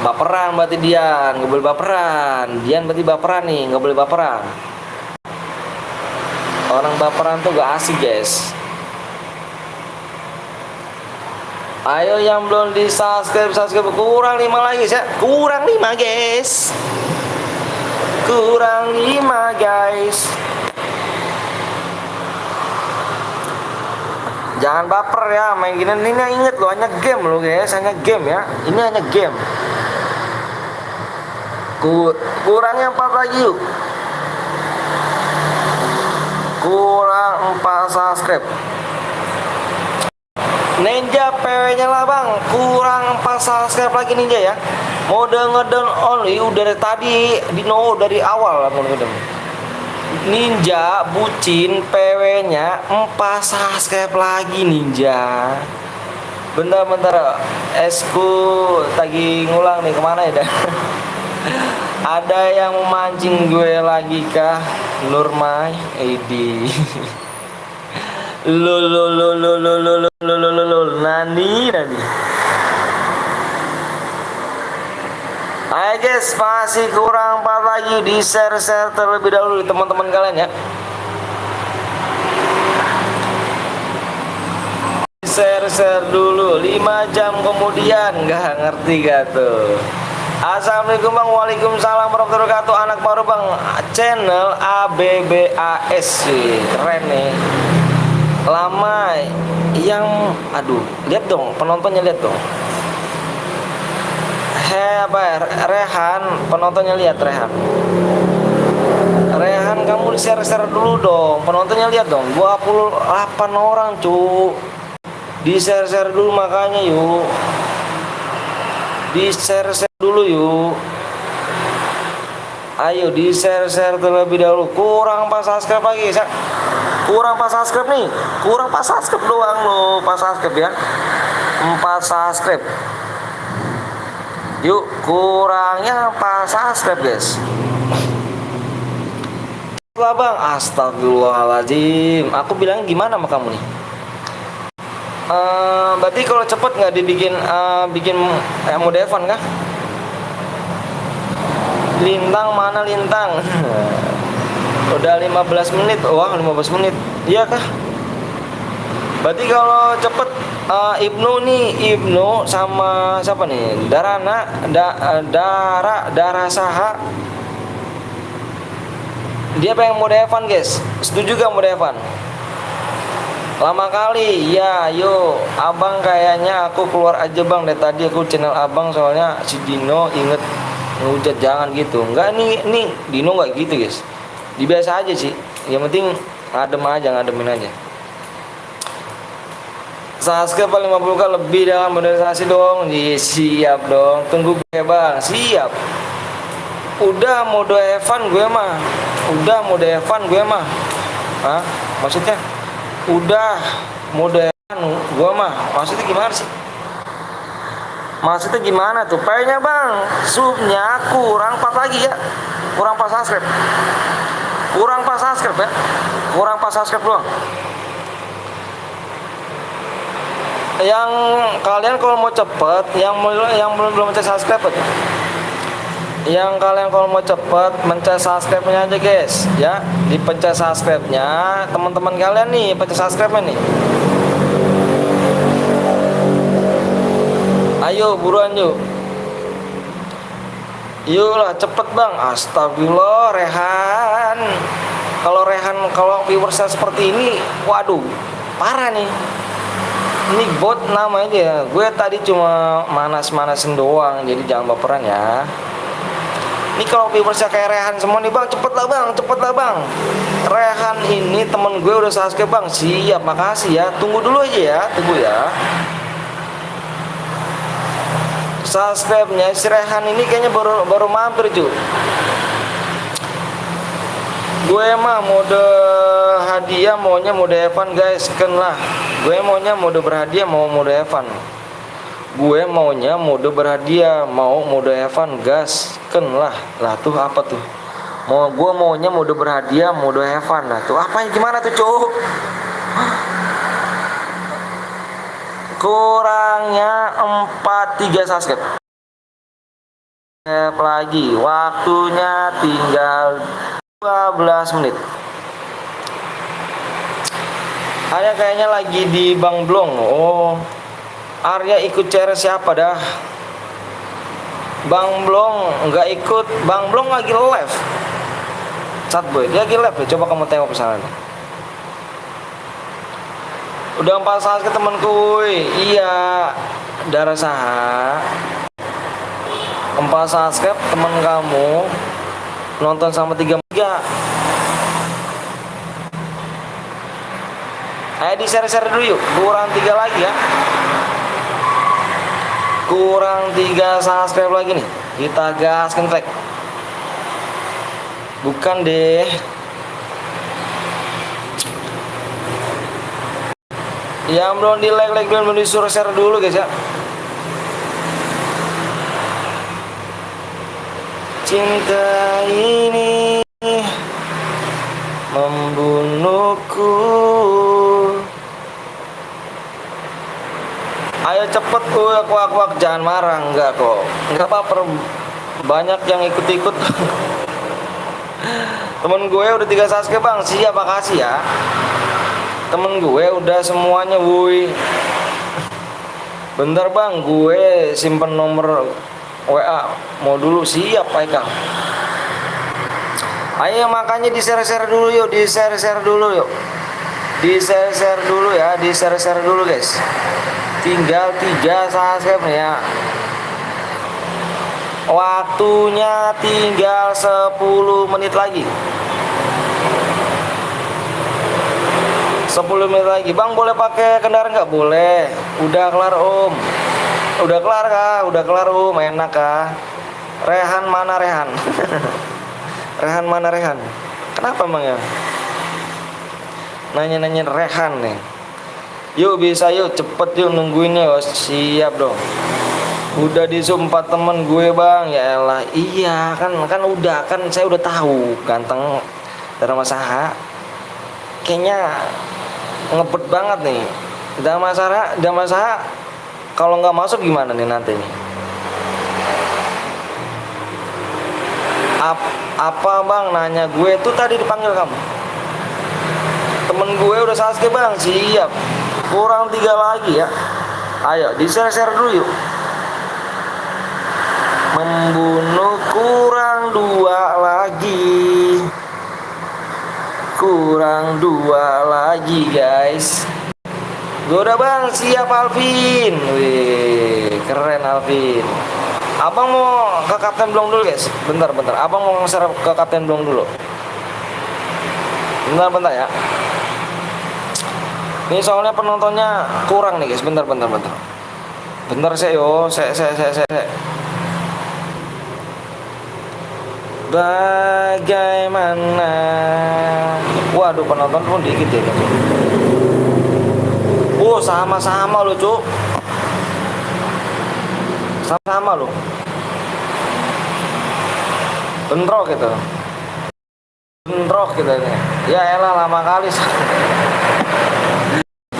S1: baperan berarti Dian, nggak boleh baperan. Dian berarti baperan nih, nggak boleh baperan. Orang baperan tuh gak asik guys. Ayo yang belum di subscribe kurang 5 lagi ya. Kurang 5 guys. Kurang 5 guys. Jangan baper ya main gini. Ini inget loh, hanya game loh guys, hanya game ya. Ini hanya game. Kurangnya 4 lagi yuk. Kurang 4 subscribe. Ninja PW nya lah bang. Kurang 4 subscribe lagi Ninja ya. Mode ngedon only udah dari tadi. Dino dari awal lah mode ngedon. Ninja bucin PW nya 4 subscribe lagi Ninja. Bentar esku lagi ngulang nih, kemana ya dah. Ada yang memancing gue lagi kah Nurmai Edi. Nani. Ayo guys, masih kurang 4 lagi. Di share terlebih dahulu teman-teman kalian ya. Di share dulu. 5 jam kemudian nggak ngerti gak tuh. Assalamualaikum bang, waalaikumsalam warahmatullahi wabarakatuh. Anak baru bang, channel ABBAS sih, keren nih. Lama yang, aduh, lihat dong penontonnya, lihat dong. Rehan, penontonnya lihat Rehan. Rehan kamu share dulu dong, penontonnya lihat dong. 28 orang cu. Di share dulu makanya yuk. Di share dulu yuk. Ayo di share terlebih dahulu. Kurang 4 subscribe lagi ya. Kurang 4 subscribe nih. Kurang 4 subscribe doang loh. 4 subscribe ya. 4 subscribe. Yuk kurangnya 4 subscribe guys. Lah bang, astagfirullahaladzim. Aku bilang gimana sama kamu nih? Berarti kalau cepet nggak dibikin bikin mode Evan kah? Lintang mana Lintang? Udah 15 menit. Wah 15 menit. Iya kah? Berarti kalau cepet Ibnu sama siapa nih? Dara Saha. Dia pengen mode Evan guys. Setuju gak mode Evan? Lama kali, ya, yuk, abang kayaknya aku keluar aja bang. Dari tadi aku channel abang soalnya si Dino inget ngehujat, jangan gitu. Enggak, nih Dino nggak gitu guys. Dibiasa aja sih. Yang penting ngademin aja. Subscribe 50k lebih dengan modernisasi dong. Siap dong. Tunggu gue bang. Siap. Udah mode Evan gue mah. Hah? Maksudnya? Udah mode gua mah, maksudnya gimana sih? Maksudnya gimana tuh? Paynya bang, subnya kurang 4 lagi ya. Kurang 4 subscribe. Kurang 4 subscribe ya. Kurang 4 subscribe doang. Yang kalian kalau mau cepet, yang belum mencet subscribe aja. Yang kalian kalau mau cepet mencet subscribe-nya aja guys ya, dipencet subscribe-nya teman-teman kalian nih, pencet subscribe-nya nih. Ayo buruan yuk. Yuk lah cepet bang. Astagfirullah Rehan. Kalau viewersnya seperti ini, waduh parah nih. Ini bot namanya ya. Gue tadi cuma manas-manasin doang, jadi jangan baperan ya. Ini kalau viewersnya kayak Rehan semua nih bang, cepet lah bang. Rehan ini temen gue udah subscribe bang. Siap, makasih ya. Tunggu dulu aja ya, tunggu ya. Subscribe-nya si Rehan ini kayaknya baru mampir cuy. Gue mah mode hadiah maunya mode Evan guys, kan lah. Gue maunya mode berhadiah mau mode Evan. Gue maunya mode berhadiah mau mode Evan gas, kan lah. Lah tuh apa tuh? Gua maunya mode berhadiah, mode have fun lah. Tuh apa gimana tuh, Cuk? Kurangnya 43 subscribe. Lagi waktunya tinggal 12 menit. Arya kayaknya lagi di Bang Blong. Oh, Arya ikut share siapa dah? Bang Blong nggak ikut. Bang Blong lagi live. Chat boy, dia lagi live ya. Coba kamu tengok kesana. Udah 4 saat ke temanku. Iya, darah saha. 4 subscribe teman kamu nonton sama 3. Ayo di share-share dulu yuk. Kurang 3 lagi ya. Kurang 3 subscribe lagi nih. Kita gaskan track. Bukan deh. Yang belum di like belum disuruh share dulu guys ya. Cinta ini membunuhku. Ayo cepet kuak jangan marah. Enggak kok, enggak apa-apa. Banyak yang ikut-ikut. Temen gue udah 3 subscribe bang. Siap, makasih ya. Temen gue udah semuanya woi. Bentar bang, gue simpen nomor WA. Mau dulu, siap Pak Kang. Ayo makanya di share dulu yuk. Di share dulu yuk. Di share dulu ya. Di share dulu guys. Tinggal 3 subscribe nih ya. Waktunya tinggal 10 menit lagi. 10 menit lagi. Bang boleh pakai kendaraan nggak? Boleh. Udah kelar om. Udah kelar kah? Udah kelar om. Enak kah? Rehan mana Rehan? Rehan mana Rehan? Kenapa emang ya? Nanya-nanya Rehan nih. Yuk bisa yuk, cepet yuk nungguinnya. Oh, siap dong. Udah disumpah temen gue bang. Ya elah, iya kan udah kan saya udah tahu ganteng dari masaha. Kayaknya ngebet banget nih. Udah masaha kalau nggak masuk gimana nih nanti nih? Apa bang nanya gue tuh tadi dipanggil kamu? Temen gue udah subscribe bang, siap. Kurang 3 lagi ya. Ayo di share dulu yuk. Membunuh kurang 2 lagi. Kurang 2 lagi guys. Gue udah bang, siap Alvin. Wih, keren Alvin. Abang mau ke Kapten Blong dulu guys. Bentar. Abang mau nge-share ke Kapten Blong dulu. Bentar ya. Ini soalnya penontonnya kurang nih guys. Bentar. Bentar saya yo. Saya. Bagaimana? Waduh penonton pun dikit ya guys. Oh sama-sama lo cuk. Sama-sama lo. Bentrok gitu ini. Ya elah lama kali.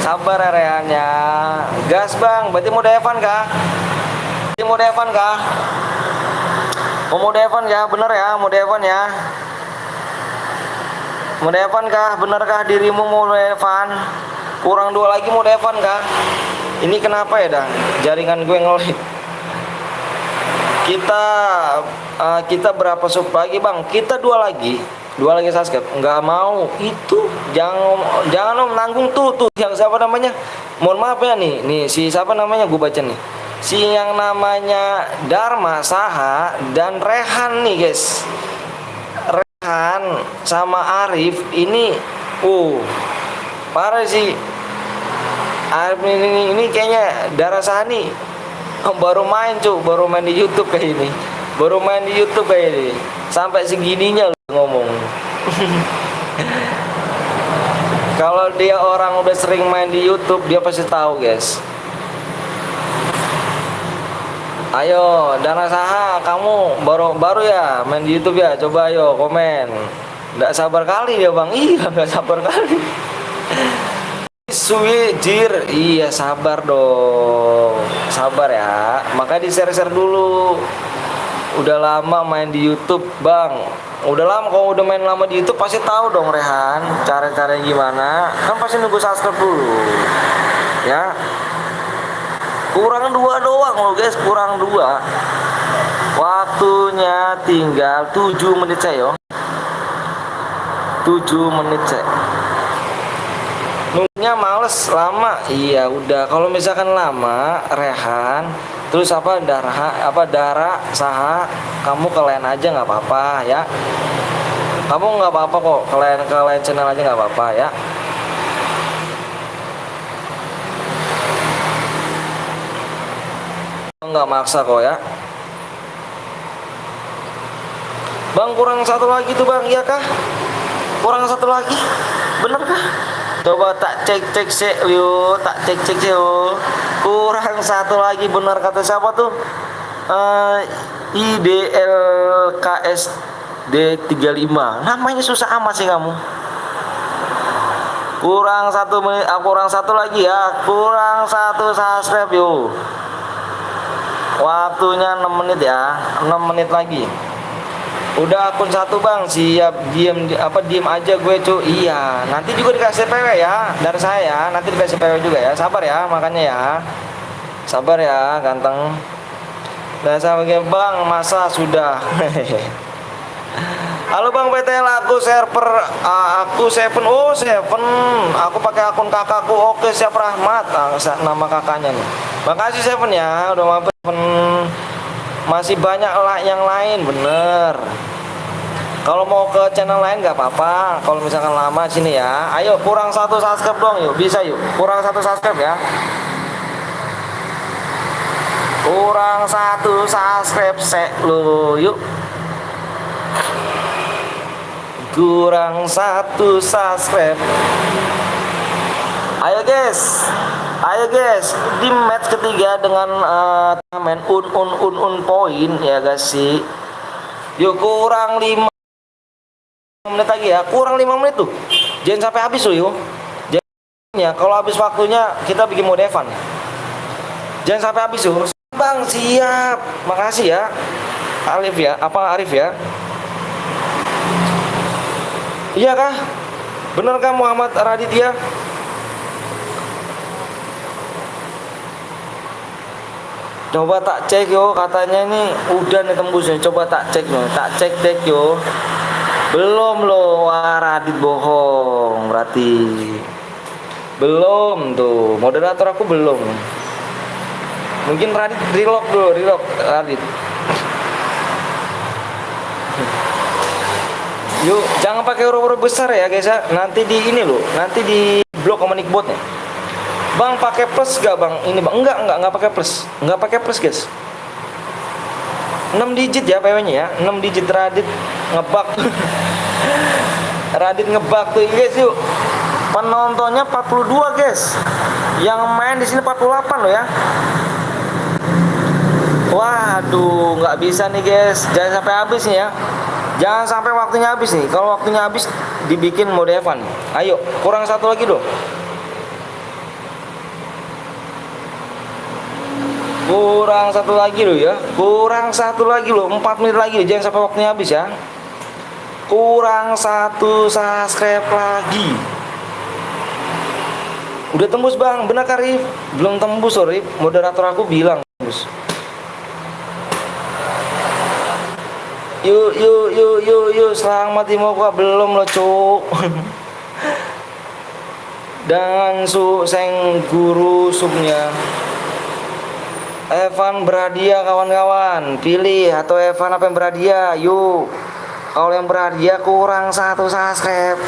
S1: Sabar ya Rehannya. Gas bang. Berarti mau Devan kah? Mau Devan ya? Bener ya? Mau Devan ya? Mau Devan kah? Bener kah dirimu mau Devan? Kurang 2 lagi mau Devan kah? Ini kenapa ya dah? Jaringan gue ngelag. Kita berapa sub lagi bang? Kita 2 lagi subscribe. Nggak mau itu. Jangan om nanggung tuh yang siapa namanya? Mohon maaf ya nih si siapa namanya gue baca nih. Si yang namanya Dharma Saha dan Rehan nih guys. Rehan sama Arif ini parah sih. Arif ini kayaknya Dara Saha nih baru main di YouTube kayak ini. Sampai segininya lu ngomong. Kalau dia orang udah sering main di YouTube, dia pasti tahu guys. Ayo, Dana Saha, kamu baru ya main di YouTube ya? Coba ayo komen. Nggak sabar kali ya bang, iya nggak sabar kali. Jir, iya sabar dong, sabar ya. Maka di share dulu. Udah lama main di YouTube bang. Udah lama, kalau udah main lama di YouTube pasti tahu dong Rehan cara-cara gimana. Kan pasti nunggu subscribe dulu, ya. Kurang 2 doang loh guys, kurang 2. Waktunya tinggal 7 menit saya. 7 menit saya. Nunggunya males lama. Iya udah, kalau misalkan lama Rehan terus Dara Saha, kamu ke lain aja nggak apa-apa ya. Kamu nggak apa-apa kok, ke lain channel aja nggak apa-apa ya. Nggak maksa kok ya bang. Kurang 1 lagi tuh bang, iya kah? Kurang 1 lagi, bener kah? Coba tak cek sih yuk, tak cek yuk. Kurang 1 lagi, bener kata siapa tuh? IDLKSD35. Namanya susah amat sih kamu. Kurang 1 menit, kurang 1 lagi ya. Kurang 1 subscribe yuk. Waktunya 6 menit ya, 6 menit lagi. Udah akun 1 bang, siap. Diem aja gue cu. Iya, nanti juga dikasih PW ya dari saya. Nanti dikasih PW juga ya. Sabar ya, makanya ya. Sabar ya, ganteng. Dan sama bang, masa sudah. Halo bang PTL, aku server aku Seven. Oh Seven, aku pakai akun kakakku. Oke siap, Rahmat nama kakaknya nih. Makasih Seven ya, udah mampir Seven. Masih banyak lah yang lain, bener. Kalau mau ke channel lain nggak apa-apa. Kalau misalkan lama sini ya. Ayo kurang 1 subscribe dong yuk, bisa yuk. Kurang 1 subscribe ya. Kurang 1 subscribe lo yuk. Kurang 1 subscribe. Ayo guys, di match ketiga dengan main poin ya guys sih. Yuk kurang 5 menit lagi ya, kurang 5 menit tuh. Jangan sampai habis loh yuk. Ya kalau habis waktunya kita bikin mode Evan. Jangan sampai habis yuk. Bang siap, makasih ya. Arif ya. Iya kah? Bener kah Muhammad Raditya? Coba tak cek yo, katanya ini udah nih tembusnya. Coba tak cek yo, yo. Belum loh, wah Radit bohong berarti. Belum tuh, moderator aku belum. Mungkin Radit relock Radit. Yuk, jangan pakai huruf besar ya guys ya. Nanti di ini loh, nanti di blok sama nickbotnya. Bang pakai plus gak bang? Ini bang, enggak pakai plus. Enggak pakai plus guys. 6 digit ya PW-nya ya. 6 digit Radit ngebug. Radit ngebug tuh guys yuk. Penontonnya 42 guys. Yang main di sini 48 loh ya. Waduh, nggak bisa nih guys. Jangan sampai habis nih ya. Jangan sampai waktunya habis nih. Kalau waktunya habis dibikin mode Evan. Ayo, kurang 1 lagi dong. Kurang 1 lagi loh ya. Kurang 1 lagi loh. 4 menit lagi. Jangan sampai waktunya habis ya. Kurang 1 subscribe lagi. Udah tembus bang. Benar kan Rif? Belum tembus loh Rif. Moderator aku bilang tembus. Yuk selamat Timoka belum lo cuk. Dan seng guru subnya Evan berhadiah kawan-kawan. Pilih atau Evan apa yang berhadiah. Yuk. Kalau yang berhadiah kurang 1 subscribe.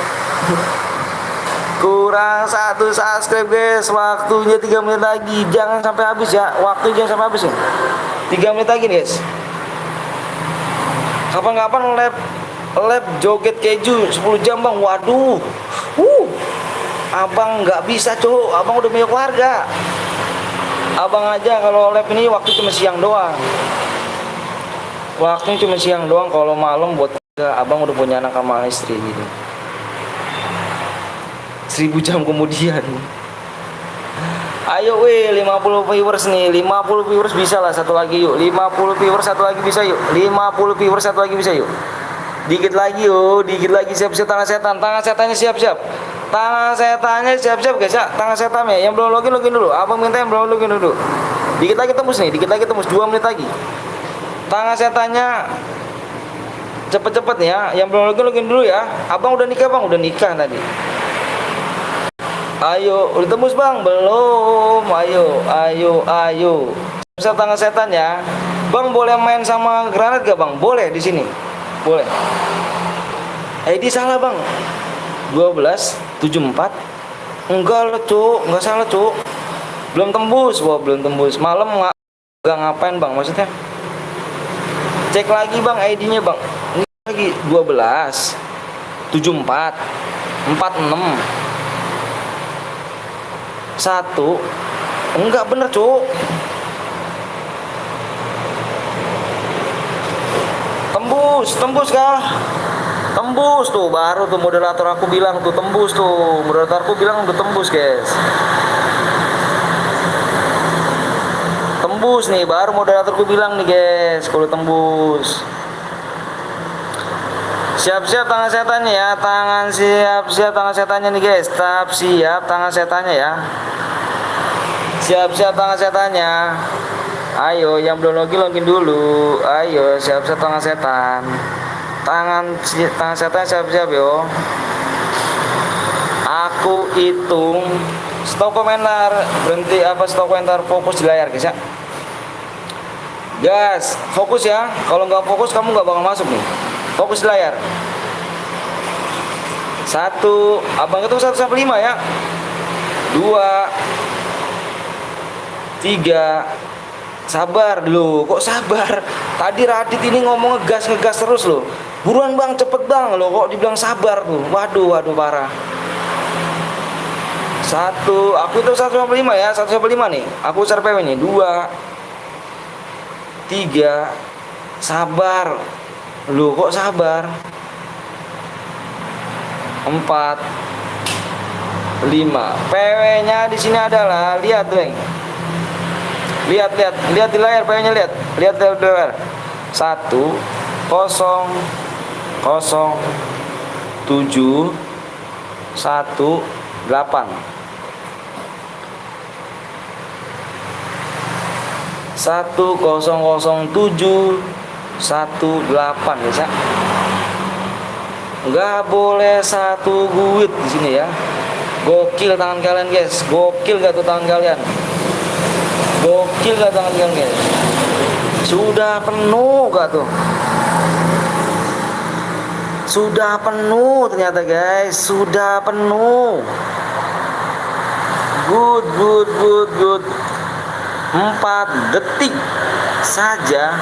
S1: Kurang 1 subscribe guys. Waktunya 3 menit lagi. Jangan sampai habis ya. Waktu jangan sampai habis ya. 3 menit lagi nih guys. Kapan-kapan lab joget keju 10 jam bang. Waduh. Abang nggak bisa cowok. Abang udah punya keluarga. Abang aja kalau lab ini waktu cuma siang doang. Waktunya cuma siang doang. Kalau malam buat abang udah punya anak sama istri gitu. 1000 jam kemudian. Ayo weh, 50 viewers nih. 50 viewers bisa lah, satu lagi yuk. 50 viewers satu lagi bisa yuk. 50 viewers satu lagi bisa yuk. Dikit lagi yuk, dikit lagi. Siap-siap tangan setan. Tangan setannya siap-siap. Tangan setannya siap-siap guys ya. Tangan setannya yang belum login dulu. Abang minta yang belum login dulu. Dikit lagi tembus nih, dikit lagi tembus 2 menit lagi. Tangan setannya cepet-cepet nih ya. Yang belum login dulu ya. Abang udah nikah bang, udah nikah tadi. Ayo, udah tembus bang? Belum. Ayo. Siap tangan setan ya. Bang boleh main sama granat gak bang? Boleh di sini. Boleh. ID salah bang. 1274. Enggak lah cuk, enggak salah cuk. Belum tembus, wah belum tembus. Malam nggak ngapain bang? Maksudnya? Cek lagi bang ID-nya bang. Ini lagi 12 74 46 1. Enggak bener cuk. Tembus kah? Tembus tuh, baru tuh moderator aku bilang tuh tembus tuh. Moderator aku bilang udah tembus guys. Tembus nih, baru moderatorku bilang nih guys kalau tembus. Siap-siap tangan setannya ya. Siap-siap tangan setannya nih guys. Tetap siap tangan setannya ya. Siap-siap tangan setannya. Ayo yang belum login dulu. Ayo siap-siap tangan setan. Tangan setan siap-siap yo. Aku hitung. Stop komentar. Berhenti apa stop komentar, fokus di layar guys ya. Gas, fokus ya. Kalau nggak fokus kamu nggak bakal masuk nih. Fokus di layar. 1, abang itu 1 sampai 5 ya. 2, 3. Sabar dulu, kok sabar? Tadi Radit ini ngomong ngegas terus loh. Buruan bang, cepet bang loh, kok dibilang sabar tuh. Waduh parah. 1, aku itu 1 sampai 5 ya, 1 sampai 5 nih. Aku share PW nih. 2, 3. Sabar. Lu kok sabar? 4, 5. PW-nya di sini adalah lihat, Bang. Lihat di layar PW-nya lihat di layar. 1 0 0 7 1 8. 1007 18 bisa. Nggak boleh 1 guit di sini ya. Gokil tangan kalian guys. Gokil gak tuh tangan kalian? Gokil gak tangan kalian guys? Sudah penuh gak tuh? Sudah penuh ternyata guys. Sudah penuh. Good. 4 detik saja.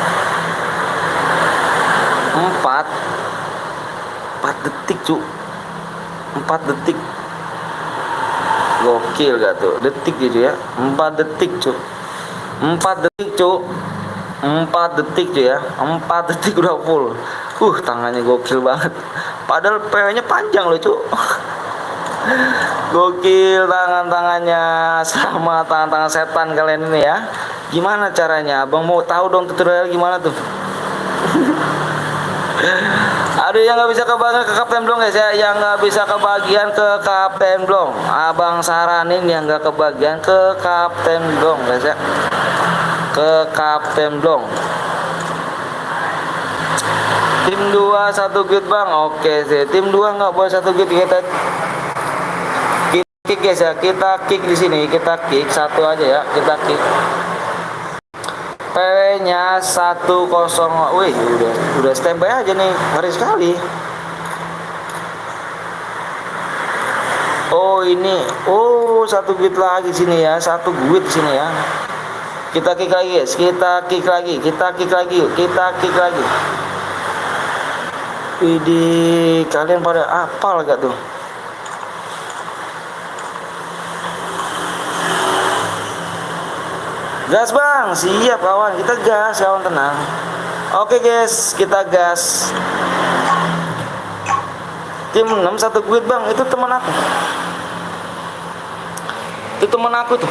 S1: 4 detik cuk. 4 detik. Gokil gak tuh? Detik gitu ya. 4 detik cuk. 4 detik cuk. 4 detik cuy ya. 4 detik udah full. Tangannya gokil banget. Padahal PW-nya panjang loh cuk. Gokil tangannya sama tangan setan kalian ini ya. Gimana caranya? Abang mau tahu dong tutorial gimana tuh. Ada yang nggak bisa kebagian ke Kapten Blong guys ya, yang nggak bisa kebagian ke Kapten Blong, abang saranin yang nggak kebagian ke Kapten Blong guys ya, ke Kapten Blong. Tim 2 1 git bang, oke sih. Tim 2 nggak boleh 1 git, kita kick guys ya, kita kick di sini, kita kick 1 aja ya, kita kick. PW-nya 10. Wih, udah standby aja nih, ngeri sekali. Oh ini, 1 git lagi sini ya, 1 git di sini ya. Kita kick lagi guys, kita kick lagi yuk, kita kick lagi. Widih, kalian pada apal gak tuh? Gas bang, siap kawan, kita gas kawan, tenang. Oke guys, kita gas. Tim 6 satu quit bang, itu teman aku. Itu teman aku tuh.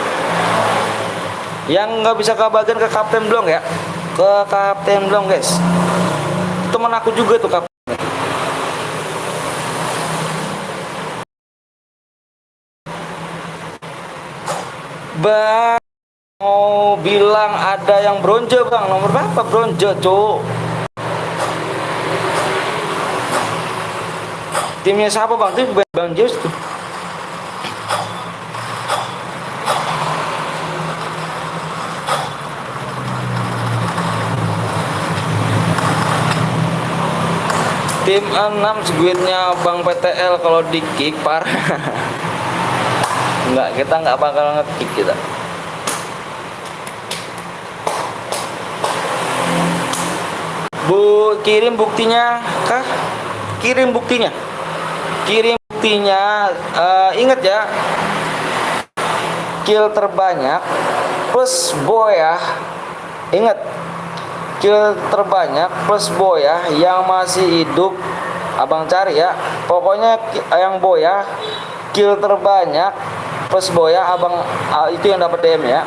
S1: Yang nggak bisa kebagian ke Kapten Blong ya. Ke Kapten Blong guys. Teman aku juga tuh Kapten. Bang mau bilang ada yang bronze bang, nomor berapa bronze cuk? Timnya siapa bang? Tim Bang Jus tuh. Tim 6 squidnya Bang PTL kalau di kick parah. Enggak, kita nggak bakal nge-kick kita. Bu, kirim buktinya kah? Kirim buktinya. Kirim buktinya. Ingat ya. Kill terbanyak plus boya. Ingat. Kill terbanyak plus boya yang masih hidup abang cari ya. Pokoknya yang boya kill terbanyak plus boya abang itu yang dapat DM ya.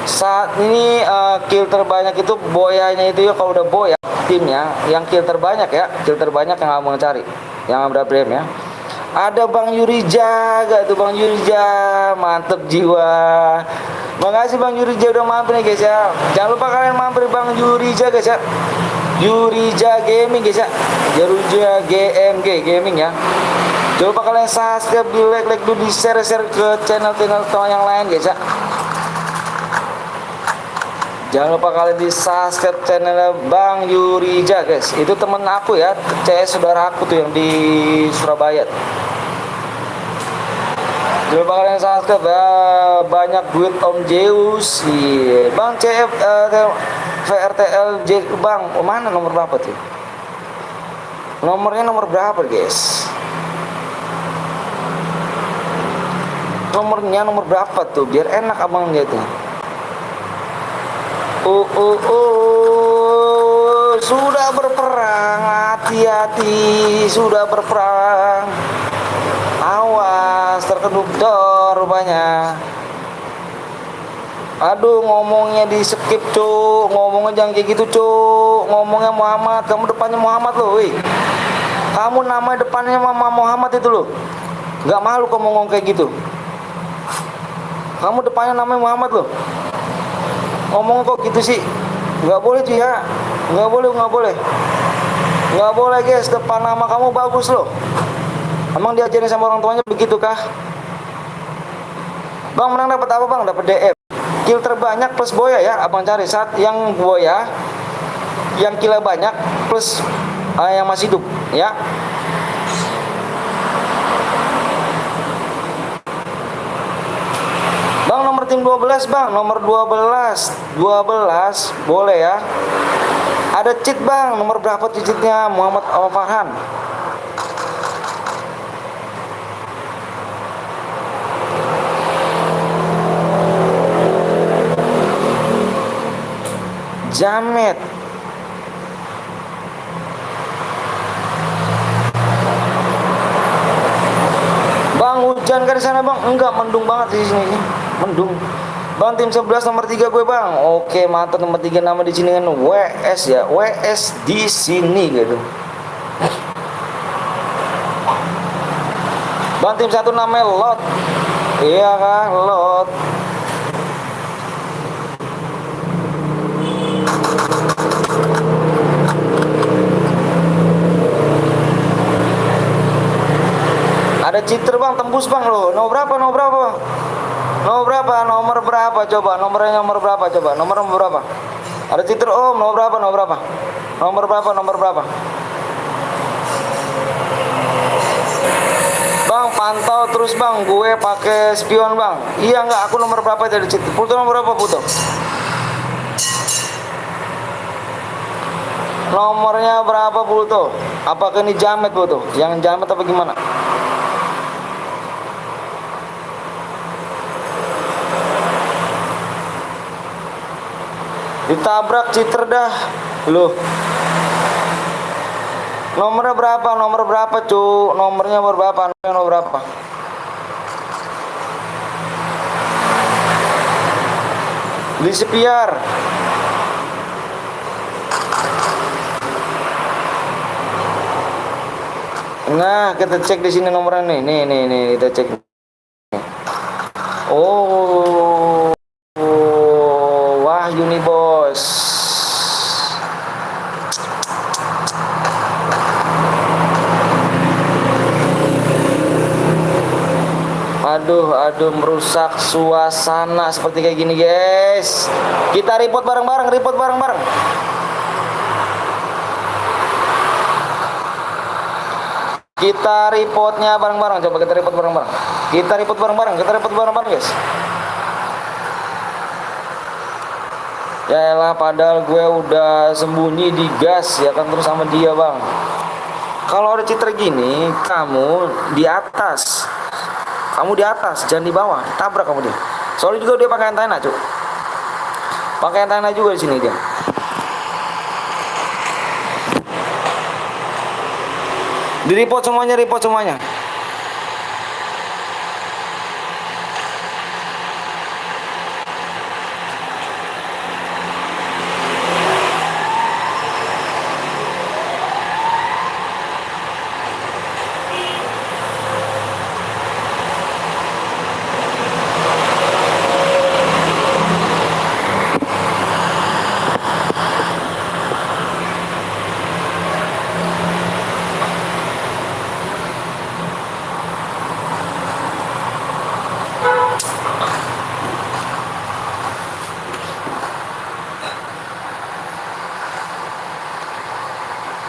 S1: Saat ini kill terbanyak itu boyanya itu ya, kalau udah boya timnya yang kill terbanyak ya, kill terbanyak yang abang cari, yang dapat DM ya. Ada Bang Yurija, gak tuh Bang Yurija, mantep jiwa. Makasih Bang Yurija udah mampir nih guys ya. Jangan lupa kalian mampir Bang Yurija guys ya. Yurija Gaming guys ya. Yurija GMG Gaming ya. Jangan lupa kalian subscribe, di like dulu, di share ke channel-channel yang lain guys ya. Jangan lupa kalian di subscribe channel Bang Yurija guys. Itu temen aku ya, CS saudara aku tuh yang di Surabaya. Jangan lupa kalian subscribe ya. Banyak duit Om Zeus. Iya. Bang CF VRTL J Bang, mana nomor berapa tuh? Nomornya nomor berapa guys? Nomornya nomor berapa tuh? Biar enak abang lihat tuh. Sudah berperang, hati-hati, sudah berperang. Awas, terkeduktor rupanya. Aduh, ngomongnya di skip cuk, ngomongnya jangan kayak gitu cuk. Ngomongnya Muhammad, kamu depannya Muhammad loh, wih. Kamu nama depannya Mama Muhammad itu loh. Gak malu kamu ngomong kayak gitu. Kamu depannya namanya Muhammad loh. Ngomong kok gitu sih. Gak boleh tuh ya. Gak boleh, gak boleh. Gak boleh guys, depan nama kamu bagus loh. Emang diajarin sama orang tuanya begitu kah? Bang menang dapat apa bang? Dapat DM. Kill terbanyak plus boya ya. Abang cari saat yang boya, yang kill banyak plus yang masih hidup ya. Bang nomor tim 12 bang, nomor 12 boleh ya. Ada cheat bang, nomor berapa tuh cheatnya? Muhammad Farhan. Jamet. Bang hujan kan di sana bang? Enggak, mendung banget di sini. Mendung. Bang tim 11 nomor 3 gue bang. Oke, mantap nomor 3 nama di sini kan WS ya. WS di sini gitu. Bang tim 1 namanya Lot. Iya kan, Lot. Ada cheater bang, tembus bang lo. Nomor berapa? Nomor berapa? Nomor berapa? Nomor berapa? Coba nomornya nomor berapa? Coba nomor berapa? Ada cheater om. Nomor berapa? Nomor berapa? Nomor berapa? Nomor berapa? Bang pantau terus bang. Gue pakai spion bang. Iya nggak? Aku nomor berapa jadi cheater? Puto nomor berapa Puto? Nomornya berapa Puto? Apakah ini jamet Puto? Yang jamet apa gimana? Ditabrak citer dah. Loh. Nomornya berapa? Nomor berapa, cu? Nomornya berapa? Nomor berapa? Di sepiar. Nah, kita cek di sini nomornya nih. Nih, kita cek. Oh, Wahyu nih, bos. Aduh, merusak suasana seperti kayak gini, guys. Kita report bareng-bareng. Kita reportnya bareng-bareng. Coba kita report bareng-bareng. Kita report bareng-bareng, guys. Ya elah, padahal gue udah sembunyi di gas ya kan, terus sama dia, bang. Kalau ada citra gini, kamu di atas. Jangan di bawah. Tabrak kamu dia. Soalnya juga dia pakai antena, Cuk. Pakai antena juga di sini dia. Di report semuanya.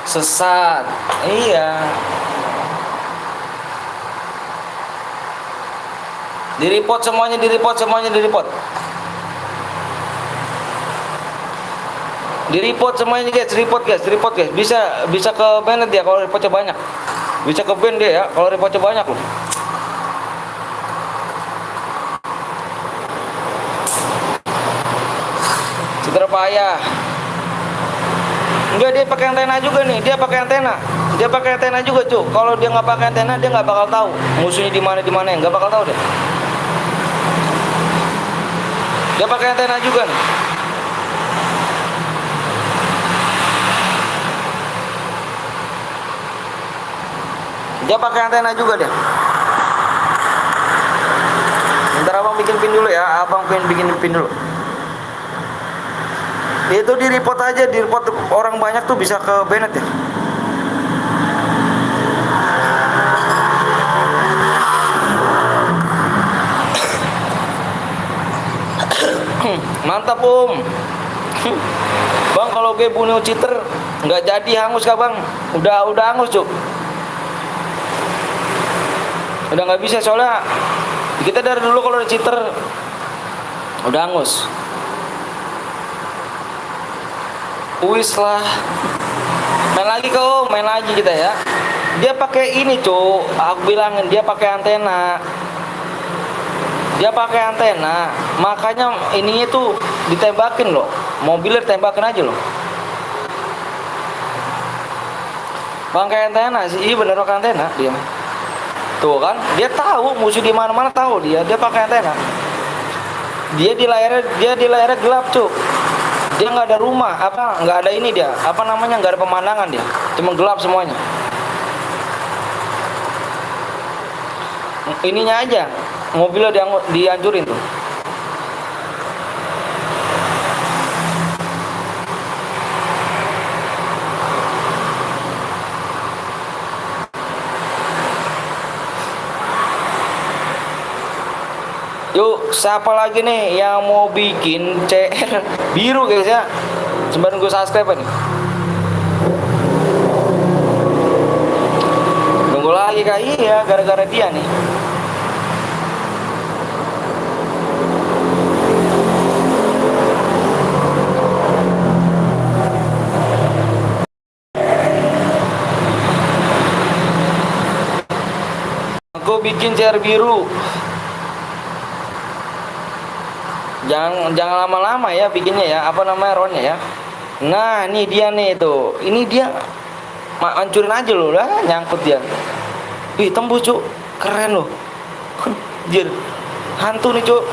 S1: Sesat. Iya. Di report semuanya. Di report, semuanya, guys. Report, guys. Bisa ke ban dia kalau reportnya banyak. Bisa ke ban dia ya kalau reportnya banyak loh. Citra payah. Enggak, dia pakai antena juga nih. Dia pakai antena juga, Cuk. Kalau dia nggak pakai antena, dia nggak bakal tahu musuhnya di mana, nggak bakal tahu deh. Dia pakai antena juga nih. Dia pakai antena juga dia. Bentar abang bikin pin dulu ya. Bikin pin dulu. Itu di report aja, di report orang banyak tuh bisa ke Bennett ya. Mantap, Om. Bang, kalau gue bunuh cheater nggak jadi hangus kah, Bang? Udah hangus, Cuk. Udah nggak bisa, soalnya kita dari dulu kalau ada cheater udah hangus. Wis lah. Main lagi kita ya. Dia pakai ini, Cuk. Aku bilangin dia pakai antena. Makanya ininya tuh ditembakin loh. Mobilnya ditembakin aja loh. Pakai antena sih. Iya bener, pakai antena dia. Tuh kan, dia tahu musuh di mana-mana, tahu dia pakai antena. Dia di layarnya gelap, Cuk. Dia nggak ada rumah, nggak ada ini dia, nggak ada pemandangan dia, cuma gelap semuanya. Ininya aja, mobilnya dihancurin tuh. Yuk, siapa lagi nih yang mau bikin CR biru, guys ya? Sebentar gue subscribe nih. Nunggu lagi kak, iya gara-gara dia nih. Aku bikin CR biru. jangan lama-lama ya bikinnya ya. Apa namanya ronnya ya. Nah, ini dia nih tuh. Ini dia hancurin aja loh lah, nyangkut dia. Wih, tembus, Cuk. Keren loh. Anjir. Hantu nih, Cuk.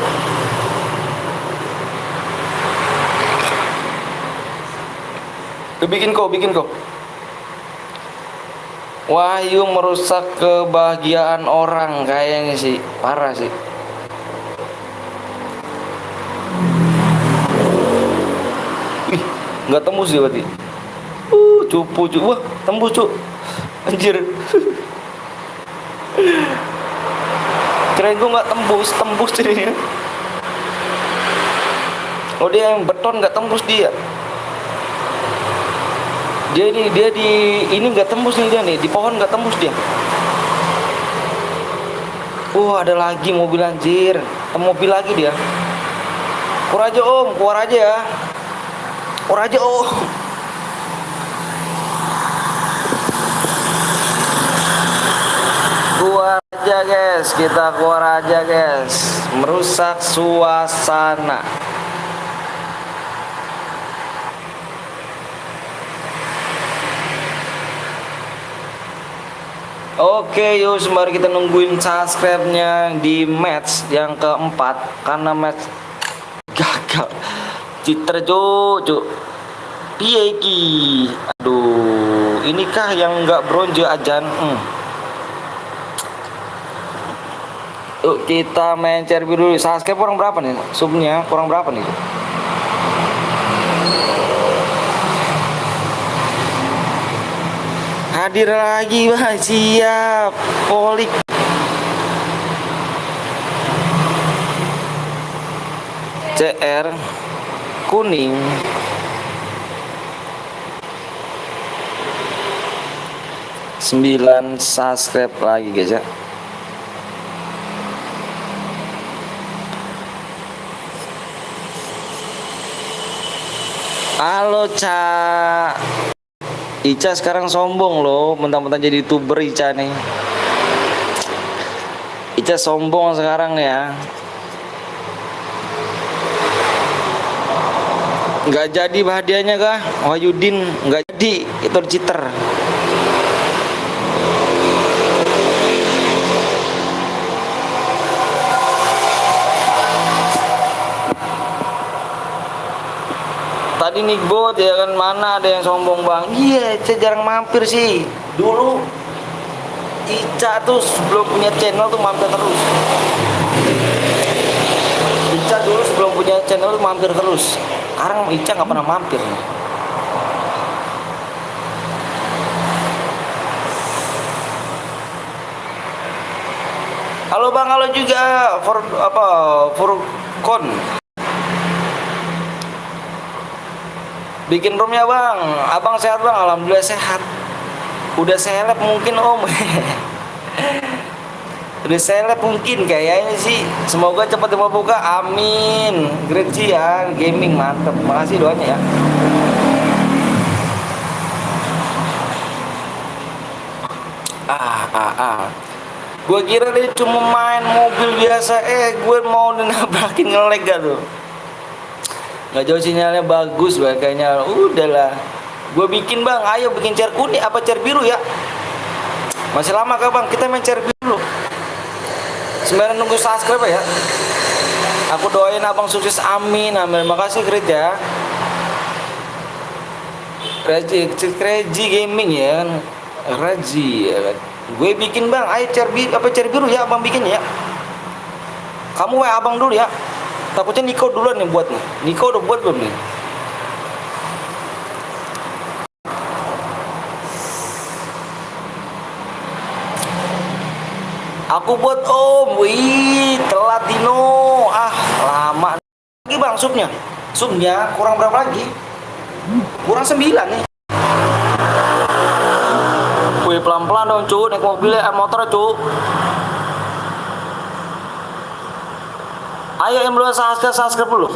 S1: Bikin kok. Wahyu merusak kebahagiaan orang kayaknya sih. Parah sih. Ih, nggak tembus sih berarti. Cupu. Wah, tembus, Cuk. Anjir. Kirain gua nggak tembus ini. Oh, dia yang beton nggak tembus dia. Dia di ini nggak tembus nih dia nih, di pohon nggak tembus dia. Ada lagi mobil anjir, mobil lagi dia. Keluar aja Om, keluar aja ya. Keluar aja Om. Keluar aja guys, kita keluar aja guys. Merusak suasana. Oke, yuk mari kita nungguin subscribe-nya di match yang keempat karena match gagal. Citra Cuk. Piye iki? Aduh, inikah yang enggak bronze ajan? Yuk kita main CRB dulu. Subscribe kurang berapa nih? Subnya kurang berapa nih? Hadir lagi Bang, siap. Polik. CR kuning. Sembilan subscribe lagi guys ya. Halo Ca. Ica sekarang sombong loh, mentang-mentang jadi youtuber Ica nih. Ica sombong sekarang ya. Nggak jadi hadiahnya kah? Wahyudin nggak jadi, itu cheater. Tadi Nickbot ya kan, mana ada yang sombong Bang. Iya, Ica jarang mampir sih. Dulu Ica tuh sebelum punya channel tuh mampir terus. Ica dulu sebelum punya channel tuh mampir terus. Sekarang Ica nggak pernah mampir. Halo Bang, halo juga. Furkon. Bikin roomnya Bang. Abang sehat Bang? Alhamdulillah sehat. Udah seleb mungkin Om. Udah seleb mungkin kayaknya sih. Semoga cepat dibuka. Amin. Great sih ya, gaming mantep. Makasih doanya ya. Gue kira dia cuma main mobil biasa. Gue mau nabrakin ngelag gak tuh. Nggak jauh, sinyalnya bagus kayaknya. Udahlah, gue bikin Bang. Ayo bikin chair kuning apa chair biru ya. Masih lama kah Bang? Kita main chair biru. Sebenarnya nunggu subscribe ya. Aku doain abang sukses, amin amin. Makasih Grit ya. Crazy gaming ya kan. Raji ya kan. Gue bikin Bang. Ayo chair biru ya abang bikin ya. Kamu abang dulu ya. Takutnya Niko duluan nih buat nih. Niko udah buat belum nih? Aku buat Om. Wih, telat Dino. Lama lagi Bang supnya. Supnya kurang berapa lagi? Kurang 9 nih. Wih, pelan-pelan dong cu. Naik mobilnya, motornya cu. Ayo yang belum subscribe dulu.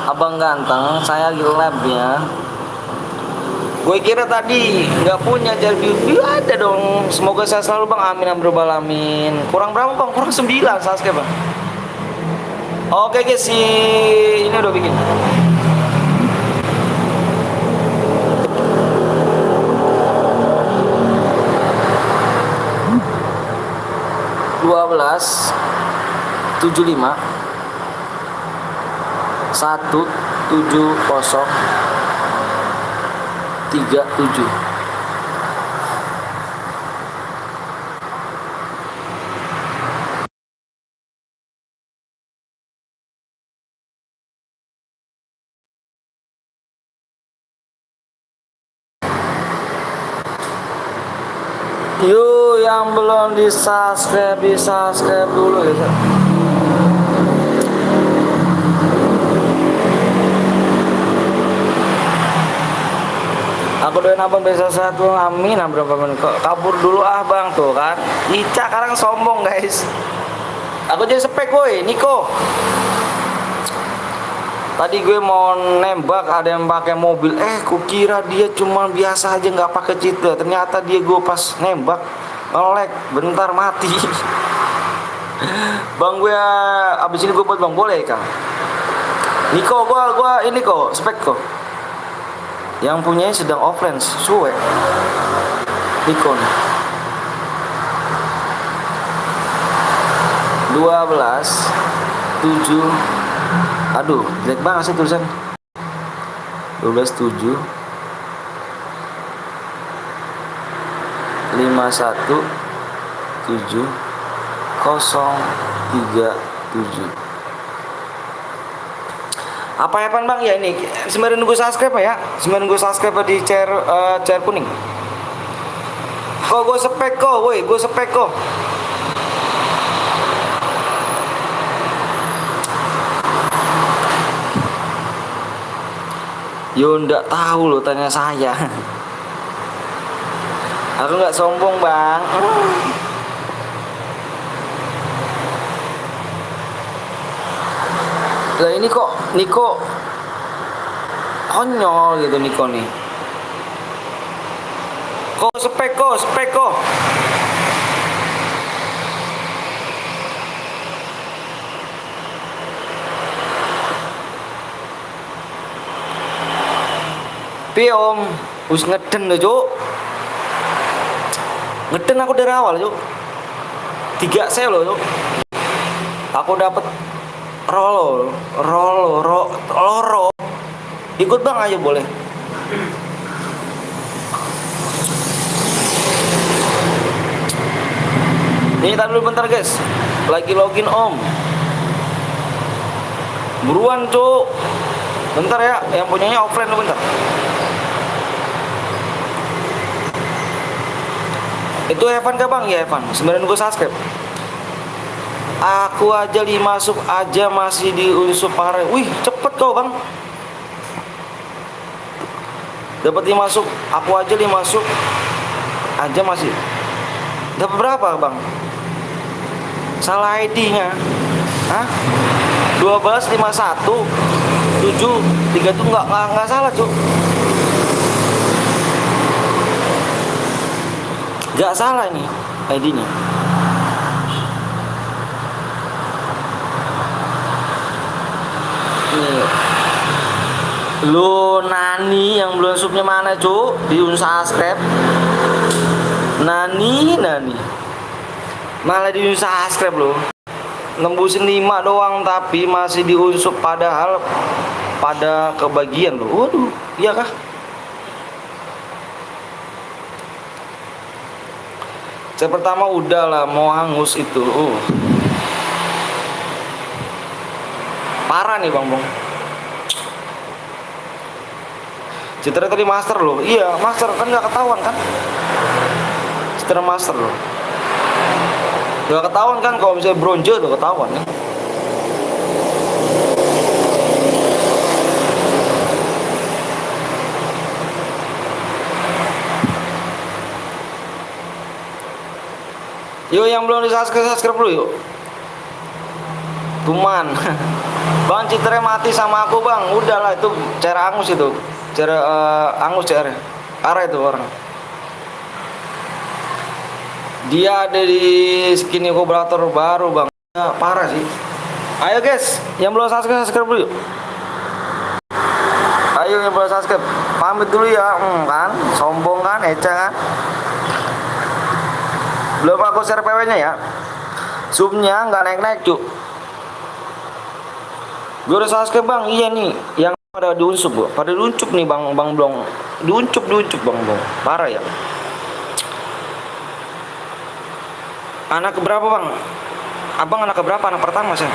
S1: Abang ganteng, saya lagi live ya. Gue kira tadi nggak punya Jarbiu ada dong. Semoga saya selalu bang. Amin amin. Kurang berapa bang? Kurang 9 subscribe bang. Oke guys, si ini udah bikin. Dua belas 75 170 37. Yuk yang belum di subscribe dulu ya. Aku doain abang bisa satu, amin. Berapa menit kok kabur dulu ah bang tuh kan. Ica sekarang sombong guys. Aku jadi spek woi, Niko. Tadi gue mau nembak ada yang pakai mobil. Kukira dia cuma biasa aja nggak pakai cheater. Ternyata dia gue pas nembak nge-lag, bentar mati. Bang gue abis ini gue buat bang boleh kan? Niko gua ini kok spek kok. Yang punyanya sedang offline suwe. Niko nih. 12 7. Aduh, jelek banget sih tulisan. 12 7 51 7 0 3 7. Apa bang ya ini? Sembari nunggu subscribe ya. Sembari nunggu subscribe di chair kuning. Kok gue spek kok, woi, gue spek kok. Yo ndak tahu lo tanya saya. Aku nggak sombong bang. Lah ini kok Niko konyol gitu Niko nih. Kok spek kok. Piye om, wis ngeden lho cuk. Ngeden aku dari awal cuk. 3 sel lho cuk. Aku dapat rolo. Ikut bang aja boleh. Ini tadi dulu bentar guys. Lagi login om. Buruan cuk. Bentar ya, yang punyanya offline lo bentar. Itu Evan gak bang? Ya Evan, 9 gue subscribe. Aku aja 5 sub aja masih di unsur parah. Wih cepet kau bang. Dapat 5 sub. Aku aja 5 sub aja masih. Dapat berapa bang? Salah ID nya. Hah? 12 51 7 3 tuh nggak salah cuk. Gak salah ini ID-nya. Nih. Lu Nani yang belum subnya mana cuk? Di unsubscribe. Nani. Malah di unsubscribe lo. Nembusin 5 doang tapi masih di unsub padahal pada kebagian lo. Waduh, iya kah? Saya pertama udahlah mau hangus itu. Parah nih bang. Citra tadi master loh. Iya master kan nggak ketahuan kan? Citra master loh. Nggak ketahuan kan kalau misalnya bronze tuh ketahuan ya. Yuk yang belum di subscribe dulu yuk. Tuman. Bang Citra mati sama aku bang. Udahlah itu cara angus itu. Cara angus cara. Parah itu orang. Dia ada di skinny kobrator baru bang. Ya, parah sih. Ayo guys, yang belum subscribe dulu yuk. Ayo yang belum subscribe, pamit dulu ya. Kan, sombong kan, Eca kan. Belum aku share PW-nya ya. Zoom-nya nggak naik-naik cuk. Gue udah subscribe bang, iya nih. Yang pada diuncup gua, pada diuncup nih bang Blong. Diuncup bang Blong. Parah ya. Anak keberapa bang? Abang anak keberapa? Anak pertama sih.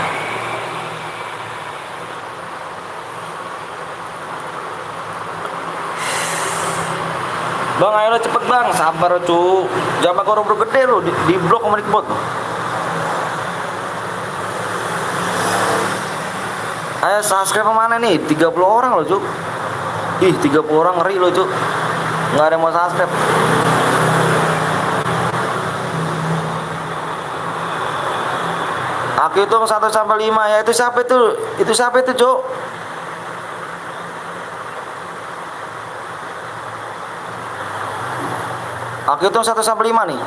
S1: Bang ayo cepet bang, sabar cu. Jangan pakai orang gede lo, di blok sama di bot. Ayo subscribe mana nih? 30 orang loh cu. Ih 30 orang ngeri loh cu. Nggak ada yang mau subscribe. Aku hitung 1 sampai 5 ya. Itu siapa itu? Itu siapa itu cu? Aku hitung 1 sampai 5 nih.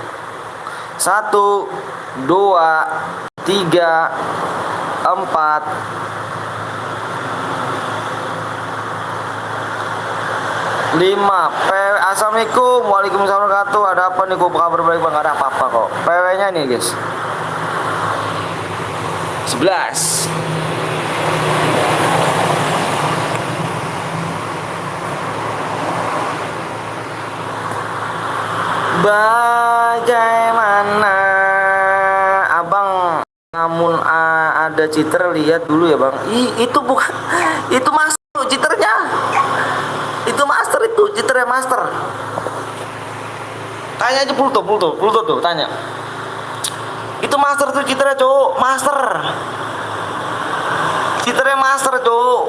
S1: 1, 2, 3, 4, 5. Assalamualaikum. Waalaikumsalam warahmatullahi wabarakatuh. Ada apa nih? Kok kabar baik bang? Ada apa-apa kok. PW-nya nih guys. 11. Bagaimana abang namun ada citer lihat dulu ya bang. Itu bukan, itu master citernya, itu master, itu citernya master. Tanya aja Pluto tuh tanya. Itu master tuh citernya cowok, master. Citernya master cowok.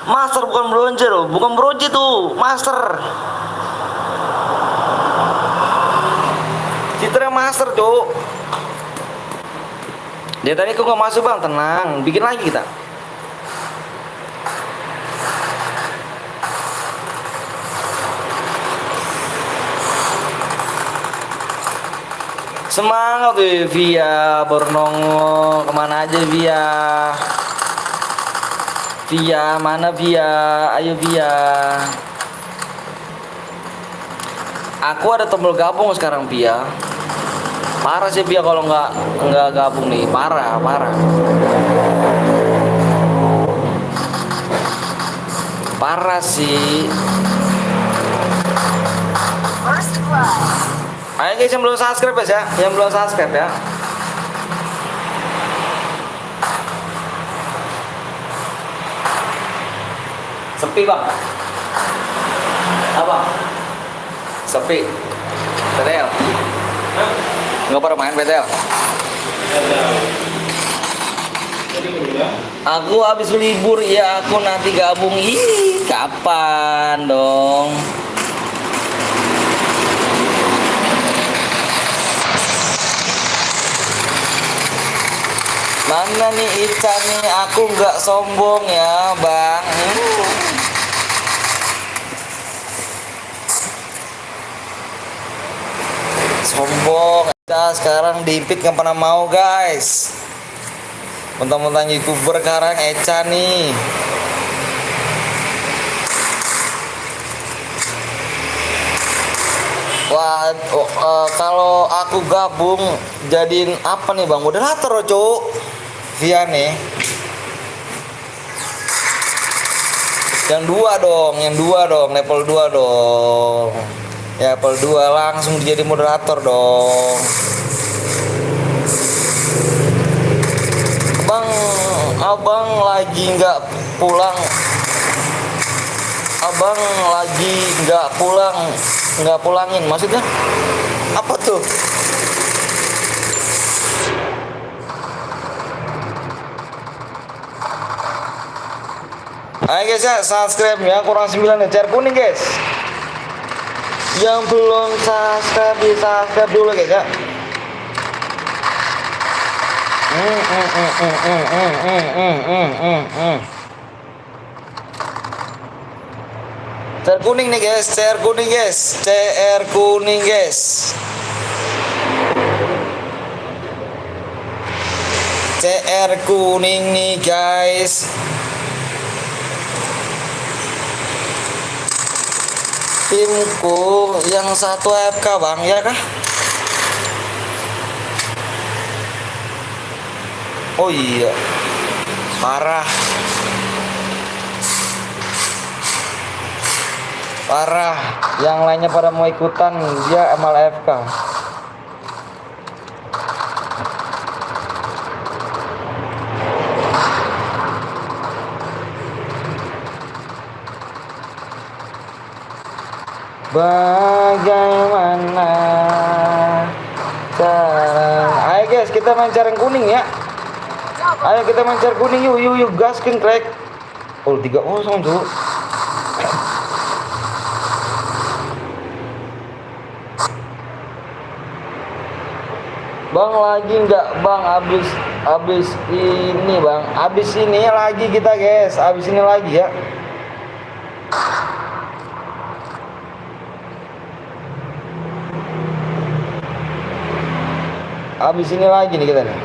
S1: Master bukan bronze loh, bukan bronze tuh, master. Citra master cok. Dia tadi kok nggak masuk bang, tenang, bikin lagi kita. Semangat tuh Via Bornongo, kemana aja Via? Via mana Via? Ayo Via. Aku ada tombol gabung sekarang Via. Parah sih Via kalau nggak gabung nih, parah. Parah sih.
S3: First blood.
S1: Ayo guys yang belum subscribe ya, yang belum subscribe ya. Sepi bang. Apa? Sepi. PTL. Nggak pada main PTL. Aku habis libur ya, aku nanti gabung. Ih, kapan dong? Mana nih Ica nih? Aku nggak sombong ya bang. Sombong. Kita sekarang diimpit nggak pernah mau guys. Mentang-mentang youtuber sekarang Eca nih. Wah, kalau aku gabung jadiin apa nih bang? Moderator cuk. Via nih. Yang dua dong, level 2 dong. Ya level 2 langsung jadi moderator dong. Abang lagi nggak pulang. Abang lagi nggak pulangin. Maksudnya apa tuh? Ayo guys ya, subscribe ya, kurang 9 ya, share kuning guys. Yang belum subscribe, di subscribe dulu guys ya. CR kuning nih guys, CR kuning guys, CR kuning guys. CR kuning nih guys. Timku yang satu AFK bang, ya kah? Oh iya, parah. Parah, yang lainnya pada mau ikutan, dia emal AFK. Bagaimana cara? Ayo guys, kita main careng kuning ya. Ayo kita main careng kuning yuk gaskin crack. Oh 3-0 tuh. Bang lagi nggak bang, abis ini bang, abis ini lagi kita guys, abis ini lagi ya. Abis ini lagi nih kita nih,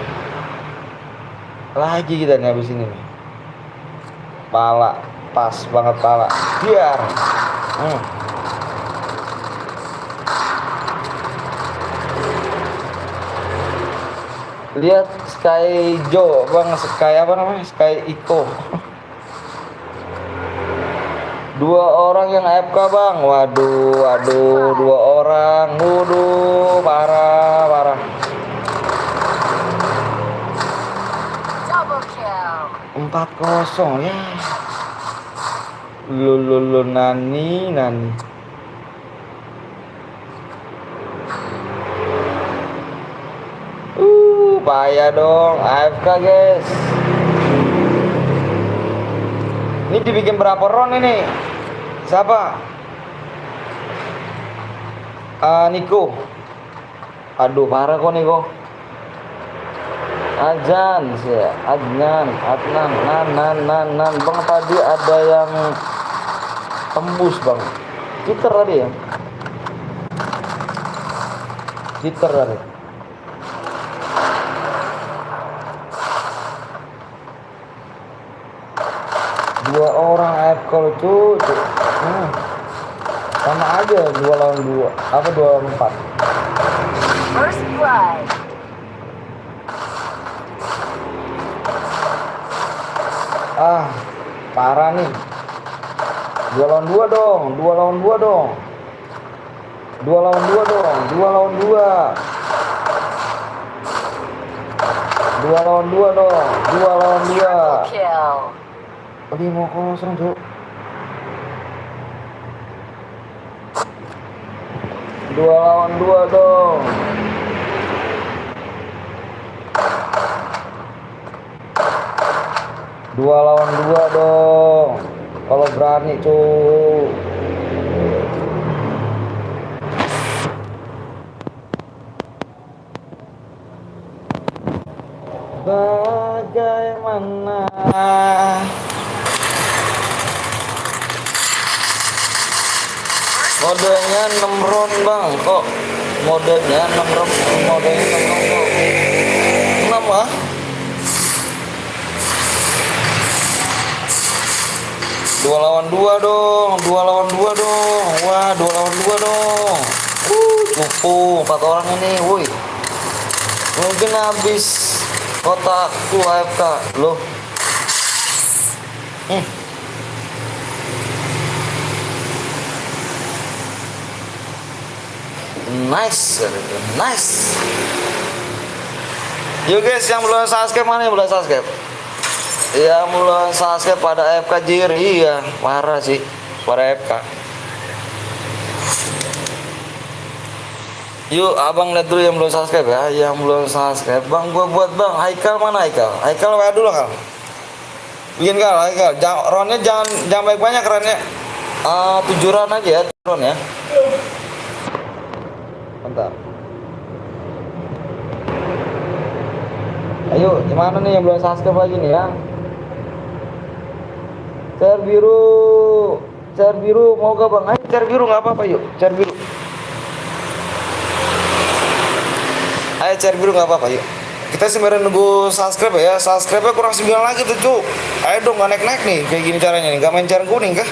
S1: lagi kita nih abis ini nih. Pala, pas banget pala, biar. Lihat Sky Joe bang, Sky apa namanya, Sky Iko. 2 orang yang AFK bang, waduh 2 orang, waduh parah.
S3: Double kill.
S1: 4-0 ya. Lulu nani. Payah dong, AFK guys. Ini dibikin berapa round ini? Siapa? Niko. Aduh parah kok Niko. Adnan. Bang tadi ada yang tembus bang. Cheater tadi ya. Cheater tadi. Dua orang AFK itu sama aja 2 lawan 2 apa 2 lawan 4.
S3: First blood.
S1: Parah nih. 2 lawan 2 dong. 2 lawan 2 dong. 2 lawan 2 dong. 2 lawan 2. 2 lawan 2 dong. 2 lawan 2.
S3: Triple kill.
S1: 5-0 tuh. 2 lawan 2 dong. 2 lawan 2 dong. Kalau berani tuh. Bagaimana? Modenya 6 round bang, kok modenya 6 round, modenya 6 round kok 6 ah? Dua lawan 2 dong, 2 lawan 2 dong, wah 2 lawan 2 dong. Cukup 4 orang ini, woi. Mungkin habis kotakku AFK loh. Nice. Yuk guys, yang belum subscribe mana yang belum subscribe? Yang belum subscribe pada AFK jir, iya parah sih pada AFK. Yuk abang lihat dulu yang belum subscribe ya, yang belum subscribe bang, gua buat bang. Haikal mana Haikal? Haikal WA dulu Kal. Bikin Kal, Haikal. Roundnya jangan banyak roundnya. 7 round aja ya, 7 round ya. Bentar. Ayo, gimana nih yang belum subscribe lagi nih ya? CR Cair biru mau gak bang? Ayo cair biru nggak apa-apa yuk. Cair biru. Ayo cair biru nggak apa-apa yuk. Kita sebenarnya nunggu subscribe ya. Subscribe-nya kurang 9 lagi tuh cuk. Ayo dong nggak naik-naik nih. Kayak gini caranya nih. Gak main cair kuning kah?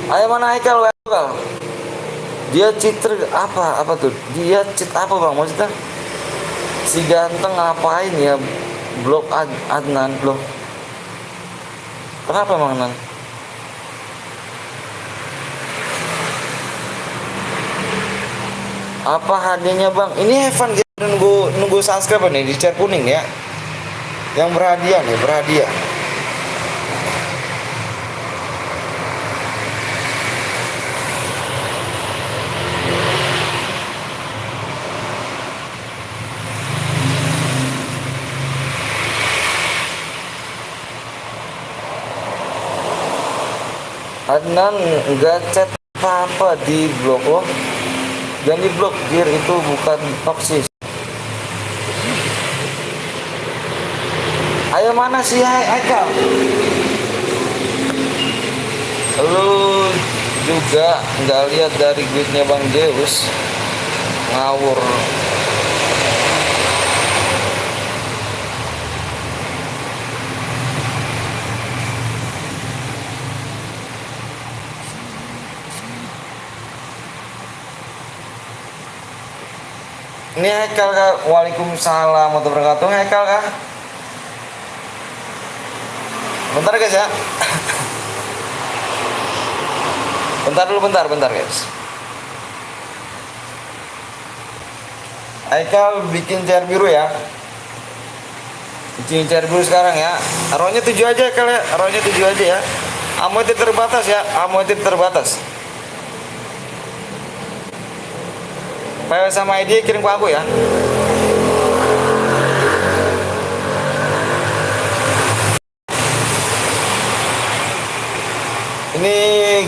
S1: Ayo mana Haikal? Dia cheater apa tuh? Dia cheat apa bang maksudnya? Si ganteng ngapain ya? Blok Adnan blok. Kenapa emang Adnan? Apa hadiahnya bang? Ini Evan kita nunggu subscribe nih di share kuning ya. Yang berhadiah nih berhadiah. Adnan nggak chat apa di blok loh. Jangan di blok, Jir, itu bukan toksis. Ayo mana sih Haikal? Lu juga nggak lihat dari duitnya Bang Zeus? Ngawur. Ini Haikal kah? Waalaikumsalam warahmatullahi wabarakatuh. Haikal kah? Bentar guys ya. Bentar guys. Haikal bikin cair biru ya. Bikin cair biru sekarang ya. Rohnya 7 aja Haikal ya. Rohnya 7 aja ya. Amoetit terbatas ya. Amoetit terbatas. PW sama ID kirim ke aku ya. Ini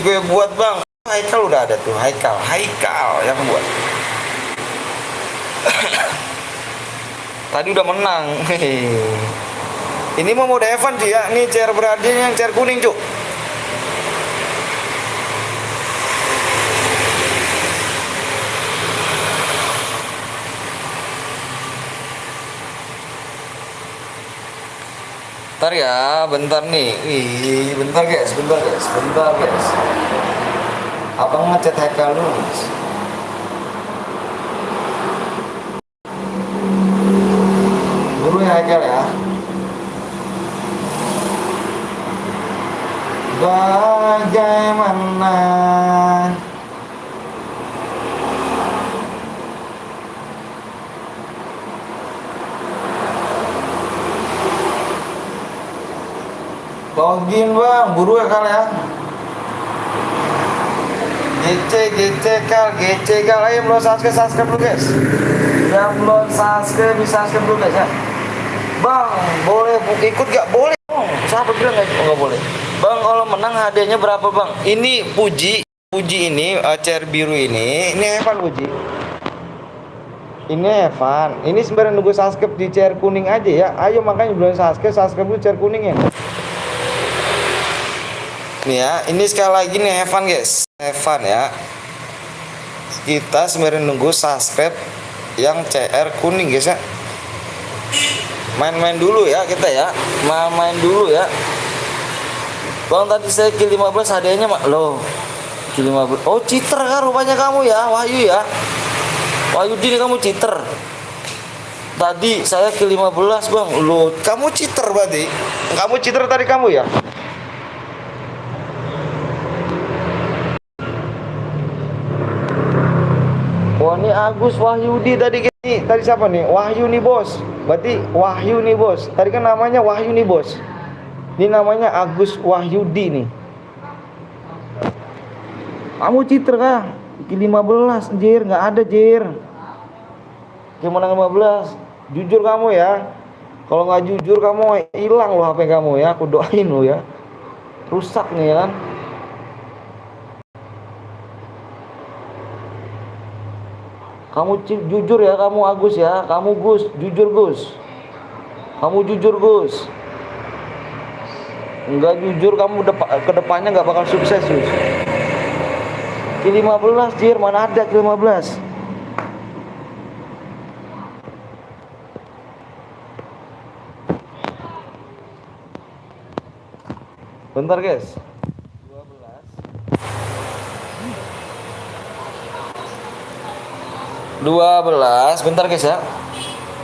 S1: gue buat bang. Haikal udah ada tuh. Haikal yang buat. Tadi udah menang. Ini mau mode Evan sih ya. Ini cair berhadiah yang cair kuning cuk. Bentar ya, bentar nih. Wih, bentar guys. Abang ngechat Haikal dulu guys. Dulu ya Haikal ya. Bagaimana login bang, buru ya Kal ya. GC Kal, ayo belum subscribe dulu guys. Yang belum subscribe bisa subscribe dulu guys ya. Bang, boleh ikut gak? Boleh bang. Siapa bilang gak boleh? Bang, kalau menang hadiahnya berapa bang? Ini Puji ini cair biru ini Evan Puji. Ini Evan. Ini sebenarnya nunggu subscribe di cair kuning aja ya. Ayo makanya belum subscribe dulu cair kuningnya. Nih ya, ini sekali lagi nih Evan guys. Evan ya. Kita sebenarnya nunggu subscribe yang CR kuning guys ya. Main-main dulu ya kita ya. Main dulu ya. Bang tadi saya kill 15 hadiahnya loh. Kill 15. Oh, cheater kan rupanya kamu ya, Wahyu ya. Wahyu ini kamu cheater. Tadi saya kill 15 bang. Loh, kamu cheater berarti. Kamu cheater tadi kamu ya. Wah ini Agus Wahyudi tadi siapa nih? Wahyu nih bos. Berarti Wahyu nih bos. Tadi kan namanya Wahyu nih bos. Ini namanya Agus Wahyudi nih. Kamu cheater kah? 15 Jir, nggak ada Jir. Gimana 15? Jujur kamu ya. Kalau nggak jujur kamu hilang loh HP kamu ya. Aku doain lo ya. Rusak nih ya kan. Kamu jujur ya kamu Agus ya. Kamu Gus, jujur Gus. Kamu jujur Gus. Enggak jujur kamu ke depannya nggak bakal sukses Gus. Ki 15 Jir, mana ada Ki 15. Bentar guys. 12 bentar guys ya.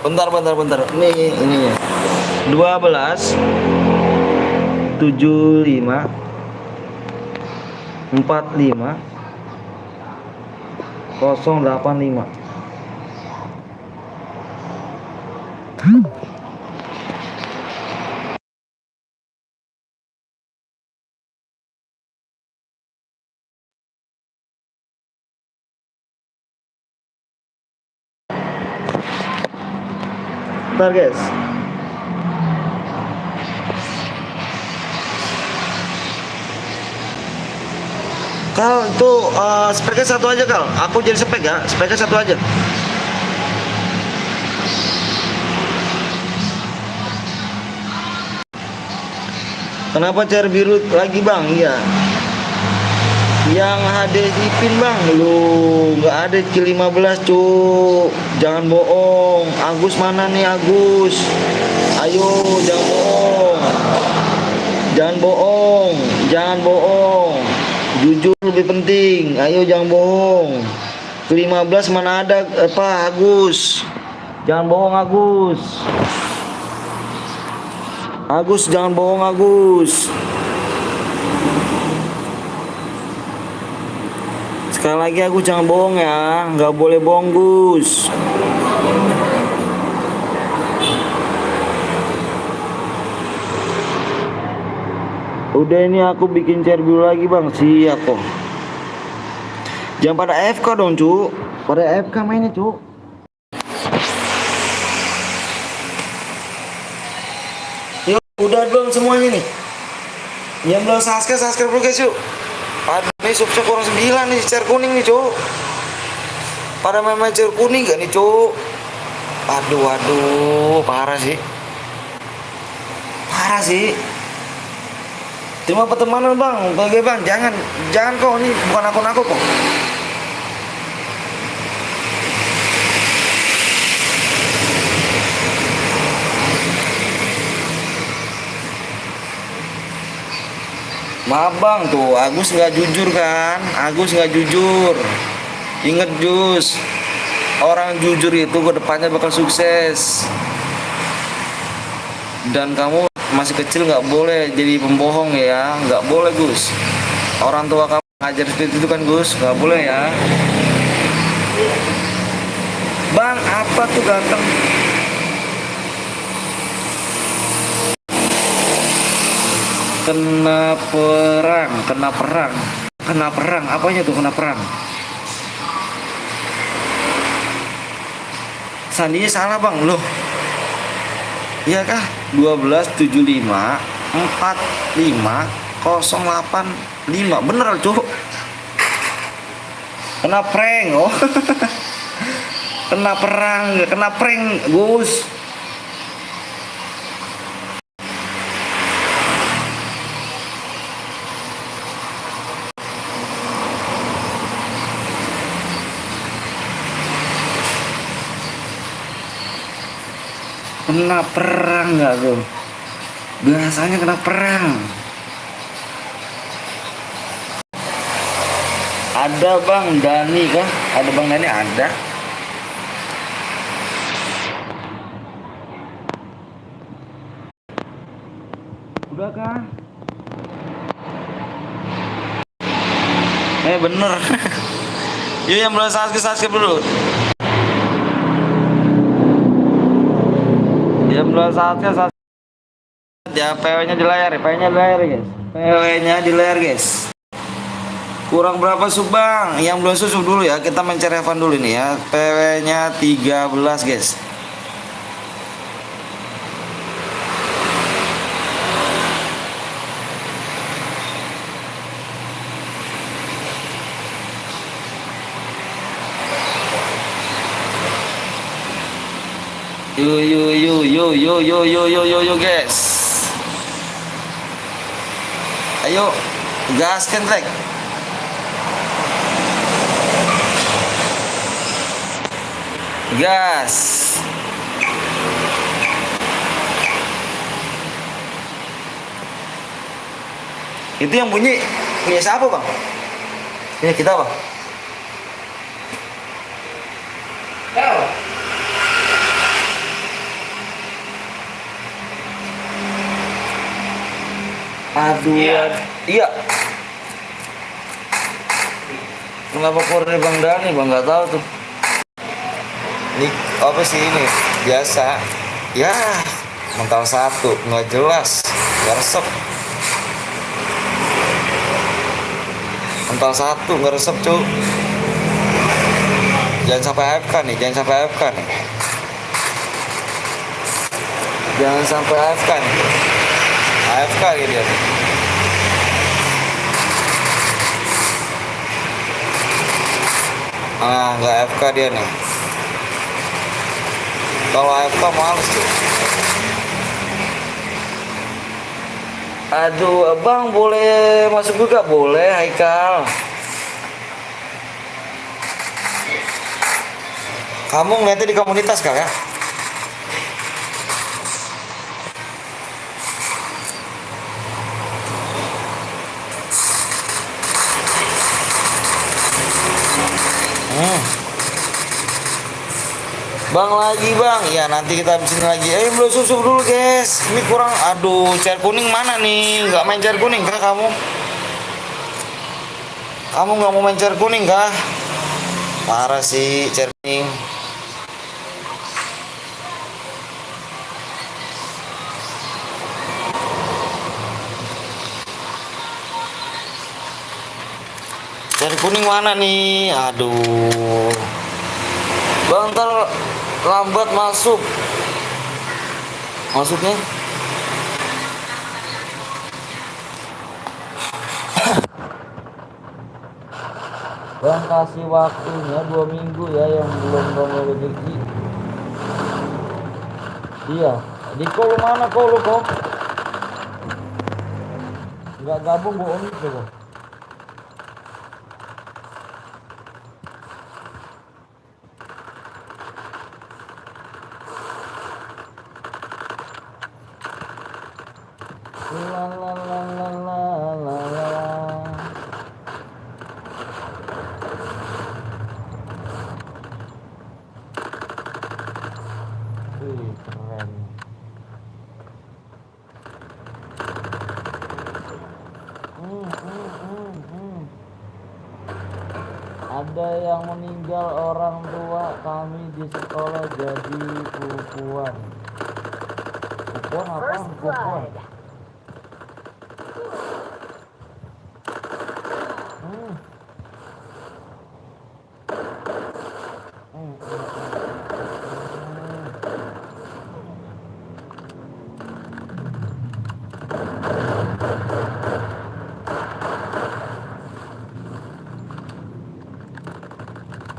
S1: Bentar. Ini 12 75 45 085. Bentar guys. Kal itu speknya satu aja Kal. Aku jadi spek ya. Speknya satu aja. Kenapa cair biru lagi bang? Iya. Yang HD Ipin bang, lu nggak ada Ki 15 cuk. Jangan bohong. Agus mana nih Agus? Ayo jangan bohong. Jangan bohong. Jujur lebih penting. Ayo jangan bohong. Ki 15 mana ada apa Agus? Jangan bohong Agus. Agus jangan bohong Agus. Sekali lagi aku jangan bohong ya, nggak boleh bohong Gus. Udah ini aku bikin chair biru lagi bang, siap kok. Jangan pada AFK dong cu, pada AFK mainnya cu. Yuk udah belum semuanya nih. Yang belum subscribe dulu guys yuk. Aduh nih subscribe kurang 9 nih, chair kuning nih cu. Pada main chair kuning gak nih cu? Aduh parah sih. Terima pertemanan bang, oke bang, jangan kok, ini bukan akun aku kok. Maaf bang, tuh Agus nggak jujur kan? Agus nggak jujur. Ingat Jus, orang jujur itu ke depannya bakal sukses. Dan kamu masih kecil nggak boleh jadi pembohong ya, nggak boleh Gus. Orang tua kamu ngajar seperti itu kan Gus, nggak boleh ya. Bang, apa tuh ganteng? Kena perang, apanya tuh kena perang? Sandinya salah bang, loh. Iya kah? 1275 45 085. Bener cu. Kena prank, oh. Kena prank Gus. Kena perang nggak tuh? Biasanya kena perang. Ada Bang Dani kah? Ada Bang Dani ada. Udah kah? Bener. Yuk yang belum subscribe dulu. Yang belum subscribe ya, PW-nya di layar, guys. PW-nya di layar guys. Kurang berapa sub bang? Yang belum sub dulu ya, kita mencari Evan dulu nih ya. PW-nya 13 guys. Yo guys. Ayo, gaskan trek. Gas. Itu yang bunyi punya siapa bang? Punya kita bang? Aduh, iya. Kenapa keluar Bang Dani bang? Nggak tahu tuh. Ini apa sih ini? Biasa. Ya, mental satu, nggak jelas, nggak resep. Mental satu, nggak resep cu. Jangan sampai AFK nih, jangan sampai AFK nih. Jangan sampai AFK nih. AFK gitu dia. Ah, nggak AFK dia nih. Kalau AFK males tuh. Aduh, abang boleh masuk juga? Boleh, Haikal. Kamu ngeliatnya di komunitas kali ya? Bang lagi bang, ya nanti kita habisin lagi. Belum susu dulu guys. Ini kurang, aduh, cair kuning mana nih? Nggak main cair kuning kah kamu? Kamu nggak mau main cair kuning kah? Parah sih cair kuning. Cair kuning mana nih? Aduh. Bang, ntar lambat masuk. Masuknya Bang kasih waktunya 2 minggu ya yang belum rezeki. Iya, di call mana call lu kok? Nggak gabung bohong itu kok. La la la la la la la. Wih, keren. Ada yang meninggal orang tua kami di sekolah jadi kukuan. Kukuan apa?
S3: First
S1: Kukuan.
S3: blood.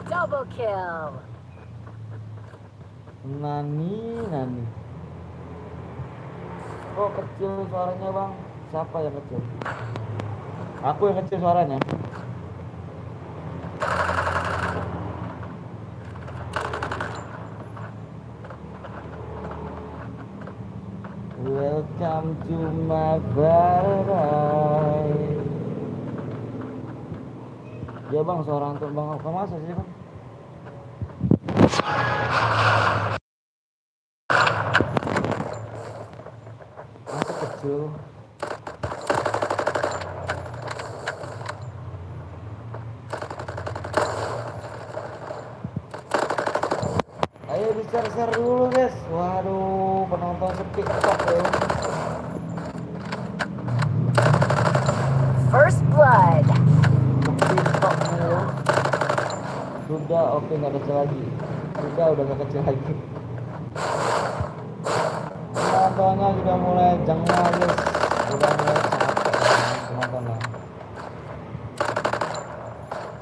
S3: Double kill.
S1: Nani. Kok kecil suaranya bang? Siapa yang kecil? Aku yang kecil suaranya. Welcome to my paradise. Ya bang, suara untuk bang apa masa sih bang? Masa kecil. Ayo di-share dulu guys. Waduh, penonton sepi kok ya.
S3: First blood.
S1: TikTok mulu. Sudah, oke, nggak kecil lagi. Udah nggak kecil lagi. Penontonnya juga mulai jengah guys. Udah mulai capek penontonnya.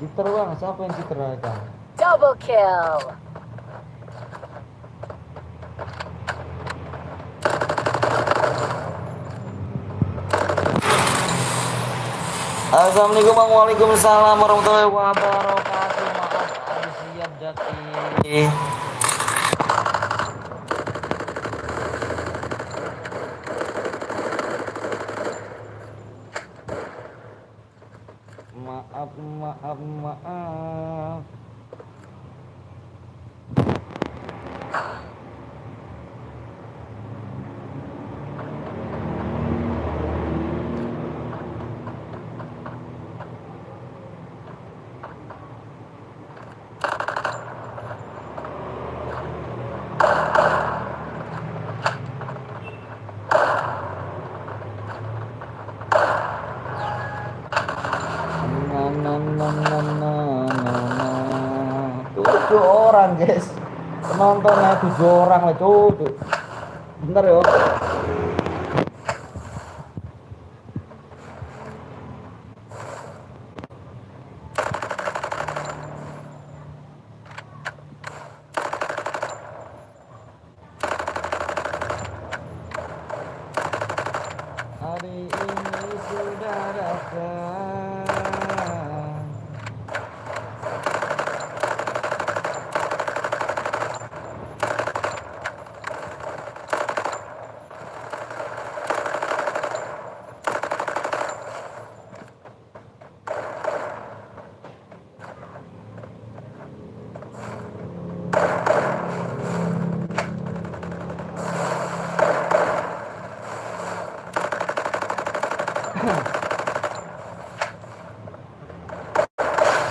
S1: Citer bang, siapa yang citer kan?
S3: Double kill.
S1: Assalamualaikum bang. Waalaikumsalam warahmatullahi wabarakatuh. Maaf, harus siap Jaki. Maaf, maaf, maaf. Tujuh orang guys, penontonnya 7 orang lah tuh. Bentar ya. Hari ini sudah datang.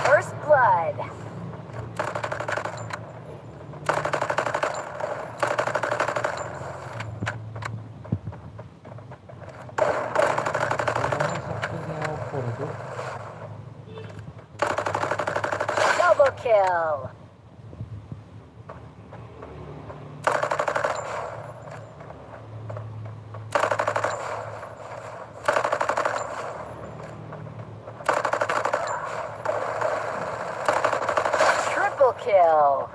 S3: First blood. Double kill. Triple kill.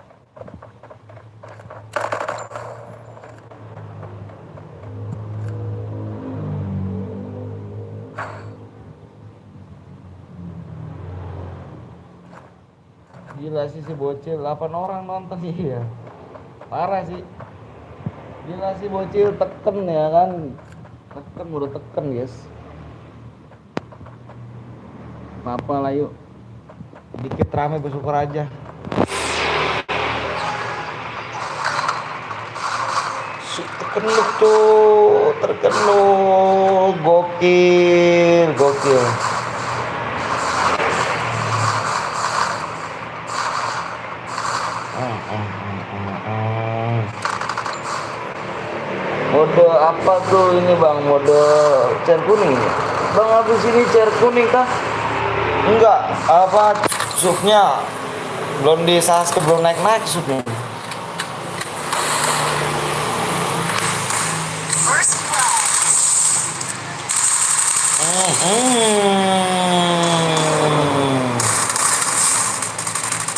S1: Gila sih si bocil, 8 orang nonton iya. Parah sih. Gila sih bocil, teken ya kan. Teken, udah teken guys. Apa lah yuk. Dikit rame bersyukur aja. Terkenuk tuh, terkenuk. Gokil, gokil. Mode apa tuh ini bang? Mode chair kuning. Bang habis ini chair kuning kah? Enggak, apa supnya belum di Sasuke, belum naik supnya.
S3: First blood.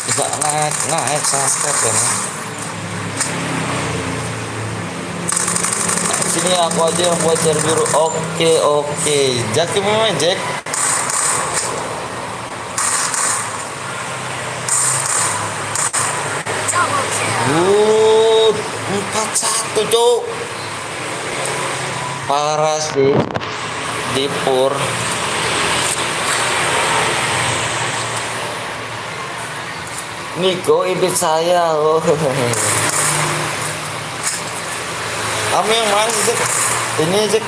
S1: Bisa naik Sasuke kan. Sini aku aja yang buat chair biru. Oke. Jaki memang Jack.
S3: Double kill.
S1: 4-1 cuk. Parah sih. Dipur. Niko ibit saya loh. Kamu yang mana sih Jack? Ini Jack.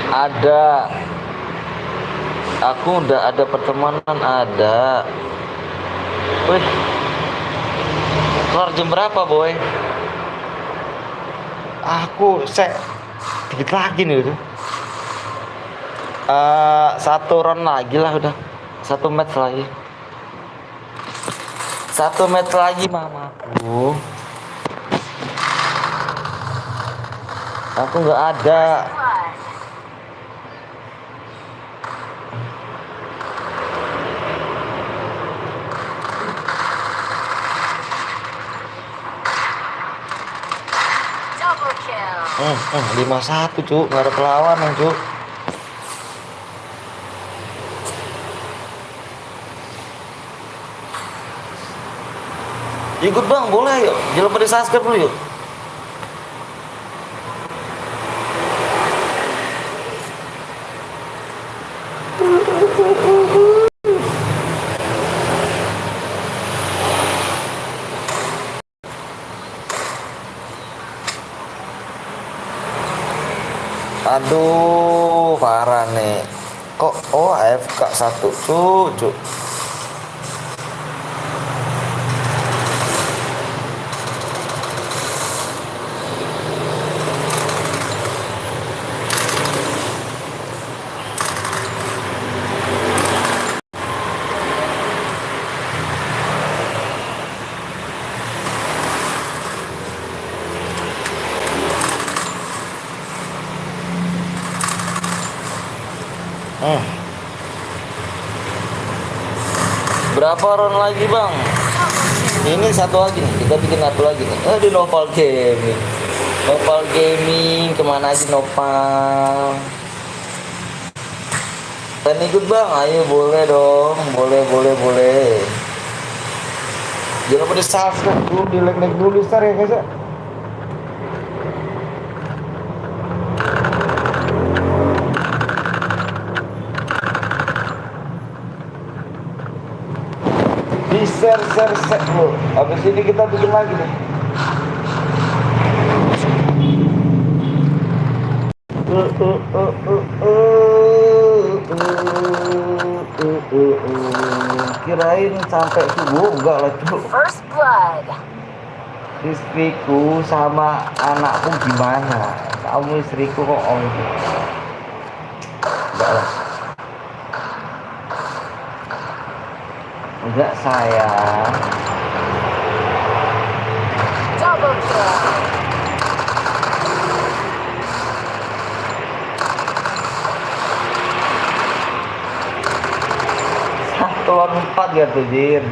S1: Ada. Aku udah ada pertemanan ada. Wih. Keluar jam berapa, boy? Aku dikit lagi nih udah. Satu round lagi lah udah. 1 match lagi. 1 match lagi mamaku. Aku nggak ada.
S3: Blood.
S1: 5-1 cuk, nggak ada perlawanan cuk. Ikut bang, boleh yuk. Jangan pada subscribe dulu yuk. Aduh, parah nih. Kok AFK 1 cuk. Berapa round lagi bang? Ini satu lagi nih, kita bikin satu lagi nih. Di Noval Gaming. Noval Gaming, kemana aja Noval? Kan ikut bang, ayo boleh dong, boleh. Jangan pada subscribe dulu, di like dulu star ya guys ya. Di share bro. Habis ini kita bikin lagi nih. Kirain sampai subuh enggak lah cuk.
S3: First blood.
S1: Istriku sama anakku gimana? Kamu istriku kok enggak lah. Enggak sayang.
S3: Double kill.
S1: Satu lawan 4 ya tuh jir.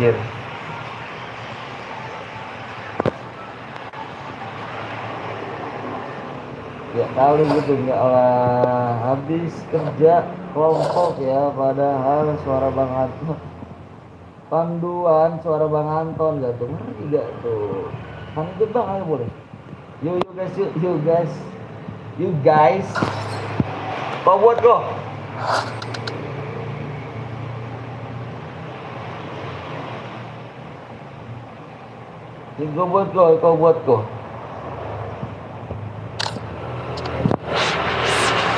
S1: Ya kali gitu enggak lah. Habis kerja kelompok ya, padahal suara Bang Anton. Panduan suara Bang Anton gak tuh, ngerti gak tuh. Kan itu bang, ayo boleh. You guys. Kau buat kok. Kau buat kok.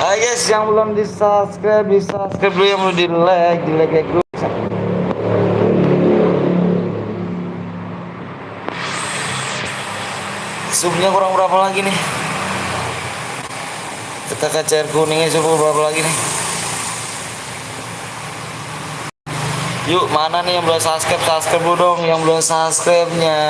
S1: Ayo guys, yang belum di subscribe dulu, yang belum di like dulu. Subnya kurang berapa lagi nih? Kita KCR kuningnya coba berapa lagi nih? Yuk, mana nih yang belum subscribe dulu dong, yang belum subscribe-nya.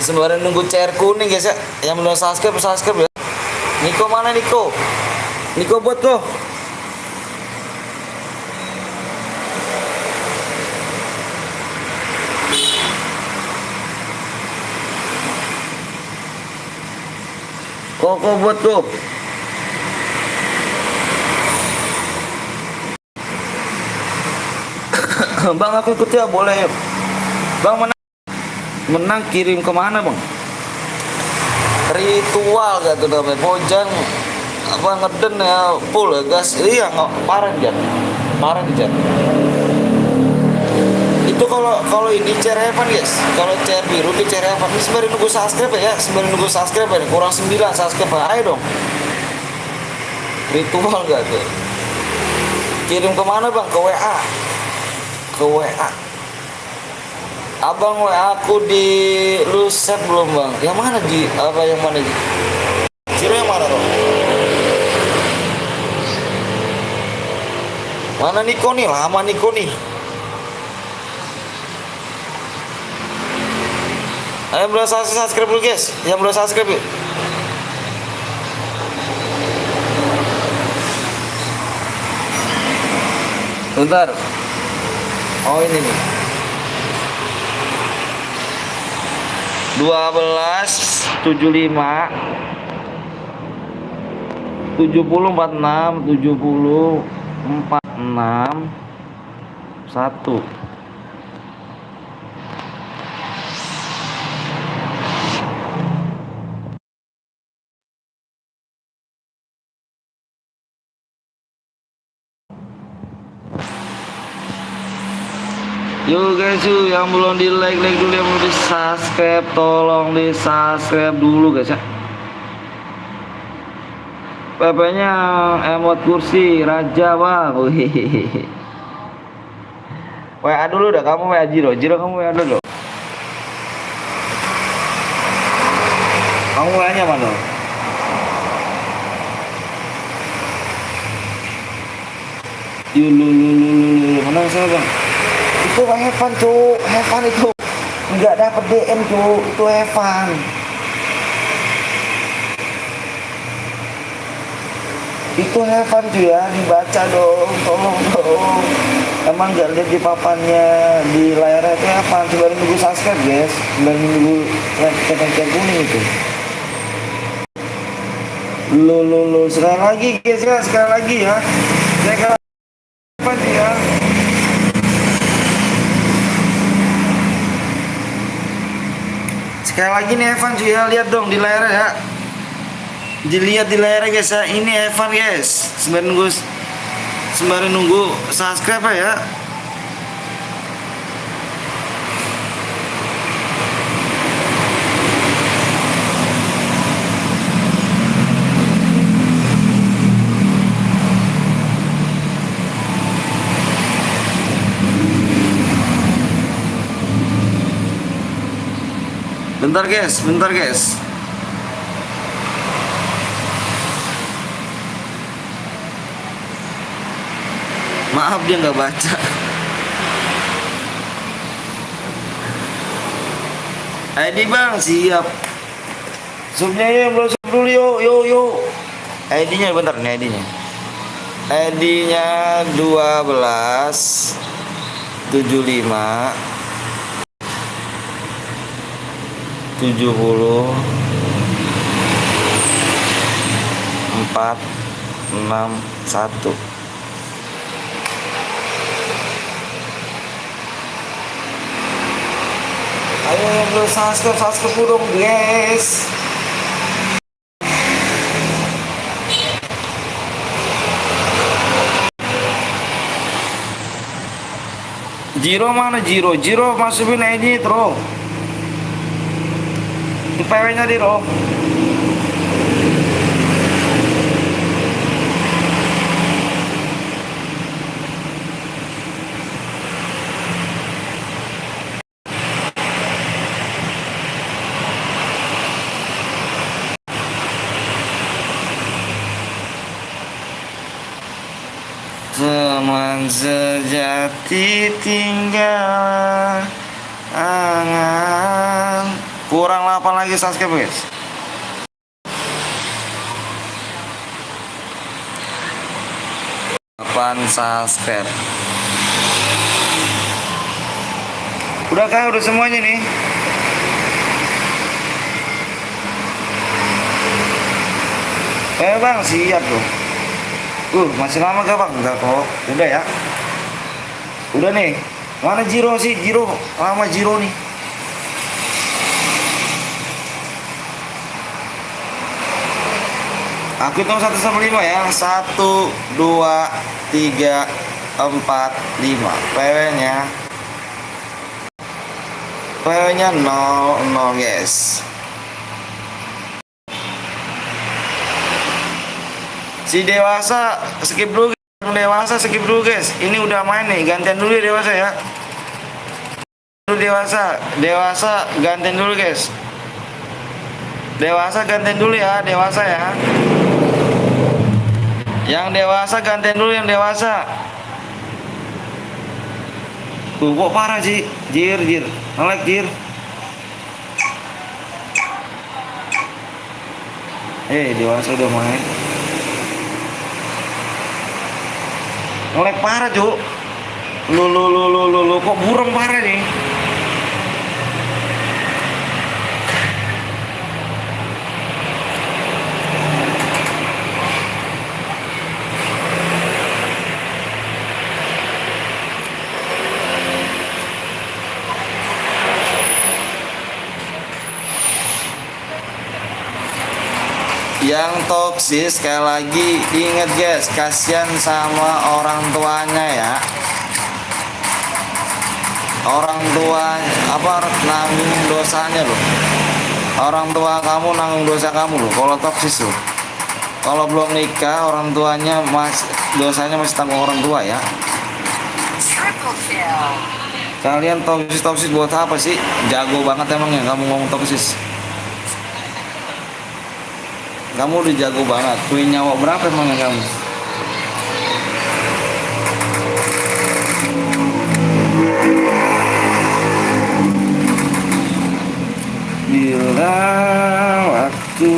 S1: Sembari nunggu CR kuning guys ya. Yang belum subscribe ya. Niko mana Niko? Niko buat kok. Koko buat kok. Bang aku ikut ya, boleh yuk. Bang menang kirim kemana bang? Ritual gitu namanya, Bojang apa ngeden ya full ya gas. Iya nggak parah Jan. Itu kalau ini CR Evan guys, kalau CR biru di CR Evan ini sembari nunggu subscribe ya, kurang 9 subscribe, ayo dong. Ritual gak tuh? Kirim kemana bang? Ke WA. Abang WA aku di lu save belum bang? Yang mana di apa yang mana di? Ciro yang mana dong? Mana Niko nih? Lama Niko nih. Ayo belum subscribe dulu guys. Yang belum subscribe yuk. Bentar. Oh ini nih. 12 75 70 46 70 46 1. Yo guys, yuk yang belum di like dulu, yang belum di subscribe tolong di subscribe dulu guys ya. PP-nya emot kursi raja bang. Wih. WA dulu dah, kamu WA Jiro, kamu WA dulu. Kamu WA-nya mana? Yulu, mana saya bang? Itu Evan cu, Evan itu nggak dapat DM cu, itu Evan. Itu Evan cu ya, dibaca dong, tolong dong. Emang nggak lihat di papannya, di layarnya itu Evan. Coba nunggu subscribe guys, coba nunggu like kuning itu. Lo, sekali lagi guys ya, sekali lagi ya. Saya Evan ya. Sekali lagi nih Evan cuy ya, lihat dong di layar ya. Dilihat di layar guys ya, ini Evan guys. Sembari nunggu subscribe ya. Bentar guys. Maaf dia nggak baca. ID bang siap. Subnya ya belum sub dulu yo. ID-nya bentar nih ID-nya. ID-nya 12 75 70 4 6 1. Ayo yang belum subscribe dulu dong guys. Jiro mana Jiro? Jiro masukin ID terus. PW-nya di roh. Teman sejati tinggal angan. Kurang 8 lagi subscribe guys. Subscribe. Udah kah? Udah semuanya nih. Bang siap tuh. Masih lama gak bang? Enggak kok. Udah ya. Udah nih. Mana Jiro sih? Jiro. Lama Jiro nih. Aku hitung 1 sampai 5 ya. 1, 2, 3, 4, 5. PW-nya 0 guys. Si dewasa skip dulu. Dewasa skip dulu guys. Ini udah main nih. Gantian dulu ya dewasa ya. Dewasa gantian dulu guys. Dewasa gantian dulu ya, dewasa ya. Yang dewasa gantian dulu yang dewasa. Kok parah sih? Jir. Nge-lag jir. Dewasa udah main. Nge-lag parah, Cuk. Lu, kok burem parah nih? Yang toksis sekali lagi inget guys, kasihan sama orang tuanya ya. Orang tua apa nanggung dosanya loh. Orang tua kamu nanggung dosa kamu loh kalau toksis loh. Kalau belum nikah orang tuanya dosanya masih tanggung orang tua ya.
S3: Triple kill.
S1: Kalian toksis buat apa sih? Jago banget emang ya kamu ngomong toksis. Kamu udah jago banget. Punya nyawa berapa emang ya kamu? Bila waktu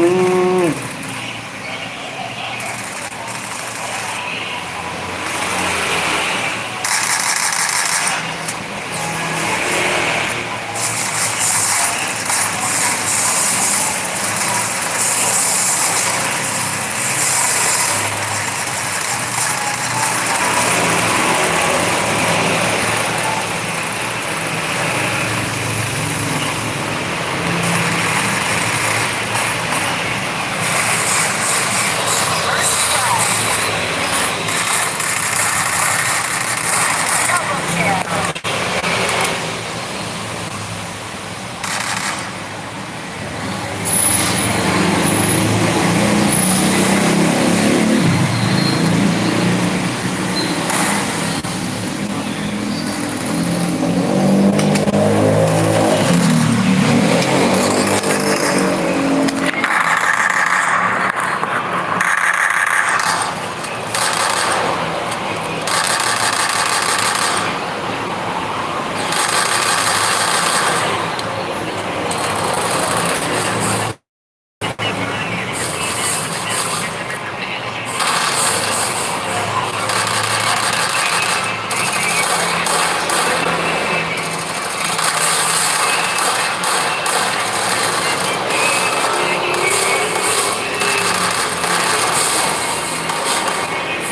S3: Double kill.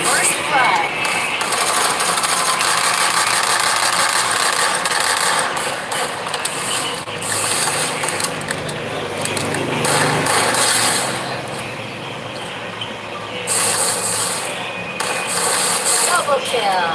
S3: First blood. Double kill.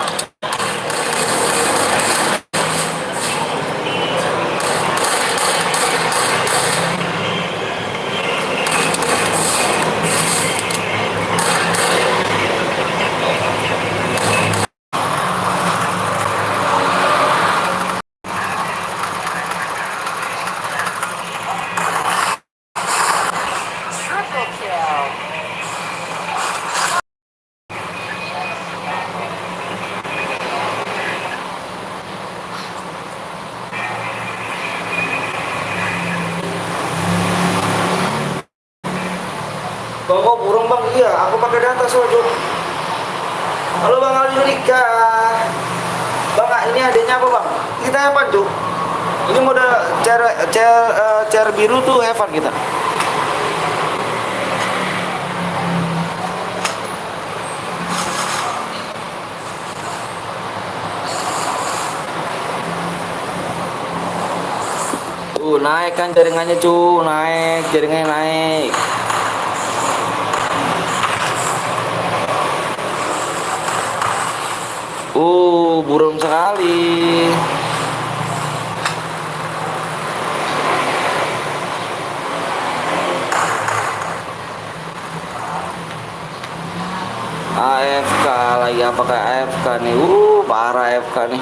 S3: Triple kill.
S1: Bang, kok burung bang? Iya, aku pakai data soalnya. Halo bang Ali Rika. Bang, ini adanya apa bang? Kita Evan tuh. Ini mode chair biru tuh Evan kita. Tuh naik kan jaringannya cu, naik jaringannya naik. Buram sekali. AFK lagi, apakah AFK nih? Parah AFK nih.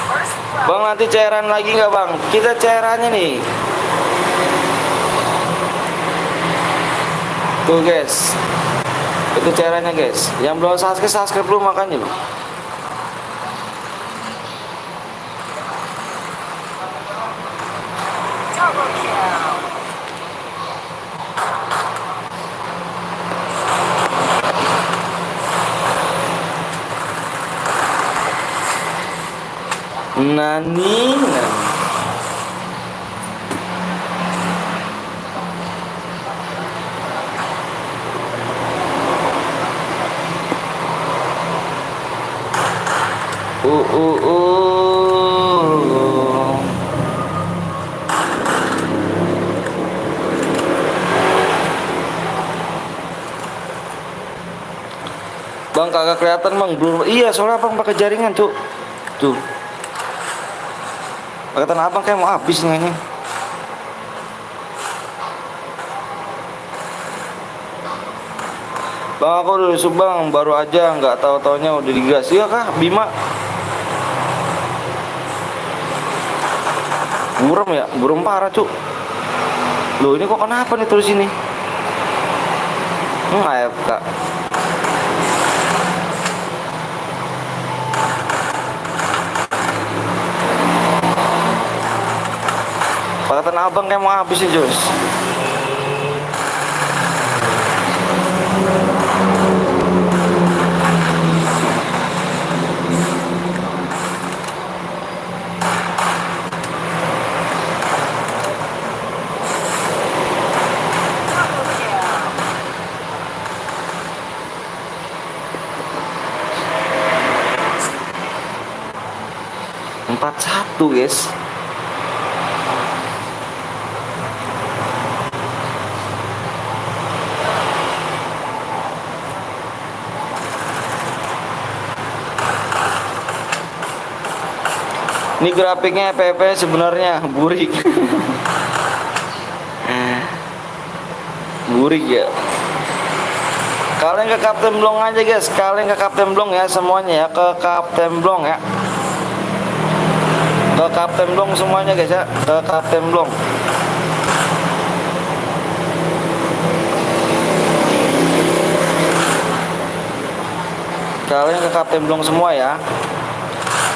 S3: First blood.
S1: Bang, nanti cairan lagi nggak bang? Kita cairannya nih. Tuh guys, itu cairannya guys. Yang belum subscribe dulu makanya loh.
S3: Double kill.
S1: Nani, nani. Uh, uh, uh. Bang kagak kelihatan bang, blur. Iya soalnya abang pakai jaringan tuh. Tuh. Kelihatan abang kayak mau habis nih ini. Bang aku udah besok bang, baru aja nggak tahu taunya udah digas. Iya kah Bima? Buram ya, buram parah cuk. Loh ini kok kenapa nih terus ini? AFK. Pakatan abang kayak mau habis nih Jos.
S3: Double kill.
S1: 4-1 guys. Ini grafiknya PP sebenarnya burik. Burik ya. Kalian ke Kapten Blong aja guys. Kalian ke Kapten Blong ya semuanya ya. Ke Kapten Blong ya. Ke Kapten Blong semuanya guys ya. Ke Kapten Blong. Kalian ke Kapten Blong semua ya.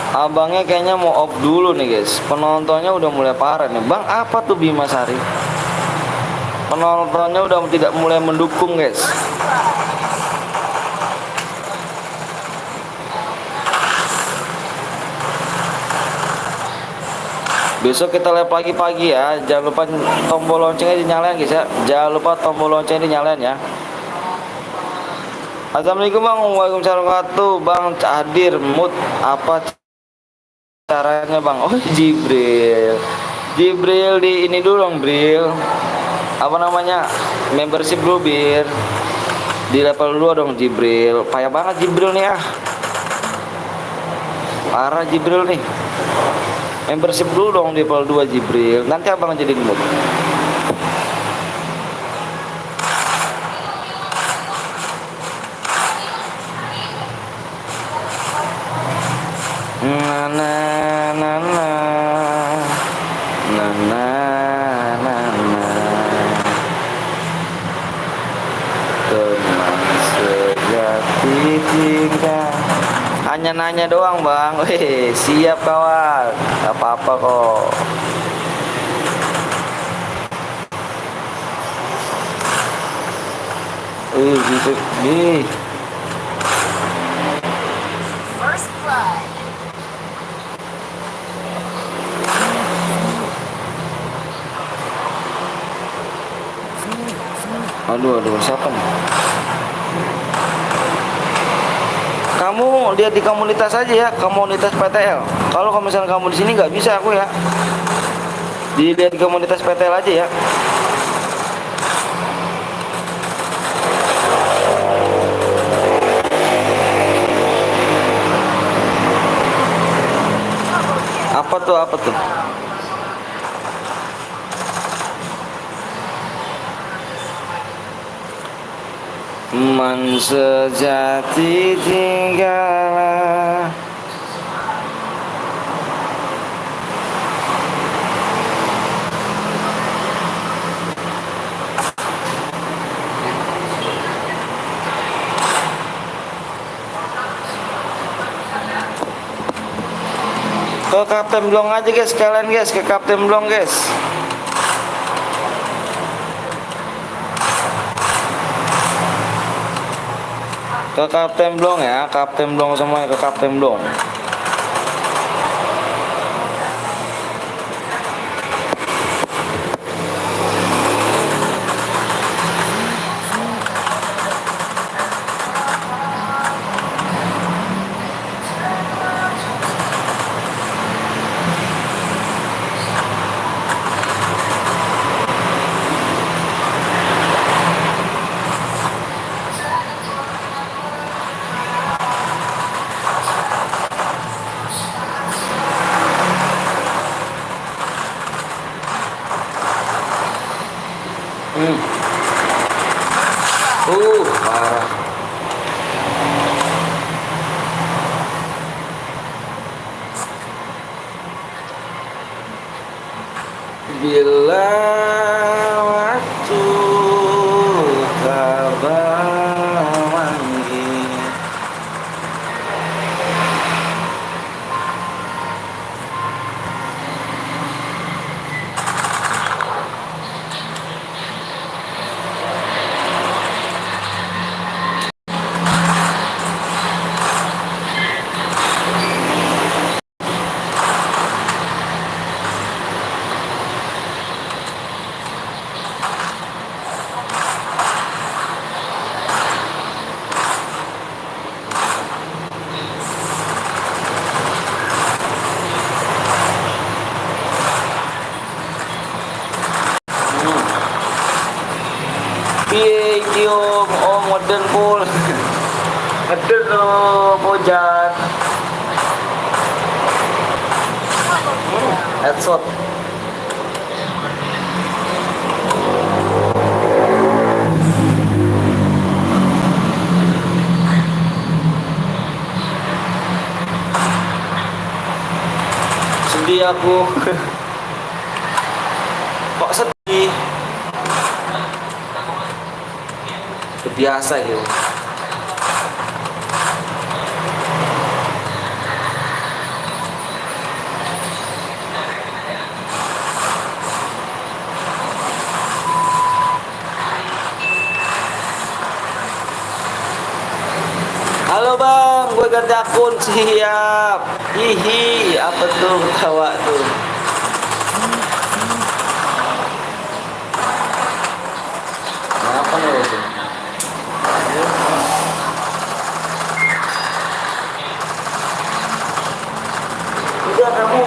S1: Abangnya kayaknya mau off dulu nih guys. Penontonnya udah mulai parah nih. Bang apa tuh Bima Sari? Penontonnya udah tidak mulai mendukung guys. Besok kita live pagi-pagi ya. Jangan lupa tombol loncengnya dinyalain guys ya. Jangan lupa tombol loncengnya dinyalain ya. Assalamualaikum bang. Waalaikumsalam warahmatullahi wabarakatuh. Bang Cadir mood apa caranya bang? Oh Jibril. Jibril di ini dulu dong Bril. Apa namanya? Membership dulu Bir. Di level 2 dong Jibril. Payah banget Jibril nih ah. Parah Jibril nih. Membership dulu dong di level 2 Jibril. Nanti abang jadi mood. Na na na na na na na na. Teman sejati tinggal. Hanya nanya doang bang. Weh siap kawan. Gak apa-apa kok. Gitu nih.
S3: First blood.
S1: Aduh, siapa nih? Kamu lihat di komunitas aja ya, komunitas PTL. Kalau misalnya kamu di sini nggak bisa aku ya. Dilihat di komunitas PTL aja ya. Apa tuh? Apa tuh? Man sejati tinggallah. Ke Kapten Blong aja guys, kalian guys, ke Kapten Blong guys. Ke Kapten Blong ya, Kapten Blong semuanya ke Kapten Blong. Bila waktu kabar manggil. Piye iki om, oh modern full. Ngeden lo pojan. Headshot. Sedih aku. Kok sedih? Biasa gitu. Halo bang, gue ganti akun siap. Hihi, apa tuh ketawa tuh? Kenapa nih itu? Udah kamu,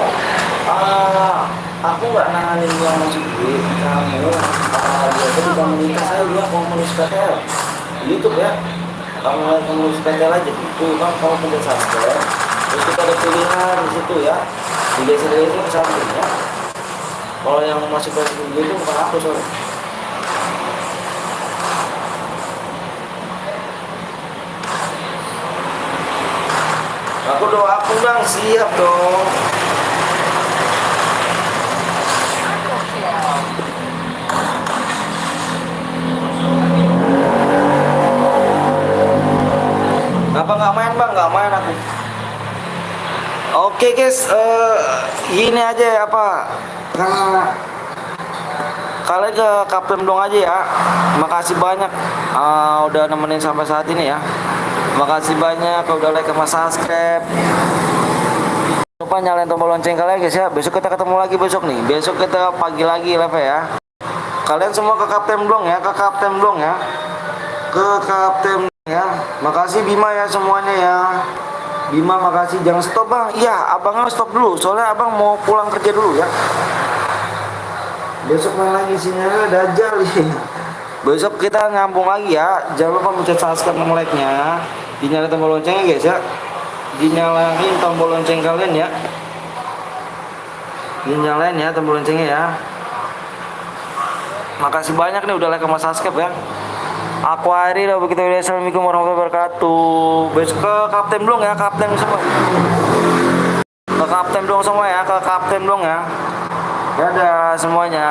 S1: aku nggak nanganin yang masuk duit. Kamu, biasa di komunitas saya bilang komunitas PTL di YouTube ya. Kamu lihat komunitas PTL aja itu kan kamu punya subscribe. Terus kita ada pilihan di situ ya. Digeser itu ke samping ya. Kalau yang masuk ke video itu bukan aku soalnya. Aku doaku bang, siap dong.
S3: Triple kill.
S1: Apa nggak main bang? Nggak main aku. Oke guys, gini aja ya apa? Karena kalian ke Kapten dong aja ya. Makasih banyak udah nemenin sampai saat ini ya. Makasih banyak udah like sama subscribe. Lupa nyalain tombol lonceng kalian guys ya. Besok kita ketemu lagi besok nih. Besok kita pagi lagi live ya. Kalian semua ke Kapten dong ya, ke Kapten dong ya. Ke Kapten ya. Makasih Bima ya semuanya ya. Bima makasih, jangan stop bang. Iya abangnya stop dulu soalnya abang mau pulang kerja dulu ya. Besok main lagi sinyalnya dajal ya. Besok kita ngambung lagi ya. Jangan lupa mencet subscribe dan like nya. Dinyalain tombol loncengnya guys ya. Dinyalain tombol lonceng kalian ya. Dinyalain ya tombol loncengnya ya. Makasih banyak nih udah like sama subscribe ya. Aku Ari lah begitu. Assalamualaikum warahmatullahi wabarakatuh. Besok ke Kapten Blong ya, Kapten semua. Ke Kapten Blong semua ya, ke Kapten Blong ya. Dadah semuanya.